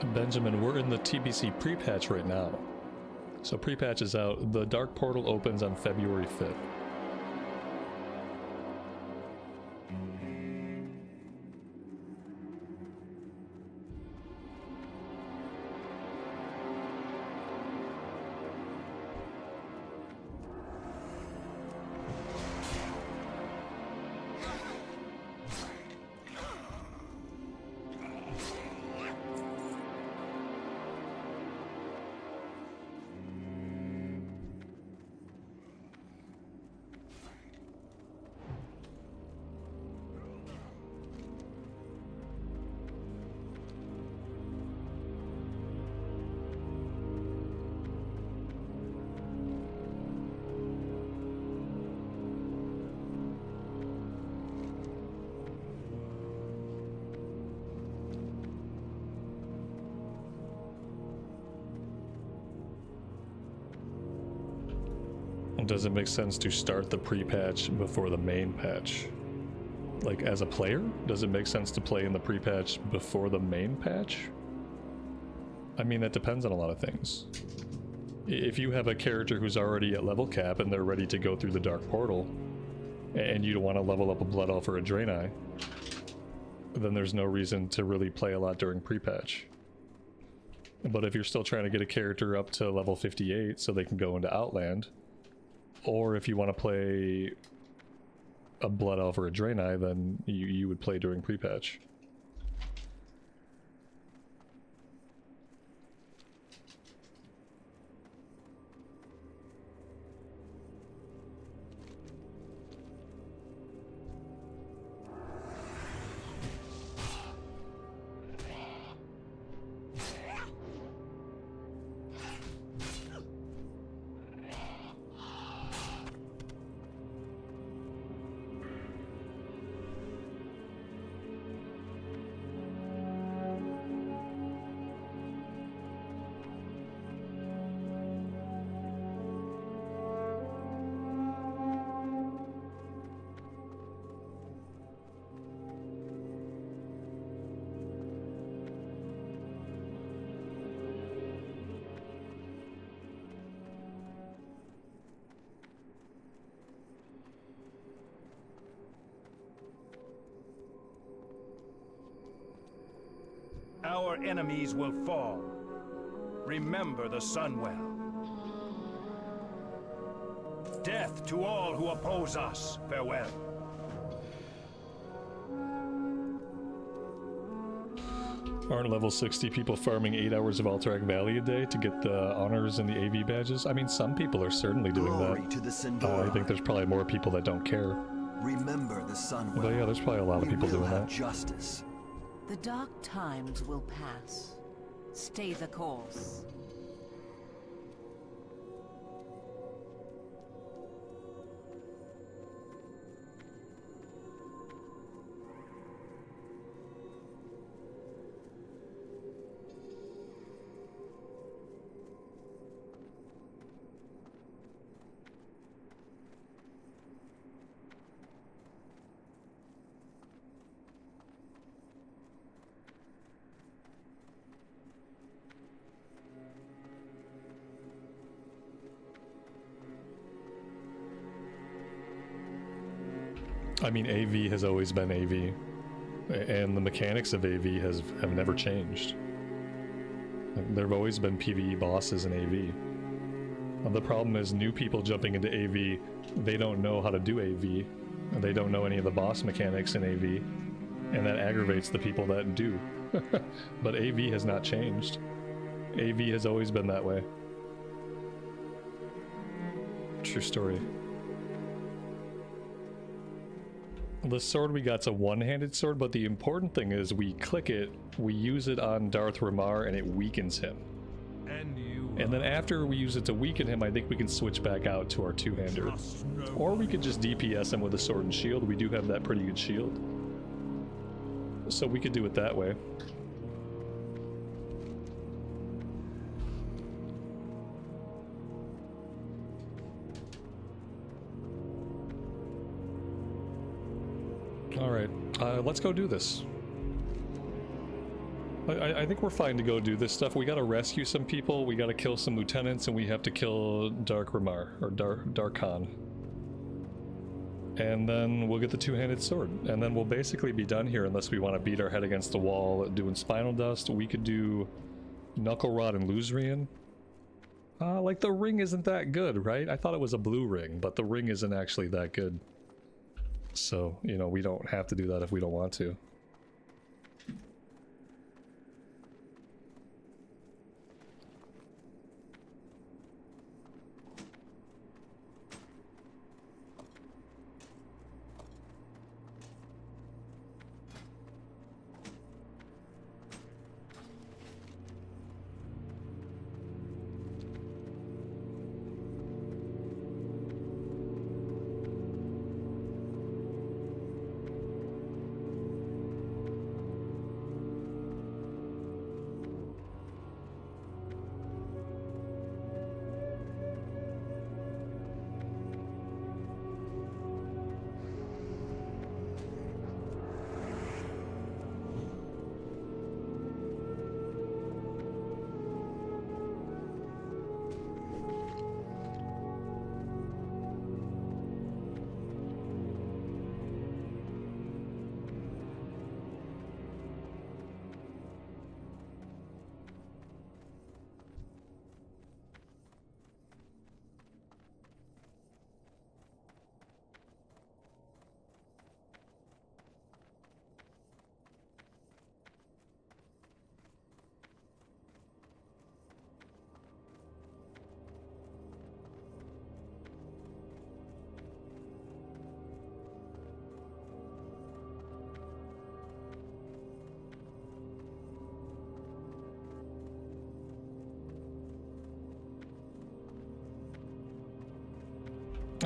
Benjamin, we're in the TBC pre-patch right now. So pre-patch is out. The Dark Portal opens on February 5th. Does it make sense to start the pre-patch before the main patch? Like, as a player, does it make sense to play in the pre-patch before the main patch? I mean, that depends on a lot of things. If you have a character who's already at level cap and they're ready to go through the Dark Portal, and you don't want to level up a Blood Elf or a Draenei, then there's no reason to really play a lot during pre-patch. But if you're still trying to get a character up to level 58 so they can go into Outland, or if you want to play a Blood Elf or a Draenei, then you would play during pre-patch. Our enemies will fall. Remember the Sunwell. Death to all who oppose us. Farewell. Aren't level 60 people farming 8 hours of Alterac Valley a day to get the honors and the AV badges? I mean, some people are certainly doing Glory that. to the Sindora. I think there's probably more people that don't care. Remember the Sunwell. But yeah, there's probably a lot of people We will doing have that. justice. The dark times will pass. Stay the course. I mean, AV has always been AV, and the mechanics of AV have never changed. There have always been PvE bosses in AV. The problem is new people jumping into AV, they don't know how to do AV, and they don't know any of the boss mechanics in AV, and that aggravates the people that do. But AV has not changed. AV has always been that way. True story. The sword we got's a one-handed sword, but the important thing is we click it, we use it on Darth Ramar, and it weakens him. And then after we use it to weaken him, I think we can switch back out to our two-hander. Or we could just DPS him with a sword and shield. We do have that pretty good shield. So we could do it that way. Alright, let's go do this. I think we're fine to go do this stuff. We gotta rescue some people, we gotta kill some lieutenants, and we have to kill Dark Ramar, or Darkhan. And then we'll get the two-handed sword. And then we'll basically be done here unless we want to beat our head against the wall doing Spinal Dust. We could do Knuckle Rod and Luzrian. Like the ring isn't that good, right? I thought it was a blue ring, but the ring isn't actually that good. So, you know, we don't have to do that if we don't want to.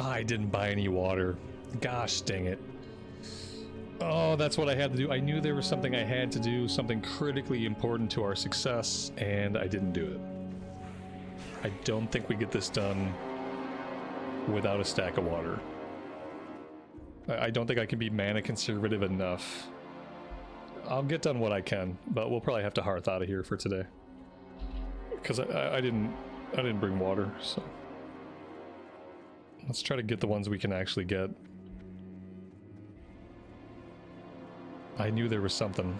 I didn't buy any water. Gosh dang it. Oh, that's what I had to do. I knew there was something I had to do, something critically important to our success, and I didn't do it. I don't think we get this done without a stack of water. I don't think I can be mana conservative enough. I'll get done what I can, but we'll probably have to hearth out of here for today. Because I didn't bring water, so... Let's try to get the ones we can actually get. I knew there was something.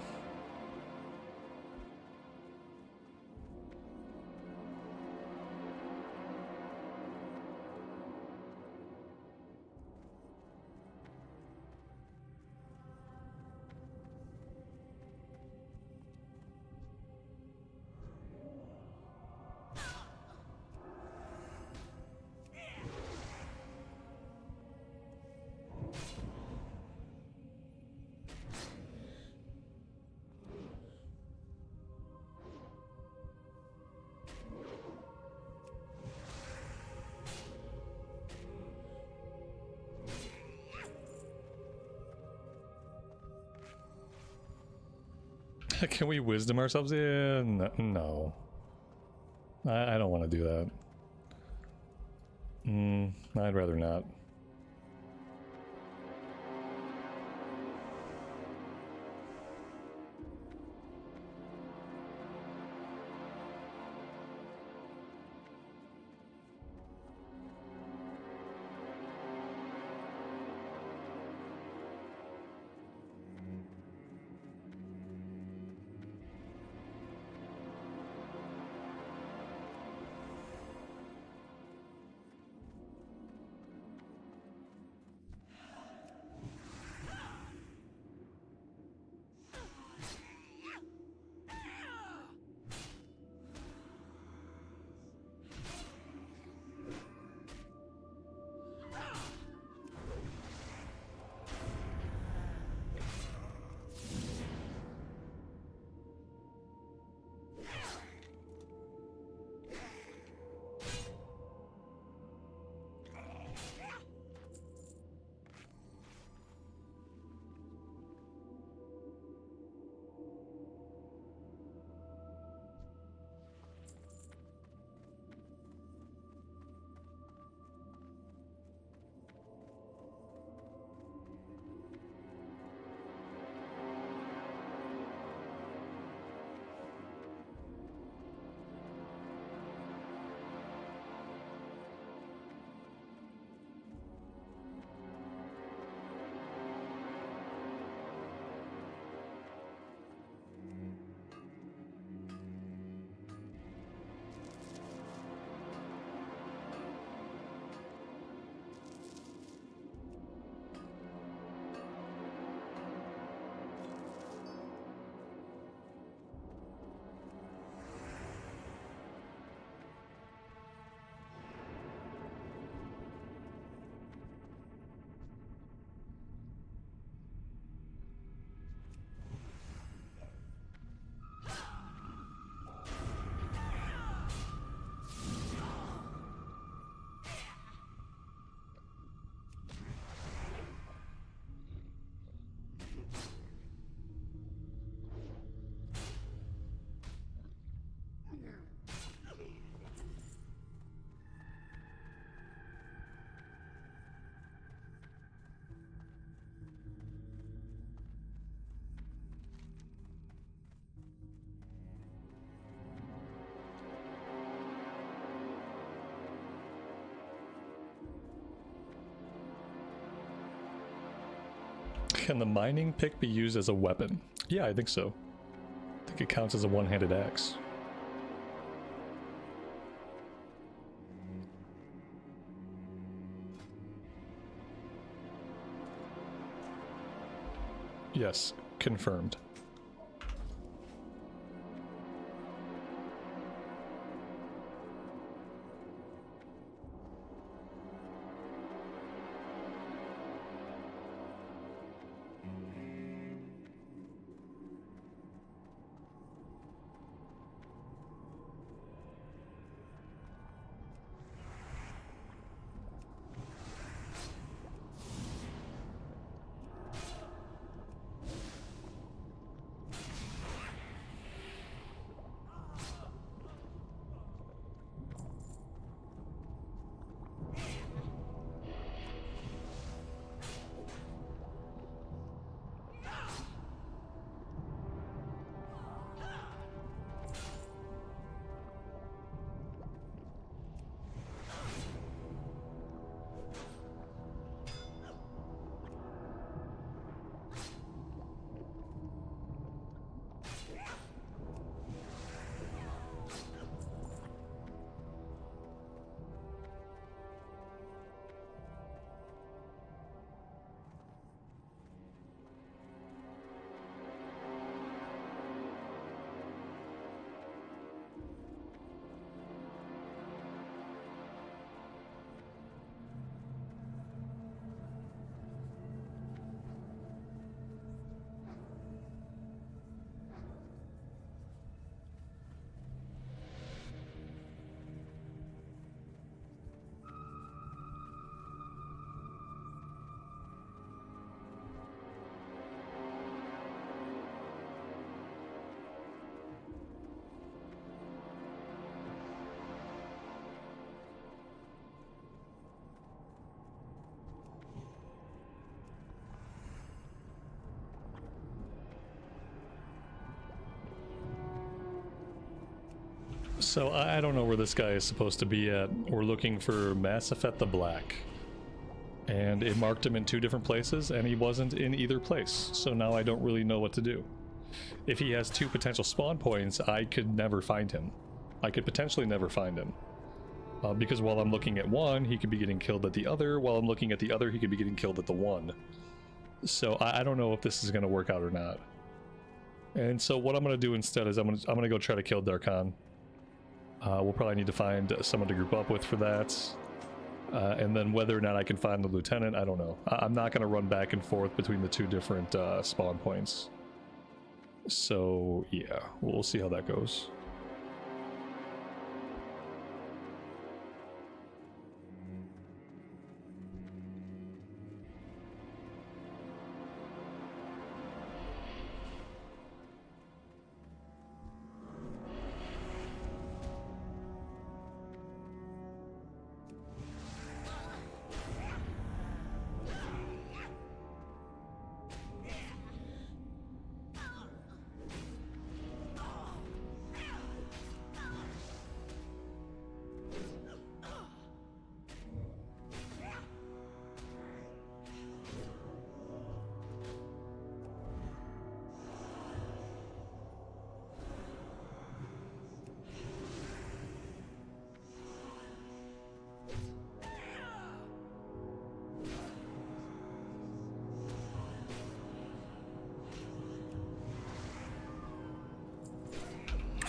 Can we wisdom ourselves in? No. I don't want to do that. I'd rather not. Can the mining pick be used as a weapon? Yeah, I think so. I think it counts as a one-handed axe. Yes, confirmed. So I don't know where this guy is supposed to be at. We're looking for Massifet the Black. And it marked him in 2 different places, and he wasn't in either place. So now I don't really know what to do. If he has 2 potential spawn points, I could never find him. I could potentially never find him. Because while I'm looking at one, he could be getting killed at the other. While I'm looking at the other, he could be getting killed at the one. So I don't know if this is going to work out or not. And so what I'm going to do instead is I'm going to go try to kill Darkhan. We'll probably need to find someone to group up with for that. And then whether or not I can find the lieutenant, I don't know. I'm not going to run back and forth between the 2 different spawn points. So yeah, we'll see how that goes.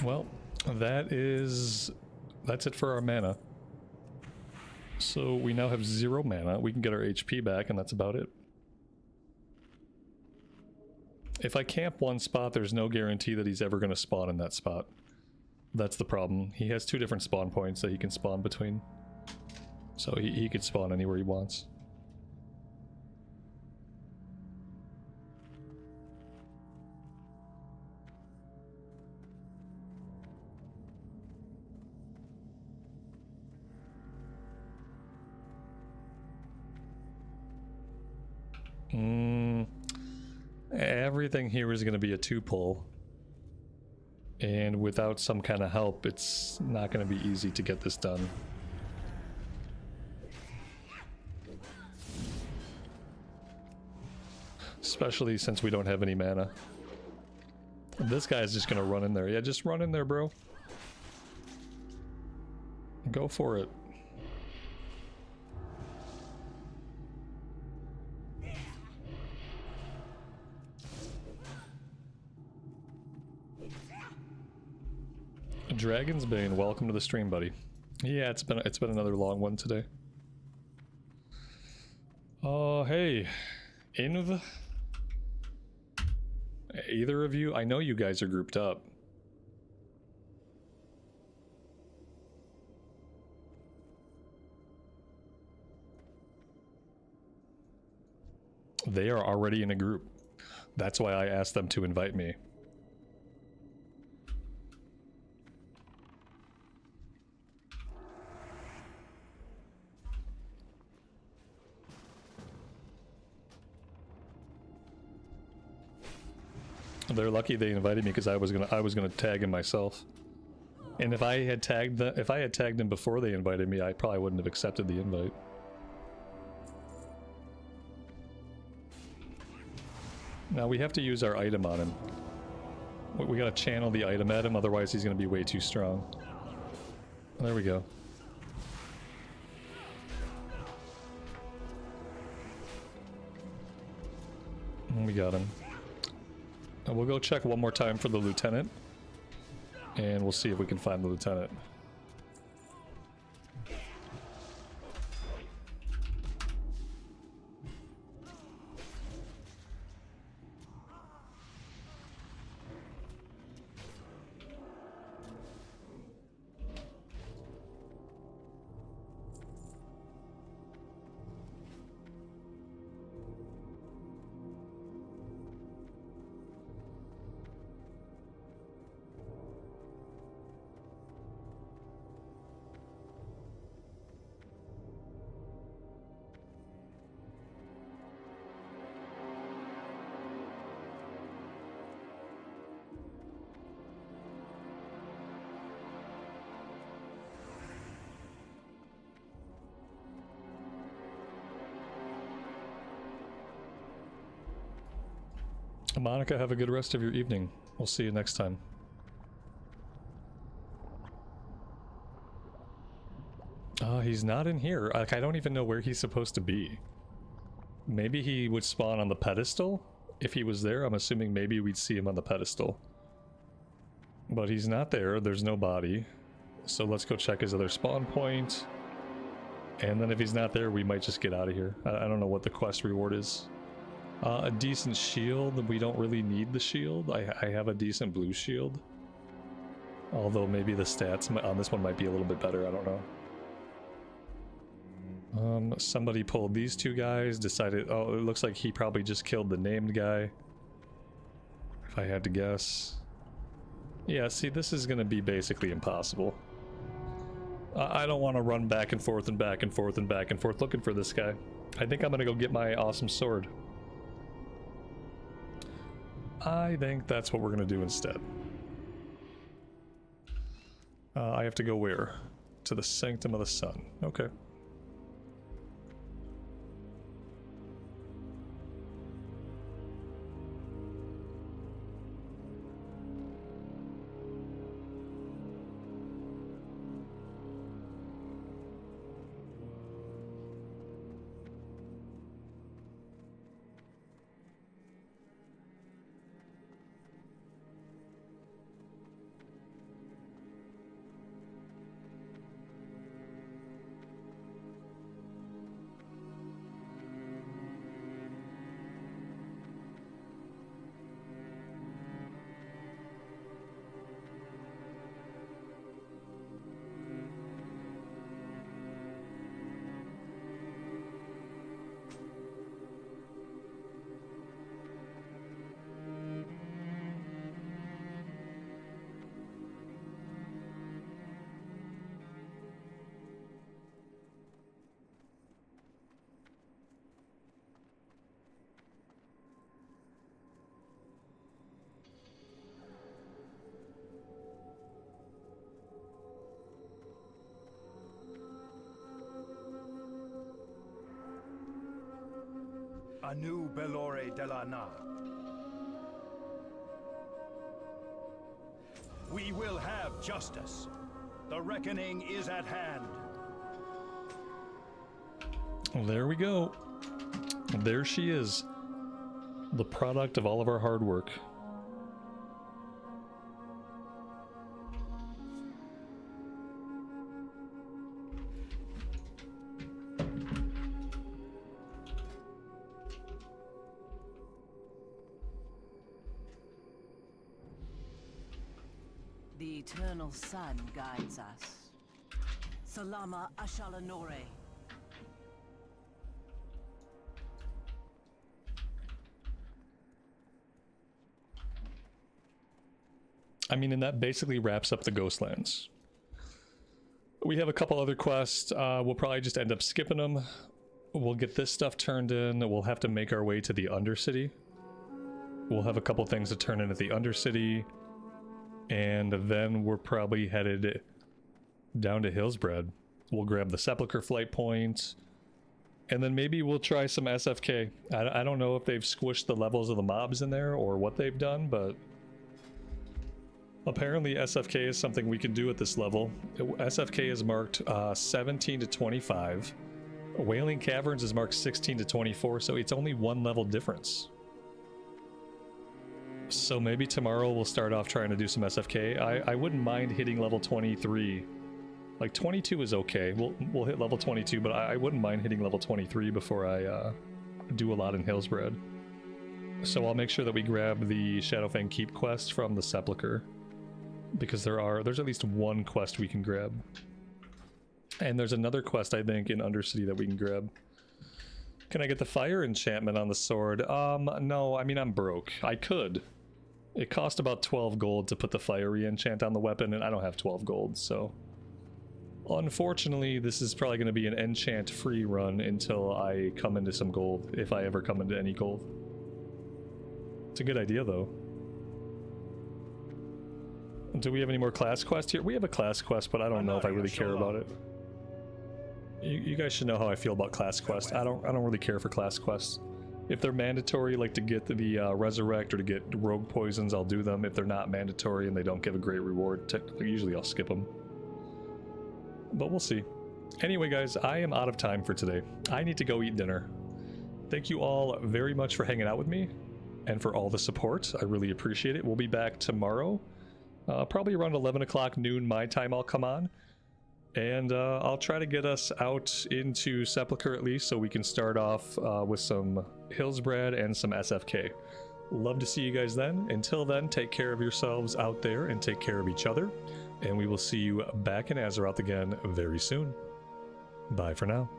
Well, that's it for our mana. So we now have 0 mana. We can get our HP back, and that's about it. If I camp one spot, there's no guarantee that he's ever going to spawn in that spot. That's the problem. He has 2 different spawn points that he can spawn between. So he could spawn anywhere he wants. Everything here is going to be a 2-pull, and without some kind of help, it's not going to be easy to get this done. Especially since we don't have any mana. This guy's just gonna run in there. Yeah, just run in there, bro. Go for it. Dragon's Bane, welcome to the stream, buddy. Yeah, it's been another long one today. Oh, hey, Inv. Either of you? I know you guys are grouped up. They are already in a group. That's why I asked them to invite me. They're lucky they invited me because I was gonna tag him myself. And if I had tagged him before they invited me, I probably wouldn't have accepted the invite. Now we have to use our item on him. We gotta channel the item at him, otherwise he's gonna be way too strong. There we go. And we got him. And we'll go check one more time for the lieutenant, and we'll see if we can find the lieutenant. Monica, have a good rest of your evening. We'll see you next time. He's not in here. Like, I don't even know where he's supposed to be. Maybe he would spawn on the pedestal? If he was there, I'm assuming maybe we'd see him on the pedestal. But he's not there. There's no body. So let's go check his other spawn point. And then if he's not there, we might just get out of here. I don't know what the quest reward is. A decent shield. We don't really need the shield. I have a decent blue shield. Although maybe the stats on this one might be a little bit better. I don't know. Somebody pulled these two guys. Decided... Oh, it looks like he probably just killed the named guy. If I had to guess. Yeah, see, this is going to be basically impossible. I don't want to run back and forth and back and forth and back and forth looking for this guy. I think I'm going to go get my awesome sword. I think that's what we're going to do instead. I have to go where? To the Sanctum of the Sun. Okay. Anu Belore de la Na. We will have justice. The reckoning is at hand. There we go. There she is. The product of all of our hard work. The eternal sun guides us. Salama Ashalanore. I mean, and that basically wraps up the Ghostlands. We have a couple other quests. We'll probably just end up skipping them. We'll get this stuff turned in. We'll have to make our way to the Undercity. We'll have a couple things to turn in at the Undercity. And then we're probably headed down to Hillsbred. We'll grab the Sepulchre flight point. And then maybe we'll try some SFK. I don't know if they've squished the levels of the mobs in there or what they've done, but apparently SFK is something we can do at this level. SFK is marked 17 to 25. Whailing Caverns is marked 16 to 24, so it's only one level difference. So maybe tomorrow we'll start off trying to do some SFK. I wouldn't mind hitting level 23. Like 22 is okay. We'll hit level 22, but I wouldn't mind hitting level 23 before I do a lot in Hillsbred. So I'll make sure that we grab the Shadowfang Keep quest from the Sepulchre, because there's at least one quest we can grab. And there's another quest, I think, in Undercity that we can grab. Can I get the fire enchantment on the sword? No, I mean, I'm broke. I could. It cost about 12 gold to put the fire re-enchant on the weapon, and I don't have 12 gold, so unfortunately this is probably going to be an enchant free run until I come into some gold, if I ever come into any gold. It's a good idea, though. Do we have any more class quests here? We have a class quest, but I don't know if I really care about it. You guys should know how I feel about class quests. I don't really care for class quests. If they're mandatory, like to get the resurrect or to get rogue poisons, I'll do them. If they're not mandatory and they don't give a great reward, usually I'll skip them. But we'll see. Anyway, guys, I am out of time for today. I need to go eat dinner. Thank you all very much for hanging out with me and for all the support. I really appreciate it. We'll be back tomorrow. Probably around 11 o'clock noon my time I'll come on. And I'll try to get us out into Sepulchre at least so we can start off with some Hillsbred and some SFK. Love to see you guys then. Until then, take care of yourselves out there and take care of each other. And we will see you back in Azeroth again very soon. Bye for now.